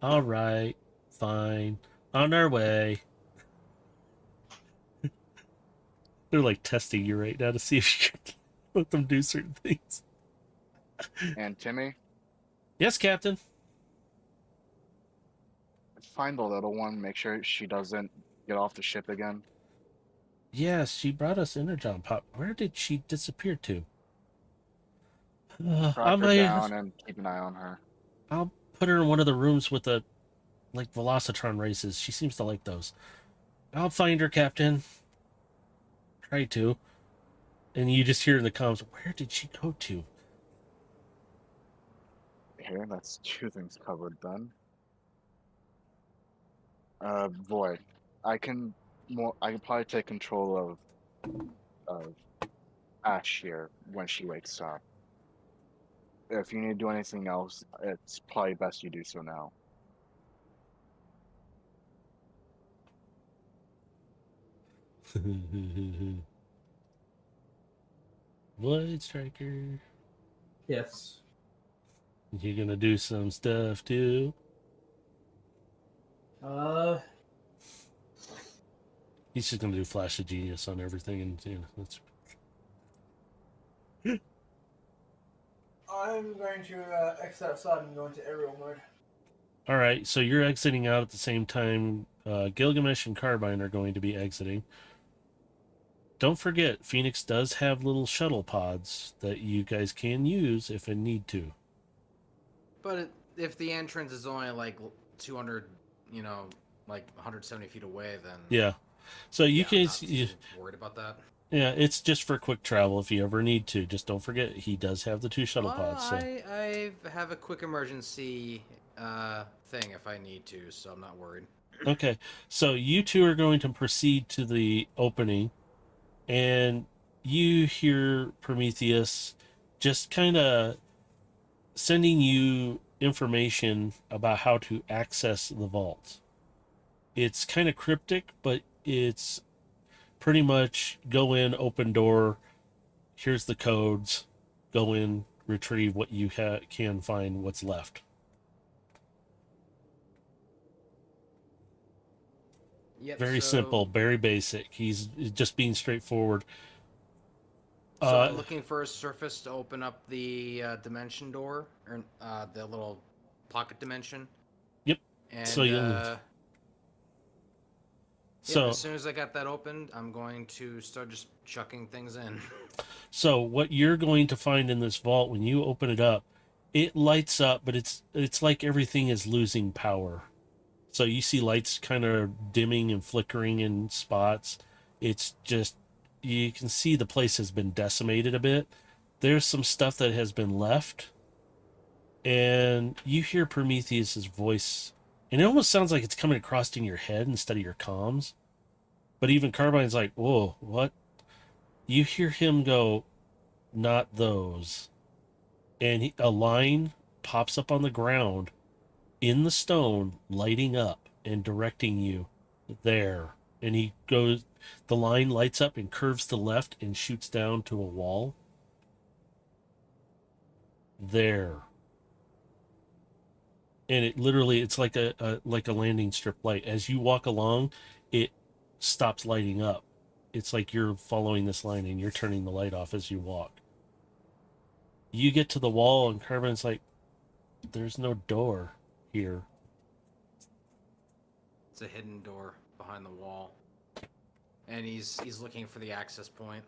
[SPEAKER 1] All right. Fine. On our way. They're like testing you right now to see if you can let them do certain things.
[SPEAKER 3] And Timmy,
[SPEAKER 1] Yes, Captain.
[SPEAKER 3] find the little one. Make sure she doesn't get off the ship again.
[SPEAKER 1] Yes, she brought us Energon Pop. Where did she disappear to?
[SPEAKER 3] Track her down and keep an eye on her.
[SPEAKER 1] I'll put her in one of the rooms with the like Velocitron races. She seems to like those. I'll find her, Captain. Try to. And you just hear in the comms, where did she go to?
[SPEAKER 3] Here, that's two things covered then. Void. I can more. I can probably take control of Ash here when she wakes up. If you need to do anything else, it's probably best you do so now.
[SPEAKER 1] Blood Striker.
[SPEAKER 6] Yes.
[SPEAKER 1] You gonna do some stuff too? He's just gonna do Flash of Genius on everything, and that's.
[SPEAKER 6] I'm going to exit outside and go into aerial mode.
[SPEAKER 1] All right, so you're exiting out at the same time. Gilgamesh and Carbine are going to be exiting. Don't forget, Phoenix does have little shuttle pods that you guys can use if you need to.
[SPEAKER 4] But if the entrance is only like 200, like 170 feet away, then
[SPEAKER 1] Yeah. So you
[SPEAKER 4] yeah,
[SPEAKER 1] can.
[SPEAKER 4] I'm not too worried about that.
[SPEAKER 1] Yeah, it's just for quick travel if you ever need to. Just don't forget, he does have the 2 shuttle
[SPEAKER 4] Well,
[SPEAKER 1] pods. So.
[SPEAKER 4] I have a quick emergency thing if I need to, so I'm not worried.
[SPEAKER 1] Okay, so you two are going to proceed to the opening, and you hear Prometheus just kind of sending you information about how to access the vault. It's kind of cryptic, but it's pretty much go in, open door, here's the codes, go in, retrieve what you can find, what's left.
[SPEAKER 4] Yep,
[SPEAKER 1] Very simple, very basic. He's just being straightforward.
[SPEAKER 4] So I'm looking for a surface to open up the dimension door, or the little pocket dimension.
[SPEAKER 1] Yep.
[SPEAKER 4] And
[SPEAKER 1] So you'll. So
[SPEAKER 4] as soon as I got that opened, I'm going to start just chucking things in.
[SPEAKER 1] So what you're going to find in this vault when you open it up, it lights up, but it's like everything is losing power. So you see lights kind of dimming and flickering in spots. It's just you can see the place has been decimated a bit. There's some stuff that has been left. And you hear Prometheus's voice, and it almost sounds like it's coming across in your head instead of your comms. But even Carbine's like, "Whoa, what?" You hear him go, "Not those." And a line pops up on the ground in the stone, lighting up and directing you there. And he goes, the line lights up and curves to the left and shoots down to a wall. There. And it literally, it's like a landing strip light. As you walk along, it stops lighting up. It's like you're following this line and you're turning the light off as you walk. You get to the wall and Carbine's like, "There's no door here."
[SPEAKER 4] It's a hidden door behind the wall, and he's looking for the access point.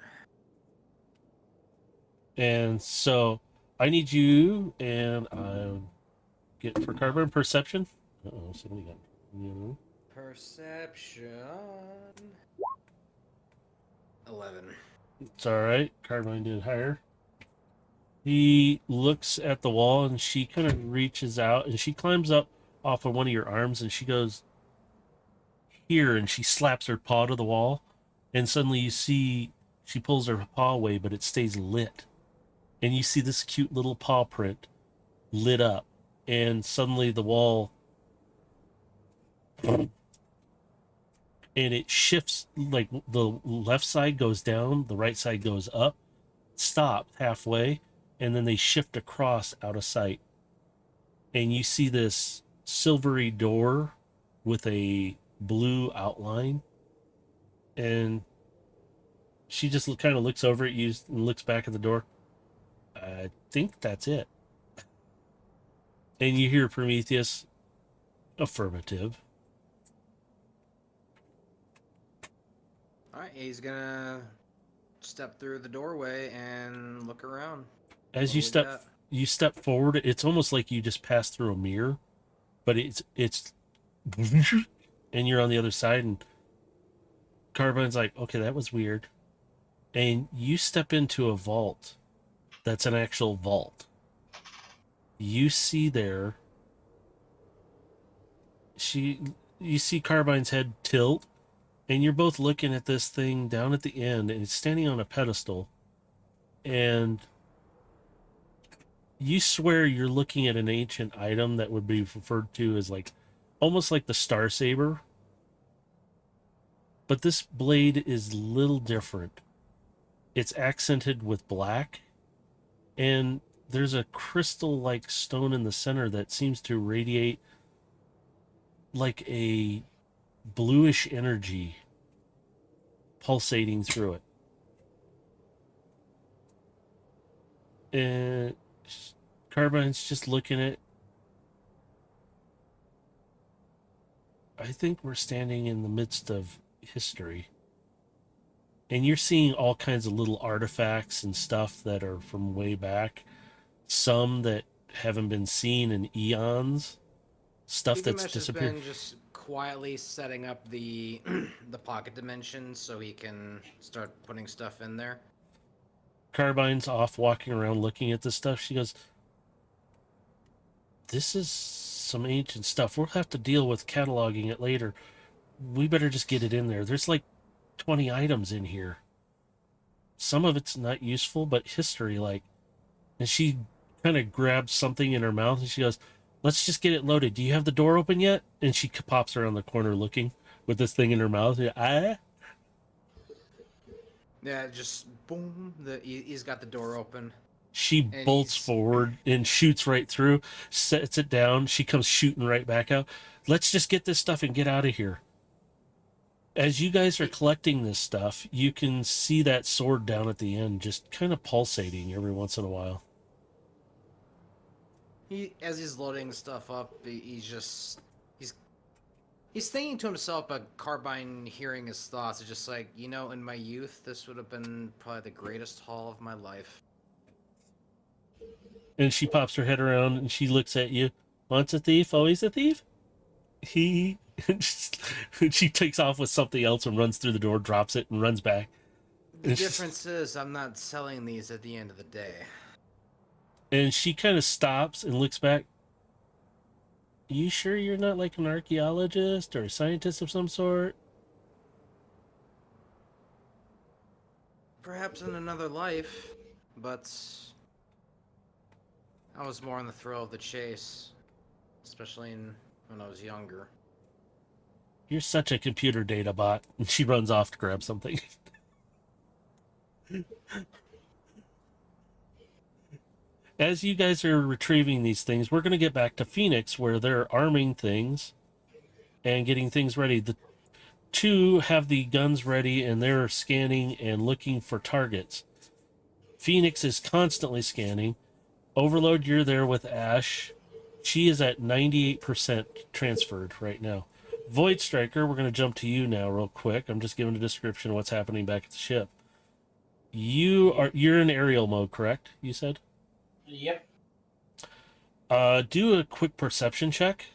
[SPEAKER 1] And so I need you and get for Carbine perception. Uh-oh, somebody got you.
[SPEAKER 4] Perception 11.
[SPEAKER 1] It's all right. Carbine did higher. He looks at the wall and she kind of reaches out and she climbs up off of one of your arms and she goes here and she slaps her paw to the wall and suddenly you see she pulls her paw away but it stays lit and you see this cute little paw print lit up and suddenly the wall and it shifts, like the left side goes down, the right side goes up, stop halfway, and then they shift across out of sight. And you see this silvery door with a blue outline. And she just kind of looks over at you and looks back at the door. "I think that's it." And you hear Prometheus, "Affirmative."
[SPEAKER 4] All right, he's gonna step through the doorway and look around.
[SPEAKER 1] As you step forward, it's almost like you just passed through a mirror, but it's and you're on the other side and Carbine's like, "Okay, that was weird." And you step into a vault that's an actual vault. You see there you see Carbine's head tilt And you're both looking at this thing down at the end, and it's standing on a pedestal. And you swear you're looking at an ancient item that would be referred to as like almost like the Star Saber. But this blade is a little different. It's accented with black, and there's a crystal like stone in the center that seems to radiate like a bluish energy pulsating through it. And Carbine's just looking at. I think we're standing in the midst of history. And you're seeing all kinds of little artifacts and stuff that are from way back. Some that haven't been seen in eons. Stuff that's
[SPEAKER 4] Gilgamesh
[SPEAKER 1] disappeared.
[SPEAKER 4] has been just quietly setting up the the pocket dimension so he can start putting stuff in there.
[SPEAKER 1] Carbine's off walking around looking at this stuff. She goes, this is some ancient stuff. We'll have to deal with cataloging it later. We better just get it in there. There's like 20 items in here. Some of it's not useful, but history, like. And she kind of grabs something in her mouth and she goes, let's just get it loaded. Do you have the door open yet? And she pops around the corner looking with this thing in her mouth.
[SPEAKER 4] Yeah, just boom. He's got the door open.
[SPEAKER 1] She
[SPEAKER 4] And
[SPEAKER 1] bolts
[SPEAKER 4] he's-
[SPEAKER 1] forward and shoots right through, sets it down. She comes shooting right back out. Let's just get this stuff and get out of here. As you guys are collecting this stuff, you can see that sword down at the end just kind of pulsating every once in a while.
[SPEAKER 4] As he's loading stuff up, he's thinking to himself, but Carbine, hearing his thoughts, is just like, you know, in my youth, this would have been probably the greatest haul of my life.
[SPEAKER 1] And she pops her head around and she looks at you. Once a thief, always a thief? He. And she takes off with something else and runs through the door, drops it, and runs back.
[SPEAKER 4] The
[SPEAKER 1] And she's-
[SPEAKER 4] difference is I'm not selling these at the end of the day.
[SPEAKER 1] And she kind of stops and looks back. You sure you're not like an archaeologist or a scientist of some sort?
[SPEAKER 4] Perhaps in another life, but I was more on the thrill of the chase, especially when I was younger.
[SPEAKER 1] You're such a computer data bot. And she runs off to grab something. As you guys are retrieving these things, we're going to get back to Phoenix where they're arming things and getting things ready. The two have the guns ready and they're scanning and looking for targets. Phoenix is constantly scanning. Overload, you're there with Ash. She is at 98% transferred right now. Void Striker, we're going to jump to you now real quick. I'm just giving a description of what's happening back at the ship. You're in aerial mode, correct? You said?
[SPEAKER 6] Yep.
[SPEAKER 1] Do a quick perception check.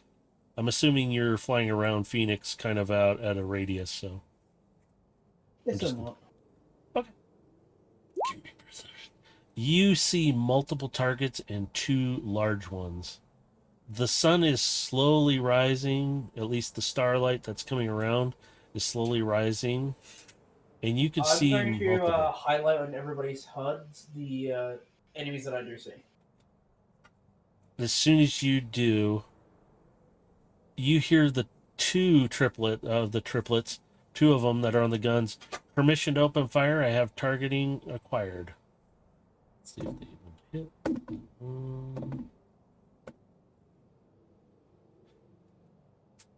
[SPEAKER 1] I'm assuming you're flying around Phoenix kind of out at a radius, so.
[SPEAKER 6] Yes,
[SPEAKER 1] just-
[SPEAKER 6] somewhat.
[SPEAKER 1] Give me perception. You see multiple targets and two large ones. The sun is slowly rising, at least the starlight that's coming around is slowly rising. And you can
[SPEAKER 6] I'm
[SPEAKER 1] see
[SPEAKER 6] going to
[SPEAKER 1] multiple.
[SPEAKER 6] highlight on everybody's HUDs the enemies that I do see.
[SPEAKER 1] As soon as you do, you hear the triplets, two of them that are on the guns. Permission to open fire. I have targeting acquired. Let's see if they even hit.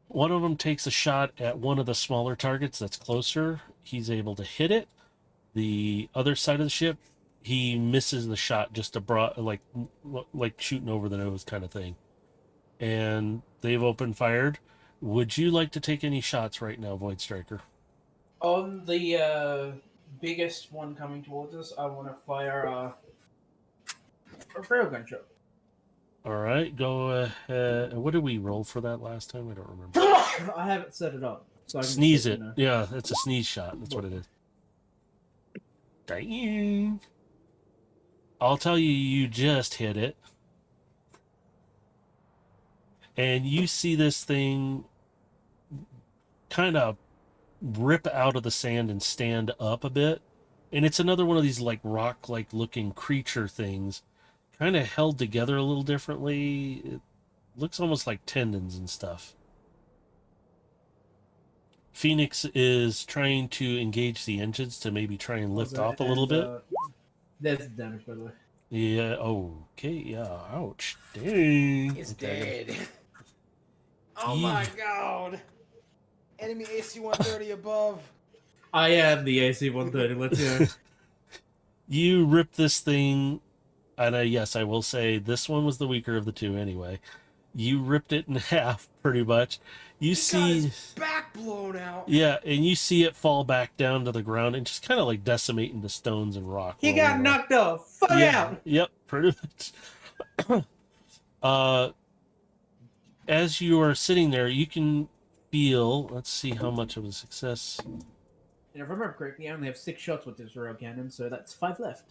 [SPEAKER 1] One of them takes a shot at one of the smaller targets that's closer. He's able to hit it. The other side of the ship, he misses the shot just like shooting over the nose kind of thing. And they've opened fired. Would you like to take any shots right now, Void Striker?
[SPEAKER 6] On the biggest one coming towards us, I want to fire a railgun shot.
[SPEAKER 1] All right, go ahead. What did we roll for that last time? I don't remember.
[SPEAKER 6] I haven't set it up. So I can
[SPEAKER 1] Sneeze
[SPEAKER 6] just,
[SPEAKER 1] it. Yeah, it's a sneeze shot. That's what it is. Dang. I'll tell you, you just hit it. And you see this thing kind of rip out of the sand and stand up a bit. And it's another one of these like rock-like looking creature things, kind of held together a little differently. It looks almost like tendons and stuff. Phoenix is trying to engage the engines to maybe try and lift off a little bit.
[SPEAKER 6] There's damage, by the way.
[SPEAKER 1] Yeah, okay, yeah, ouch. Dang.
[SPEAKER 4] He's
[SPEAKER 1] Okay.
[SPEAKER 4] dead. Oh my god! Enemy AC 130 above.
[SPEAKER 6] I am the AC 130. Let's hear it.
[SPEAKER 1] You rip this thing, and yes, I will say this one was the weaker of the two anyway. You ripped it in half, pretty much. You
[SPEAKER 4] He
[SPEAKER 1] see,
[SPEAKER 4] got his back blown out.
[SPEAKER 1] yeah, and you see it fall back down to the ground and just kind of like decimate into stones and rock.
[SPEAKER 6] He got knocked off. Fuck out.
[SPEAKER 1] Yep, pretty much. As you are sitting there, you can feel. Let's see how much of a success.
[SPEAKER 6] And if I remember correctly, I only have 6 shots with this rail cannon, so that's 5 left.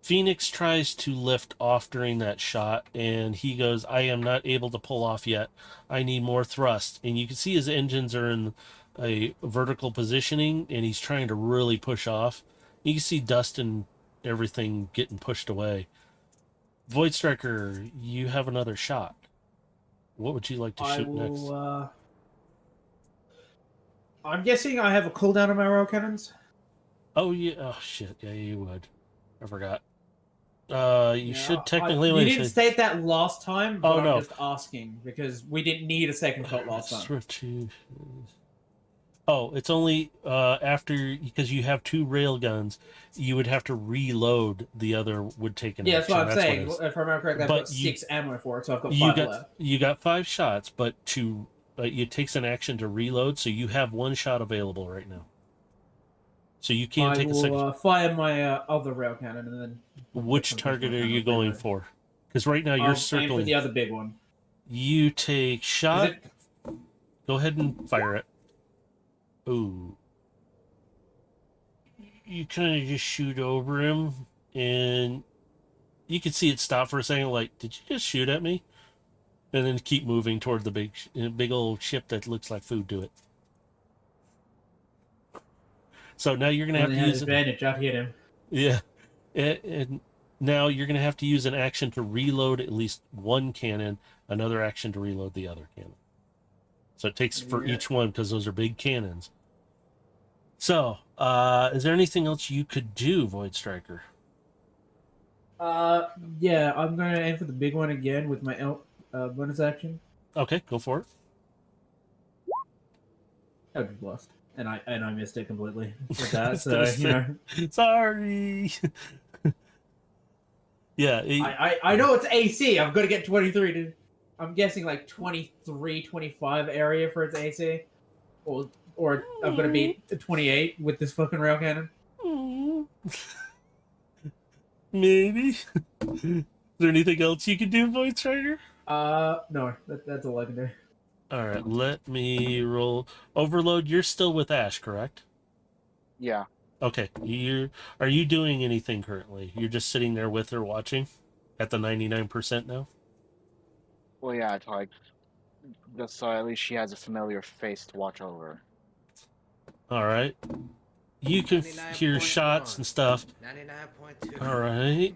[SPEAKER 1] Phoenix tries to lift off during that shot, and he goes, I am not able to pull off yet. I need more thrust. And you can see his engines are in a vertical positioning, and he's trying to really push off. You can see dust and everything getting pushed away. Void Striker, you have another shot. What would you like to shoot next?
[SPEAKER 6] I'm guessing I have a cooldown on my rail cannons.
[SPEAKER 1] Oh, yeah. Oh, shit. Yeah, you would. I forgot. You should technically...
[SPEAKER 6] You didn't state that last time, but
[SPEAKER 1] Oh, no.
[SPEAKER 6] I'm just asking, because we didn't need a second shot last time.
[SPEAKER 1] Oh, it's only after... Because you have 2 rail guns, you would have to reload. The other would take an
[SPEAKER 6] Yeah,
[SPEAKER 1] action.
[SPEAKER 6] that's what I'm saying.
[SPEAKER 1] What
[SPEAKER 6] If I remember correctly, I've
[SPEAKER 1] But
[SPEAKER 6] got 6 ammo for it, so I've got 5 left.
[SPEAKER 1] You got 5 shots, but it takes an action to reload, so you have 1 shot available right now. So you can't take a second.
[SPEAKER 6] I will fire my other rail cannon, and then...
[SPEAKER 1] Which target are you going for? Because right now you're
[SPEAKER 6] Aim
[SPEAKER 1] circling.
[SPEAKER 6] for the other big one.
[SPEAKER 1] You take shot. Go ahead and fire it. Ooh. You kind of just shoot over him, and you can see it stop for a second. Like, did you just shoot at me? And then keep moving toward the big old ship that looks like food to it. So now you're gonna have to use
[SPEAKER 6] advantage. I've hit him.
[SPEAKER 1] Yeah, and now you're gonna have to use an action to reload at least 1 cannon, another action to reload the other cannon. So it takes for each one because those are big cannons. So, is there anything else you could do, Void Striker?
[SPEAKER 6] Yeah, I'm gonna aim for the big one again with my bonus action.
[SPEAKER 1] Okay, go for it.
[SPEAKER 6] I just lost, and I missed it completely with that. So you know,
[SPEAKER 1] sorry. Yeah,
[SPEAKER 6] I know it's AC. I've got to get 23 to. I'm guessing like 23, 25 area for its AC, or I've got to beat 28 with this fucking rail cannon.
[SPEAKER 1] Maybe. Is there anything else you can do, Void Striker?
[SPEAKER 6] No, that's all I can do.
[SPEAKER 1] All right, let me roll. Overload, you're still with Ash, correct?
[SPEAKER 3] Yeah.
[SPEAKER 1] Okay, are you doing anything currently? You're just sitting there with her watching at the 99% now?
[SPEAKER 3] Well, yeah, it's like, just so at least she has a familiar face to watch over her.
[SPEAKER 1] All right. You can hear shots and stuff.
[SPEAKER 4] 99.2.
[SPEAKER 1] All right.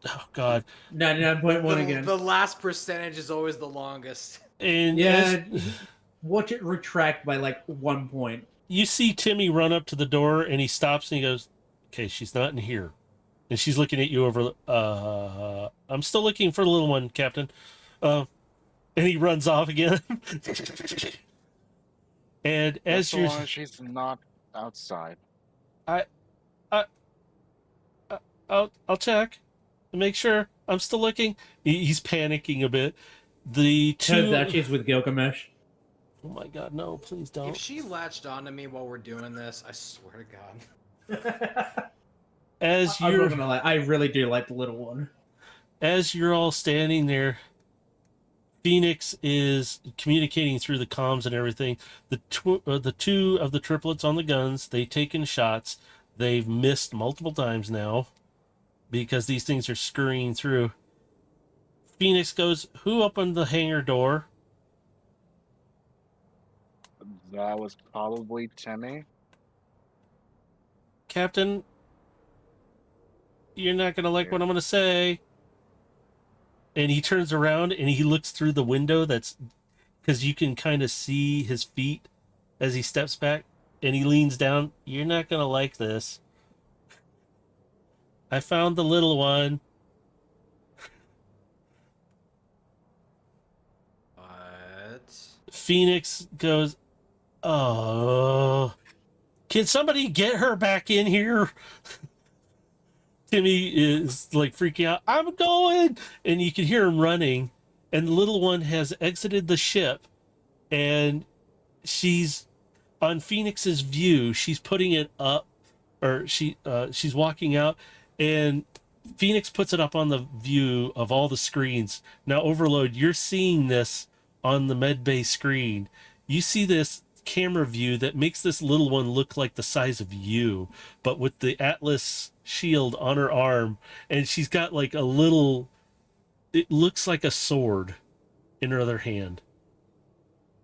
[SPEAKER 1] Oh, God.
[SPEAKER 6] 99.1 again.
[SPEAKER 4] The last percentage is always the longest.
[SPEAKER 1] And
[SPEAKER 6] yeah, watch it retract by like 1 point.
[SPEAKER 1] You see Timmy run up to the door, and he stops and he goes, okay, she's not in here. And she's looking at you over, I'm still looking for the little one, Captain. And he runs off again. And as
[SPEAKER 3] so
[SPEAKER 1] you're...
[SPEAKER 3] long as she's not outside.
[SPEAKER 1] I'll check and make sure. I'm still looking. He's panicking a bit. The two...
[SPEAKER 6] Turns out she's with Gilgamesh.
[SPEAKER 1] Oh my God, no, please don't.
[SPEAKER 4] If she latched onto me while we're doing this, I swear to God.
[SPEAKER 1] As
[SPEAKER 6] I'm
[SPEAKER 1] you're...
[SPEAKER 6] not gonna lie, I really do like the little one.
[SPEAKER 1] As you're all standing there, Phoenix is communicating through the comms and everything. The two of the triplets on the guns, they've taken shots. They've missed multiple times now because these things are scurrying through. Phoenix goes, who opened the hangar door?
[SPEAKER 3] That was probably Timmy.
[SPEAKER 1] Captain, you're not gonna like what I'm gonna say. And he turns around and he looks through the window that's because you can kind of see his feet as he steps back and he leans down. You're not gonna like this. I found the little one.
[SPEAKER 4] What?
[SPEAKER 1] Phoenix goes, oh, can somebody get her back in here? Timmy is like freaking out. I'm going, and you can hear him running, and the little one has exited the ship, and she's on Phoenix's view. She's putting it up, or she's walking out, and Phoenix puts it up on the view of all the screens. Now, Overload, you're seeing this on the medbay screen. You see this camera view that makes this little one look like the size of you, but with the Atlas shield on her arm, and she's got like a little, it looks like a sword in her other hand.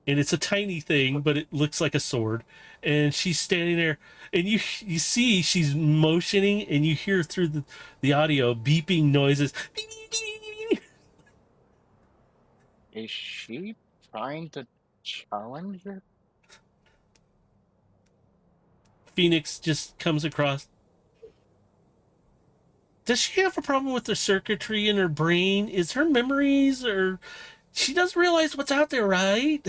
[SPEAKER 1] And it's a tiny thing, but it looks like a sword. And she's standing there, and you see she's motioning, and you hear through the audio beeping noises.
[SPEAKER 3] Is she trying to challenge her?
[SPEAKER 1] Phoenix just comes across. Does she have a problem with the circuitry in her brain? Is her memories, or she doesn't realize what's out there, right?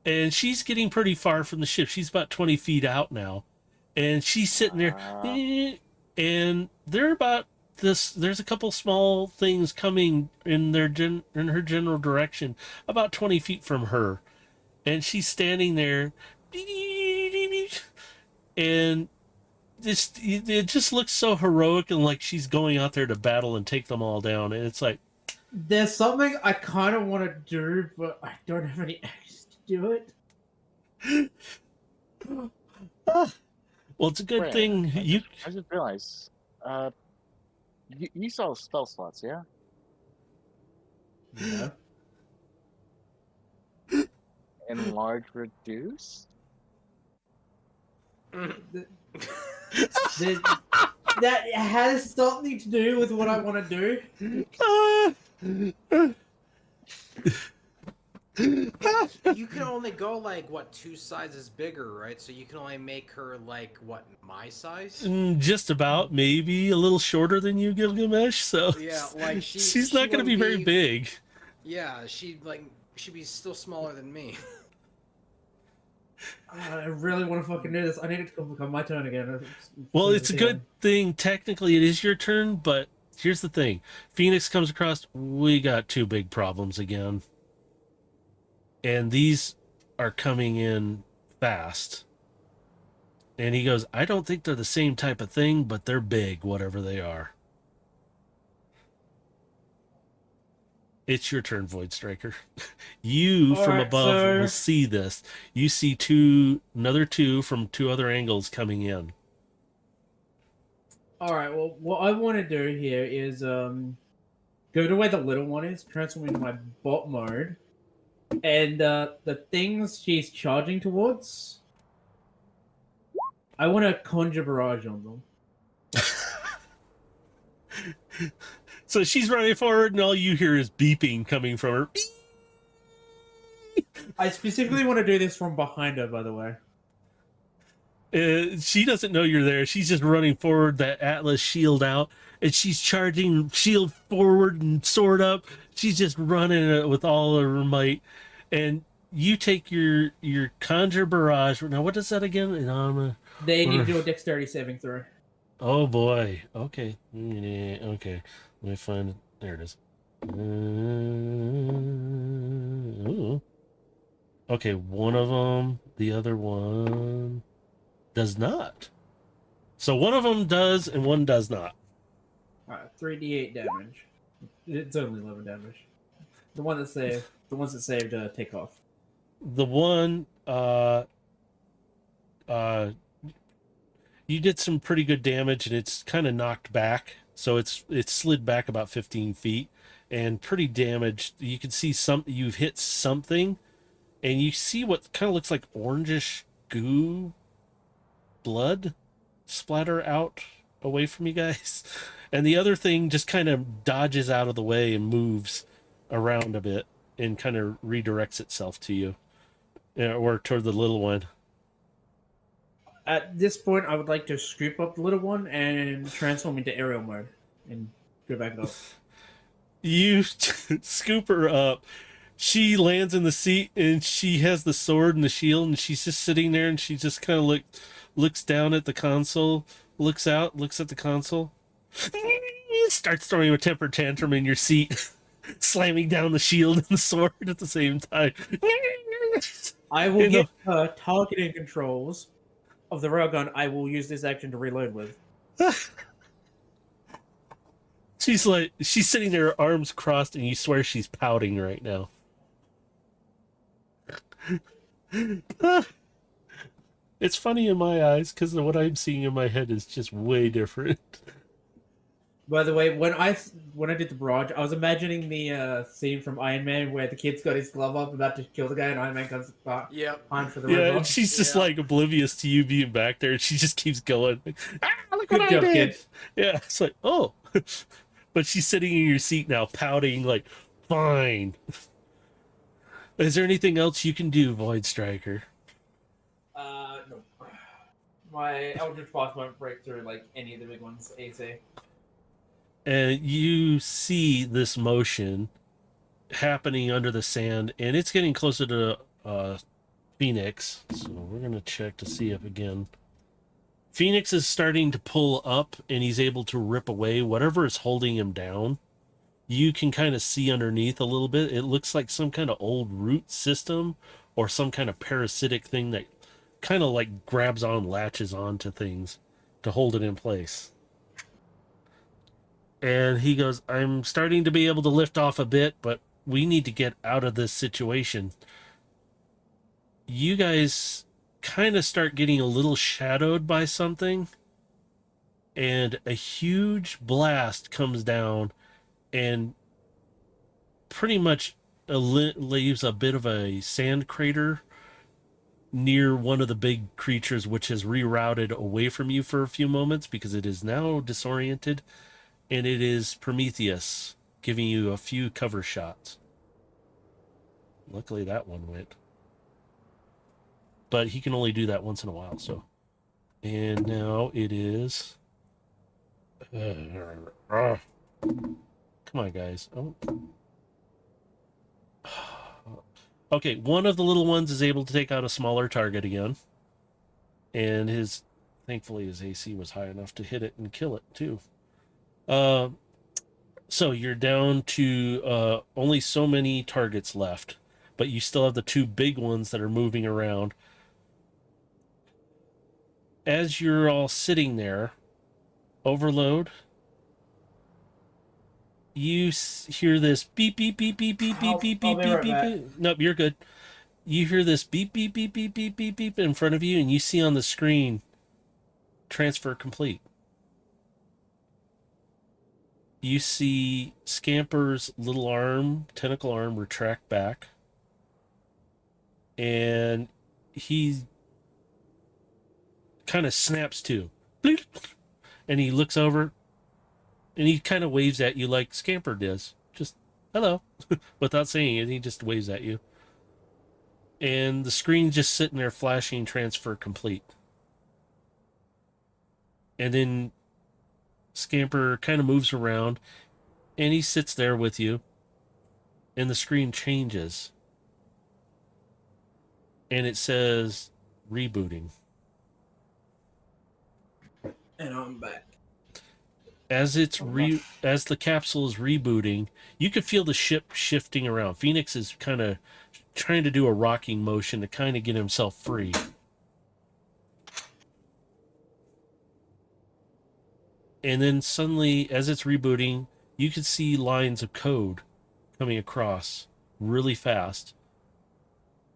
[SPEAKER 1] And she's getting pretty far from the ship. She's about 20 feet out now. And she's sitting there. And they're about this. There's a couple small things coming in in her general direction, about 20 feet from her. And she's standing there. And it just looks so heroic and like she's going out there to battle and take them all down. And it's like,
[SPEAKER 6] There's something I kind of want to do, but I don't have any access to do it.
[SPEAKER 1] well, it's a good
[SPEAKER 3] Wait,
[SPEAKER 1] thing
[SPEAKER 3] I just realized. You sell spell slots, yeah?
[SPEAKER 6] Yeah.
[SPEAKER 3] Enlarge, reduce.
[SPEAKER 6] That has something to do with what I want to do.
[SPEAKER 4] You can only go like what 2 sizes bigger, right? So you can only make her like what my size.
[SPEAKER 1] just about, maybe a little shorter than you, Gilgamesh. So
[SPEAKER 4] Yeah, like
[SPEAKER 1] she's not going to be very big.
[SPEAKER 4] Yeah, she'd be still smaller than me.
[SPEAKER 6] I really want to fucking do this. I need it to become my turn again.
[SPEAKER 1] Well, it's a good thing. Technically, it is your turn, but here's the thing. Phoenix comes across, we got 2 big problems again. And these are coming in fast. And he goes, I don't think they're the same type of thing, but they're big, whatever they are. It's your turn, Void Striker. You
[SPEAKER 6] All
[SPEAKER 1] from
[SPEAKER 6] right,
[SPEAKER 1] above
[SPEAKER 6] so-
[SPEAKER 1] will see this. You see another 2 from 2 other angles coming in.
[SPEAKER 6] Alright, well, what I want to do here is go to where the little one is, transform into my bot mode, and the things she's charging towards, I want to conjure barrage on them.
[SPEAKER 1] So she's running forward, and all you hear is beeping coming from her.
[SPEAKER 6] I specifically want to do this from behind her, by the way.
[SPEAKER 1] She doesn't know you're there. She's just running forward, that Atlas shield out, and she's charging shield forward and sword up. She's just running it with all of her might. And you take your conjure barrage. Now, what is that again?
[SPEAKER 6] They need to do a dexterity saving throw.
[SPEAKER 1] Oh boy. Okay. Yeah, okay. Let me find it. There it is. Ooh. Okay, one of them. The other one does not. So one of them does and one does not.
[SPEAKER 6] Alright, 3d8 damage. It's only 11 damage. The one that saved, the ones that saved, take off.
[SPEAKER 1] The one, you did some pretty good damage, and it's kind of knocked back. So it's slid back about 15 feet, and pretty damaged. You can see you've hit something, and you see what kind of looks like orangish goo blood splatter out away from you guys. And the other thing just kind of dodges out of the way and moves around a bit and kind of redirects itself to you, or toward the little one.
[SPEAKER 6] At this point, I would like to scoop up the little one and transform into aerial mode and go back up.
[SPEAKER 1] You scoop her up. She lands in the seat and she has the sword and the shield, and she's just sitting there, and she just kind of looks down at the console, looks out, looks at the console, starts throwing a temper tantrum in your seat, slamming down the shield and the sword at the same time.
[SPEAKER 6] I will get targeting controls of the railgun. I will use this action to reload with.
[SPEAKER 1] She's sitting there, arms crossed, and you swear she's pouting right now. It's funny in my eyes because what I'm seeing in my head is just way different.
[SPEAKER 6] By the way, when I did the barrage, I was imagining the scene from Iron Man where the kid's got his glove up about to kill the guy, and Iron Man comes back behind for the
[SPEAKER 1] Yeah,
[SPEAKER 6] robot.
[SPEAKER 1] and she's just like oblivious to you being back there, and she just keeps going. Look
[SPEAKER 6] Good
[SPEAKER 1] what
[SPEAKER 6] job,
[SPEAKER 1] I did!
[SPEAKER 6] kid.
[SPEAKER 1] Yeah, it's like, oh. But she's sitting in your seat now, pouting, like, fine. Is there anything else you can do, Void Striker?
[SPEAKER 6] No. My Eldritch Blast won't break through like any of the big ones, AC.
[SPEAKER 1] And you see this motion happening under the sand, and it's getting closer to Phoenix. So we're going to check to see if, again, Phoenix is starting to pull up, and he's able to rip away whatever is holding him down. You can kind of see underneath a little bit. It looks like some kind of old root system or some kind of parasitic thing that kind of like grabs on, latches onto things to hold it in place. And he goes, I'm starting to be able to lift off a bit, but we need to get out of this situation. You guys kind of start getting a little shadowed by something, and a huge blast comes down and pretty much leaves a bit of a sand crater near one of the big creatures, which has rerouted away from you for a few moments because it is now disoriented, and it is Prometheus giving you a few cover shots. Luckily that one went. But he can only do that once in a while, so. And now it is... Come on, guys. Oh. Okay, one of the little ones is able to take out a smaller target again. And thankfully his AC was high enough to hit it and kill it, too. So you're down to only so many targets left. But you still have the two big ones that are moving around. As you're all sitting there, Overload, you hear this beep, beep, beep, beep, beep, beep, beep, beep, beep, beep. Nope, you're good. You hear this beep, beep, beep, beep, beep, beep, beep in front of you, and you see on the screen, transfer complete. You see Scamper's little arm, tentacle arm, retract back. And he kind of snaps to. And he looks over, and he kind of waves at you like Scamper does. Just, hello. Without saying it, he just waves at you. And the screen's just sitting there flashing transfer complete. And then Scamper kind of moves around, and he sits there with you, and the screen changes. And it says, rebooting.
[SPEAKER 6] And I'm back.
[SPEAKER 1] As as the capsule is rebooting, you can feel the ship shifting around. Phoenix is kind of trying to do a rocking motion to kind of get himself free. And then suddenly, as it's rebooting, you can see lines of code coming across really fast.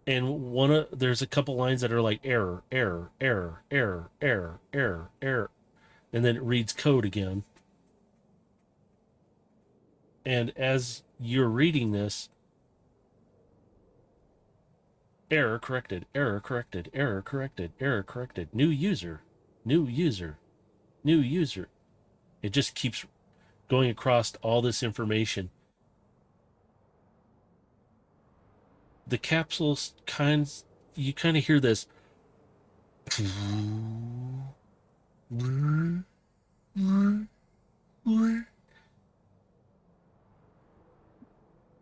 [SPEAKER 1] And there's a couple lines that are like error, error, error, error, error, error, error. And then it reads code again. And as you're reading this, error corrected, error corrected, error corrected, error corrected, new user, new user, new user. It just keeps going across all this information. The capsules you kind of hear this.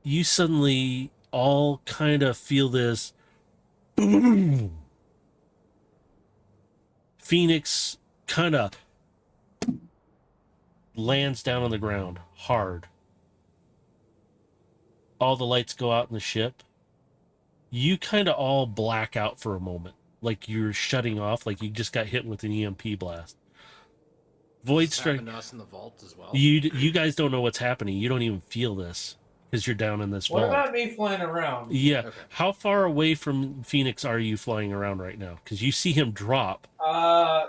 [SPEAKER 1] You suddenly all kind of feel this. Phoenix kind of lands down on the ground hard. All the lights go out in the ship. You kind of all black out for a moment, like you're shutting off, like you just got hit with an EMP blast. Void strike.
[SPEAKER 4] Happened to us in the vault as well.
[SPEAKER 1] You guys don't know what's happening. You don't even feel this because you're down in this
[SPEAKER 6] What
[SPEAKER 1] vault.
[SPEAKER 6] about me flying around?
[SPEAKER 1] Yeah.
[SPEAKER 4] Okay.
[SPEAKER 1] How far away from Phoenix are you flying around right now? Because you see him drop.
[SPEAKER 6] Yeah,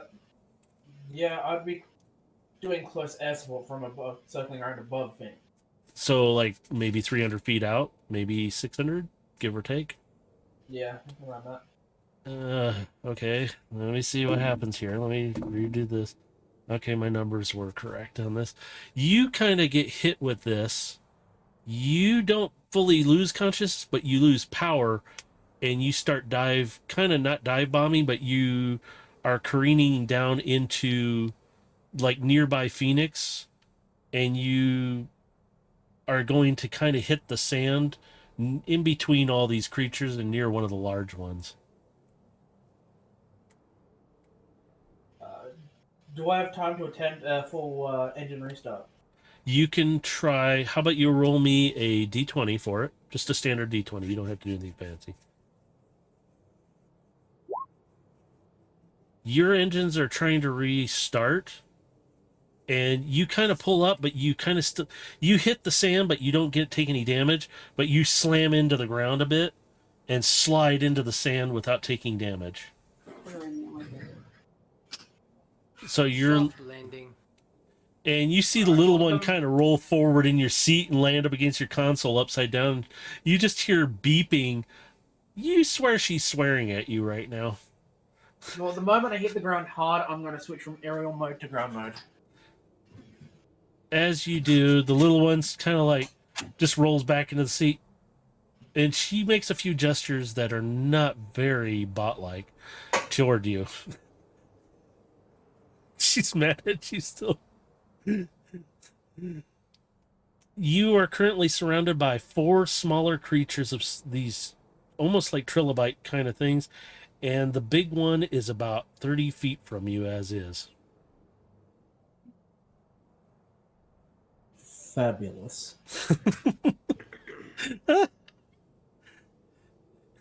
[SPEAKER 6] I'd be doing close air support from above, circling around above me.
[SPEAKER 1] So like maybe 300 feet out, maybe 600, give or take.
[SPEAKER 6] Yeah, around that.
[SPEAKER 1] Okay. Let me see what happens here. Let me redo this. Okay, my numbers were correct on this. You kind of get hit with this. You don't fully lose consciousness, but you lose power, and you start kind of not dive bombing, but you are careening down into like nearby Phoenix, and you are going to kind of hit the sand in between all these creatures and near one of the large ones.
[SPEAKER 6] Do I have time to attempt a full engine restart?
[SPEAKER 1] You can try. How about you roll me a d20 for it? Just a standard d20. You don't have to do anything fancy. Your engines are trying to restart, and you kind of pull up, but you kind of you hit the sand, but you don't take any damage. But you slam into the ground a bit and slide into the sand without taking damage. So you're.
[SPEAKER 4] Soft landing.
[SPEAKER 1] And you see the little one kind of roll forward in your seat and land up against your console upside down. You just hear beeping. You swear she's swearing at you right now.
[SPEAKER 6] Well, the moment I hit the ground hard, I'm going to switch from aerial mode to ground mode.
[SPEAKER 1] As you do, the little one's kind of like just rolls back into the seat. And she makes a few gestures that are not very bot-like toward you. She's mad at you still. You are currently surrounded by 4 smaller creatures of these almost like trilobite kind of things, and the big one is about 30 feet from you as is.
[SPEAKER 6] Fabulous.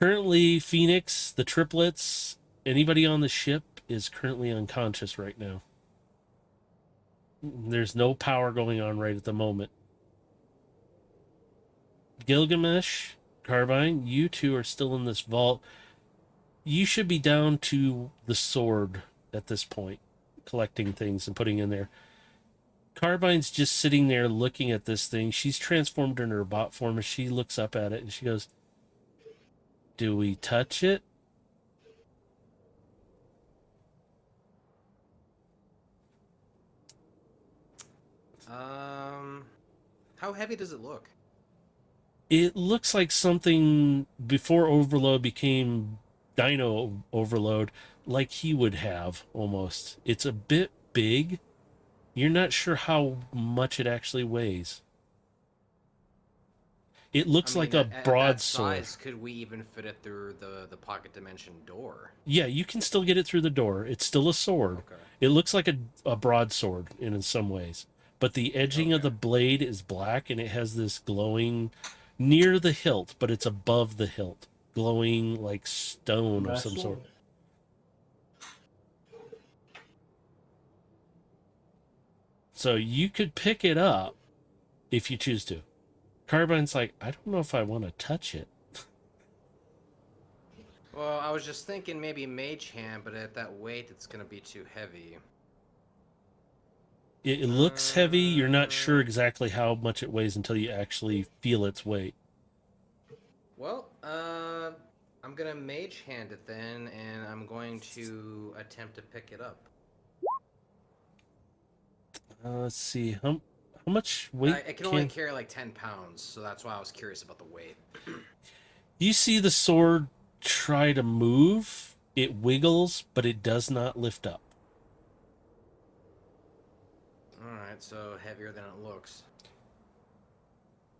[SPEAKER 1] Currently, Phoenix, the triplets, anybody on the ship is currently unconscious right now. There's no power going on right at the moment. Gilgamesh, Carbine, you two are still in this vault. You should be down to the sword at this point, collecting things and putting in there. Carbine's just sitting there looking at this thing. She's transformed into her bot form, and she looks up at it and she goes, "Do we touch it?"
[SPEAKER 4] How heavy does it look?
[SPEAKER 1] It looks like something before Overload became Dino Overload, like he would have almost. It's a bit big. You're not sure how much it actually weighs. It looks like a
[SPEAKER 4] at that
[SPEAKER 1] broadsword.
[SPEAKER 4] size, could we even fit it through the pocket dimension door?
[SPEAKER 1] Yeah, you can still get it through the door. It's still a sword.
[SPEAKER 4] Okay.
[SPEAKER 1] It looks like a broadsword in some ways. But the edging of the blade is black, and it has this glowing near the hilt, but it's above the hilt. Glowing like stone of some sort. So you could pick it up if you choose to. Carbine's like, I don't know if I want to touch it.
[SPEAKER 4] Well, I was just thinking maybe mage hand, but at that weight, it's gonna be too heavy.
[SPEAKER 1] It looks heavy. You're not sure exactly how much it weighs until you actually feel its weight.
[SPEAKER 4] Well, I'm gonna mage hand it then, and I'm going to attempt to pick it up.
[SPEAKER 1] Let's see. How much weight
[SPEAKER 4] It can only carry like 10 pounds, so that's why I was curious about the weight.
[SPEAKER 1] You see the sword try to move. It wiggles, but it does not lift up.
[SPEAKER 4] Alright, so heavier than it looks.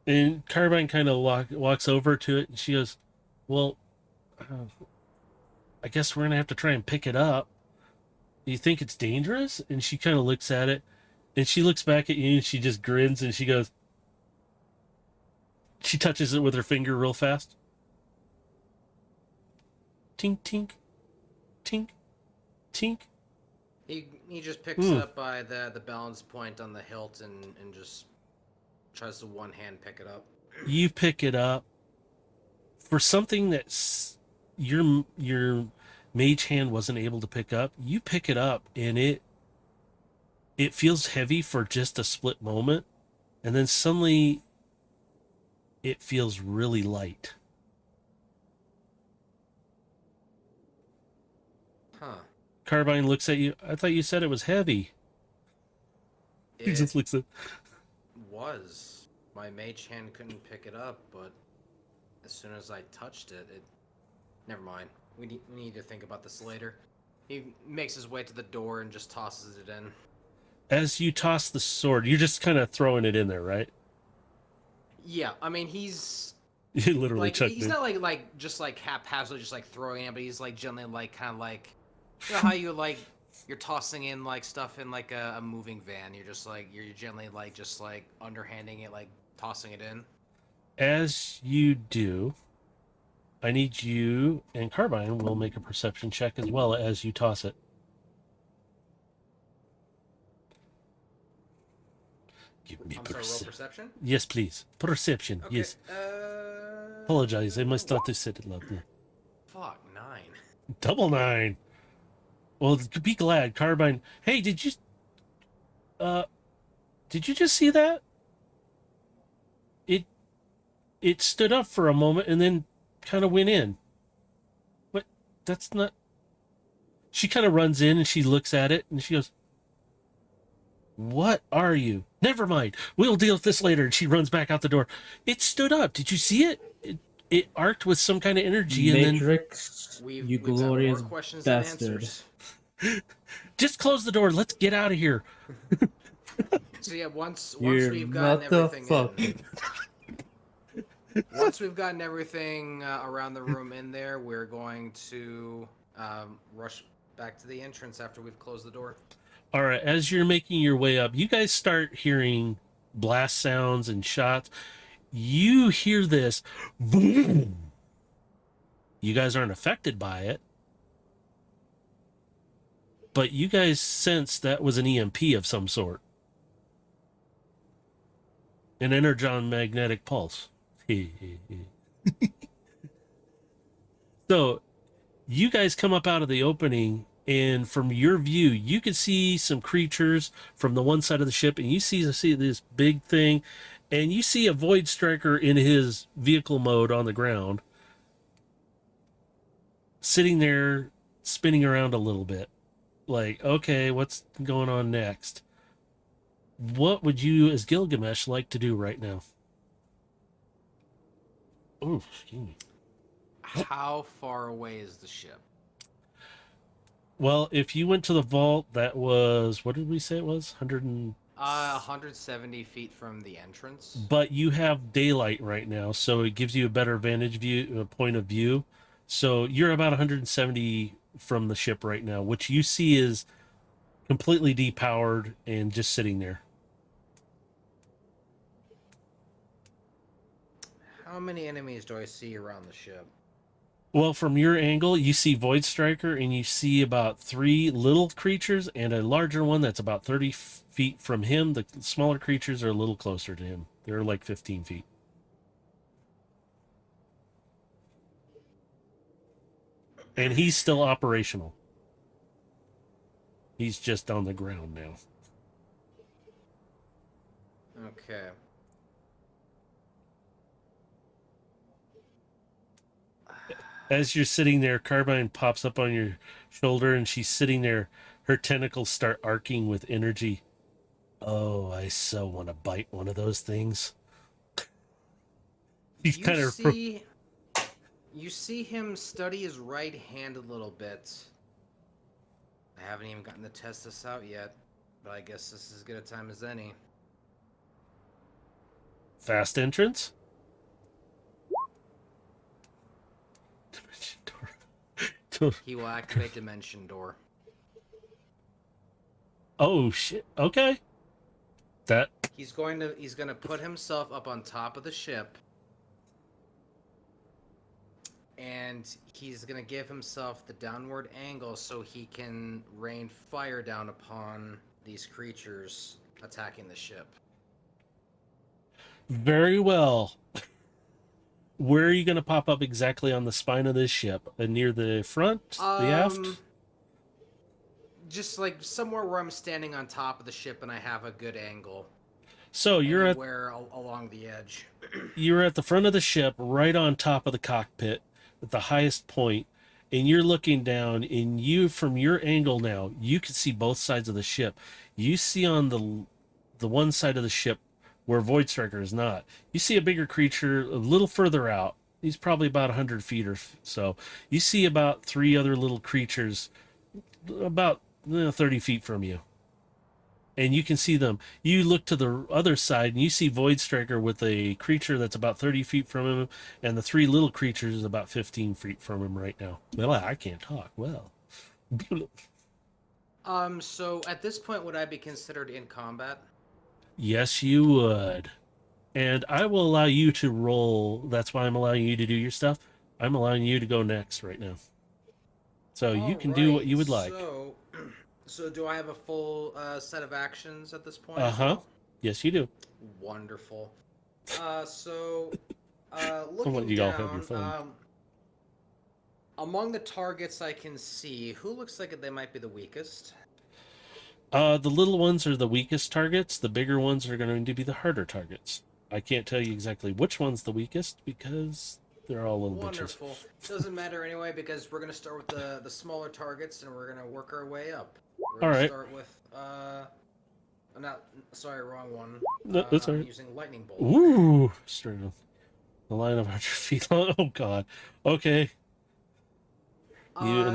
[SPEAKER 1] And Carbine kind of walks over to it, and she goes, well, I guess we're going to have to try and pick it up. Do you think it's dangerous? And she kind of looks at it, and she looks back at you, and she just grins, and she goes, she touches it with her finger real fast. Tink, tink, tink, tink.
[SPEAKER 4] He just picks it up by the balance point on the hilt and just tries to one hand pick it up.
[SPEAKER 1] You pick it up. For something that's your mage hand wasn't able to pick up, you pick it up, and it feels heavy for just a split moment, and then suddenly it feels really light.
[SPEAKER 4] Huh.
[SPEAKER 1] Carbine looks at you. I thought you said it was heavy. He
[SPEAKER 4] It
[SPEAKER 1] just looks at.
[SPEAKER 4] was. My mage hand couldn't pick it up, but as soon as I touched it, never mind. We need to think about this later. He makes his way to the door and just tosses it in.
[SPEAKER 1] As you toss the sword, you're just kind of throwing it in there, right?
[SPEAKER 4] Yeah, I mean he's
[SPEAKER 1] You literally
[SPEAKER 4] like
[SPEAKER 1] chucked
[SPEAKER 4] he's
[SPEAKER 1] it.
[SPEAKER 4] not just like haphazardly just like throwing it, but he's like gently like kind of like, you know how you like you're tossing in like stuff in like a moving van. You're just like you're gently like just like underhanding it, like tossing it in.
[SPEAKER 1] As you do, I need you and Carbine will make a perception check as well as you toss it. Give me
[SPEAKER 4] I'm sorry, roll perception.
[SPEAKER 1] Yes, please. Perception.
[SPEAKER 4] Okay.
[SPEAKER 1] Yes. Apologize. I must not have said it loudly.
[SPEAKER 4] Fuck, 9.
[SPEAKER 1] Double 9. Well, be glad, Carbine. Hey, did you just see that? It stood up for a moment and then kind of went in. But that's not. She kind of runs in and she looks at it and she goes, "What are you?" "Never mind. We'll deal with this later." And she runs back out the door. It stood up. Did you see it? It arced with some kind of energy
[SPEAKER 6] Matrix,
[SPEAKER 1] and
[SPEAKER 6] you
[SPEAKER 4] We've got
[SPEAKER 6] glorious
[SPEAKER 4] more questions
[SPEAKER 6] bastard.
[SPEAKER 4] than answers.
[SPEAKER 1] then just close the door. Let's get out of here.
[SPEAKER 4] So yeah, once
[SPEAKER 6] You're
[SPEAKER 4] we've gotten everything
[SPEAKER 6] motherfucking.
[SPEAKER 4] once we've gotten everything around the room in there, we're going to rush back to the entrance after we've closed the door.
[SPEAKER 1] All right, as you're making your way up, you guys start hearing blast sounds and shots. You hear this boom. You guys aren't affected by it, but you guys sense that was an EMP of some sort. An energon magnetic pulse. So, you guys come up out of the opening, and from your view, you can see some creatures from the one side of the ship, and you see this big thing, and you see a Void Striker in his vehicle mode on the ground, sitting there, spinning around a little bit. Like, okay, what's going on next? What would you, as Gilgamesh, like to do right now? Oh, excuse me.
[SPEAKER 4] How far away is the ship?
[SPEAKER 1] Well, if you went to the vault, that was, what did we say it was?
[SPEAKER 4] 170 feet from the entrance.
[SPEAKER 1] But you have daylight right now, so it gives you a better vantage view, point of view. So you're about 170 from the ship right now, which you see is completely depowered and just sitting there.
[SPEAKER 4] How many enemies do I see around the ship?
[SPEAKER 1] Well, from your angle, you see Void Striker, and you see about 3 little creatures and a larger one that's about 30 feet from him. The smaller creatures are a little closer to him. They're like 15 feet. And he's still operational. He's just on the ground now.
[SPEAKER 4] Okay.
[SPEAKER 1] As you're sitting there, Carbine pops up on your shoulder and she's sitting there. Her tentacles start arcing with energy. Oh, I so want to bite one of those things. He's
[SPEAKER 4] You
[SPEAKER 1] kind of.
[SPEAKER 4] see, you see him study his right hand a little bit. I haven't even gotten to test this out yet, but I guess this is as good a time as any.
[SPEAKER 1] Fast entrance? Dimension door.
[SPEAKER 4] He will activate Dimension Door.
[SPEAKER 1] Oh, shit. Okay. That.
[SPEAKER 4] He's going to put himself up on top of the ship, and he's going to give himself the downward angle so he can rain fire down upon these creatures attacking the ship.
[SPEAKER 1] Very well. Where are you going to pop up exactly on the spine of this ship? Near the front? The aft?
[SPEAKER 4] Just like somewhere where I'm standing on top of the ship and I have a good angle.
[SPEAKER 1] So you're
[SPEAKER 4] along the edge.
[SPEAKER 1] You're at the front of the ship, right on top of the cockpit, at the highest point, and you're looking down, and you, from your angle now, you can see both sides of the ship. You see on the one side of the ship where Void Striker is not. You see a bigger creature a little further out. He's probably about 100 feet or so. You see about 3 other little creatures about 30 feet from you. And you can see them. You look to the other side, and you see Void Striker with a creature that's about 30 feet from him, and the 3 little creatures about 15 feet from him right now. Well, I can't talk. Well.
[SPEAKER 4] So at this point, would I be considered in combat?
[SPEAKER 1] Yes, you would. And I will allow you to roll. That's why I'm allowing you to do your stuff. I'm allowing you to go next right now. So you can do what you would like.
[SPEAKER 4] So do I have a full set of actions at this point?
[SPEAKER 1] Uh-huh. Yes, you do.
[SPEAKER 4] Wonderful.
[SPEAKER 1] I'll
[SPEAKER 4] Looking
[SPEAKER 1] let you all have your
[SPEAKER 4] down,
[SPEAKER 1] phone.
[SPEAKER 4] among the targets I can see, who looks like they might be the weakest?
[SPEAKER 1] The little ones are the weakest targets. The bigger ones are going to be the harder targets. I can't tell you exactly which one's the weakest because they're all little bitches.
[SPEAKER 4] Wonderful. Doesn't matter anyway because we're going to start with the smaller targets and we're going to work our way up. We're
[SPEAKER 1] All
[SPEAKER 4] gonna
[SPEAKER 1] right.
[SPEAKER 4] Start with I'm not sorry, wrong one.
[SPEAKER 1] No, that's all
[SPEAKER 4] I'm
[SPEAKER 1] right.
[SPEAKER 4] using lightning bolt.
[SPEAKER 1] Ooh, straight on the line of 100 feet long. Oh God. Okay.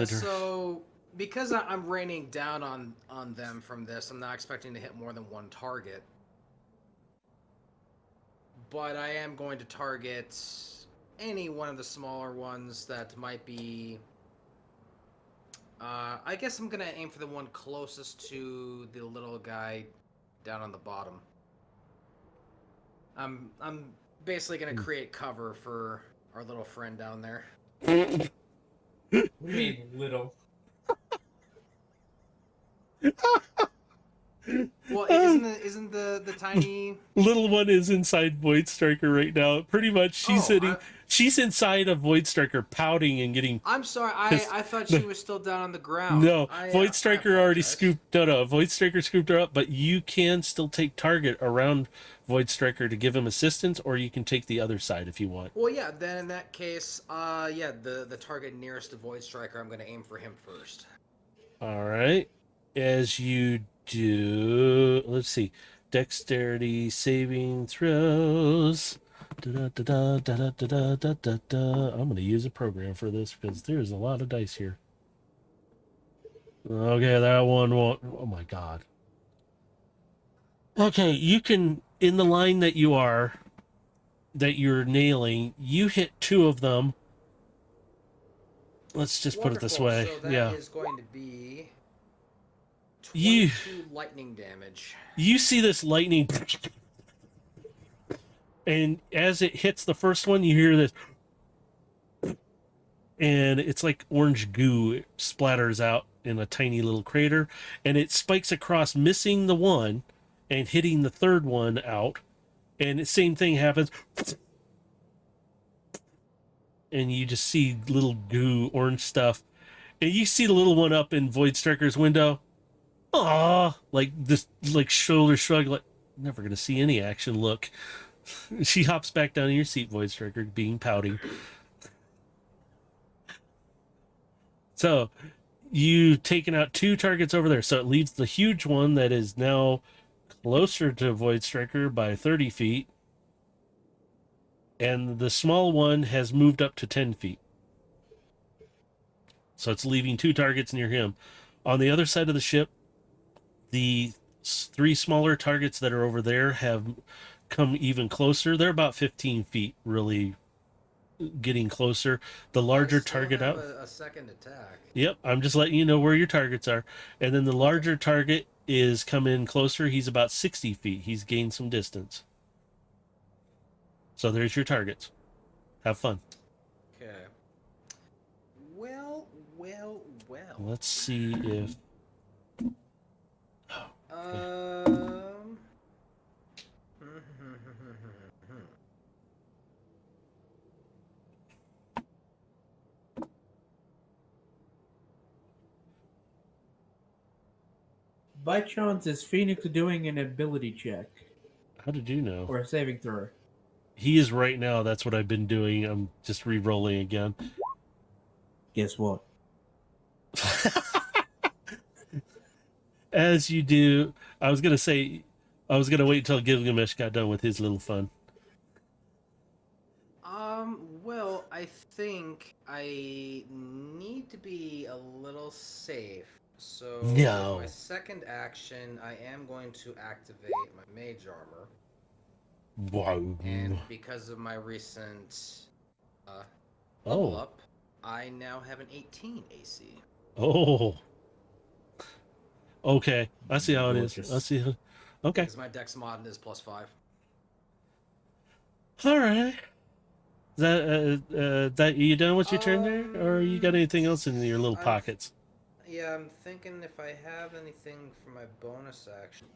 [SPEAKER 4] So because I'm raining down on them from this, I'm not expecting to hit more than one target. But I am going to target any one of the smaller ones that might be... I guess I'm going to aim for the one closest to the little guy down on the bottom. I'm basically going to create cover for our little friend down there.
[SPEAKER 6] What do you mean, little?
[SPEAKER 4] Well, isn't the tiny
[SPEAKER 1] little one is inside Void Striker right now. Pretty much, she's inside of Void Striker, pouting and getting.
[SPEAKER 4] I'm sorry, I thought she was still down on the ground.
[SPEAKER 1] No, Void Striker already scooped. No, Void Striker scooped her up. But you can still take target around Void Striker to give him assistance, or you can take the other side if you want.
[SPEAKER 4] Well, yeah. Then in that case, the target nearest to Void Striker, I'm going to aim for him first.
[SPEAKER 1] All right, as you do, let's see, dexterity saving throws. I'm going to use a program for this because there's a lot of dice here. Okay, that one won't. Oh my God. Okay, you can, in the line that you're nailing, you hit 2 of them. Let's just put it this way.
[SPEAKER 4] So that is going to be 22 lightning damage.
[SPEAKER 1] You see this lightning, and as it hits the first one, you hear this, and it's like orange goo. It splatters out in a tiny little crater, and it spikes across, missing the one and hitting the third one out, and the same thing happens. And you just see little goo, orange stuff. And you see the little one up in Void Striker's window. Aww. Like this, like shoulder shrug, like, never going to see any action. Look. She hops back down in your seat, Void Striker, being pouting. So, you taken out 2 targets over there. So it leaves the huge one that is now closer to Void Striker by 30 feet. And the small one has moved up to 10 feet. So it's leaving 2 targets near him. On the other side of the ship, the 3 smaller targets that are over there have come even closer. They're about 15 feet, really getting closer. The larger
[SPEAKER 4] I still
[SPEAKER 1] target
[SPEAKER 4] have
[SPEAKER 1] out.
[SPEAKER 4] a second attack.
[SPEAKER 1] Yep, I'm just letting you know where your targets are. And then the larger target is coming closer. He's about 60 feet. He's gained some distance. So there's your targets. Have fun.
[SPEAKER 4] Okay. Well.
[SPEAKER 1] Let's see if...
[SPEAKER 6] By chance, is Phoenix doing an ability check
[SPEAKER 1] How did you know?
[SPEAKER 6] or a saving throw?
[SPEAKER 1] He is right now. That's what I've been doing. I'm just re-rolling again.
[SPEAKER 6] Guess what?
[SPEAKER 1] As you do. I was going to wait until Gilgamesh got done with his little fun.
[SPEAKER 4] Well, I think I need to be a little safe. So,
[SPEAKER 1] No.
[SPEAKER 4] as my second action, I am going to activate my mage armor.
[SPEAKER 1] Wow.
[SPEAKER 4] And because of my recent level up, I now have an 18 AC.
[SPEAKER 1] Oh. Okay. I see how it is. I see. Okay.
[SPEAKER 4] Because my dex mod is +5.
[SPEAKER 1] All right. Is that you done with your turn there, or you got anything else in your little pockets?
[SPEAKER 4] Yeah, I'm thinking if I have anything for my bonus action,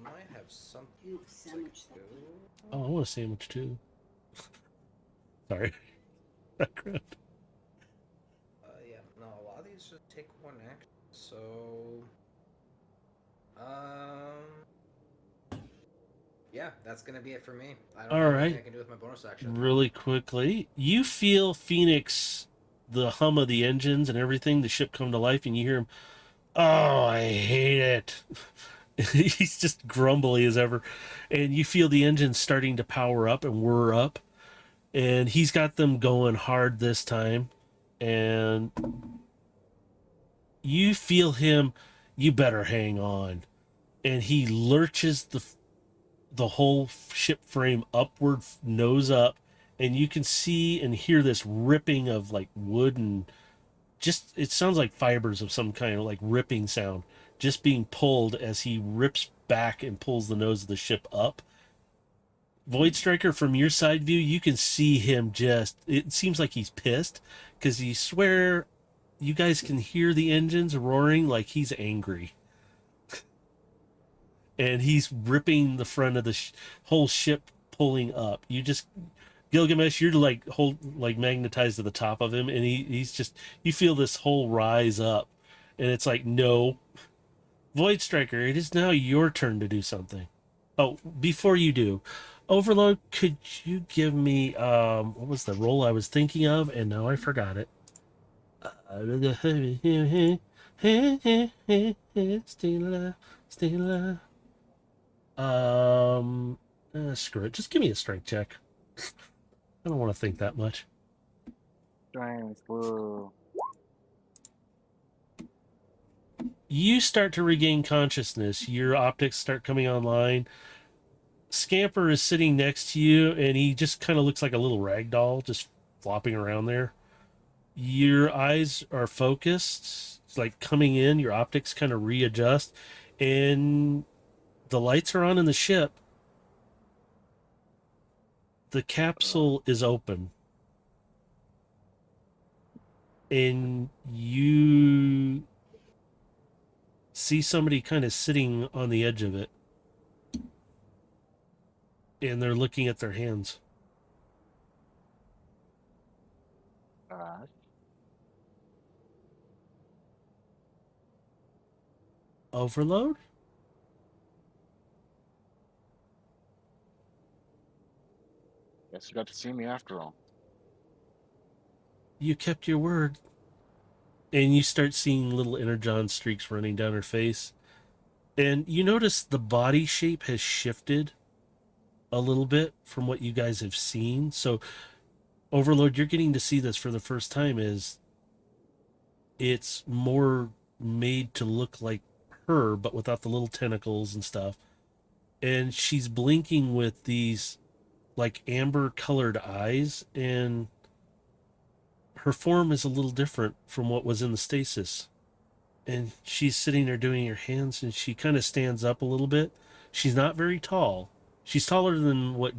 [SPEAKER 4] might have something.
[SPEAKER 5] You sandwich that.
[SPEAKER 1] Oh, I want a sandwich too. Sorry. Background.
[SPEAKER 4] Yeah, no, a lot of these just take 1 action. So, yeah, that's gonna be it for me. I don't have anything I can do with my bonus action.
[SPEAKER 1] Really quickly, you feel Phoenix, the hum of the engines and everything, the ship come to life, and you hear him, "Oh, I hate it." He's just grumbly as ever, and you feel the engines starting to power up and whir up, and he's got them going hard this time, and you feel him. You better hang on, and he lurches the whole ship frame upward, nose up, and you can see and hear this ripping of like wood and just it sounds like fibers of some kind of like ripping sound just being pulled as he rips back and pulls the nose of the ship up. Void Striker, from your side view, you can see him just it seems like he's pissed because you swear you guys can hear the engines roaring like he's angry. And he's ripping the front of the whole ship, pulling up. You just Gilgamesh, you're like magnetized to the top of him, and he's just you feel this whole rise up, and it's like no, Void Striker, it is now your turn to do something. Oh, before you do, Overload, could you give me what was the roll I was thinking of, and now I forgot it. Stay alive, stay alive. Screw it. Just give me a strength check. I don't want to think that much.
[SPEAKER 3] Strength. Whoa.
[SPEAKER 1] You start to regain consciousness. Your optics start coming online. Scamper is sitting next to you, and he just kind of looks like a little rag doll, just flopping around there. Your eyes are focused. It's like coming in. Your optics kind of readjust, and the lights are on in the ship. The capsule is open, and you see somebody kind of sitting on the edge of it, and they're looking at their hands. Overload?
[SPEAKER 3] Guess you got to see me after all.
[SPEAKER 1] You kept your word. And you start seeing little energon streaks running down her face. And you notice the body shape has shifted a little bit from what you guys have seen. So, Overload, you're getting to see this for the first time. Is it's more made to look like her, but without the little tentacles and stuff. And she's blinking with these like amber colored eyes, and her form is a little different from what was in the stasis. And she's sitting there doing her hands, and she kind of stands up a little bit. She's not very tall. She's taller than what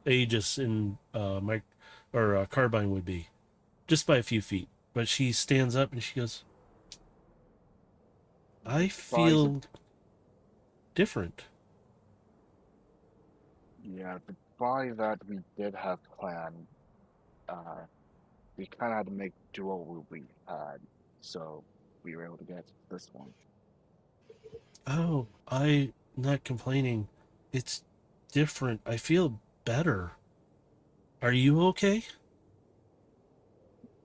[SPEAKER 1] Aegis in Carbine would be, just by a few feet. But she stands up and she goes, I feel different.
[SPEAKER 3] Yeah, the body that we did have planned, we kind of had to make do what we had, so we were able to get this one.
[SPEAKER 1] Oh, I'm not complaining. It's different. I feel better. Are you okay?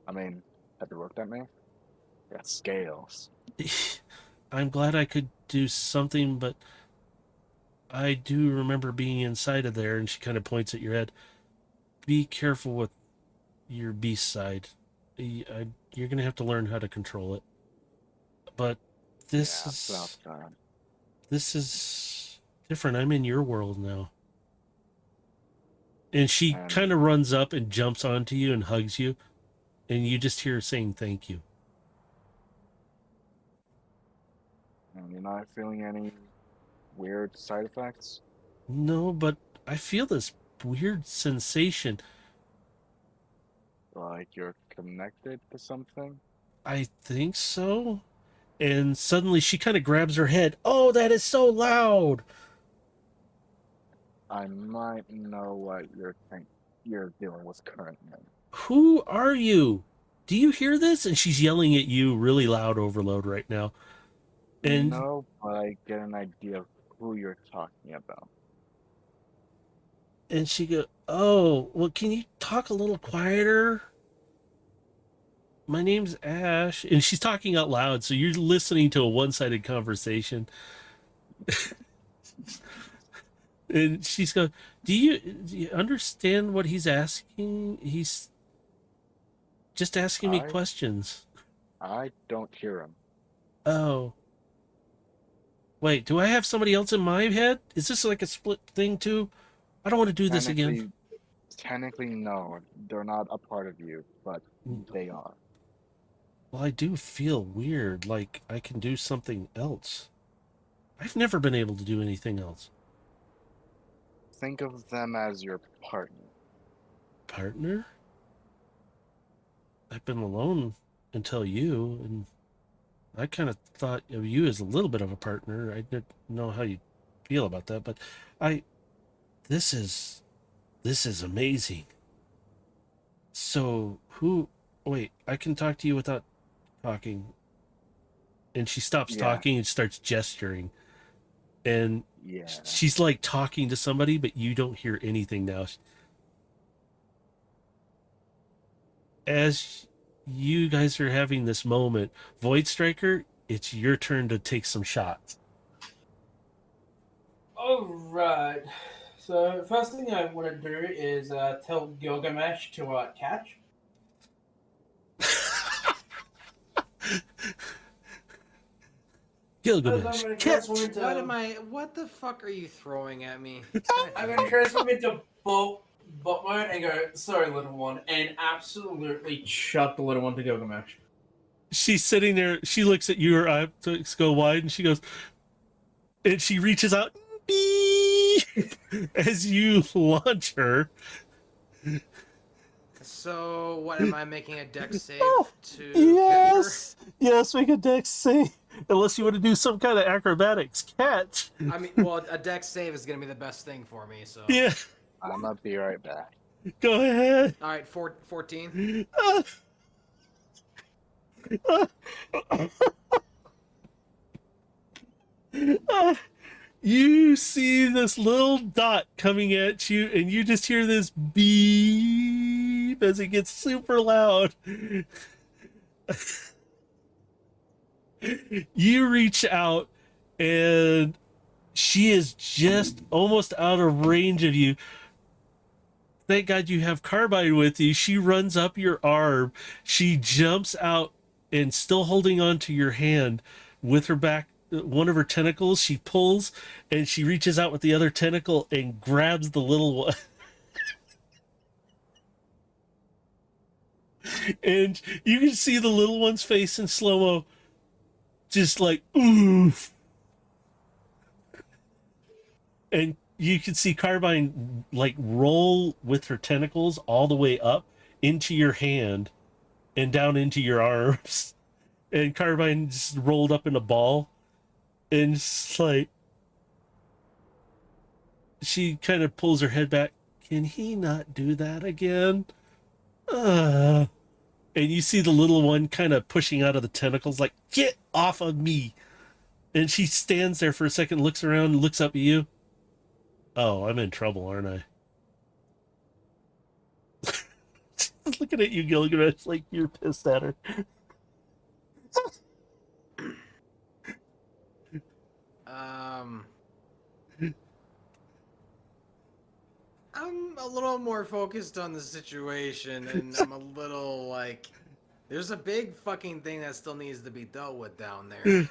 [SPEAKER 3] I mean, have you looked at me? Got scales.
[SPEAKER 1] I'm glad I could do something, but I do remember being inside of there, and she kind of points at your head. Be careful with your beast side. You're going to have to learn how to control it. But this is different. I'm in your world now. And she kind of runs up and jumps onto you and hugs you, and you just hear her saying thank you.
[SPEAKER 3] And you're not feeling any weird side effects?
[SPEAKER 1] No, but I feel this weird sensation.
[SPEAKER 3] Like you're connected to something?
[SPEAKER 1] I think so. And suddenly she kind of grabs her head. Oh, that is so loud.
[SPEAKER 3] I might know what you're dealing with currently.
[SPEAKER 1] Who are you? Do you hear this? And she's yelling at you really loud, Overload, right now. And
[SPEAKER 3] no, but I get an idea of who you're talking about.
[SPEAKER 1] And she goes, oh, well, can you talk a little quieter? My name's Ash. And she's talking out loud, so you're listening to a one-sided conversation. And she's going, do you understand what he's asking? He's just asking me questions.
[SPEAKER 3] I don't hear him.
[SPEAKER 1] Oh. Wait, do I have somebody else in my head? Is this like a split thing too? I don't want to do this again.
[SPEAKER 3] Technically, no. They're not a part of you, but they are.
[SPEAKER 1] Well, I do feel weird, like I can do something else. I've never been able to do anything else.
[SPEAKER 3] Think of them as your partner.
[SPEAKER 1] Partner? I've been alone until you, and I kind of thought of you as a little bit of a partner. I didn't know how you feel about that, but this is amazing. So wait, I can talk to you without talking. And she stops talking and starts gesturing. And she's like talking to somebody, but you don't hear anything now. As you guys are having this moment, Void Striker, it's your turn to take some shots.
[SPEAKER 6] All right. So first thing I want to do is tell Gilgamesh to catch.
[SPEAKER 1] Gilgamesh, catch!
[SPEAKER 4] What the fuck are you throwing at me?
[SPEAKER 6] I'm going to transform into bot mode and go, sorry, little one, and absolutely chuck the little one to Gilgamesh.
[SPEAKER 1] She's sitting there, she looks at you, her eyes go wide, and she goes, and she reaches out, as you launch her.
[SPEAKER 4] So, what, am I making a dex save to
[SPEAKER 1] Yes! Yes, make a dex save. Unless you want to do some kind of acrobatics catch.
[SPEAKER 4] I mean, well, a dex save is going to be the best thing for me, so.
[SPEAKER 1] Yeah.
[SPEAKER 3] I'm going to be right back.
[SPEAKER 1] Go ahead.
[SPEAKER 4] All right, 14.
[SPEAKER 1] you see this little dot coming at you, and you just hear this beep as it gets super loud. You reach out, and she is just almost out of range of you. Thank God you have Carbine with you. She runs up your arm. She jumps out and still holding on to your hand with her back, one of her tentacles. She pulls and she reaches out with the other tentacle and grabs the little one. And you can see the little one's face in slow-mo, just like, oof. And you can see Carbine like roll with her tentacles all the way up into your hand and down into your arms. And Carbine just rolled up in a ball. And just like, she kind of pulls her head back. Can he not do that again? And you see the little one kind of pushing out of the tentacles, like, get off of me. And she stands there for a second, looks around, looks up at you. Oh, I'm in trouble, aren't I? Looking at you, Gilgamesh, like you're pissed at her.
[SPEAKER 4] I'm a little more focused on the situation, and I'm a little like, there's a big fucking thing that still needs to be dealt with down there.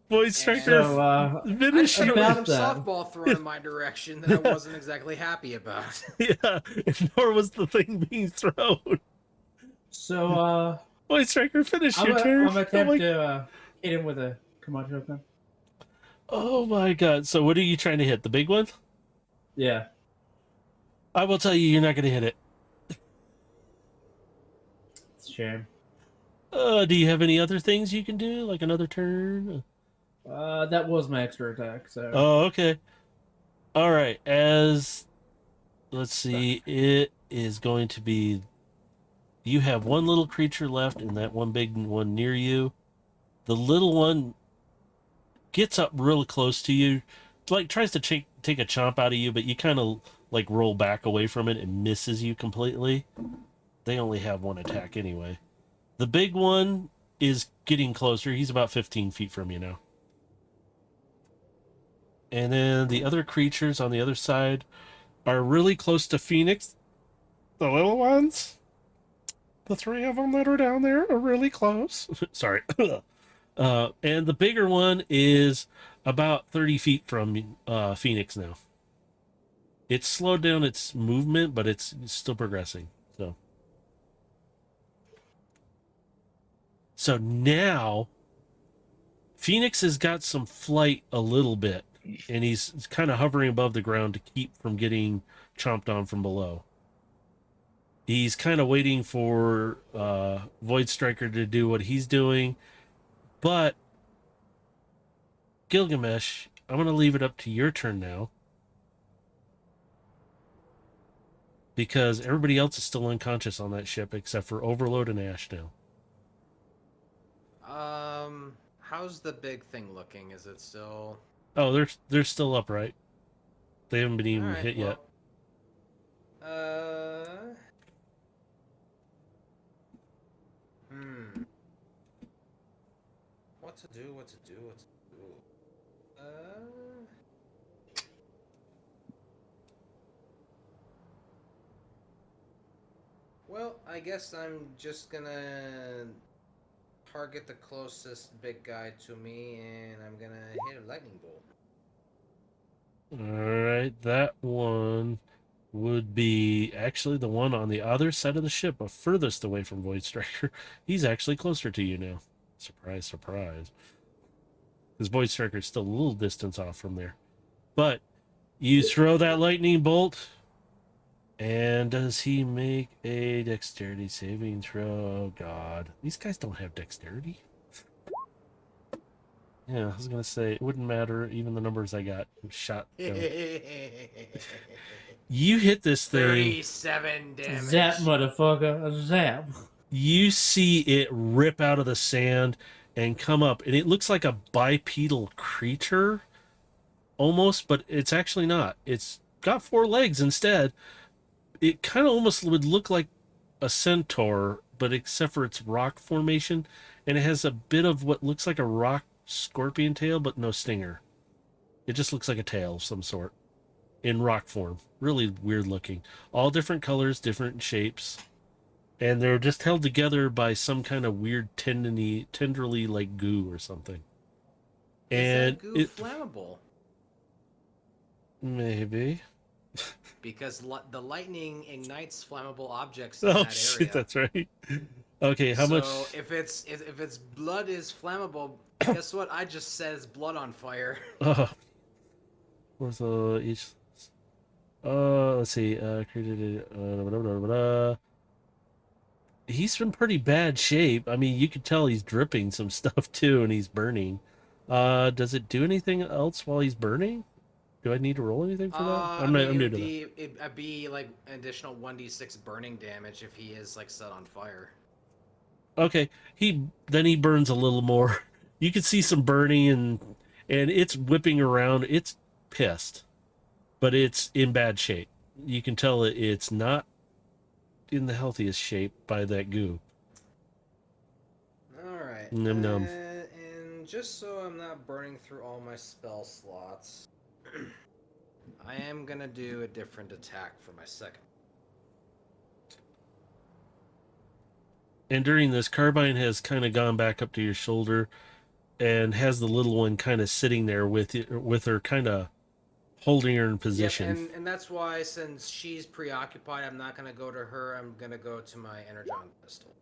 [SPEAKER 1] Voice Striker,
[SPEAKER 6] So,
[SPEAKER 1] finish
[SPEAKER 4] I
[SPEAKER 1] your
[SPEAKER 6] about
[SPEAKER 4] some
[SPEAKER 6] that.
[SPEAKER 4] softball thrown in my direction that I wasn't exactly happy about.
[SPEAKER 1] Yeah, nor was the thing being thrown.
[SPEAKER 6] So,
[SPEAKER 1] Voice Striker, finish
[SPEAKER 6] I'm
[SPEAKER 1] your turn.
[SPEAKER 6] gonna attempt to hit him with a Camacho gun.
[SPEAKER 1] Oh my god. So what are you trying to hit? The big one?
[SPEAKER 6] Yeah.
[SPEAKER 1] I will tell you, you're not going to hit it.
[SPEAKER 6] It's a shame.
[SPEAKER 1] Do you have any other things you can do? Like another turn?
[SPEAKER 6] That was my extra attack, so...
[SPEAKER 1] Oh, okay. All right. Let's see. It is going to be... You have one little creature left and that one big one near you. The little one gets up real close to you, like tries to take a chomp out of you, but you kind of like roll back away from it and misses you completely. They only have one attack anyway. The big one is getting closer. He's about 15 feet from you now. And then the other creatures on the other side are really close to Phoenix. The little ones, the three of them that are down there are really close. Sorry. And the bigger one is about 30 feet from Phoenix now. It's slowed down its movement, but it's still progressing. So now Phoenix has got some flight a little bit, and he's kind of hovering above the ground to keep from getting chomped on from below. He's kind of waiting for Void Striker to do what he's doing, but Gilgamesh, I'm going to leave it up to your turn now, because everybody else is still unconscious on that ship except for Overload and Ash now.
[SPEAKER 4] How's the big thing looking? Is it still...
[SPEAKER 1] Oh, they're still upright. They haven't been even hit yet.
[SPEAKER 4] What to do? Well, I guess I'm just gonna target the closest big guy to me, and I'm gonna hit a lightning bolt.
[SPEAKER 1] Alright, that one would be actually the one on the other side of the ship, but furthest away from Void Striker. He's actually closer to you now. Surprise, surprise. Because Void Striker's still a little distance off from there. But you throw that lightning bolt, and does he make a dexterity saving throw? Oh god. These guys don't have dexterity. Yeah, I was gonna say, it wouldn't matter, even the numbers I got shot down. You hit this thing.
[SPEAKER 4] 37 damage.
[SPEAKER 6] Zap, motherfucker. Zap.
[SPEAKER 1] You see it rip out of the sand and come up, and it looks like a bipedal creature. almost, but it's actually not. It's got 4 legs instead. It kind of almost would look like a centaur, but except for its rock formation, and it has a bit of what looks like a rock scorpion tail, but no stinger. It just looks like a tail of some sort in rock form. Really weird looking. All different colors, different shapes, and they're just held together by some kind of weird tenderly like goo or something.
[SPEAKER 4] Is
[SPEAKER 1] And
[SPEAKER 4] that goo
[SPEAKER 1] it
[SPEAKER 4] flammable?
[SPEAKER 1] maybe.
[SPEAKER 4] Because the lightning ignites flammable objects in
[SPEAKER 1] Oh
[SPEAKER 4] that
[SPEAKER 1] shit,
[SPEAKER 4] area.
[SPEAKER 1] that's right. Okay, how much?
[SPEAKER 4] So if its blood is flammable, guess what? I just set its blood on fire.
[SPEAKER 1] Where's each? Let's see. Created. He's in pretty bad shape. I mean, you could tell he's dripping some stuff too, and he's burning. Does it do anything else while he's burning? Do I need to roll anything for that? I'm new to that.
[SPEAKER 4] It'd be like an additional 1d6 burning damage if he is like set on fire.
[SPEAKER 1] Okay, he burns a little more. You can see some burning and it's whipping around. It's pissed, but it's in bad shape. You can tell it's not in the healthiest shape by that goo.
[SPEAKER 4] All right.
[SPEAKER 1] Num num.
[SPEAKER 4] And just so I'm not burning through all my spell slots, I am gonna do a different attack for my second.
[SPEAKER 1] And during this, Carbine has kind of gone back up to your shoulder and has the little one kind of sitting there with her kind of holding her in position.
[SPEAKER 4] Yep, and that's why, since she's preoccupied, I'm not gonna go to her. I'm gonna go to my energon pistol,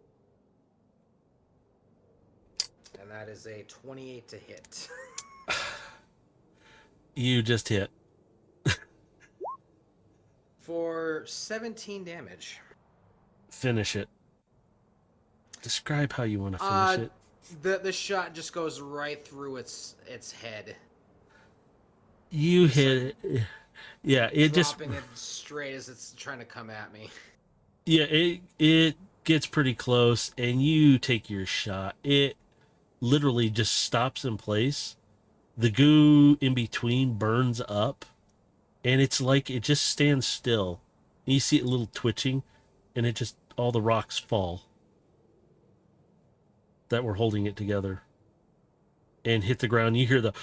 [SPEAKER 4] and that is a 28 to hit.
[SPEAKER 1] You just hit.
[SPEAKER 4] For 17 damage.
[SPEAKER 1] Finish it. Describe how you want to finish it.
[SPEAKER 4] The shot just goes right through its head.
[SPEAKER 1] You hit it. Yeah, it just
[SPEAKER 4] dropping it straight as it's trying to come at me.
[SPEAKER 1] Yeah, it gets pretty close and you take your shot. It literally just stops in place. The goo in between burns up and it's like it just stands still. And you see it a little twitching and it just all the rocks fall that were holding it together and hit the ground. You hear the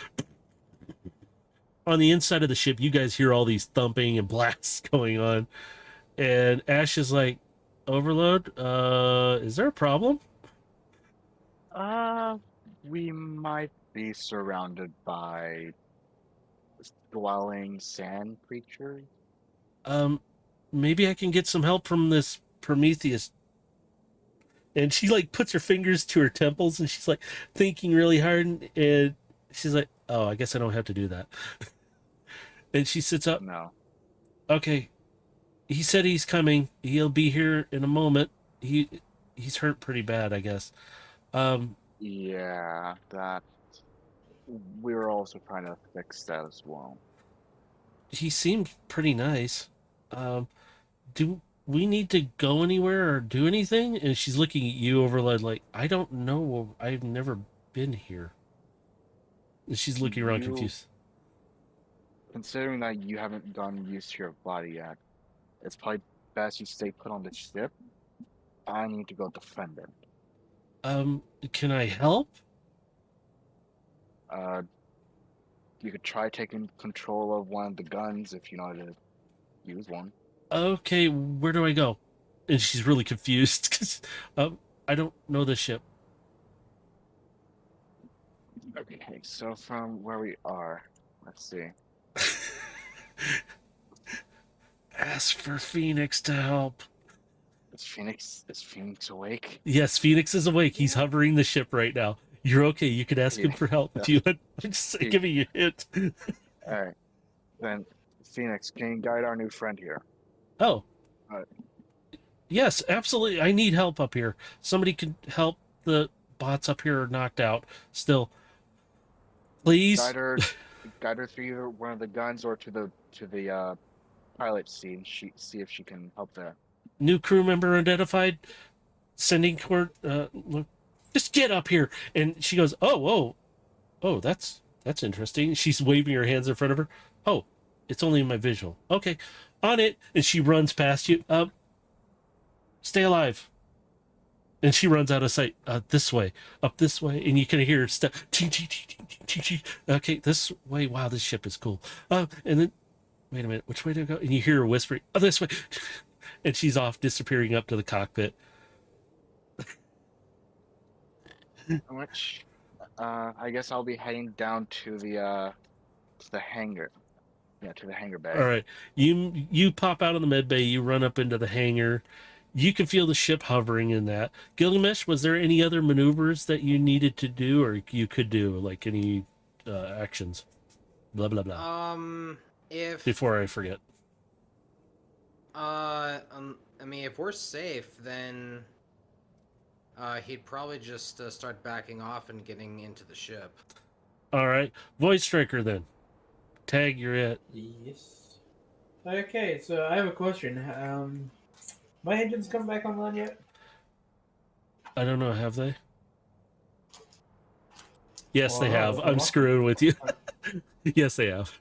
[SPEAKER 1] on the inside of the ship, you guys hear all these thumping and blasts going on. And Ash is like, Overload, is there a problem?
[SPEAKER 3] We might be surrounded by dwelling sand creatures.
[SPEAKER 1] Maybe I can get some help from this Prometheus. And she like puts her fingers to her temples and she's like thinking really hard and she's like, oh, I guess I don't have to do that. And she sits up.
[SPEAKER 3] No.
[SPEAKER 1] Okay. He said he's coming. He'll be here in a moment. He's hurt pretty bad, I guess.
[SPEAKER 3] Yeah, that we were also trying to fix that as well.
[SPEAKER 1] He seemed pretty nice. Do we need to go anywhere or do anything? And she's looking at you, Overload, like, I don't know. I've never been here. And she's looking around confused.
[SPEAKER 3] Considering that you haven't gotten used to your body yet, it's probably best you stay put on the ship. I need to go defend it.
[SPEAKER 1] Can I help?
[SPEAKER 3] You could try taking control of one of the guns if you know how to use one.
[SPEAKER 1] Okay, where do I go? And she's really confused because I don't know the ship.
[SPEAKER 3] Okay, so from where we are, let's see.
[SPEAKER 1] Ask for Phoenix to help.
[SPEAKER 3] Is Phoenix awake?
[SPEAKER 1] Yes, Phoenix is awake. He's hovering the ship right now. You're okay. You can ask him for help if you want. I'm just giving you a hint.
[SPEAKER 3] Alright. Then, Phoenix, can you guide our new friend here?
[SPEAKER 1] Oh. Yes, absolutely. I need help up here. Somebody can help. The bots up here are knocked out. Still. Please?
[SPEAKER 3] Guide her through either one of the guns or to the pilot seat and see if she can help there.
[SPEAKER 1] New crew member identified. Sending court. Look, just get up here. And she goes, oh, that's That's interesting. She's waving her hands in front of her. Oh, it's only in my visual. Okay, on it. And she runs past you. Stay alive. And she runs out of sight. This way, up this way, and you can hear her step. Okay, this way. Wow, this ship is cool. And then, wait a minute, which way to go? And you hear her whispering, "Oh, this way," and she's off, disappearing up to the cockpit.
[SPEAKER 3] Which, I guess I'll be heading down to the hangar. Yeah, to the hangar bay.
[SPEAKER 1] All right, you pop out of the med bay. You run up into the hangar. You can feel the ship hovering in that. Gilgamesh, was there any other maneuvers that you needed to do, or you could do, like any actions? Blah blah blah.
[SPEAKER 4] If
[SPEAKER 1] Before I forget.
[SPEAKER 4] I mean, if we're safe, then he'd probably just start backing off and getting into the ship.
[SPEAKER 1] All right, Void Striker then. Tag, you're it.
[SPEAKER 6] Yes. Okay, so I have a question. My engines come back online yet?
[SPEAKER 1] I don't know, have they? Yes,
[SPEAKER 6] Well,
[SPEAKER 1] they have.
[SPEAKER 6] well,
[SPEAKER 1] I'm
[SPEAKER 6] well.
[SPEAKER 1] screwing with you. Yes, they have.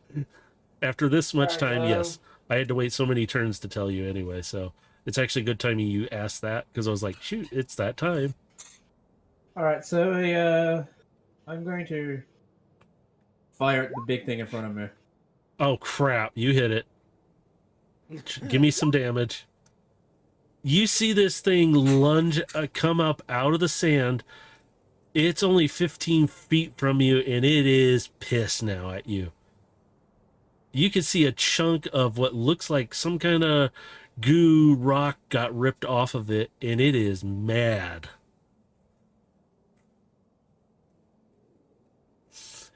[SPEAKER 1] After this much
[SPEAKER 6] Alright,
[SPEAKER 1] time, yes. I had to wait so many turns to tell you anyway, so it's actually good timing you asked that, because I was like, shoot, it's that time.
[SPEAKER 6] Alright, so I'm going to fire at the big thing in front of me.
[SPEAKER 1] Oh, crap. You hit it. Give me some damage. You see this thing lunge, come up out of the sand. It's only 15 feet from you, and it is pissed now at you. You can see a chunk of what looks like some kind of goo rock got ripped off of it, and it is mad.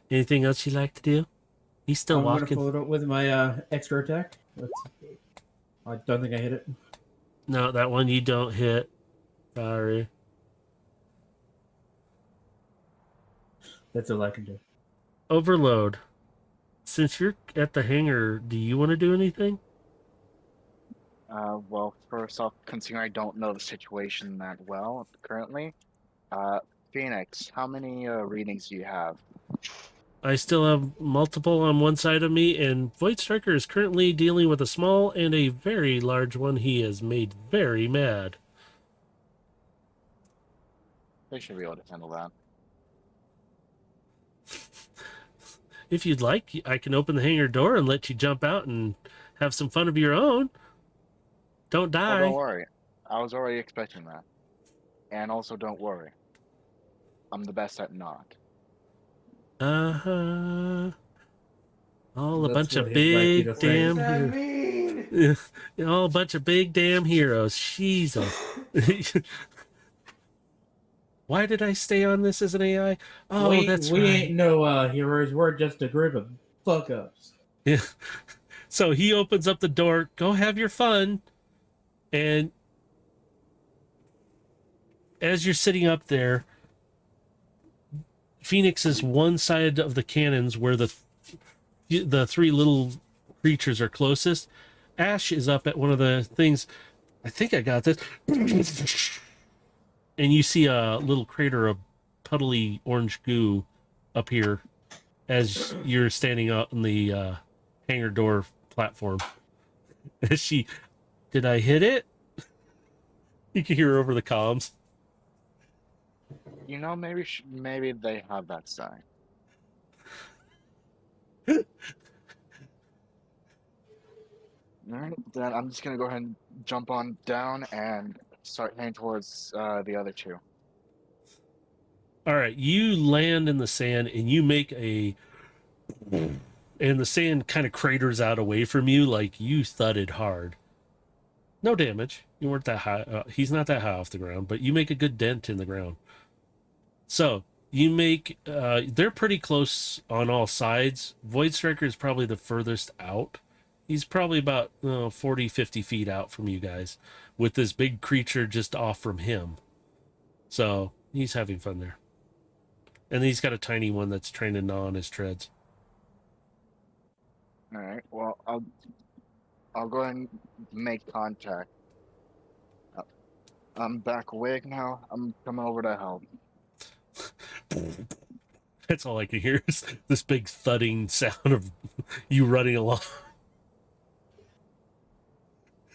[SPEAKER 1] Anything else you'd like to do? He's still
[SPEAKER 6] I'm
[SPEAKER 1] walking.
[SPEAKER 6] gonna follow it up with my extra attack. I don't think I hit it.
[SPEAKER 1] No, that one you don't hit. Sorry.
[SPEAKER 6] That's all I can do.
[SPEAKER 1] Overload. Since you're at the hangar, do you want to do anything?
[SPEAKER 3] Well, first off, considering I don't know the situation that well currently, Phoenix, how many readings do you have?
[SPEAKER 1] I still have multiple on one side of me, and Void Striker is currently dealing with a small and a very large one he has made very mad.
[SPEAKER 3] They should be able to handle that.
[SPEAKER 1] If you'd like, I can open the hangar door and let you jump out and have some fun of your own. Don't
[SPEAKER 3] Oh,
[SPEAKER 1] die.
[SPEAKER 3] don't worry. I was already expecting that. And also, don't worry. I'm the best at not.
[SPEAKER 1] Uh-huh. All a
[SPEAKER 6] That's
[SPEAKER 1] bunch
[SPEAKER 6] what
[SPEAKER 1] of
[SPEAKER 6] he'd like you
[SPEAKER 1] big
[SPEAKER 6] to say.
[SPEAKER 1] damn heroes. All a bunch of big damn heroes. Jesus. Why did I stay on this as an AI? Oh, that's
[SPEAKER 6] we
[SPEAKER 1] right.
[SPEAKER 6] ain't no heroes. We're just a group of fuck ups.
[SPEAKER 1] Yeah. So he opens up the door. Go have your fun. And as you're sitting up there, Phoenix is one side of the cannons where the three little creatures are closest. Ash is up at one of the things. I think I got this. And you see a little crater of puddly orange goo up here as you're standing out in the hangar door platform. Did I hit it? You can hear her over the comms.
[SPEAKER 3] You know, maybe they have that sign. Alright, then I'm just gonna go ahead and jump on down and start heading towards the other two.
[SPEAKER 1] All right, you land in the sand and you make and the sand kind of craters out away from you like you thudded hard. No damage. You weren't that high. He's not that high off the ground, but you make a good dent in the ground. So you make, they're pretty close on all sides. Void Striker is probably the furthest out. He's probably about 40, 50 feet out from you guys with this big creature just off from him. So he's having fun there. And he's got a tiny one that's trying to gnaw on his treads.
[SPEAKER 3] Alright, well, I'll go ahead and make contact. I'm back awake now. I'm coming over to help.
[SPEAKER 1] That's all I can hear is this big thudding sound of you running along.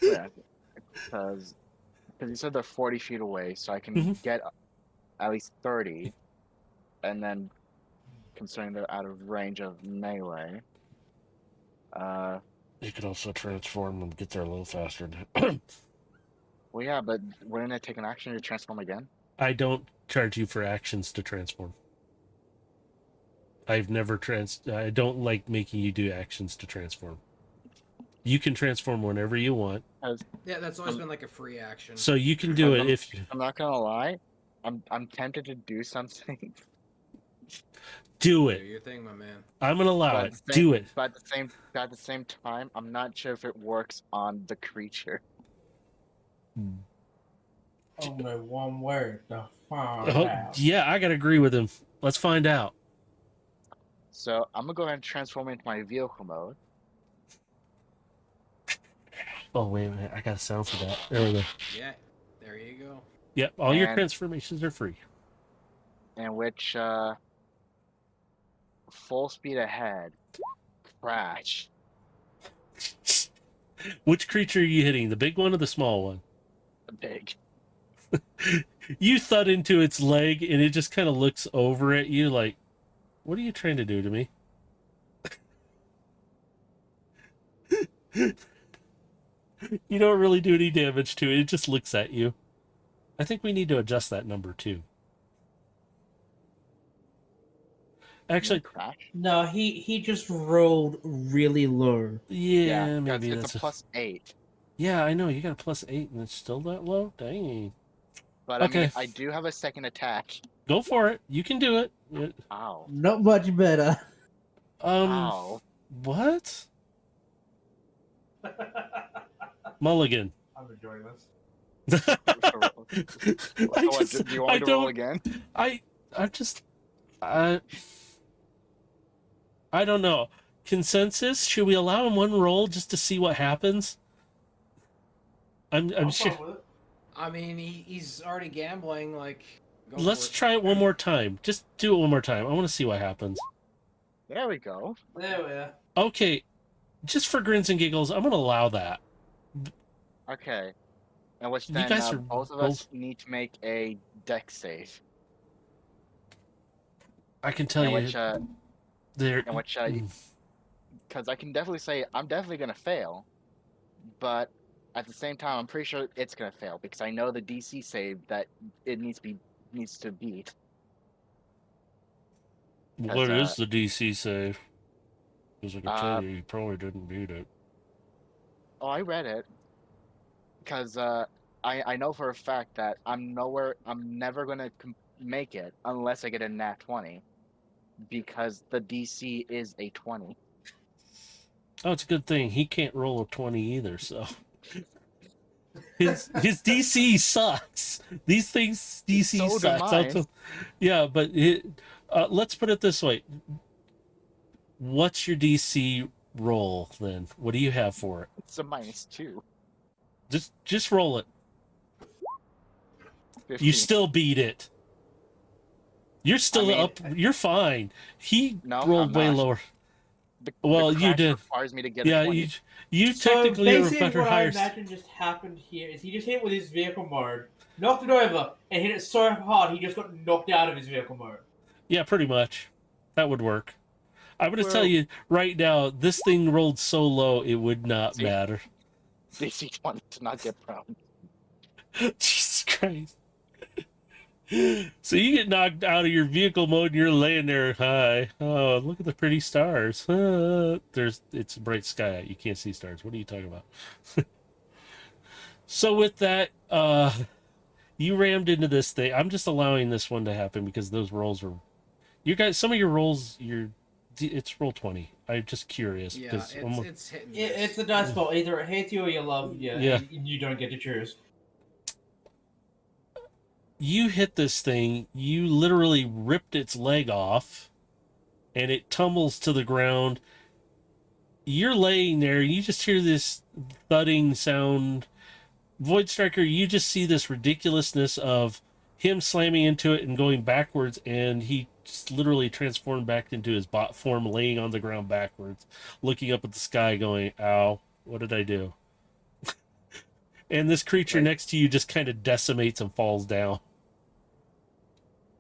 [SPEAKER 3] Yeah, because you said they're 40 feet away, so I can get at least 30, and then considering they're out of range of melee.
[SPEAKER 1] You could also transform and get there a little faster.
[SPEAKER 3] Well, yeah, but wouldn't it take an action to transform again?
[SPEAKER 1] I don't charge you for actions to transform. I've never I don't like making you do actions to transform. You can transform whenever you want.
[SPEAKER 4] Yeah, that's always been like a free action.
[SPEAKER 1] So you can do it if you...
[SPEAKER 3] I'm not gonna lie, I'm tempted to do something.
[SPEAKER 1] Do
[SPEAKER 4] Do
[SPEAKER 1] it.
[SPEAKER 4] your thing, my man.
[SPEAKER 1] I'm gonna allow it. Do it.
[SPEAKER 3] But at the same time, I'm not sure if it works on the creature.
[SPEAKER 6] Only one word to find
[SPEAKER 1] Oh,
[SPEAKER 6] out.
[SPEAKER 1] yeah, I gotta agree with him. Let's find out.
[SPEAKER 3] So I'm gonna go ahead and transform into my vehicle mode.
[SPEAKER 1] Oh, wait a minute. I got a sound for that. There we go.
[SPEAKER 4] Yeah, there you go.
[SPEAKER 1] Yep, all your
[SPEAKER 3] And-
[SPEAKER 1] transformations are free.
[SPEAKER 3] In which full speed ahead, crash.
[SPEAKER 1] Which creature are you hitting? The big one or the small one?
[SPEAKER 3] Big.
[SPEAKER 1] You thud into its leg and it just kind of looks over at you like, what are you trying to do to me? You don't really do any damage to it. It just looks at you. I think we need to adjust that number too. Actually,
[SPEAKER 3] Crash.
[SPEAKER 6] No, he just rolled really low.
[SPEAKER 1] yeah, maybe
[SPEAKER 3] it's
[SPEAKER 1] that's
[SPEAKER 3] a +8.
[SPEAKER 1] Yeah, I know. You got a +8 and it's still that low? Dang.
[SPEAKER 3] But
[SPEAKER 1] Okay.
[SPEAKER 3] I mean, I do have a second attack.
[SPEAKER 1] Go for it. You can do it.
[SPEAKER 3] Ow.
[SPEAKER 6] Not much better.
[SPEAKER 3] Ow.
[SPEAKER 1] What? Mulligan.
[SPEAKER 6] I'm enjoying this.
[SPEAKER 3] So
[SPEAKER 1] I
[SPEAKER 3] what,
[SPEAKER 1] just,
[SPEAKER 3] do you want
[SPEAKER 1] I
[SPEAKER 3] me to roll
[SPEAKER 1] don't,
[SPEAKER 3] again?
[SPEAKER 1] I don't know. Consensus? Should we allow him one roll just to see what happens? I'm sure.
[SPEAKER 4] I mean, he's already gambling. Like, go
[SPEAKER 1] Let's
[SPEAKER 4] for it.
[SPEAKER 1] try it one more time. Just do it one more time. I want to see what happens.
[SPEAKER 3] There we go.
[SPEAKER 6] There we are.
[SPEAKER 1] Okay, just for grins and giggles, I'm gonna allow that.
[SPEAKER 3] Okay. In which
[SPEAKER 1] You
[SPEAKER 3] then
[SPEAKER 1] guys are
[SPEAKER 3] both of us need to make a dex save.
[SPEAKER 1] I can tell
[SPEAKER 3] In
[SPEAKER 1] you,
[SPEAKER 3] which,
[SPEAKER 1] there.
[SPEAKER 3] because I can definitely say I'm definitely gonna fail, but at the same time I'm pretty sure it's gonna fail because I know the DC save that it needs to beat.
[SPEAKER 1] What is the DC save? Because I can tell you probably didn't beat it.
[SPEAKER 3] Oh, I read it. Because I know for a fact that I'm never gonna make it unless I get a nat 20, because the DC is a 20.
[SPEAKER 1] Oh, it's a good thing he can't roll a 20 either. So his DC sucks. These things DC
[SPEAKER 3] So do
[SPEAKER 1] sucks.
[SPEAKER 3] mine.
[SPEAKER 1] Yeah, but let's put it this way: what's your DC roll then? What do you have for it?
[SPEAKER 3] It's a -2.
[SPEAKER 1] Just roll it.
[SPEAKER 3] 15.
[SPEAKER 1] You still beat it. You're still
[SPEAKER 3] I mean,
[SPEAKER 1] up. You're fine. He
[SPEAKER 3] No,
[SPEAKER 1] rolled
[SPEAKER 3] I'm
[SPEAKER 1] way
[SPEAKER 3] not.
[SPEAKER 1] lower.
[SPEAKER 3] The
[SPEAKER 1] Well, you
[SPEAKER 3] crash
[SPEAKER 1] did.
[SPEAKER 3] requires me to get
[SPEAKER 1] Yeah,
[SPEAKER 3] a 20.
[SPEAKER 1] you
[SPEAKER 6] So
[SPEAKER 1] technically are
[SPEAKER 6] basically,
[SPEAKER 1] better
[SPEAKER 6] what I
[SPEAKER 1] higher.
[SPEAKER 6] imagine just happened here is he just hit it with his vehicle mode, knocked it over, and hit it so hard he just got knocked out of his vehicle mode.
[SPEAKER 1] Yeah, pretty much. That would work. I'm going to
[SPEAKER 6] Well-
[SPEAKER 1] tell you right now, this thing rolled so low it would not
[SPEAKER 3] See?
[SPEAKER 1] matter.
[SPEAKER 3] DC 20 to not get prone.
[SPEAKER 1] Jesus Christ. So you get knocked out of your vehicle mode and you're laying there, hi. Oh, look at the pretty stars. It's a bright sky out. You can't see stars. What are you talking about? So with that, you rammed into this thing. I'm just allowing this one to happen because those rolls were... You guys, some of your rolls, it's roll 20. I'm just curious.
[SPEAKER 4] Yeah,
[SPEAKER 1] because
[SPEAKER 4] it's hitting.
[SPEAKER 6] It's a dice ball. Either it hates you or you love you.
[SPEAKER 1] Yeah.
[SPEAKER 6] And you don't get to choose.
[SPEAKER 1] You hit this thing, you literally ripped its leg off, and it tumbles to the ground. You're laying there, you just hear this thudding sound. Void Striker, you just see this ridiculousness of him slamming into it and going backwards, and he just literally transformed back into his bot form, laying on the ground backwards, looking up at the sky, going, "Ow, what did I do?" And this creature
[SPEAKER 3] Like,
[SPEAKER 1] next to you just kind of decimates and falls down.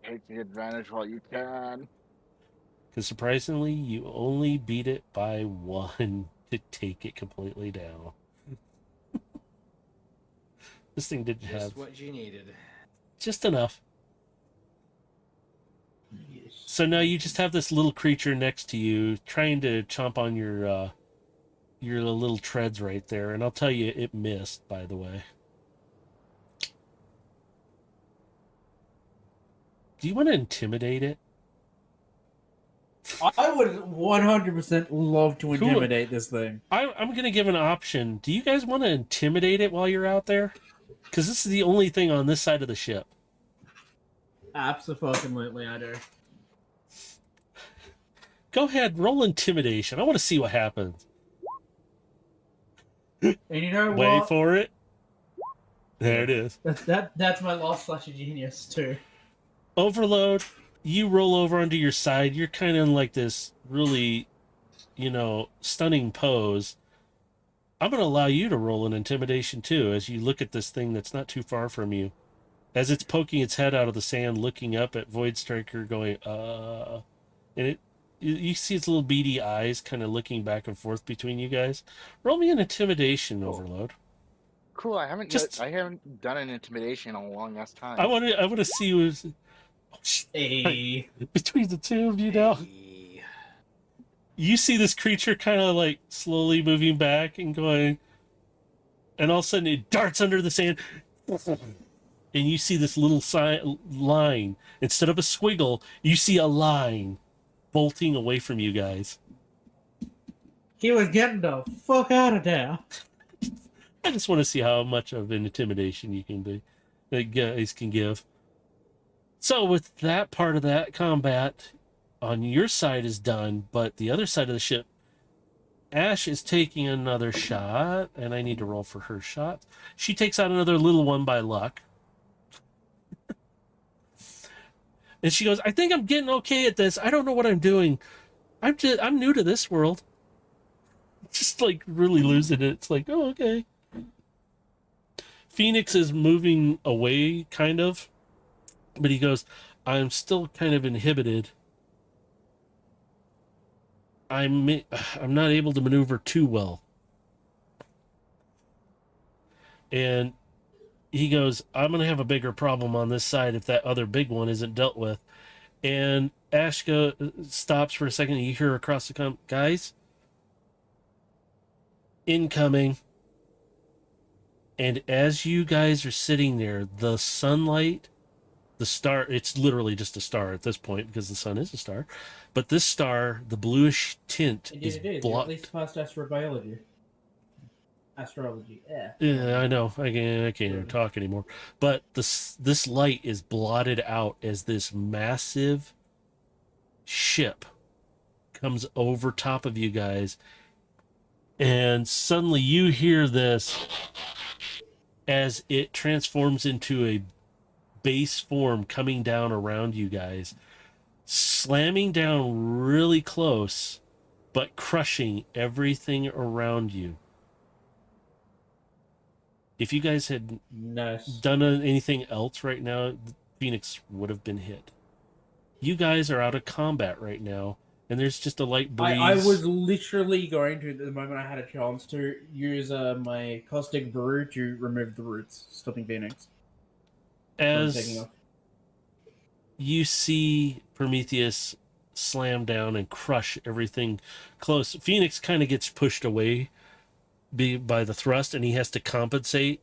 [SPEAKER 3] take the advantage while you can.
[SPEAKER 1] Because surprisingly, you only beat it by 1 to take it completely down. This thing didn't
[SPEAKER 4] Just
[SPEAKER 1] have
[SPEAKER 4] what you needed.
[SPEAKER 1] just enough. So now you just have this little creature next to you trying to chomp on your little treads right there, and I'll tell you, it missed, by the way. Do you want to intimidate it?
[SPEAKER 6] I would 100% love to intimidate this thing.
[SPEAKER 1] I'm going to give an option. Do you guys want to intimidate it while you're out there? Because this is the only thing on this side of the ship.
[SPEAKER 6] Absolutely, I do.
[SPEAKER 1] Go ahead, roll intimidation. I want to see what happens.
[SPEAKER 6] And you know
[SPEAKER 1] Wait
[SPEAKER 6] what?
[SPEAKER 1] for it. There it is.
[SPEAKER 6] That's my last flash of genius too.
[SPEAKER 1] Overload, you roll over onto your side. You're kind of in like this really, stunning pose. I'm going to allow you to roll an intimidation too as you look at this thing that's not too far from you. As it's poking its head out of the sand, looking up at Void Striker, going, and you see its little beady eyes kind of looking back and forth between you guys. Roll me an intimidation, Overload.
[SPEAKER 3] Cool. I haven't done an intimidation in a long ass time.
[SPEAKER 1] I want to see who's
[SPEAKER 6] Hey.
[SPEAKER 1] between the two of you now.
[SPEAKER 4] Hey.
[SPEAKER 1] You see this creature kind of like slowly moving back and going, and all of a sudden it darts under the sand, and you see this little line. Instead of a squiggle, you see a line bolting away from you guys.
[SPEAKER 6] He was getting the fuck out of there.
[SPEAKER 1] I just want to see how much of an intimidation you can be, that guys can give. So with that part of that combat on your side is done, but the other side of the ship, Ash is taking another shot, and I need to roll for her shot. She takes out another little one by luck. And she goes, "I think I'm getting okay at this. I don't know what I'm doing. I'm new to this world." Just like really losing it. It's like, oh, okay. Phoenix is moving away, kind of. But he goes, "I'm still kind of inhibited. I'm not able to maneuver too well." And he goes, "I'm going to have a bigger problem on this side if that other big one isn't dealt with." And Ashka stops for a second, and you hear across the guys, incoming. And as you guys are sitting there, the sunlight, the star, it's literally just a star at this point because the sun is a star, but this star, the bluish tint
[SPEAKER 6] It is. At
[SPEAKER 1] blocked.
[SPEAKER 6] least past astrobiology. Astrology, yeah.
[SPEAKER 1] Yeah, I know. I can't even talk anymore. But this light is blotted out as this massive ship comes over top of you guys, and suddenly you hear this as it transforms into a base form coming down around you guys, slamming down really close, but crushing everything around you. If you guys had done anything else right now, Phoenix would have been hit. You guys are out of combat right now, and there's just a light breeze.
[SPEAKER 6] I was literally going to, the moment I had a chance, to use my caustic brew to remove the roots, stopping Phoenix.
[SPEAKER 1] As you see Prometheus slam down and crush everything close, Phoenix kind of gets pushed away by the thrust, and he has to compensate.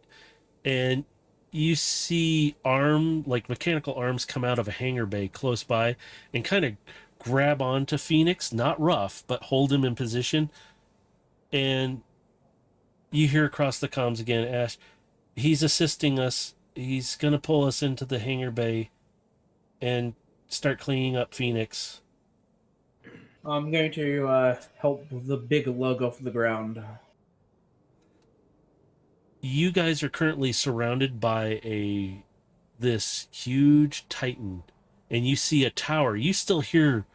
[SPEAKER 1] And you see mechanical arms come out of a hangar bay close by and kind of grab onto Phoenix, not rough, but hold him in position. And you hear across the comms again, Ash, he's assisting us. He's going to pull us into the hangar bay and start cleaning up Phoenix.
[SPEAKER 6] I'm going to help the big lug off the ground.
[SPEAKER 1] You guys are currently surrounded by this huge Titan and you see a tower. You still hear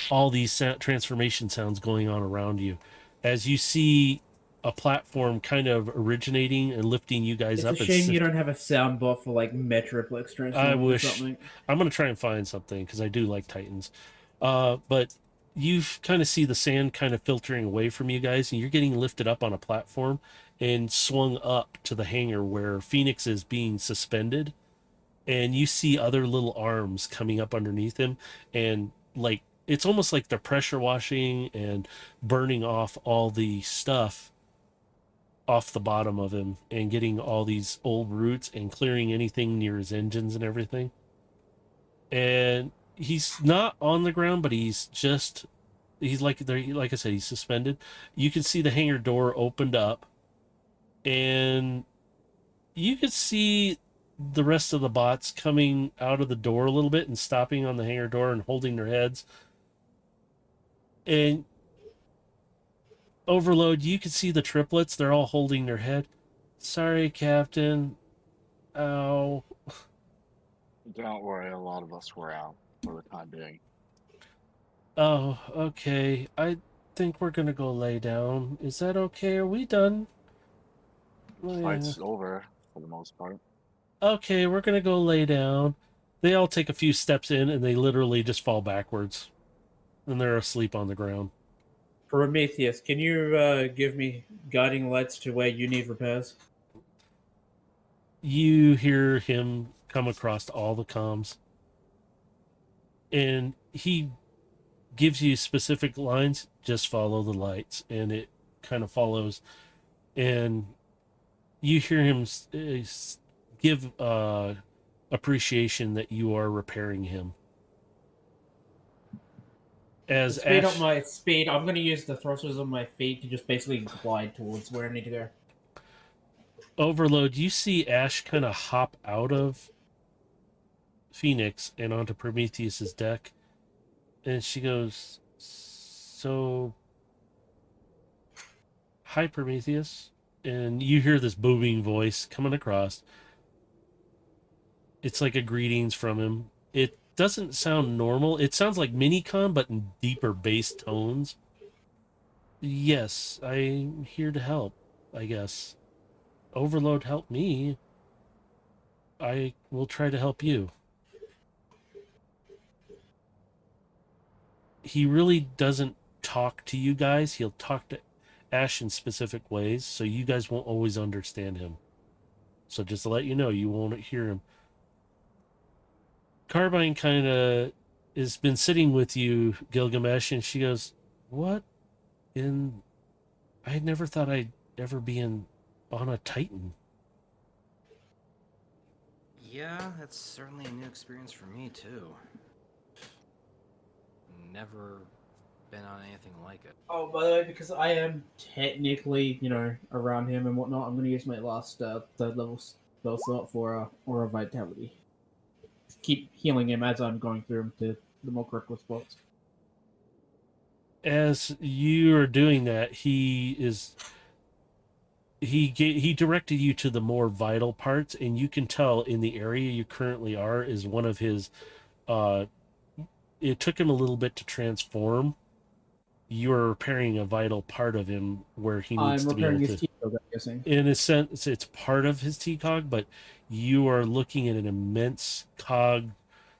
[SPEAKER 1] all these transformation sounds going on around you as you see a platform kind of originating and lifting you guys
[SPEAKER 6] It's
[SPEAKER 1] up.
[SPEAKER 6] a shame you don't have a sound bot for like Metroplex
[SPEAKER 1] I
[SPEAKER 6] Transformers or
[SPEAKER 1] wish.
[SPEAKER 6] something.
[SPEAKER 1] I'm going to try and find something because I do like Titans. But you kind of see the sand kind of filtering away from you guys, and you're getting lifted up on a platform and swung up to the hangar where Phoenix is being suspended. And you see other little arms coming up underneath him, and like it's almost like they're pressure washing and burning off all the stuff off the bottom of him and getting all these old roots and clearing anything near his engines and everything. And he's not on the ground, but he's like there, like I said, he's suspended. You can see the hangar door opened up, and you could see the rest of the bots coming out of the door a little bit and stopping on the hangar door and holding their heads. And Overload, you could see the triplets, they're all holding their head. Sorry, Captain. Ow.
[SPEAKER 3] Don't worry, a lot of us were out for the time being.
[SPEAKER 1] Oh, okay. I think we're gonna go lay down. Is that okay? Are we done?
[SPEAKER 3] Fight's over for the most part.
[SPEAKER 1] Okay, we're gonna go lay down. They all take a few steps in and they literally just fall backwards. And they're asleep on the ground.
[SPEAKER 6] Prometheus, can you give me guiding lights to where you need repairs?
[SPEAKER 1] You hear him come across all the comms. And he gives you specific lines, just follow the lights. And it kind of follows. And you hear him give appreciation that you are repairing him. As
[SPEAKER 6] To speed
[SPEAKER 1] Ash,
[SPEAKER 6] up my speed, I'm going to use the thrusters on my feet to just basically glide towards where I need to go.
[SPEAKER 1] Overload, you see Ash kind of hop out of Phoenix and onto Prometheus's deck, and she goes, "So, hi, Prometheus," and you hear this booming voice coming across. It's like a greetings from him. It doesn't sound normal. It sounds like Minicom, but in deeper bass tones. Yes, I'm here to help, I guess. Overload helped me. I will try to help you. He really doesn't talk to you guys. He'll talk to Ash in specific ways, so you guys won't always understand him. So just to let you know, you won't hear him. Carbine kind of has been sitting with you, Gilgamesh, and she goes, "What in? I never thought I'd ever be on a Titan."
[SPEAKER 4] Yeah, that's certainly a new experience for me, too. Never been on anything like it.
[SPEAKER 6] Oh, by the way, because I am technically, around him and whatnot, I'm going to use my last third level spell slot for Aura Vitality. Keep healing him as I'm going through him to the more critical spots.
[SPEAKER 1] As you are doing that, he directed you to the more vital parts, and you can tell in the area you currently are is one of his. It took him a little bit to transform. You're repairing a vital part of him where he needs to be able to.
[SPEAKER 6] T-cog, I'm guessing.
[SPEAKER 1] In a sense, it's part of his TCOG, but you are looking at an immense cog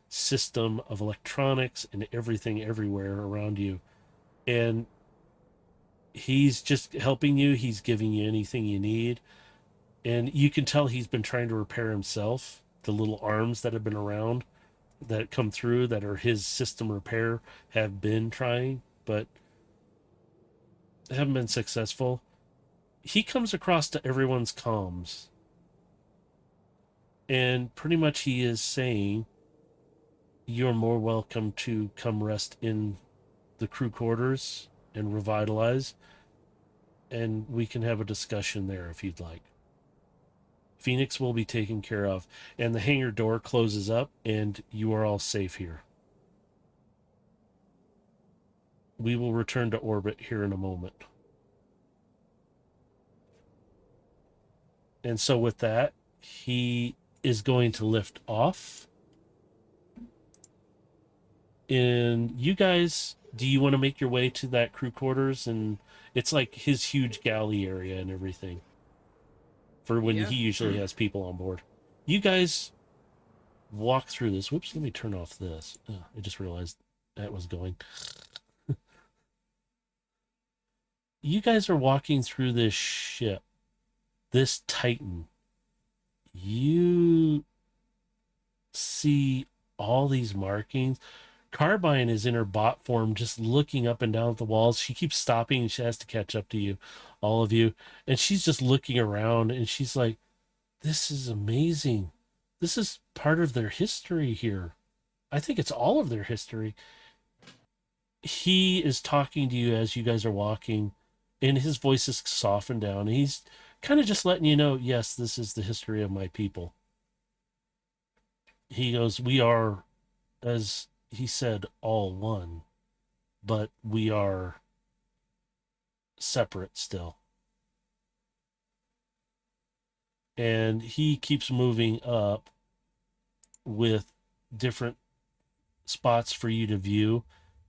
[SPEAKER 1] system of electronics and everything everywhere around you. And he's just helping you. He's giving you anything you need. And you can tell he's been trying to repair himself. The little arms that have been around that come through that are his system repair have been trying, but haven't been successful. He comes across to everyone's comms. And pretty much he is saying, "You're more welcome to come rest in the crew quarters and revitalize. And we can have a discussion there if you'd like. Phoenix will be taken care of." And the hangar door closes up and you are all safe here. We will return to orbit here in a moment. And so with that, he is going to lift off. And you guys, do you want to make your way to that crew quarters? And it's like his huge galley area and everything for when
[SPEAKER 4] Yeah.
[SPEAKER 1] he usually has people on board. You guys walk through this. Whoops, let me turn off this. I just realized that was going. You guys are walking through this ship, this Titan. You see all these markings. Carbine is in her bot form, just looking up and down at the walls. She keeps stopping and she has to catch up to you, all of you. And she's just looking around and she's like, this is amazing. This is part of their history here. I think it's all of their history. He is talking to you as you guys are walking, and his voice is softened down. He's kind of just letting you know, yes, this is the history of my people. He goes, we are, as he said, all one, but we are separate still. And he keeps moving up with different spots for you to view.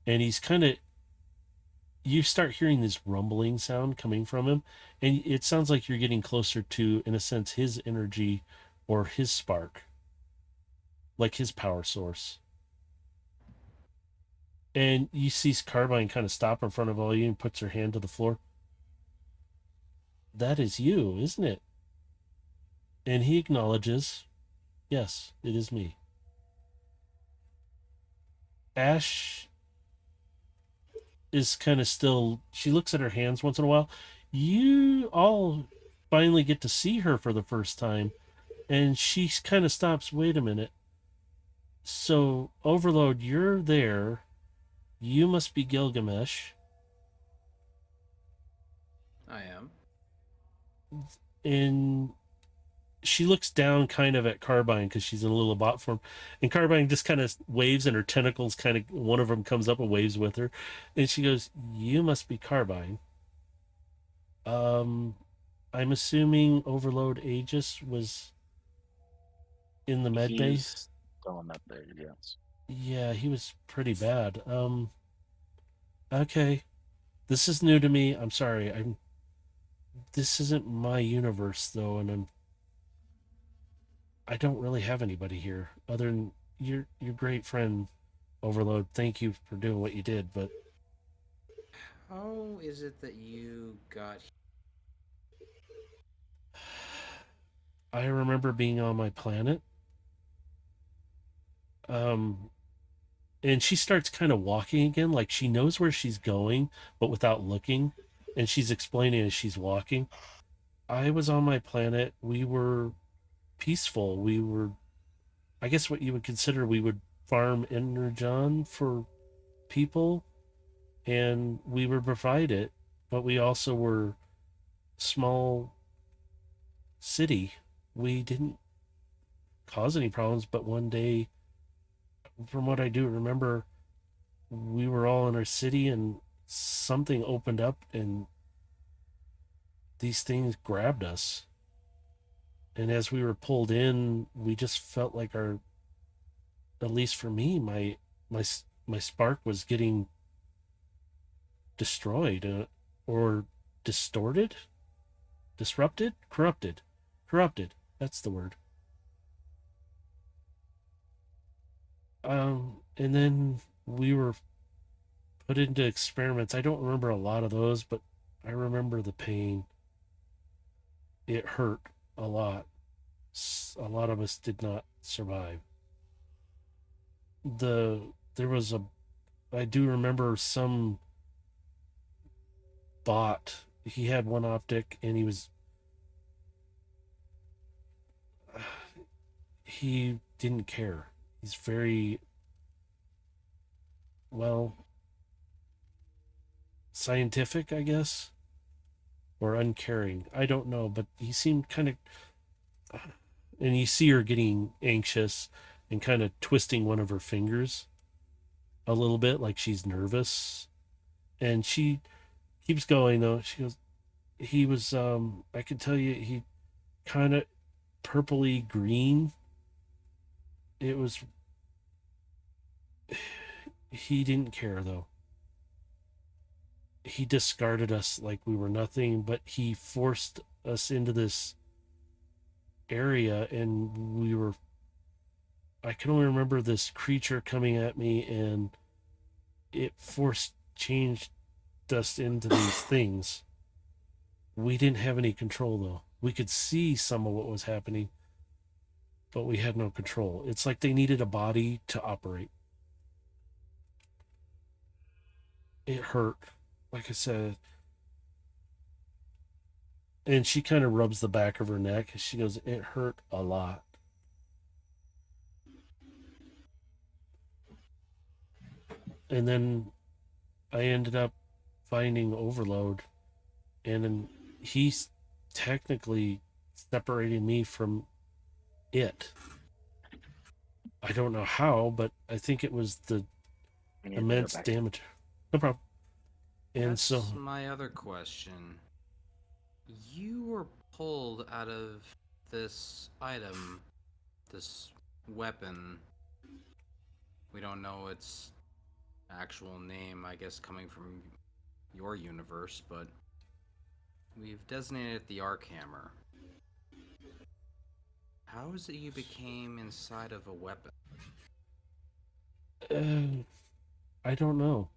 [SPEAKER 1] And he's kind of, you start hearing this rumbling sound coming from him. And it sounds like you're getting closer to, in a sense, his energy or his spark, like his power source. And you see Carbine kind of stop in front of all you and puts her hand to the floor. That is you, isn't it? And he acknowledges, yes, it is me. Ash is kind of still, she looks at her hands once in a while. You all finally get to see her for the first time. And she kind of stops. Wait a minute. So, Overload, you're there. You must be Gilgamesh.
[SPEAKER 4] I am.
[SPEAKER 1] And she looks down kind of at Carbine because she's in a little bot form. And Carbine just kind of waves and her tentacles kind of, one of them comes up and waves with her. And she goes, you must be Carbine. I'm assuming Overload Aegis was in the med bay.
[SPEAKER 3] He's still in that bay, yes.
[SPEAKER 1] Yeah, he was pretty bad. Okay. This is new to me. I'm sorry. This isn't my universe though, and I don't really have anybody here other than your great friend Overload. Thank you for doing what you did, but
[SPEAKER 4] How is it that you got
[SPEAKER 1] I remember being on my planet. And she starts kind of walking again, like she knows where she's going, but without looking. And she's explaining as she's walking. I was on my planet. We were peaceful. We were, I guess, what you would consider, we would farm energon for people, and we would provide it, but we also were small city. We didn't cause any problems, but one day, from what I do remember, we were all in our city and something opened up and these things grabbed us. And as we were pulled in, we just felt like our, at least for me, my spark was getting destroyed, or distorted, disrupted, corrupted. That's the word. And then we were put into experiments. I don't remember a lot of those, but I remember the pain. It hurt a lot. A lot of us did not survive. There was a, I do remember some bot. He had one optic and he didn't care. He's very, well, scientific, I guess, or uncaring. I don't know, but he seemed kind of, and you see her getting anxious and kind of twisting one of her fingers a little bit, like she's nervous. And she keeps going though. She goes, he was, I can tell you, he kind of purpley green. It was, He didn't care, though. He discarded us like we were nothing, but he forced us into this area, and we were. I can only remember this creature coming at me, and it changed us into these things. We didn't have any control, though. We could see some of what was happening, but we had no control. It's like they needed a body to operate. It hurt, like I said. And she kind of rubs the back of her neck. She goes, it hurt a lot. And then I ended up finding Overload, and then he's technically separating me from it. I don't know how, but I think it was the
[SPEAKER 3] I need to go
[SPEAKER 1] immense
[SPEAKER 3] back.
[SPEAKER 1] damage. No problem. And
[SPEAKER 4] That's
[SPEAKER 1] so
[SPEAKER 4] my other question. You were pulled out of this item, this weapon. We don't know its actual name, I guess, coming from your universe, but we've designated it the Arc Hammer. How is it you became inside of a weapon?
[SPEAKER 1] I don't know.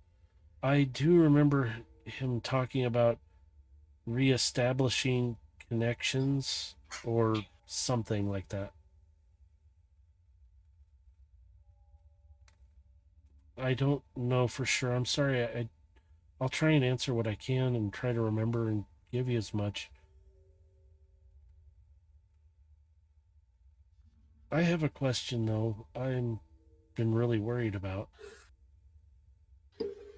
[SPEAKER 1] I do remember him talking about reestablishing connections or something like that. I don't know for sure. I'm sorry. I'll try and answer what I can and try to remember and give you as much. I have a question though. I'm been really worried about.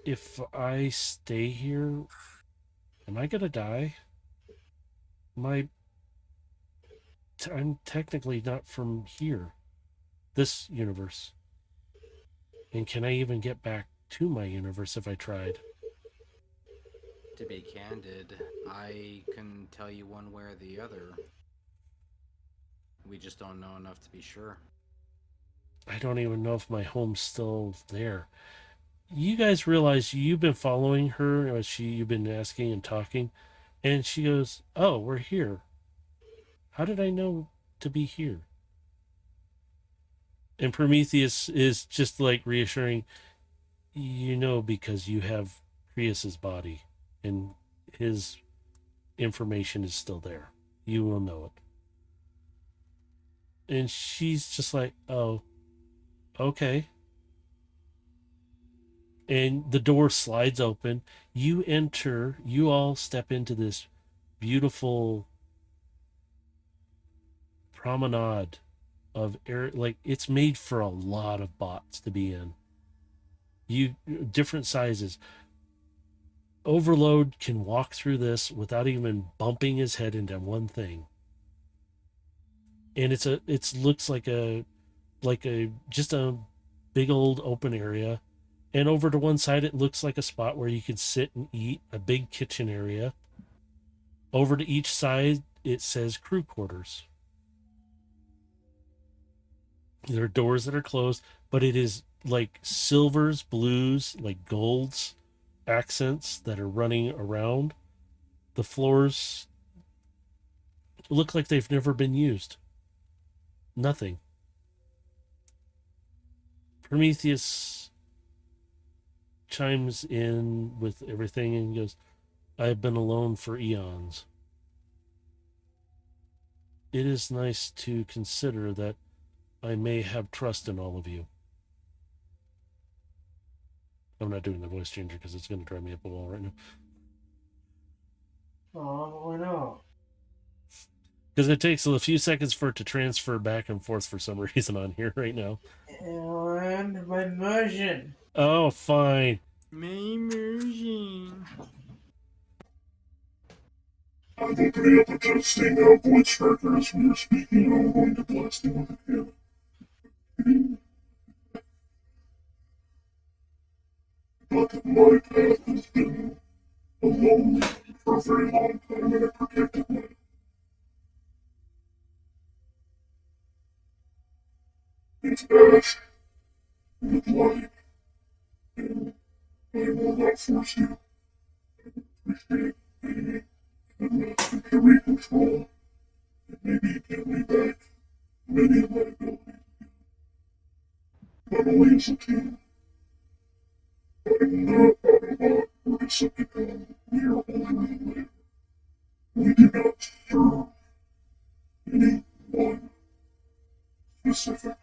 [SPEAKER 1] If I stay here, am I gonna die? I'm technically not from here, this universe. And can I even get back to my universe if I tried?
[SPEAKER 4] To be candid, I can tell you one way or the other. We just don't know enough to be sure.
[SPEAKER 1] I don't even know if my home's still there. You guys realize you've been following her as you've been asking and talking, and she goes, "Oh, we're here. How did I know to be here?" And Prometheus is just like reassuring, you know, because you have Creus's body and his information is still there. You will know it. And she's just like, "Oh, okay." And the door slides open. You enter, you all step into this beautiful promenade of air. Like, it's made for a lot of bots to be in. You different sizes. Overload can walk through this without even bumping his head into one thing. And it looks like a just a big old open area. And over to one side, it looks like a spot where you can sit and eat, a big kitchen area. Over to each side, it says crew quarters. There are doors that are closed, but it is like silvers, blues, like golds, accents that are running around. The floors look like they've never been used. Nothing. Prometheus chimes in with everything and goes, "I've been alone for eons. It is nice to consider that I may have trust in all of you." I'm not doing the voice changer because it's going to drive me up a wall right now.
[SPEAKER 6] Oh, why not?
[SPEAKER 1] Because it takes a few seconds for it to transfer back and forth for some reason on here right now.
[SPEAKER 6] And my immersion.
[SPEAKER 1] Oh, fine.
[SPEAKER 4] My immersion.
[SPEAKER 5] I will be able to stay now voice striker as we are speaking. I'm going to blast him with a cannon. But my path has been alone for a very long time and a protected one. It's ash with light I will not force you. Appreciate any carry control, and maybe give me back many of my abilities. Not only as a team, but I'm not Autobot or Decepticon. We are only labor. We do not serve any one specific.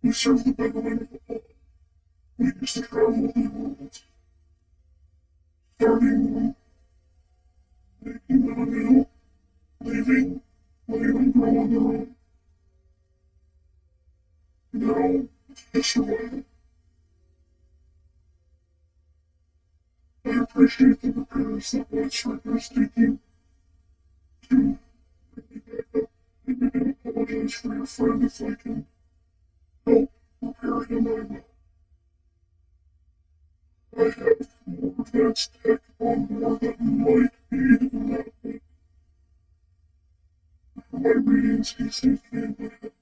[SPEAKER 5] We serve the betterment of the whole. We used to travel the world, starting with making them a meal, leaving, letting them grow on their own. Now, it's just survival. I appreciate the repairs that White Striker is taking to bring me back up, and I do apologize for your friend if I can help repair him. I have more advanced tech on board that might aid in that way. From my readings, he seems to be in good health.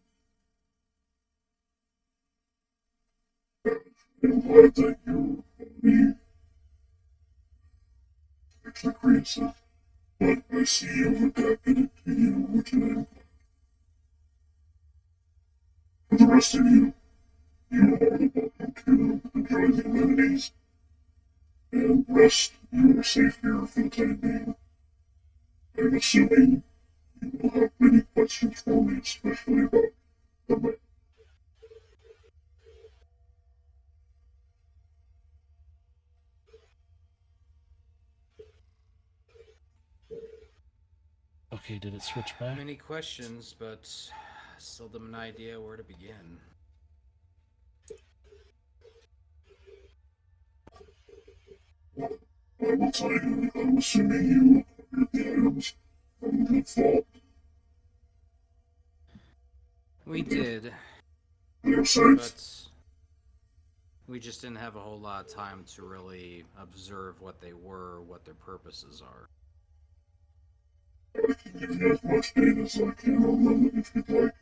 [SPEAKER 5] I'm glad that you helped me fix the creases, but I see you've adapted it to you, which I am glad. For the rest of you, you are welcome to enjoy the amenities and rest. You are safe here for the time being. I'm assuming you will have many questions for me, especially about the map.
[SPEAKER 1] Okay, did it switch back?
[SPEAKER 4] Many questions, but still have an idea where to begin.
[SPEAKER 5] I will tell you, I'm assuming you acquired the items from the vault.
[SPEAKER 4] We did,
[SPEAKER 5] They are safe.
[SPEAKER 4] but we just didn't have a whole lot of time to really observe what they were, what their purposes are.
[SPEAKER 5] I can give you as much data as I can on them if you'd like.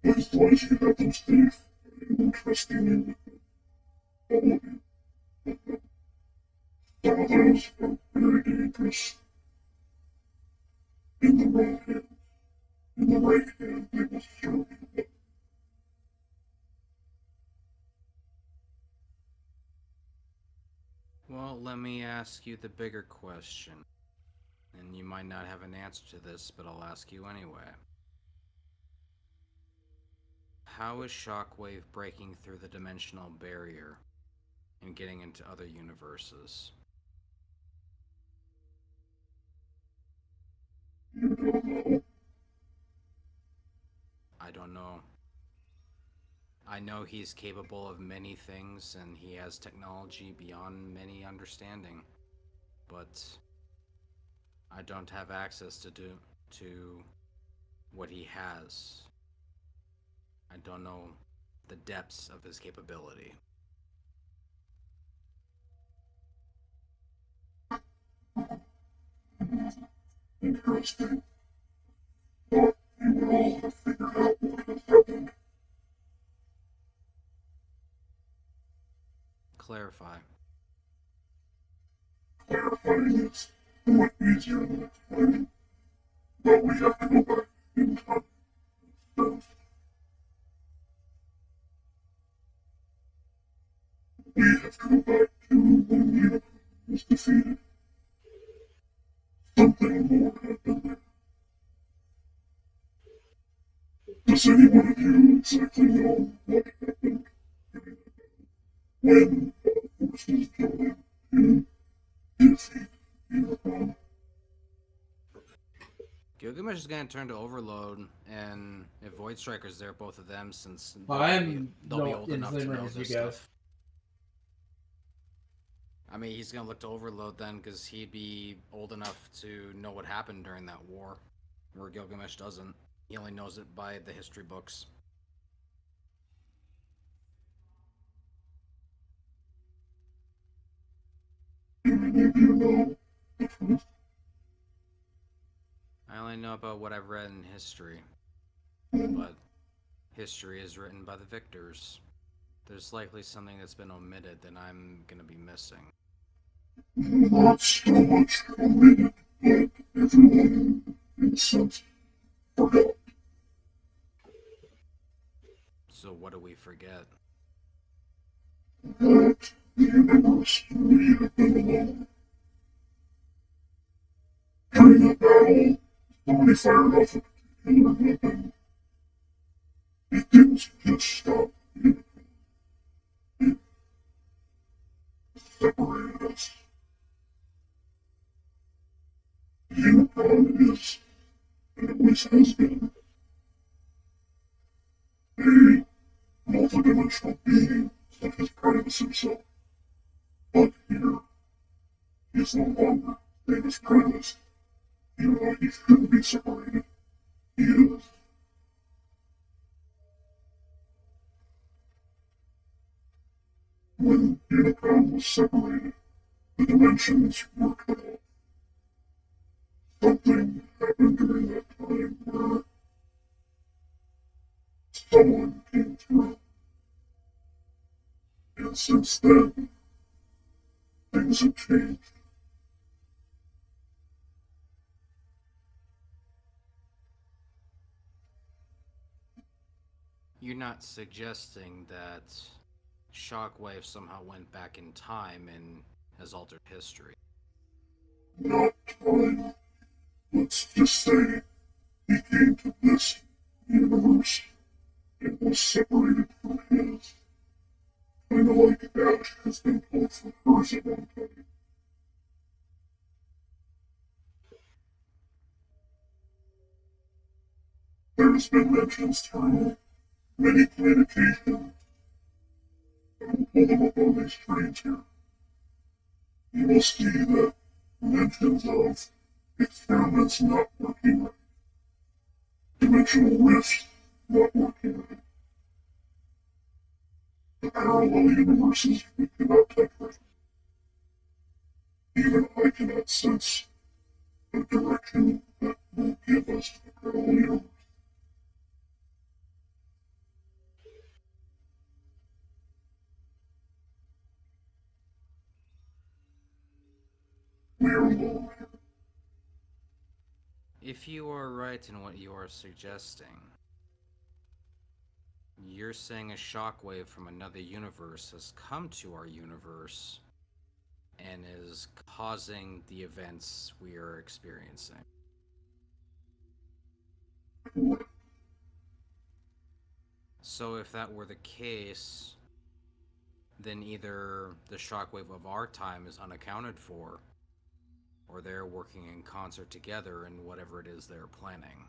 [SPEAKER 5] But as long as you have them safe, I am entrusting you with all of you. Some of those are very dangerous. In the wrong hands. In the right hand, they will serve you.
[SPEAKER 4] Well, let me ask you the bigger question. And you might not have an answer to this, but I'll ask you anyway. How is Shockwave breaking through the dimensional barrier and getting into other universes?
[SPEAKER 5] You don't know.
[SPEAKER 4] I don't know. I know he's capable of many things and he has technology beyond many understanding, but I don't have access to what he has. I don't know the depths of his capability.
[SPEAKER 5] Interesting. But you will all have figured out what has happened.
[SPEAKER 4] Clarify.
[SPEAKER 5] Clarifying is somewhat easier than explaining. But we have to go back in time. So, we have to go back to when Unicron was defeated. Something more happened there. Does anyone of you exactly know what happened when forces joined to defeat Unicron?
[SPEAKER 4] Gilgamesh is gonna turn to Overload, and if Void Striker's there, both of them, since
[SPEAKER 6] I'm
[SPEAKER 4] they'll be
[SPEAKER 6] not
[SPEAKER 4] old
[SPEAKER 6] in the
[SPEAKER 4] enough to
[SPEAKER 6] same
[SPEAKER 4] know
[SPEAKER 6] range as
[SPEAKER 4] this
[SPEAKER 6] you guys.
[SPEAKER 4] stuff. I mean, he's gonna look to Overload then, because he'd be old enough to know what happened during that war, where Gilgamesh doesn't. He only knows it by the history books.
[SPEAKER 5] Do any of you know the truth?
[SPEAKER 4] I only know about what I've read in history, but history is written by the victors. There's likely something that's been omitted that I'm gonna be missing.
[SPEAKER 5] Not so much omitted, but everyone, in a sense, forgot.
[SPEAKER 4] So what do we forget?
[SPEAKER 5] That the universe we have been alone. During that battle, somebody fired off a particular weapon. It didn't just stop. It separated us. The Unicron is, and always has been, a multidimensional being such as Primus himself. But here, he is no longer same as Primus, even though he shouldn't be separated. He is. When Unicron was separated, the dimensions were cut off. Something happened during that time where someone came through. And since then, things have changed.
[SPEAKER 4] You're not suggesting that Shockwave somehow went back in time and has altered history?
[SPEAKER 5] Not time. Let's just say he came to this universe and was separated from his. Kinda like Ash has been pulled from hers at one time. There's been mentions through many communications. I will pull them up on these screens here. You will see that mentions of experiments not working right, dimensional rifts not working right, the parallel universes we cannot touch right. Even I cannot sense a direction that will give us the parallel universe. We are alone here.
[SPEAKER 4] If you are right in what you are suggesting, you're saying a shockwave from another universe has come to our universe and is causing the events we are experiencing. So if that were the case, then either the shockwave of our time is unaccounted for, or they're working in concert together in whatever it is they're planning.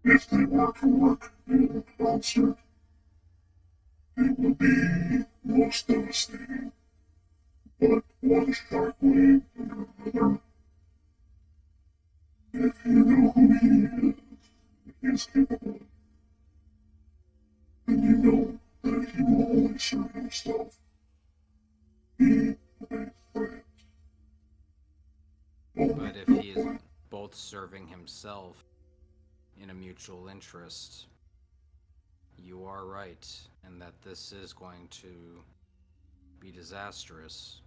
[SPEAKER 5] If they were to work in concert, it would be most devastating. But one shockwave under another, if you know who he is capable, then you know that he will only serve himself. He a threat.
[SPEAKER 4] But if he is both serving himself in a mutual interest, you are right, and that this is going to be disastrous.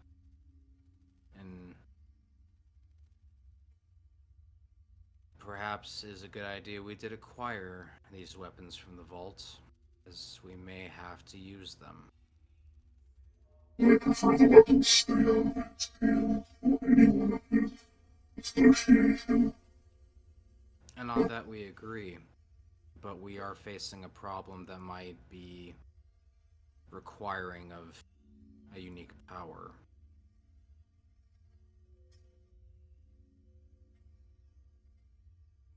[SPEAKER 4] And perhaps it is a good idea we did acquire these weapons from the vault, as we may have to use them.
[SPEAKER 5] I prefer the weapons stay out of his hands or anyone of his association.
[SPEAKER 4] And on that we agree, but we are facing a problem that might be requiring of a unique power.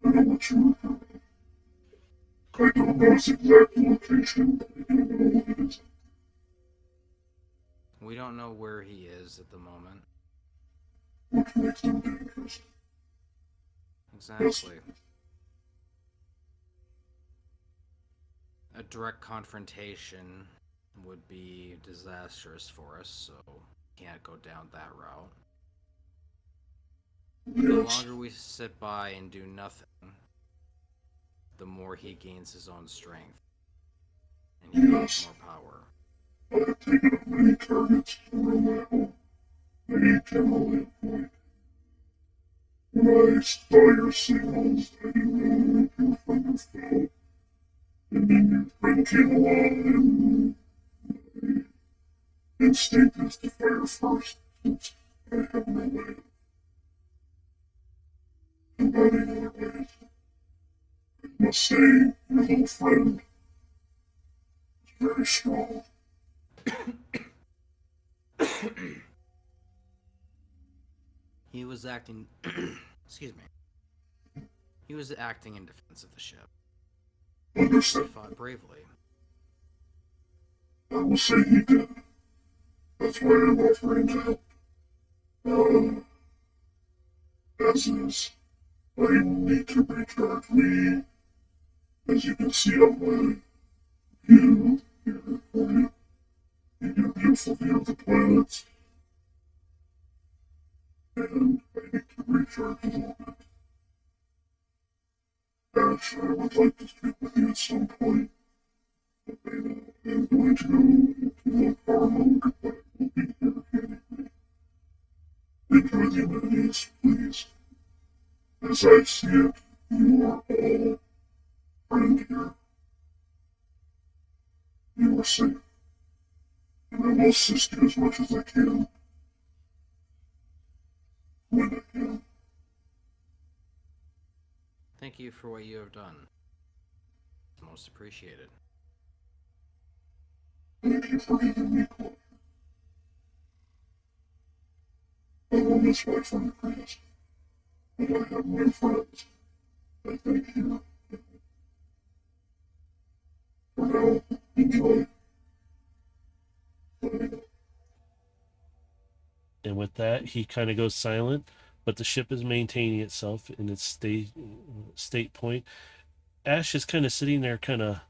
[SPEAKER 5] I know what you're referring to. I don't know his exact location, but I do know what it is.
[SPEAKER 4] We don't know where he is at the moment.
[SPEAKER 5] Which makes him dangerous.
[SPEAKER 4] Exactly. A direct confrontation would be disastrous for us, so can't go down that route. The
[SPEAKER 5] Yes,
[SPEAKER 4] longer we sit by and do nothing, the more he gains his own strength. And he gains
[SPEAKER 5] Yes.
[SPEAKER 4] more power.
[SPEAKER 5] I have taken up many targets around my home. They generally avoid. When I saw your signals, I knew you were from the foe. And then your friend came along, and my instinct is to fire first, since I have no way of combating other ways. I must say, your little friend is very strong.
[SPEAKER 4] He was acting. Excuse me. He was acting in defense of the ship. He
[SPEAKER 5] Understand?
[SPEAKER 4] fought bravely.
[SPEAKER 5] I will say he did. That's why I'm offering to help. As is, I need to recharge me. As you can see on my view here for you, you get a beautiful view of the planets. And I need to recharge a little bit. Ash, I would like to speak with you at some point. But I'm going to go into the power mode, but I will be here anyway. Enjoy the amenities, please. As I see it, you are all friend here. You are safe, and I will assist you as much as I can when I can.
[SPEAKER 4] Thank you for what you have done. Most appreciated.
[SPEAKER 5] Thank you for giving me closure. I will miss my friend Chris, but I have new friends. I thank you. For now, enjoy.
[SPEAKER 1] And with that, he kind of goes silent, but the ship is maintaining itself in its state point. Ash is kind of sitting there, kind of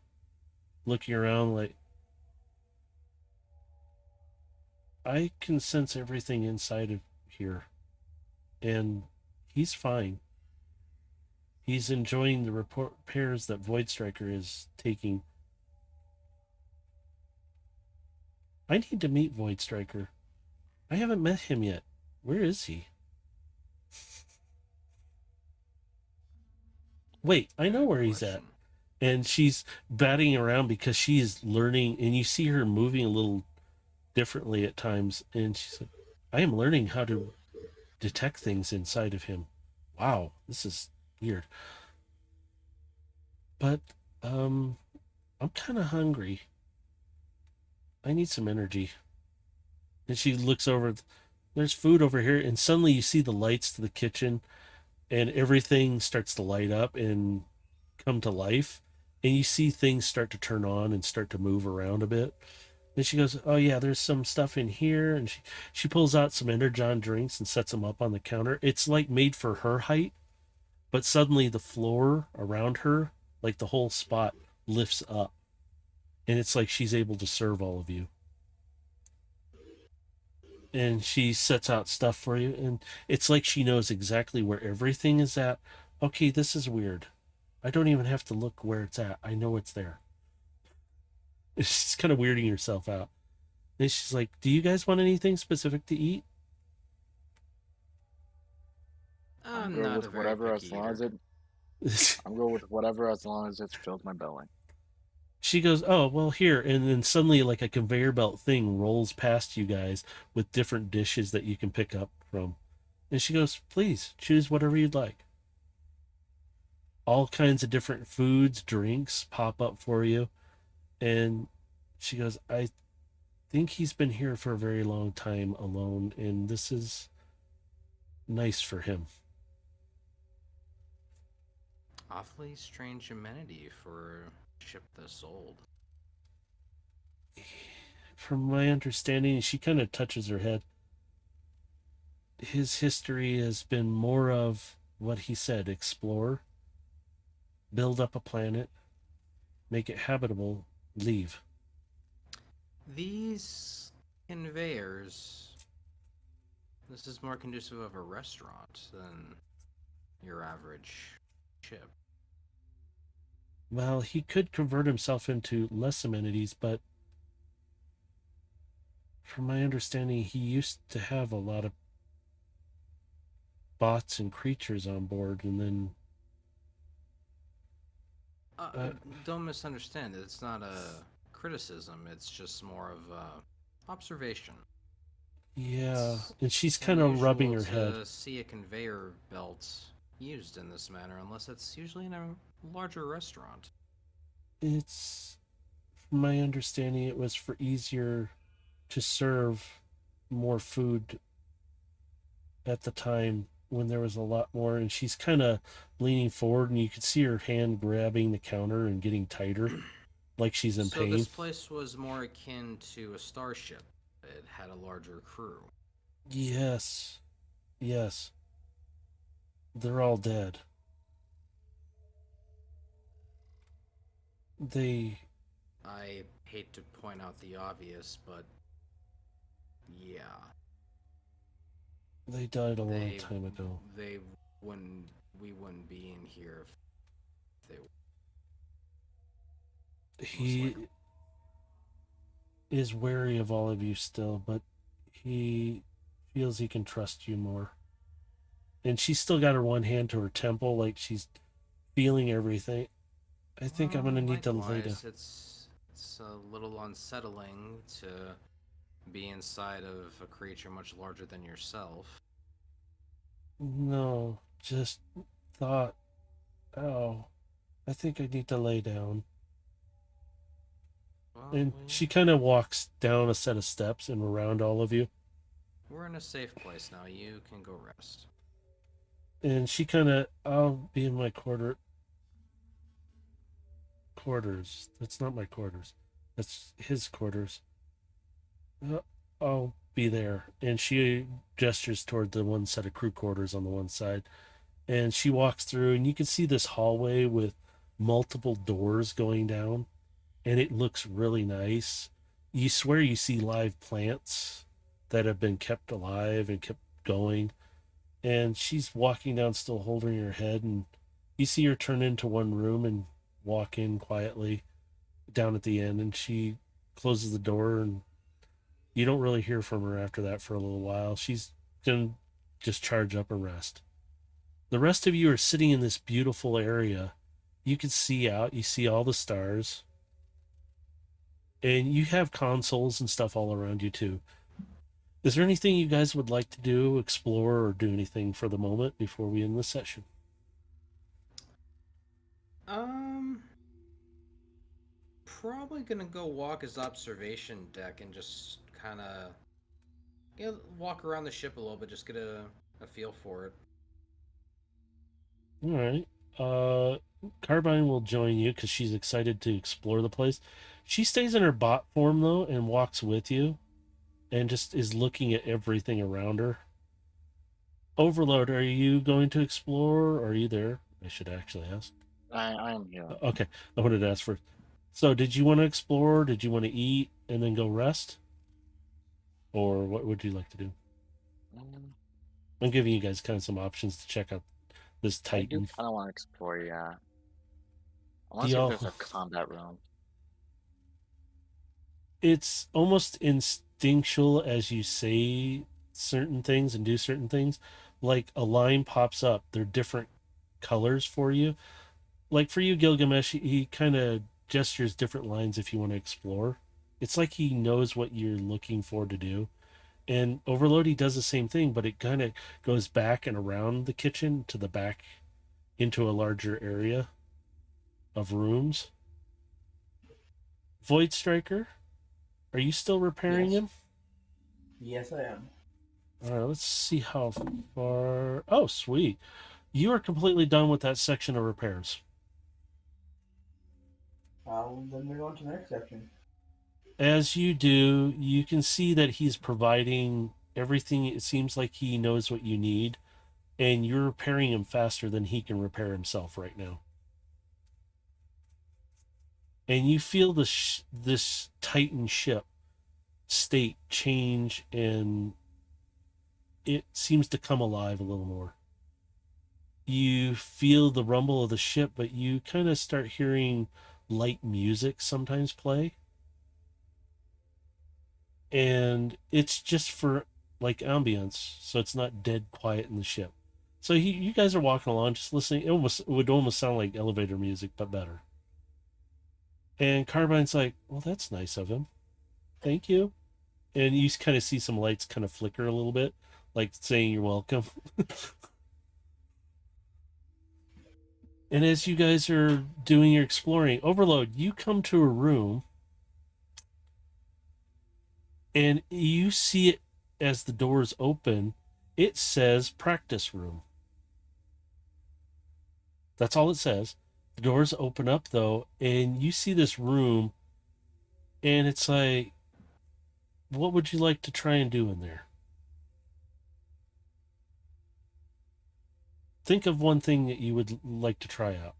[SPEAKER 1] looking around like, I can sense everything inside of here. And he's fine. He's enjoying the repairs that Void Striker is taking. I need to meet Void Striker. I haven't met him yet. Where is he? Wait, I know
[SPEAKER 4] Good
[SPEAKER 1] where he's at.
[SPEAKER 4] question.
[SPEAKER 1] And she's batting around because she is learning, and you see her moving a little differently at times. And she's like, I am learning how to detect things inside of him. Wow, this is weird. But I'm kind of hungry. I need some energy. And she looks over. There's food over here, and suddenly you see the lights to the kitchen, and everything starts to light up and come to life, and you see things start to turn on and start to move around a bit. And she goes, "Oh yeah, there's some stuff in here," and she pulls out some Energon drinks and sets them up on the counter. It's like made for her height, but suddenly the floor around her, like the whole spot, lifts up, and it's like she's able to serve all of you. And she sets out stuff for you, and it's like she knows exactly where everything is at. Okay, this is weird. I don't even have to look where it's at. I know it's there. It's just kind of weirding yourself out. And she's like, "Do you guys want anything specific to eat?"
[SPEAKER 3] I'm good
[SPEAKER 4] Not
[SPEAKER 3] with
[SPEAKER 4] a very
[SPEAKER 3] whatever
[SPEAKER 4] picky
[SPEAKER 3] as long as
[SPEAKER 4] eater.
[SPEAKER 3] I'm good with whatever as long as it fills my belly.
[SPEAKER 1] She goes, "Oh, well, here." And then suddenly, like a conveyor belt thing rolls past you guys with different dishes that you can pick up from. And she goes, "Please choose whatever you'd like." All kinds of different foods, drinks pop up for you. And she goes, "I think he's been here for a very long time alone, and this is nice for him."
[SPEAKER 4] Awfully strange amenity for a ship this old.
[SPEAKER 1] From my understanding, she kind of touches her head. His history has been more of what he said: explore, build up a planet, make it habitable, leave.
[SPEAKER 4] These conveyors. This is more conducive of a restaurant than your average ship.
[SPEAKER 1] Well, he could convert himself into less amenities, but from my understanding, he used to have a lot of bots and creatures on board, and then uh,
[SPEAKER 4] Don't misunderstand. It's not a criticism. It's just more of a observation.
[SPEAKER 1] yeah,
[SPEAKER 4] It's
[SPEAKER 1] and she's
[SPEAKER 4] it's
[SPEAKER 1] kind of rubbing
[SPEAKER 4] unusual
[SPEAKER 1] her head.
[SPEAKER 4] to see a conveyor belt used in this manner unless it's usually in a larger restaurant.
[SPEAKER 1] It's, from my understanding, it was for easier to serve more food at the time when there was a lot more. And she's kind of leaning forward, and you could see her hand grabbing the counter and getting tighter, like she's in
[SPEAKER 4] So
[SPEAKER 1] pain.
[SPEAKER 4] this place was more akin to a starship. It had a larger crew.
[SPEAKER 1] Yes, yes, they're all dead. They
[SPEAKER 4] I hate to point out the obvious, but yeah,
[SPEAKER 1] they died a long
[SPEAKER 4] they
[SPEAKER 1] time ago.
[SPEAKER 4] they wouldn't we wouldn't be in here if they most
[SPEAKER 1] He
[SPEAKER 4] likely.
[SPEAKER 1] is wary of all of you still, but he feels he can trust you more. And she's still got her one hand to her temple, like she's feeling everything. I think I'm
[SPEAKER 4] Well,
[SPEAKER 1] gonna need to lay down.
[SPEAKER 4] likewise, it's a little unsettling to be inside of a creature much larger than yourself.
[SPEAKER 1] No, just thought, oh, I think I need to lay down.
[SPEAKER 4] Well,
[SPEAKER 1] And she kind of walks down a set of steps and around all of you.
[SPEAKER 4] we're in a safe place now. You can go rest.
[SPEAKER 1] And she kind of, I'll be in my quarters. That's not my quarters. That's his quarters. Uh, I'll be there. And she gestures toward the one set of crew quarters on the one side. And she walks through, and you can see this hallway with multiple doors going down, and it looks really nice. You swear you see live plants that have been kept alive and kept going. And she's walking down, still holding her head, and you see her turn into one room and walk in quietly down at the end, and she closes the door, and you don't really hear from her after that for a little while. She's gonna just charge up and rest. The rest of you are sitting in this beautiful area. You can see out, you see all the stars, and you have consoles and stuff all around you too. Is there anything you guys would like to do, explore, or do anything for the moment before we end this session?
[SPEAKER 4] Um, Probably gonna go walk his observation deck and just kind of walk around the ship a little bit, just get a feel for it.
[SPEAKER 1] All right. Uh, Carbine will join you because she's excited to explore the place. She stays in her bot form though and walks with you and just is looking at everything around her. Overload, are you going to explore? Or are you there? I should actually ask.
[SPEAKER 3] I am here.
[SPEAKER 1] Okay, I wanted to ask first. So, did you want to explore? Did you want to eat and then go rest? Or what would you like to do?
[SPEAKER 3] Mm,
[SPEAKER 1] I'm giving you guys kind of some options to check out this
[SPEAKER 3] I do
[SPEAKER 1] Titan.
[SPEAKER 3] kind of want to explore, yeah. I
[SPEAKER 1] Do
[SPEAKER 3] want to see if
[SPEAKER 1] y'all,
[SPEAKER 3] there's a combat room.
[SPEAKER 1] it's almost instinctual as you say certain things and do certain things. Like a line pops up, they're different colors for you. Like for you, Gilgamesh, he kind of gestures different lines if you want to explore. It's like he knows what you're looking for to do. And Overload, he does the same thing, but it kind of goes back and around the kitchen to the back into a larger area of rooms. Void Striker, are you still repairing
[SPEAKER 6] Yes.
[SPEAKER 1] him?
[SPEAKER 6] Yes, I am.
[SPEAKER 1] All right, let's see how far. Oh, sweet. You are completely done with that section of repairs.
[SPEAKER 6] Then we're on to the next section.
[SPEAKER 1] As you do, you can see that he's providing everything. It seems like he knows what you need, and you're repairing him faster than he can repair himself right now. And you feel this Titan ship state change, and it seems to come alive a little more. you feel the rumble of the ship, but you kind of start hearing light music sometimes play. And it's just for like ambience, so it's not dead quiet in the ship. So you guys are walking along just listening. It would almost sound like elevator music, but better. And Carbine's like, well, that's nice of him. Thank you. And you kind of see some lights kind of flicker a little bit, like saying you're welcome. And as you guys are doing your exploring, Overload, you come to a room and you see it as the doors open. It says practice room. That's all it says. The doors open up though, and you see this room, and it's like, what would you like to try and do in there? Think of one thing that you would like to try out.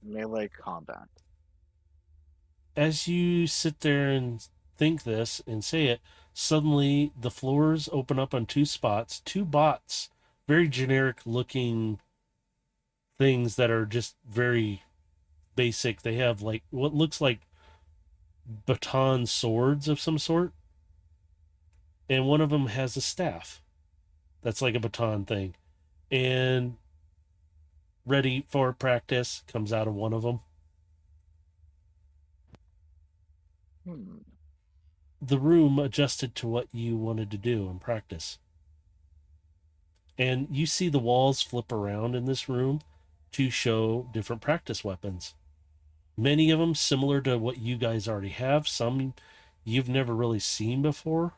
[SPEAKER 3] Melee combat.
[SPEAKER 1] As you sit there and think this and say it, suddenly the floors open up on two spots, two bots, very generic looking things that are just very basic. They have like what looks like baton swords of some sort, and one of them has a staff that's like a baton thing, and ready for practice comes out of one of them. The room adjusted to what you wanted to do in practice. And you see the walls flip around in this room to show different practice weapons. Many of them similar to what you guys already have, some you've never really seen before.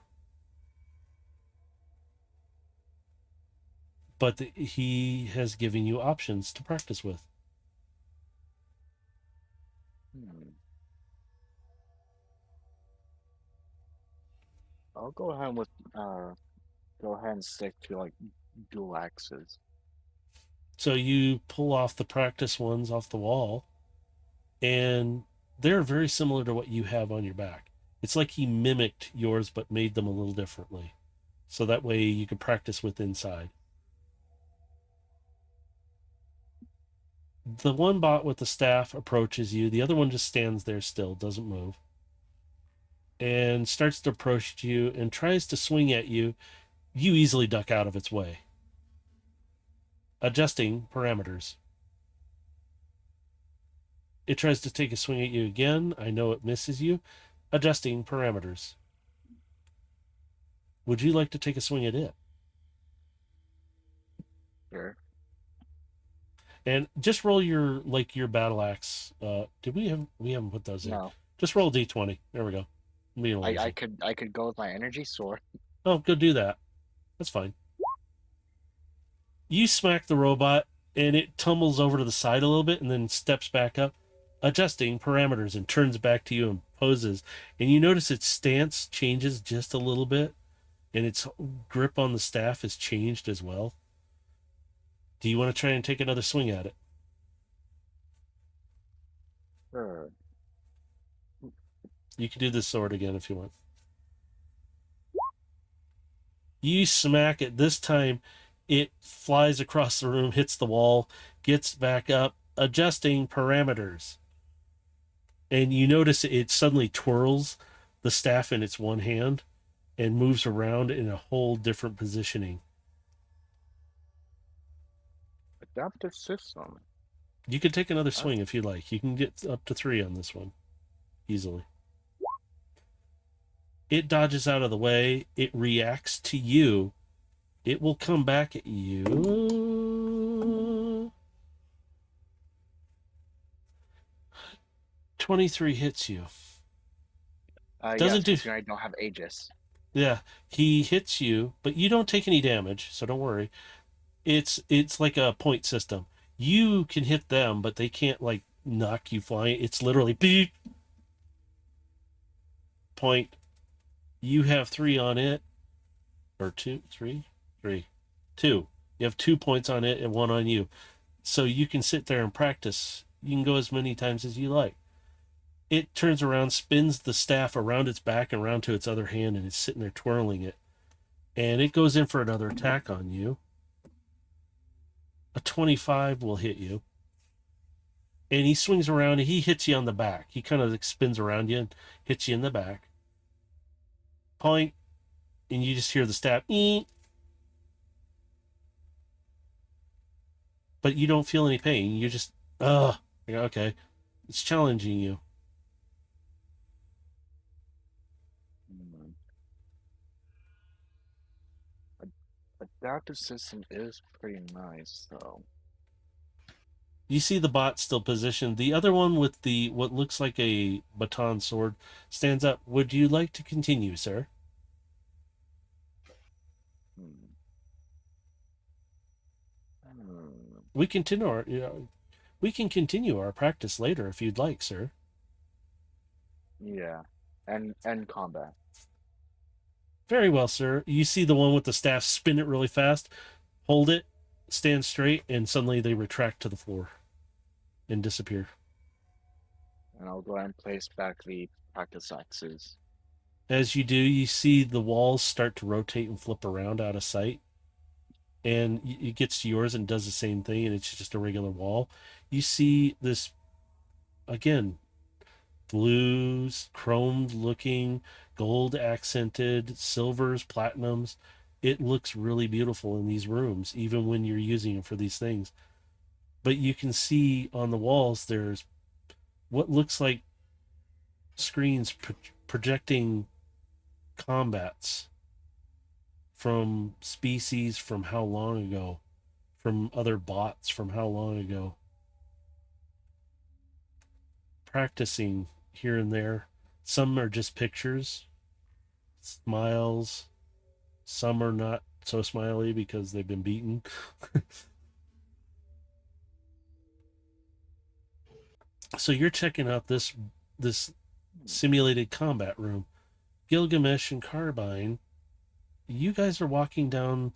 [SPEAKER 1] But he has given you options to practice with.
[SPEAKER 3] I'll go ahead with go ahead and stick to like dual axes.
[SPEAKER 1] So you pull off the practice ones off the wall, and they're very similar to what you have on your back. It's like he mimicked yours but made them a little differently. So that way you can practice with inside. The one bot with the staff approaches you. The other one just stands there still, doesn't move, and starts to approach you and tries to swing at you. You easily duck out of its way. Adjusting parameters. It tries to take a swing at you again. I know it misses you. Adjusting parameters. Would you like to take a swing at it?
[SPEAKER 3] Sure.
[SPEAKER 1] And just roll your battle axe. We haven't put those in.
[SPEAKER 3] No.
[SPEAKER 1] Just roll a d20. There we go. I'm being lazy.
[SPEAKER 3] I could go with my energy sword.
[SPEAKER 1] Oh, go do that. That's fine. You smack the robot and it tumbles over to the side a little bit and then steps back up, adjusting parameters, and turns back to you and poses. And you notice its stance changes just a little bit, and its grip on the staff has changed as well. Do you want to try and take another swing at it?
[SPEAKER 3] Sure.
[SPEAKER 1] You can do this sword again if you want. You smack it. This time it flies across the room, hits the wall, gets back up, adjusting parameters. And you notice it suddenly twirls the staff in its one hand and moves around in a whole different positioning.
[SPEAKER 3] Adaptive system.
[SPEAKER 1] You can take another swing if you like. You can get up to 3 on this one easily. It dodges out of the way. It reacts to you. It will come back at you. 23 hits you. Doesn't
[SPEAKER 3] yes,
[SPEAKER 1] do.
[SPEAKER 3] I don't have Aegis.
[SPEAKER 1] Yeah, he hits you, but you don't take any damage, so don't worry. It's like a point system. You can hit them, but they can't like knock you flying. It's literally beep. Point. You have 3 on it, or 2, 3, 3, 2. You have 2 points on it and 1 on you, so you can sit there and practice. You can go as many times as you like. It turns around, spins the staff around its back and around to its other hand, and it's sitting there twirling it. and it goes in for another attack on you. A 25 will hit you. And he swings around and he hits you on the back. He kind of spins around you and hits you in the back. Point, and you just hear the stab. Eek. But you don't feel any pain. You just, okay. It's challenging you.
[SPEAKER 3] Hmm. Adaptive system is pretty nice, though.
[SPEAKER 1] You see the bot still positioned. The other one with the what looks like a baton sword stands up. Would you like to continue, sir?
[SPEAKER 3] Hmm. Hmm.
[SPEAKER 1] We continue our, we can continue our practice later if you'd like, sir.
[SPEAKER 3] Yeah, and combat.
[SPEAKER 1] Very well, sir. You see the one with the staff spin it really fast, hold it, stand straight, and suddenly they retract to the floor and disappear.
[SPEAKER 3] And I'll go ahead and place back the practice axes.
[SPEAKER 1] As you do, you see the walls start to rotate and flip around out of sight. And it gets to yours and does the same thing, and it's just a regular wall. You see this, again, blues, chromed looking, gold accented, silvers, platinums. It looks really beautiful in these rooms, even when you're using it for these things. But you can see on the walls there's what looks like screens projecting combats from species from how long ago, from other bots from how long ago, practicing here and there. Some are just pictures, smiles. Some are not so smiley because they've been beaten. So you're checking out this simulated combat room. Gilgamesh and Carbine, you guys are walking down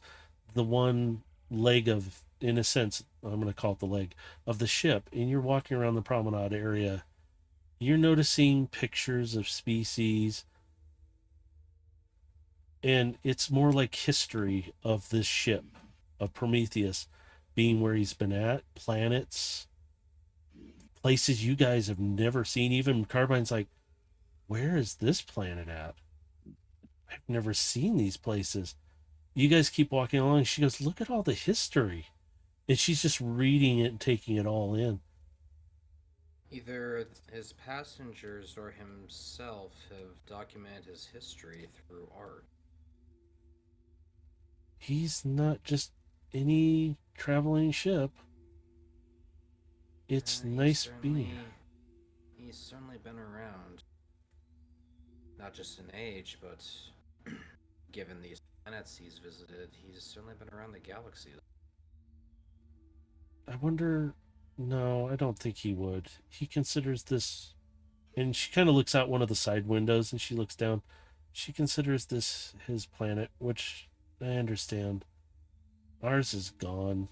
[SPEAKER 1] the one leg of, in a sense, I'm going to call it the leg of the ship, and you're walking around the promenade area. You're noticing pictures of species, and it's more like history of this ship, of Prometheus being where he's been at, planets, places you guys have never seen. Even Carbine's like, where is this planet at? I've never seen these places. You guys keep walking along. She goes, look at all the history. And she's just reading it and taking it all in.
[SPEAKER 4] Either his passengers or himself have documented his history through art.
[SPEAKER 1] He's not just any traveling ship. It's nice being.
[SPEAKER 4] He's certainly been around. Not just in age, but given these planets he's visited, he's certainly been around the galaxy.
[SPEAKER 1] I wonder. No, I don't think he would. He considers this. And she kind of looks out one of the side windows and she looks down. She considers this his planet, which I understand. Ours is gone.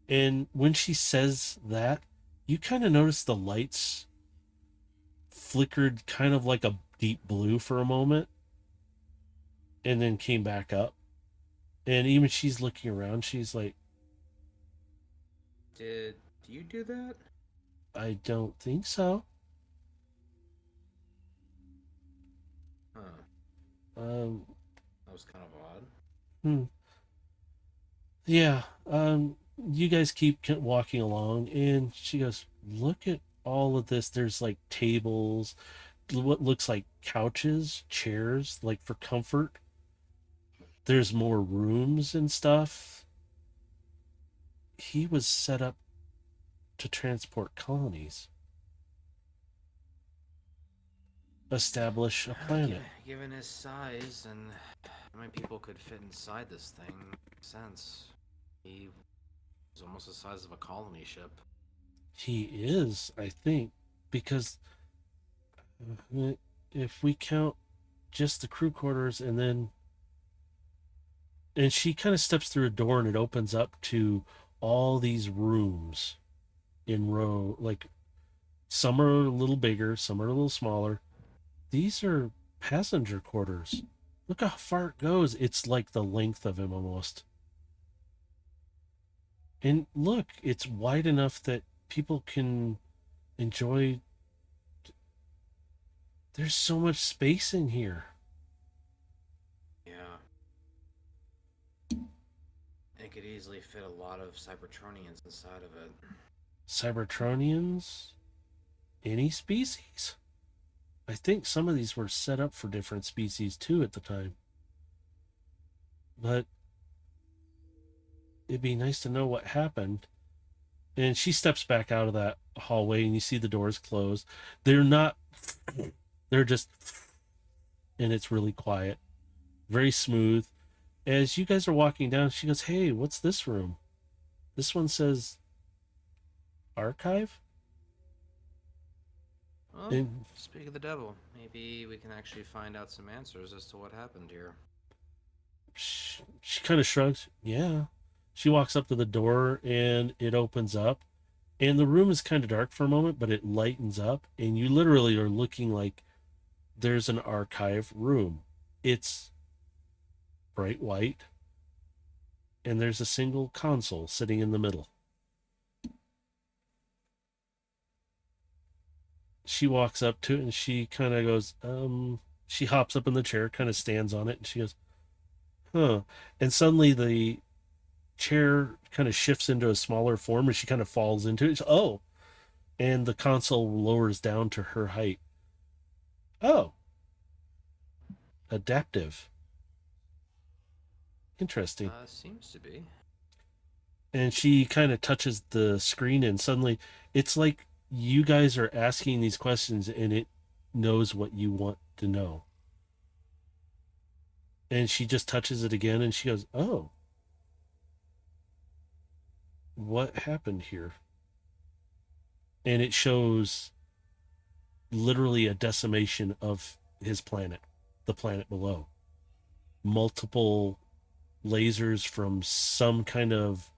[SPEAKER 1] And when she says that, you kind of notice the lights flickered kind of like a deep blue for a moment and then came back up. And even she's looking around, she's like,
[SPEAKER 4] Did you do that?
[SPEAKER 1] I don't think so.
[SPEAKER 4] Huh.
[SPEAKER 1] Um,
[SPEAKER 4] That was kind of odd.
[SPEAKER 1] hmm. Yeah. You guys keep walking along, and she goes, look at all of this. There's like tables, what looks like couches, chairs, like for comfort. There's more rooms and stuff. He was set up to transport colonies, establish a planet.
[SPEAKER 4] Given his size and how many people could fit inside this thing, makes sense. He was almost the size of a colony ship.
[SPEAKER 1] He is, I think, because if we count just the crew quarters and she kind of steps through a door and it opens up to all these rooms in row, like some are a little bigger, some are a little smaller. These are passenger quarters. Look how far it goes. It's like the length of him almost. And look, it's wide enough that people can enjoy. There's so much space in here.
[SPEAKER 4] Yeah. It could easily fit a lot of Cybertronians inside of it.
[SPEAKER 1] Cybertronians? Any species? I think some of these were set up for different species too at the time. But it'd be nice to know what happened. And she steps back out of that hallway and you see the doors close. They're not, they're just, and it's really quiet, very smooth. As you guys are walking down, she goes, "Hey, what's this room? This one says archive?"
[SPEAKER 4] Well,
[SPEAKER 1] And
[SPEAKER 4] speak of the devil, maybe we can actually find out some answers as to what happened here.
[SPEAKER 1] she kind of shrugs. Yeah. She walks up to the door and it opens up. And the room is kind of dark for a moment, but it lightens up. And you literally are looking like there's an archive room. It's bright white. And there's a single console sitting in the middle. She walks up to it and she kind of goes, she hops up in the chair, kind of stands on it, and she goes, huh. And suddenly the chair kind of shifts into a smaller form and she kind of falls into it. Oh, and the console lowers down to her height. Oh, adaptive. Interesting.
[SPEAKER 4] Seems to be.
[SPEAKER 1] And she kind of touches the screen and suddenly it's like you guys are asking these questions and it knows what you want to know. And she just touches it again and she goes, oh, what happened here? And it shows literally a decimation of his planet, the planet below. Multiple lasers from some kind of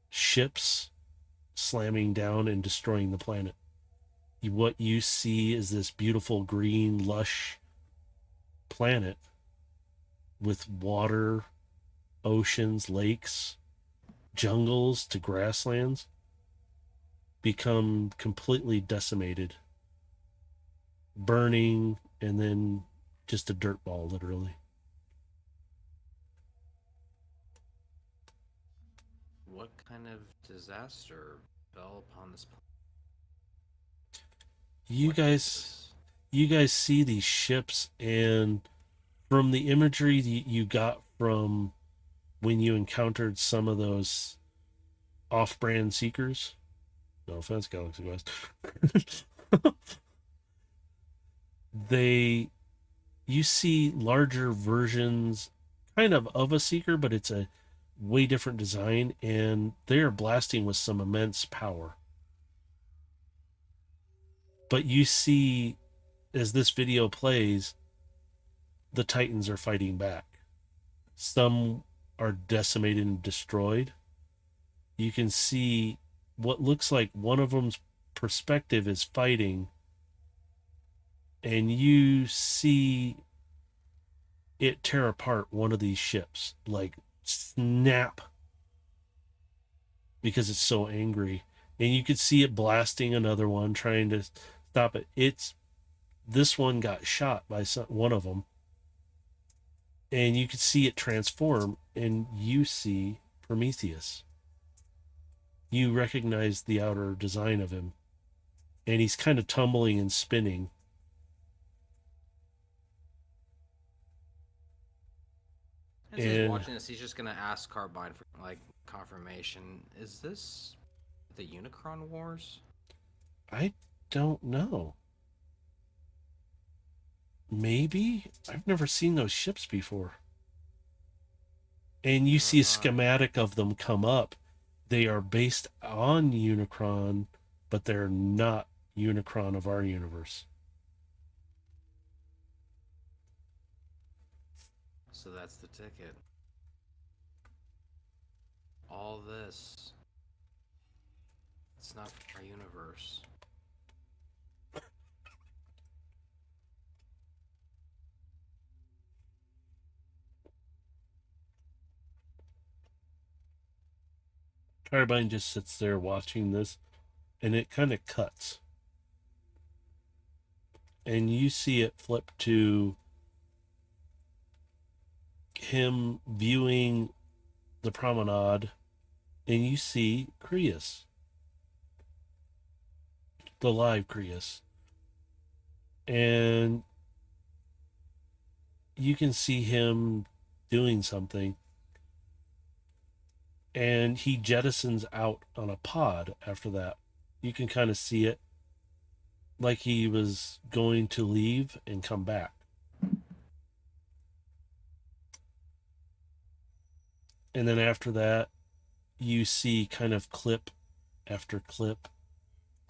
[SPEAKER 1] ships slamming down and destroying the planet. What you see is this beautiful green, lush planet with water, oceans, lakes, jungles to grasslands become completely decimated, burning, and then just a dirt ball, literally.
[SPEAKER 4] What kind of disaster fell upon this planet?
[SPEAKER 1] You guys see these ships, and from the imagery you got from when you encountered some of those off-brand seekers, no offense, Galaxy West, you see larger versions kind of a seeker, but it's a way different design, and they are blasting with some immense power. But you see, as this video plays, the Titans are fighting back. Some are decimated and destroyed. You can see what looks like one of them's perspective is fighting, and you see it tear apart one of these ships, like snap, because it's so angry. And you could see it blasting another one, trying to stop it. This one got shot by one of them, and you could see it transform, and you see Prometheus. You recognize the outer design of him, and he's kind of tumbling and spinning.
[SPEAKER 4] As he's watching this, he's just gonna ask Carbide for like confirmation. Is this the Unicron Wars?
[SPEAKER 1] I don't know. Maybe? I've never seen those ships before. And you see a schematic of them come up. They are based on Unicron, but they're not Unicron of our universe.
[SPEAKER 4] So that's the ticket. All this. It's not our universe.
[SPEAKER 1] Carbine just sits there watching this, and it kind of cuts. And you see it flip to him viewing the promenade, and you see Creus, the live Creus. And you can see him doing something, and he jettisons out on a pod after that. You can kind of see it like he was going to leave and come back. And then after that, you see kind of clip after clip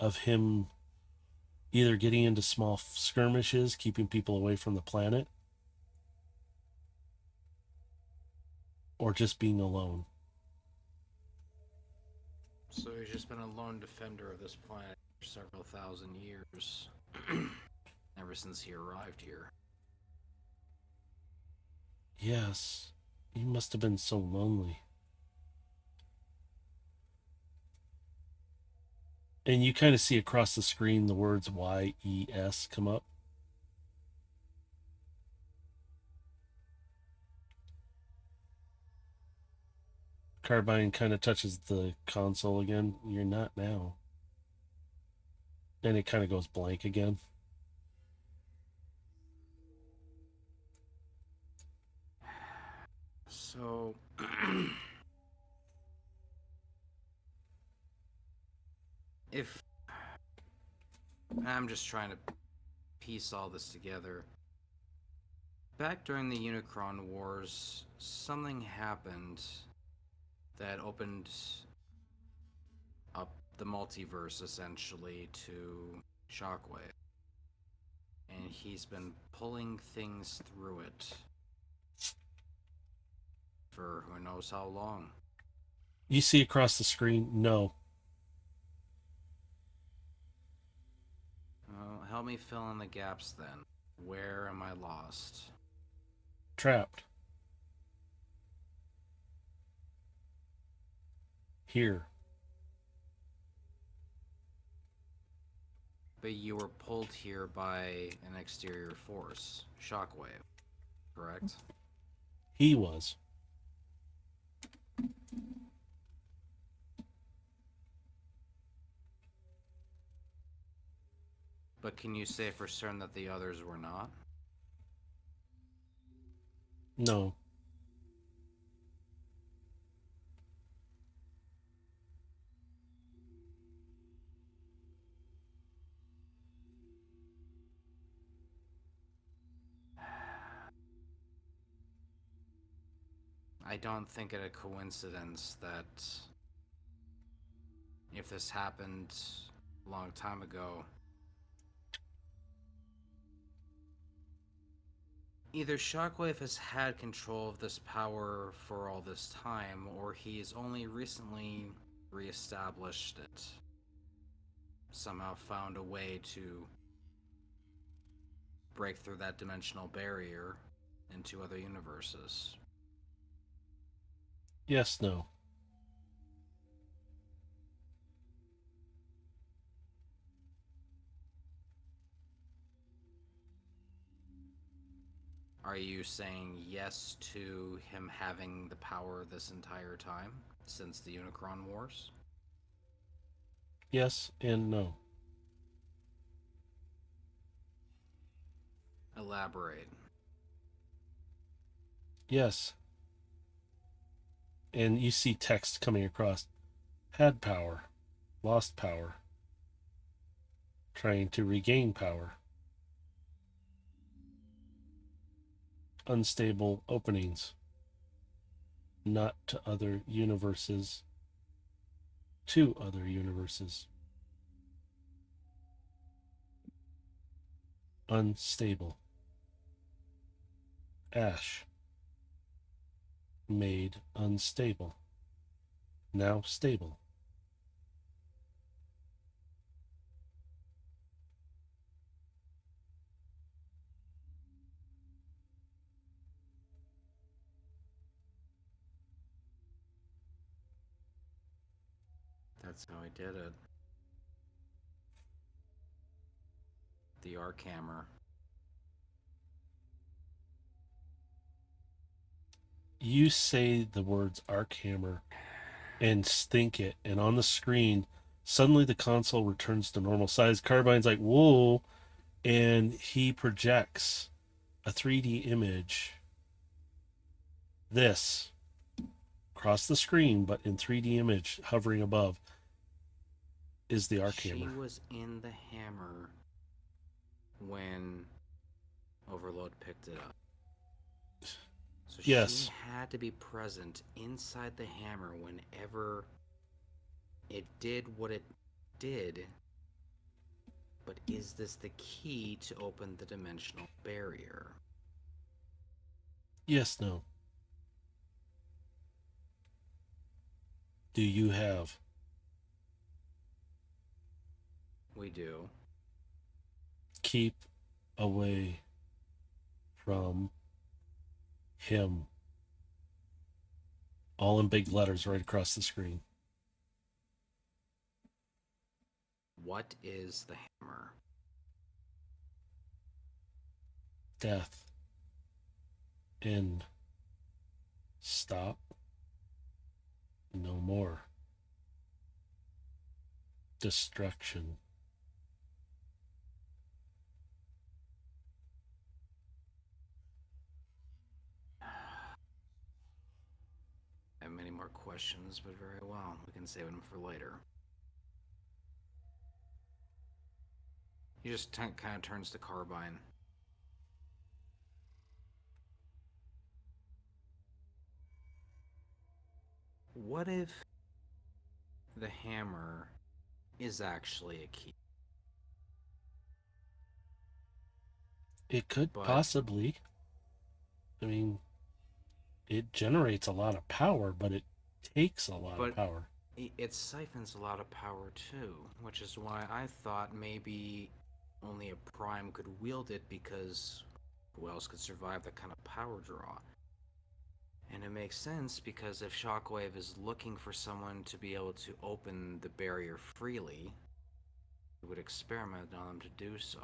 [SPEAKER 1] of him either getting into small skirmishes, keeping people away from the planet, or just being alone.
[SPEAKER 4] So he's just been a lone defender of this planet for several thousand years. Ever since he arrived here.
[SPEAKER 1] Yes, he must have been so lonely. And you kind of see across the screen the words YES come up. Carbine kind of touches the console again. You're not now. And it kind of goes blank again.
[SPEAKER 4] So, if I'm just trying to piece all this together, back during the Unicron Wars, something happened that opened up the multiverse essentially to Shockwave, and he's been pulling things through it for who knows how long.
[SPEAKER 1] You see across the screen, no.
[SPEAKER 4] Well, help me fill in the gaps then. Where am I lost?
[SPEAKER 1] Trapped. Here.
[SPEAKER 4] But you were pulled here by an exterior force, Shockwave, correct?
[SPEAKER 1] He was.
[SPEAKER 4] But can you say for certain that the others were not?
[SPEAKER 1] No.
[SPEAKER 4] I don't think it a coincidence that if this happened a long time ago, either Shockwave has had control of this power for all this time, or he's only recently reestablished it. Somehow found a way to break through that dimensional barrier into other universes.
[SPEAKER 1] Yes, no.
[SPEAKER 4] Are you saying yes to him having the power this entire time, since the Unicron Wars?
[SPEAKER 1] Yes and no.
[SPEAKER 4] Elaborate.
[SPEAKER 1] Yes. And you see text coming across. Had power. Lost power. Trying to regain power. Unstable openings. Not to other universes. To other universes. Unstable. Ash. Made unstable. Now stable.
[SPEAKER 4] that's how he did it. The arc hammer.
[SPEAKER 1] You say the words arc hammer and think it, and on the screen, suddenly the console returns to normal size. Carbine's like, whoa, and he projects a 3D image. This across the screen, but in 3D image hovering above is the arc hammer.
[SPEAKER 4] She was in the hammer when Overload picked it up. So
[SPEAKER 1] Yes.
[SPEAKER 4] she had to be present inside the hammer whenever it did what it did. But is this the key to open the dimensional barrier?
[SPEAKER 1] Yes, no. Do you have?
[SPEAKER 4] We do.
[SPEAKER 1] Keep away from him. All in big letters right across the screen.
[SPEAKER 4] What is the hammer?
[SPEAKER 1] Death. End. Stop. No more. Destruction.
[SPEAKER 4] I have many more questions, but very well. We can save them for later. He just kind of turns to Carbine. What if the hammer is actually a key?
[SPEAKER 1] It could possibly. I mean, it generates a lot of power, but it takes a lot of power.
[SPEAKER 4] It siphons a lot of power too, which is why I thought maybe only a prime could wield it, because who else could survive that kind of power draw? And it makes sense because if Shockwave is looking for someone to be able to open the barrier freely, he would experiment on them to do so.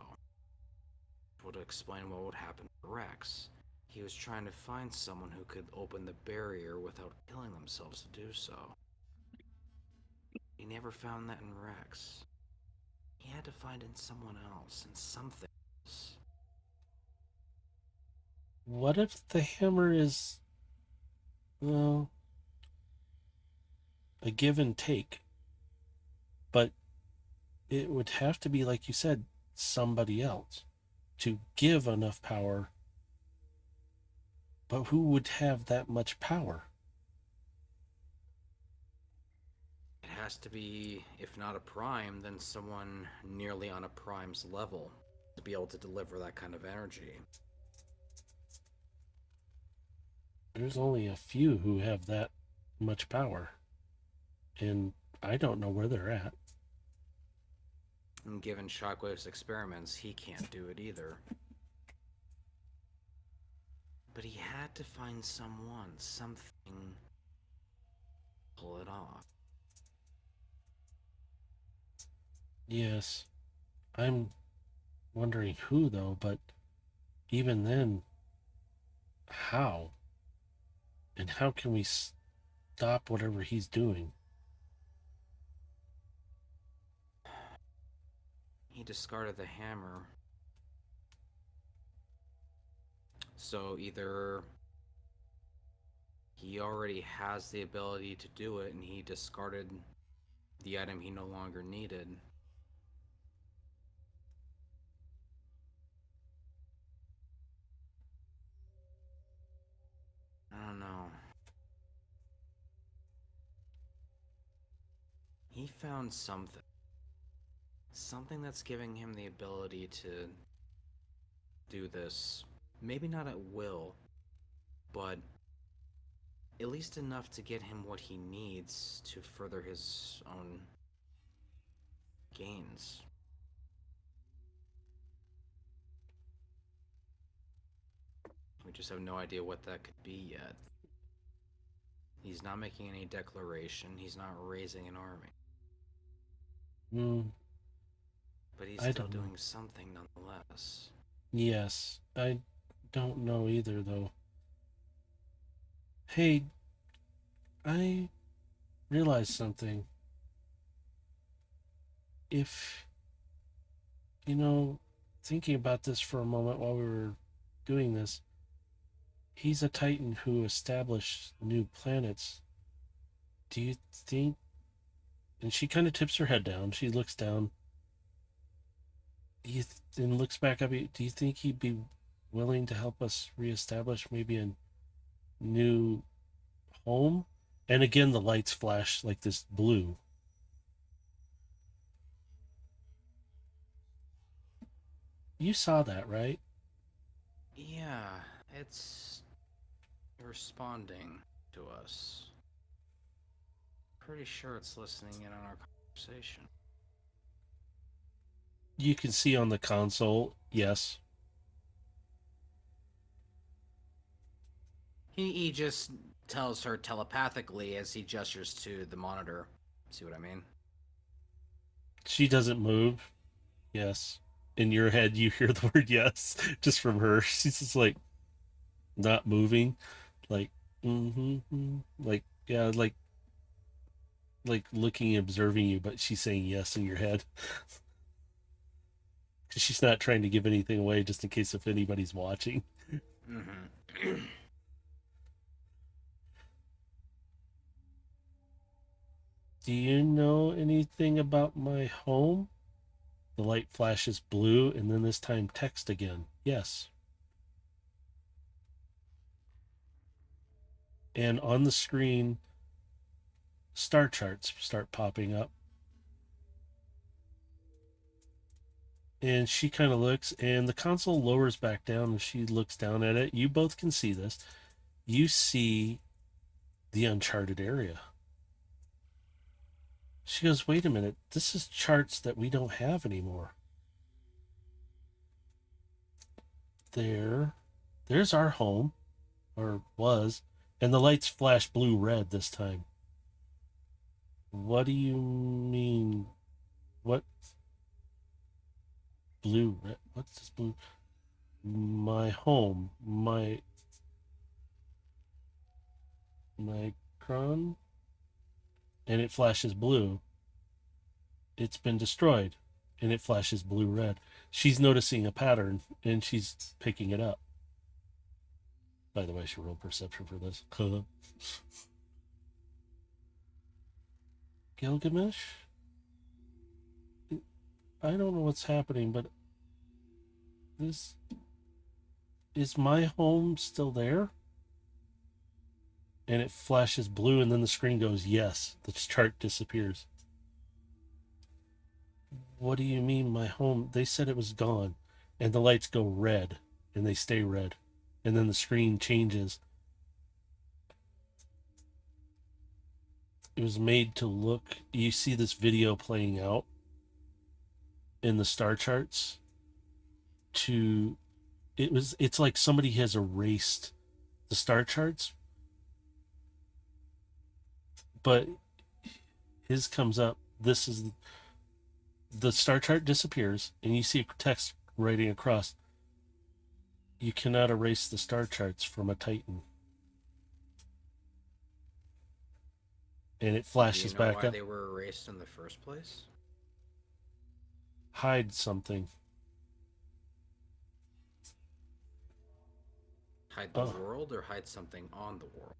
[SPEAKER 4] Which would explain what would happen to Rex. He was trying to find someone who could open the barrier without killing themselves to do so. He never found that in Rex. He had to find it in someone else, in something else.
[SPEAKER 1] What if the hammer is, well, a give and take? But it would have to be, like you said, somebody else to give enough power. But who would have that much power?
[SPEAKER 4] It has to be, if not a prime, then someone nearly on a prime's level to be able to deliver that kind of energy.
[SPEAKER 1] There's only a few who have that much power. And I don't know where they're at.
[SPEAKER 4] And given Shockwave's experiments, he can't do it either. But he had to find someone, something, pull it off.
[SPEAKER 1] Yes. I'm wondering who, though, but even then, how? And how can we stop whatever he's doing?
[SPEAKER 4] He discarded the hammer. So either he already has the ability to do it and he discarded the item he no longer needed. I don't know. He found something. Something that's giving him the ability to do this. Maybe not at will, but at least enough to get him what he needs to further his own gains. We just have no idea what that could be yet. He's not making any declaration. He's not raising an army.
[SPEAKER 1] Mm,
[SPEAKER 4] But he's
[SPEAKER 1] I
[SPEAKER 4] still
[SPEAKER 1] don't know.
[SPEAKER 4] doing something nonetheless.
[SPEAKER 1] Yes, I don't know either, though. Hey, I realized something. If, you know, thinking about this for a moment while we were doing this, he's a Titan who established new planets. Do you think? And she kind of tips her head down. She looks down. And looks back up. Do you think he'd be willing to help us reestablish maybe a new home? And again, the lights flash like this blue. You saw that, right?
[SPEAKER 4] Yeah, it's responding to us. Pretty sure it's listening in on our conversation.
[SPEAKER 1] You can see on the console, yes.
[SPEAKER 4] He just tells her telepathically as he gestures to the monitor. See what I mean?
[SPEAKER 1] She doesn't move, yes. In your head, you hear the word yes just from her. She's just like not moving, like, like, yeah, like looking and observing you, but she's saying yes in your head. Because she's not trying to give anything away just in case if anybody's watching.
[SPEAKER 4] Mm-hmm.
[SPEAKER 1] Do you know anything about my home? The light flashes blue and then this time text again. Yes. And on the screen, star charts start popping up. And she kind of looks, and the console lowers back down, and she looks down at it. You both can see this. You see the uncharted area. She goes, wait a minute, this is charts that we don't have anymore. There's our home, or was, and the lights flash blue red this time. What do you mean? What blue red? What's this blue? My home, my cron, and it flashes blue. It's been destroyed, and it flashes blue red. She's noticing a pattern, and she's picking it up. By the way, she rolled perception for this. Gilgamesh? I don't know what's happening, but this is my home still there? And it flashes blue, and then the screen goes yes. The chart disappears. What do you mean, my home? They said it was gone, and the lights go red, and they stay red, and then the screen changes. It was made to look. You see this video playing out in the star charts. It's like somebody has erased the star charts, but his comes up. This is the star chart disappears, and you see text writing across. You cannot erase the star charts from a Titan. And it
[SPEAKER 4] Do you
[SPEAKER 1] flashes
[SPEAKER 4] know
[SPEAKER 1] back
[SPEAKER 4] why
[SPEAKER 1] up.
[SPEAKER 4] they were erased in the first place?
[SPEAKER 1] Hide something.
[SPEAKER 4] Hide the world or hide something on the world?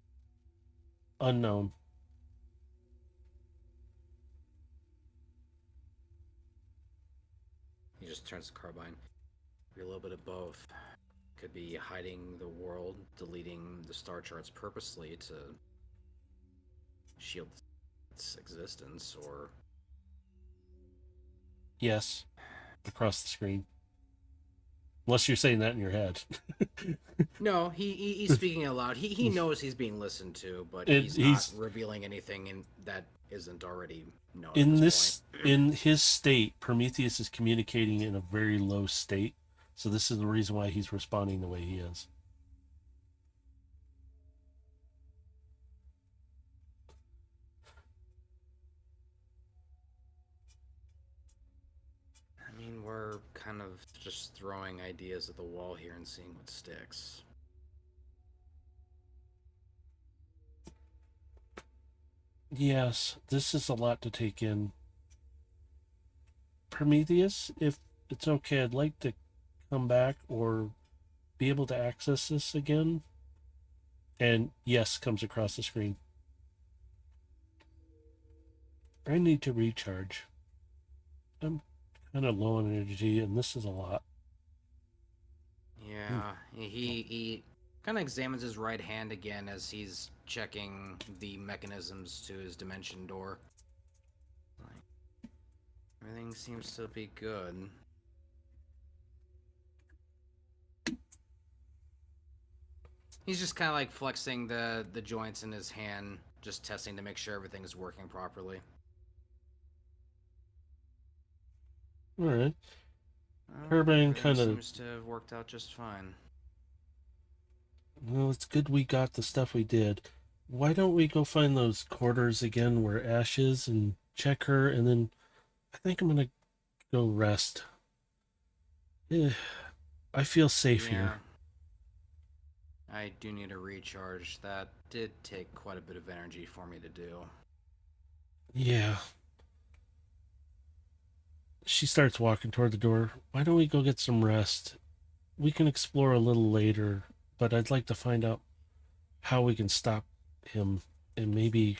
[SPEAKER 1] Unknown.
[SPEAKER 4] He just turns the carbine. Be a little bit of both. Could be hiding the world, deleting the star charts purposely to shield its existence, or
[SPEAKER 1] Yes. Across the screen. Unless you're saying that in your head.
[SPEAKER 4] no, he's speaking out loud. He knows he's being listened to, but he's not revealing anything that isn't already known.
[SPEAKER 1] In his state, Prometheus is communicating in a very low state. So this is the reason why he's responding the way he is.
[SPEAKER 4] we're kind of just throwing ideas at the wall here and seeing what sticks.
[SPEAKER 1] Yes, this is a lot to take in. Prometheus, if it's okay, I'd like to come back or be able to access this again. And yes comes across the screen. I need to recharge. I'm kind of low on energy, and this is a lot.
[SPEAKER 4] Yeah, he kind of examines his right hand again as he's checking the mechanisms to his dimension door. Like, everything seems to be good. He's just kind of like flexing the joints in his hand, just testing to make sure everything is working properly.
[SPEAKER 1] All right.
[SPEAKER 4] Well,
[SPEAKER 1] Turbine
[SPEAKER 4] everything
[SPEAKER 1] kind of.
[SPEAKER 4] seems to have worked out just fine.
[SPEAKER 1] Well, it's good we got the stuff we did. Why don't we go find those quarters again where Ash is and check her, and then I think I'm gonna go rest. I feel safe here.
[SPEAKER 4] I do need a recharge. That did take quite a bit of energy for me to do.
[SPEAKER 1] Yeah. She starts walking toward the door. Why don't we go get some rest? We can explore a little later, but I'd like to find out how we can stop him, and maybe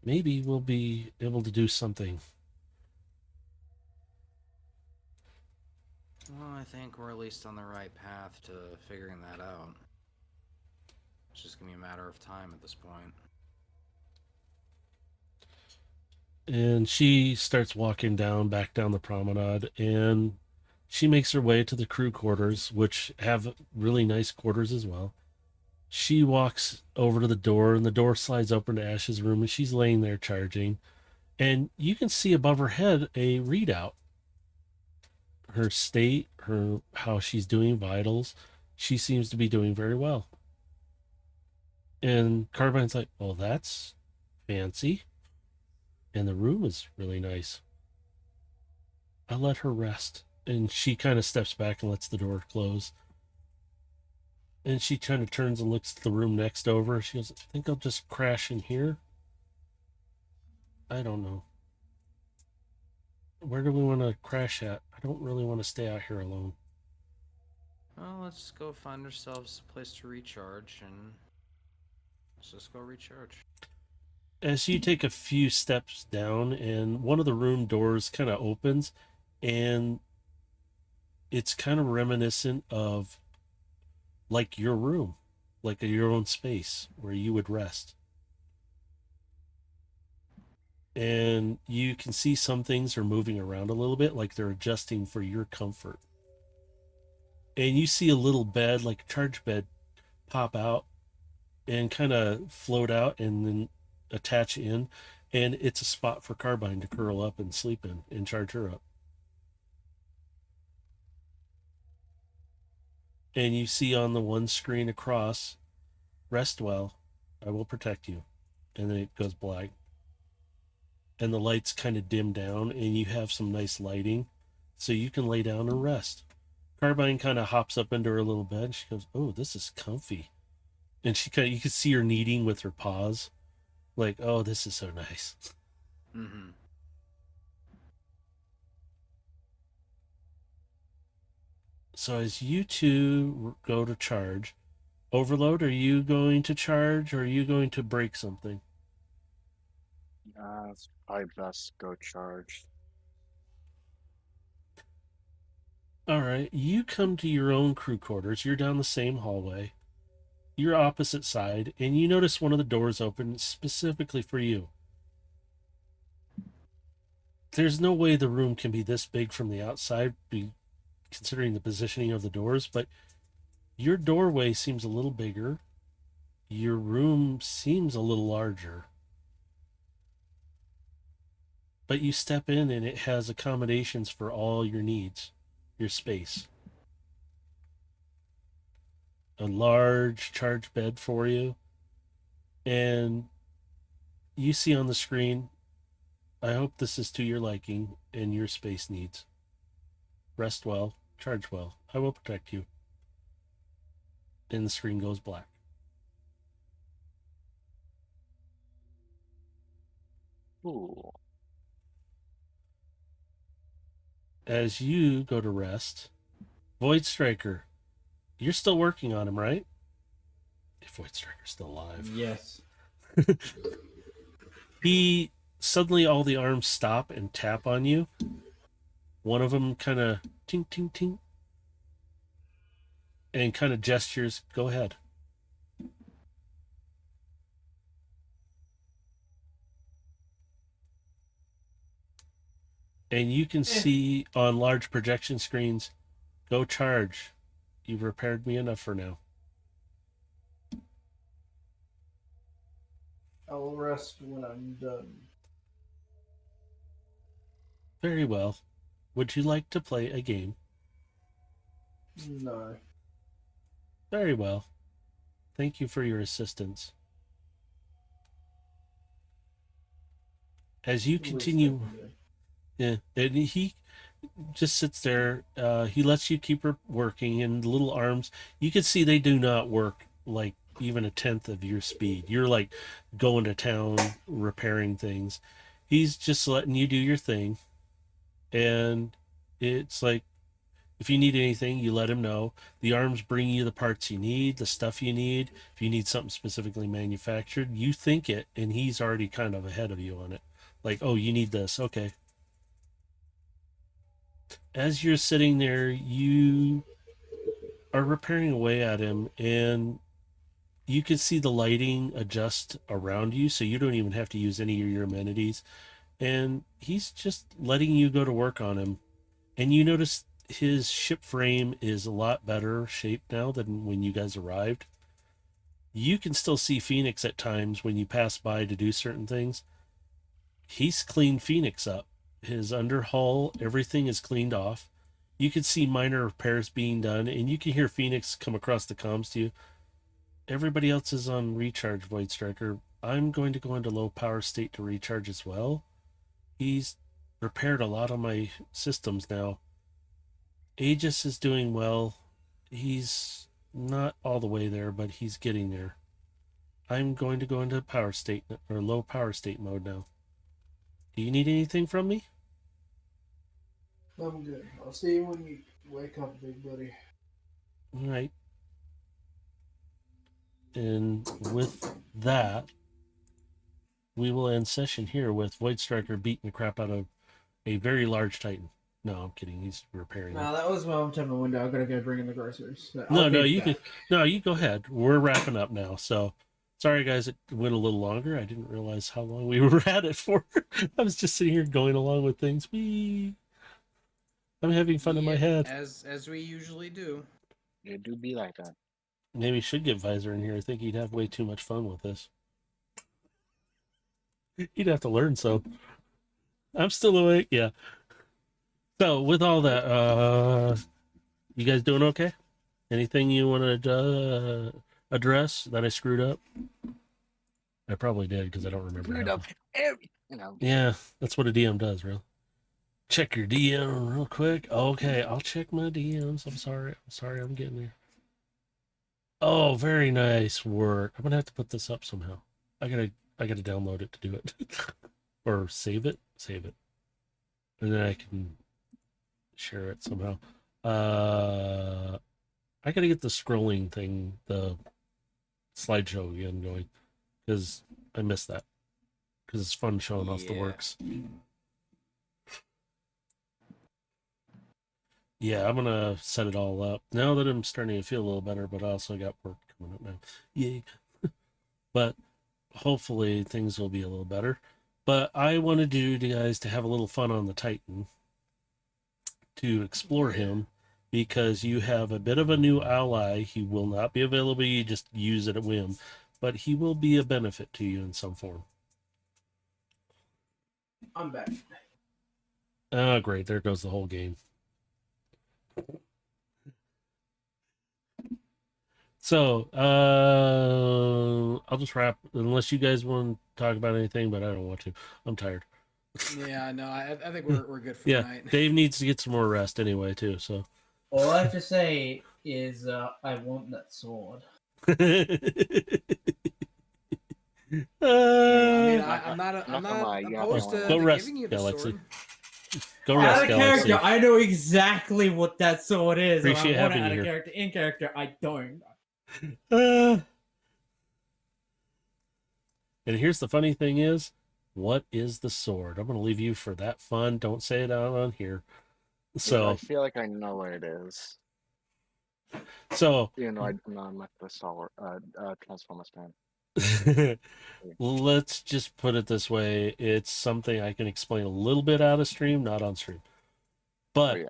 [SPEAKER 1] we'll be able to do something.
[SPEAKER 4] Well, I think we're at least on the right path to figuring that out. It's just gonna be a matter of time at this point.
[SPEAKER 1] And she starts walking back down the promenade, and she makes her way to the crew quarters, which have really nice quarters as well. She walks over to the door, and the door slides open to Ash's room, and she's laying there charging. And you can see above her head a readout. Her state, her how she's doing vitals. She seems to be doing very well. And Carbine's like, well, that's fancy. And the room is really nice. I'll let her rest. And she kind of steps back and lets the door close. And she kind of turns and looks at the room next over. She goes, I think I'll just crash in here. I don't know. Where do we want to crash at? I don't really want to stay out here alone.
[SPEAKER 4] Well, let's go find ourselves a place to recharge, and let's just go recharge.
[SPEAKER 1] As you take a few steps down, and one of the room doors kind of opens, and it's kind of reminiscent of like your room, like your own space where you would rest. And you can see some things are moving around a little bit, like they're adjusting for your comfort. And you see a little bed, like a charge bed, pop out and kind of float out and then attach in. And it's a spot for Carbine to curl up and sleep in and charge her up. And you see on the one screen across, rest well, I will protect you. And then it goes black. And the lights kind of dim down, and you have some nice lighting, so you can lay down and rest. Carbine kind of hops up into her little bed. She goes, "Oh, this is comfy," and she kind of, you can see her kneading with her paws, like, "Oh, this is so nice."
[SPEAKER 4] Mm-hmm.
[SPEAKER 1] So as you two go to charge, Overload, are you going to charge, or are you going to break something?
[SPEAKER 3] It's probably best go charge.
[SPEAKER 1] All right, you come to your own crew quarters. You're down the same hallway. You're opposite side, and you notice one of the doors open specifically for you. There's no way the room can be this big from the outside, considering the positioning of the doors, but your doorway seems a little bigger. Your room seems a little larger. But you step in and it has accommodations for all your needs, your space. A large charge bed for you. And you see on the screen, I hope this is to your liking and your space needs. rest well, charge well. I will protect you. And the screen goes black.
[SPEAKER 3] Ooh.
[SPEAKER 1] As you go to rest, Void Striker, you're still working on him, right? If Void Striker's still alive.
[SPEAKER 6] Yes.
[SPEAKER 1] He suddenly all the arms stop and tap on you. One of them kind of ting ting ting and kind of gestures, go ahead. And you can see on large projection screens, go charge. You've repaired me enough for now.
[SPEAKER 6] I will rest when I'm done.
[SPEAKER 1] Very well. Would you like to play a game?
[SPEAKER 6] No.
[SPEAKER 1] Very well. Thank you for your assistance. As you continue, yeah, and he just sits there. He lets you keep working, and the little arms, you can see they do not work like even a tenth of your speed. You're like going to town, repairing things. He's just letting you do your thing. And it's like, if you need anything, you let him know. The arms bring you the parts you need, the stuff you need. If you need something specifically manufactured, you think it, and he's already kind of ahead of you on it. Like, oh, you need this. Okay. As you're sitting there, you are repairing away at him, and you can see the lighting adjust around you, so you don't even have to use any of your amenities. And he's just letting you go to work on him. And you notice his ship frame is a lot better shaped now than when you guys arrived. You can still see Phoenix at times when you pass by to do certain things. He's cleaned Phoenix up. His underhull, everything is cleaned off. You can see minor repairs being done, and you can hear Phoenix come across the comms to you. Everybody else is on recharge, Void Striker. I'm going to go into low power state to recharge as well. He's repaired a lot of my systems now. Aegis is doing well. He's not all the way there, but he's getting there. I'm going to go into power state or low power state mode now. Do you need anything from me?
[SPEAKER 6] I'm good. I'll see you when you wake up, big buddy.
[SPEAKER 1] All right. And with that, we will end session here with Void Striker beating the crap out of a very large Titan. No, I'm kidding. He's repairing.
[SPEAKER 6] No, that was my time window. I gotta go bring in the groceries. So
[SPEAKER 1] you go ahead. We're wrapping up now. So sorry guys, it went a little longer. I didn't realize how long we were at it for. I was just sitting here going along with things. I'm having fun in my head.
[SPEAKER 4] As we usually do.
[SPEAKER 3] It do be like that.
[SPEAKER 1] Maybe should get Visor in here. I think he'd have way too much fun with this. He'd have to learn so. I'm still awake, yeah. So with all that, you guys doing okay? Anything you want to address that I screwed up? I probably did because I don't remember.
[SPEAKER 3] Screwed up every, you know.
[SPEAKER 1] Yeah, that's what a DM does, really. Check your DM real quick. Okay, I'll check my DMs. I'm sorry, I'm getting there. Oh, very nice work. I'm gonna have to put this up somehow. I gotta download it to do it. Or save it. And then I can share it somehow. I gotta get the scrolling thing, the slideshow again going, because I missed that. Because it's fun showing off the works. Yeah, I'm gonna set it all up now that I'm starting to feel a little better, but I also got work coming up now. Yay! But hopefully things will be a little better. But I wanted you guys to have a little fun on the Titan, to explore him, because you have a bit of a new ally. He will not be available. You just use it at whim, but he will be a benefit to you in some form.
[SPEAKER 6] I'm back.
[SPEAKER 1] Oh, great! There goes the whole game. So, I'll just wrap, unless you guys want to talk about anything, but I don't want to. I'm tired.
[SPEAKER 4] Yeah, no, I think we're good for
[SPEAKER 1] Yeah,
[SPEAKER 4] tonight.
[SPEAKER 1] Dave needs to get some more rest anyway too. So.
[SPEAKER 6] All I have to say is I want that sword.
[SPEAKER 4] I mean,
[SPEAKER 1] Uh,
[SPEAKER 4] I'm not
[SPEAKER 3] I'm not gonna lie, you have
[SPEAKER 4] opposed
[SPEAKER 3] no
[SPEAKER 1] go
[SPEAKER 4] to
[SPEAKER 1] rest,
[SPEAKER 4] giving you the
[SPEAKER 1] Galaxy.
[SPEAKER 4] sword.
[SPEAKER 1] Go
[SPEAKER 6] Out
[SPEAKER 1] rest,
[SPEAKER 6] of
[SPEAKER 1] Galaxy.
[SPEAKER 6] character, I know exactly what that sword is. And
[SPEAKER 1] Appreciate
[SPEAKER 6] I want it
[SPEAKER 1] having
[SPEAKER 6] out
[SPEAKER 1] you
[SPEAKER 6] of
[SPEAKER 1] here.
[SPEAKER 6] character. In character, I don't.
[SPEAKER 1] And here's the funny thing is, what is the sword? I'm going to leave you for that fun. Don't say it out on here.
[SPEAKER 3] I
[SPEAKER 1] So,
[SPEAKER 3] feel like I know what it is.
[SPEAKER 1] so
[SPEAKER 3] You know, I'm not the Star Transformers fan.
[SPEAKER 1] let's just put it this way. It's something I can explain a little bit out of stream, not on stream.
[SPEAKER 3] Oh
[SPEAKER 1] But
[SPEAKER 3] yeah.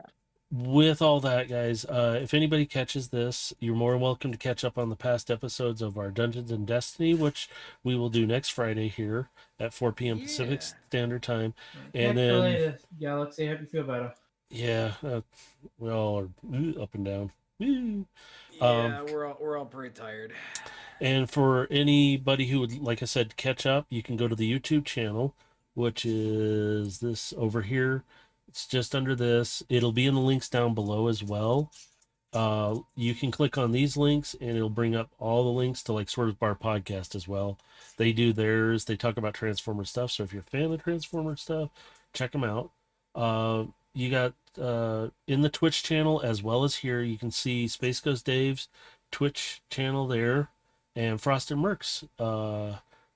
[SPEAKER 1] with all that, guys, if anybody catches this, you're more than welcome to catch up on the past episodes of our Dungeons and Destiny, which we will do next Friday here at 4 p.m. Pacific
[SPEAKER 4] Yeah.
[SPEAKER 1] Standard Time.
[SPEAKER 6] Catch
[SPEAKER 1] And
[SPEAKER 6] you
[SPEAKER 1] then,
[SPEAKER 6] later, Galaxy. Hope you feel better.
[SPEAKER 1] yeah, we all are up and down. Woo.
[SPEAKER 4] Yeah, we're all pretty tired.
[SPEAKER 1] And for anybody who would, like I said, catch up, you can go to the YouTube channel, which is this over here. It's just under this. It'll be in the links down below as well. You can click on these links and it'll bring up all the links to like Sort of Bar podcast as well. They do theirs. They talk about Transformer stuff. So if you're a fan of Transformer stuff, check them out. You got in the Twitch channel as well as here, you can see Space Ghost Dave's Twitch channel there, and Frost and Merc's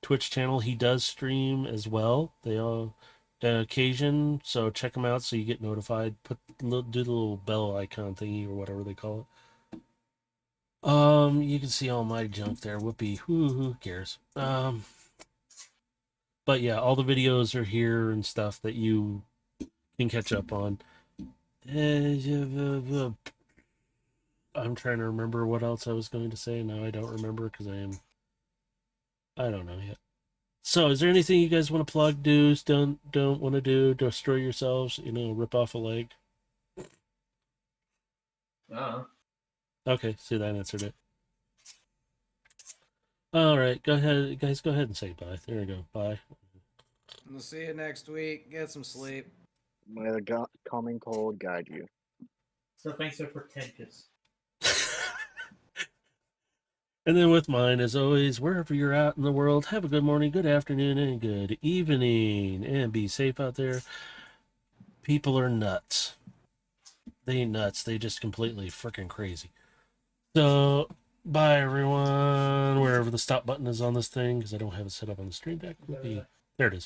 [SPEAKER 1] Twitch channel. He does stream as well. They all occasion, so check them out so you get notified. Do the little bell icon thingy or whatever they call it. You can see all my junk there. Whoopee, who cares? But yeah, all the videos are here and stuff that you can catch up on. I'm trying to remember what else I was going to say. Now I don't remember because I don't know yet. So, is there anything you guys want to plug, don't want to do, destroy yourselves, rip off a leg? Okay, see, that answered it. All right, go ahead, guys, go ahead and say bye. There we go, bye.
[SPEAKER 4] We'll see you next week. Get some sleep.
[SPEAKER 3] May the coming cold guide you.
[SPEAKER 6] So thanks for pretentious.
[SPEAKER 1] And then with mine, as always, wherever you're out in the world, have a good morning, good afternoon, and good evening. And be safe out there. People are nuts. They ain't nuts. They just completely freaking crazy. So, bye, everyone. Wherever the stop button is on this thing, because I don't have it set up on the stream deck. There it is.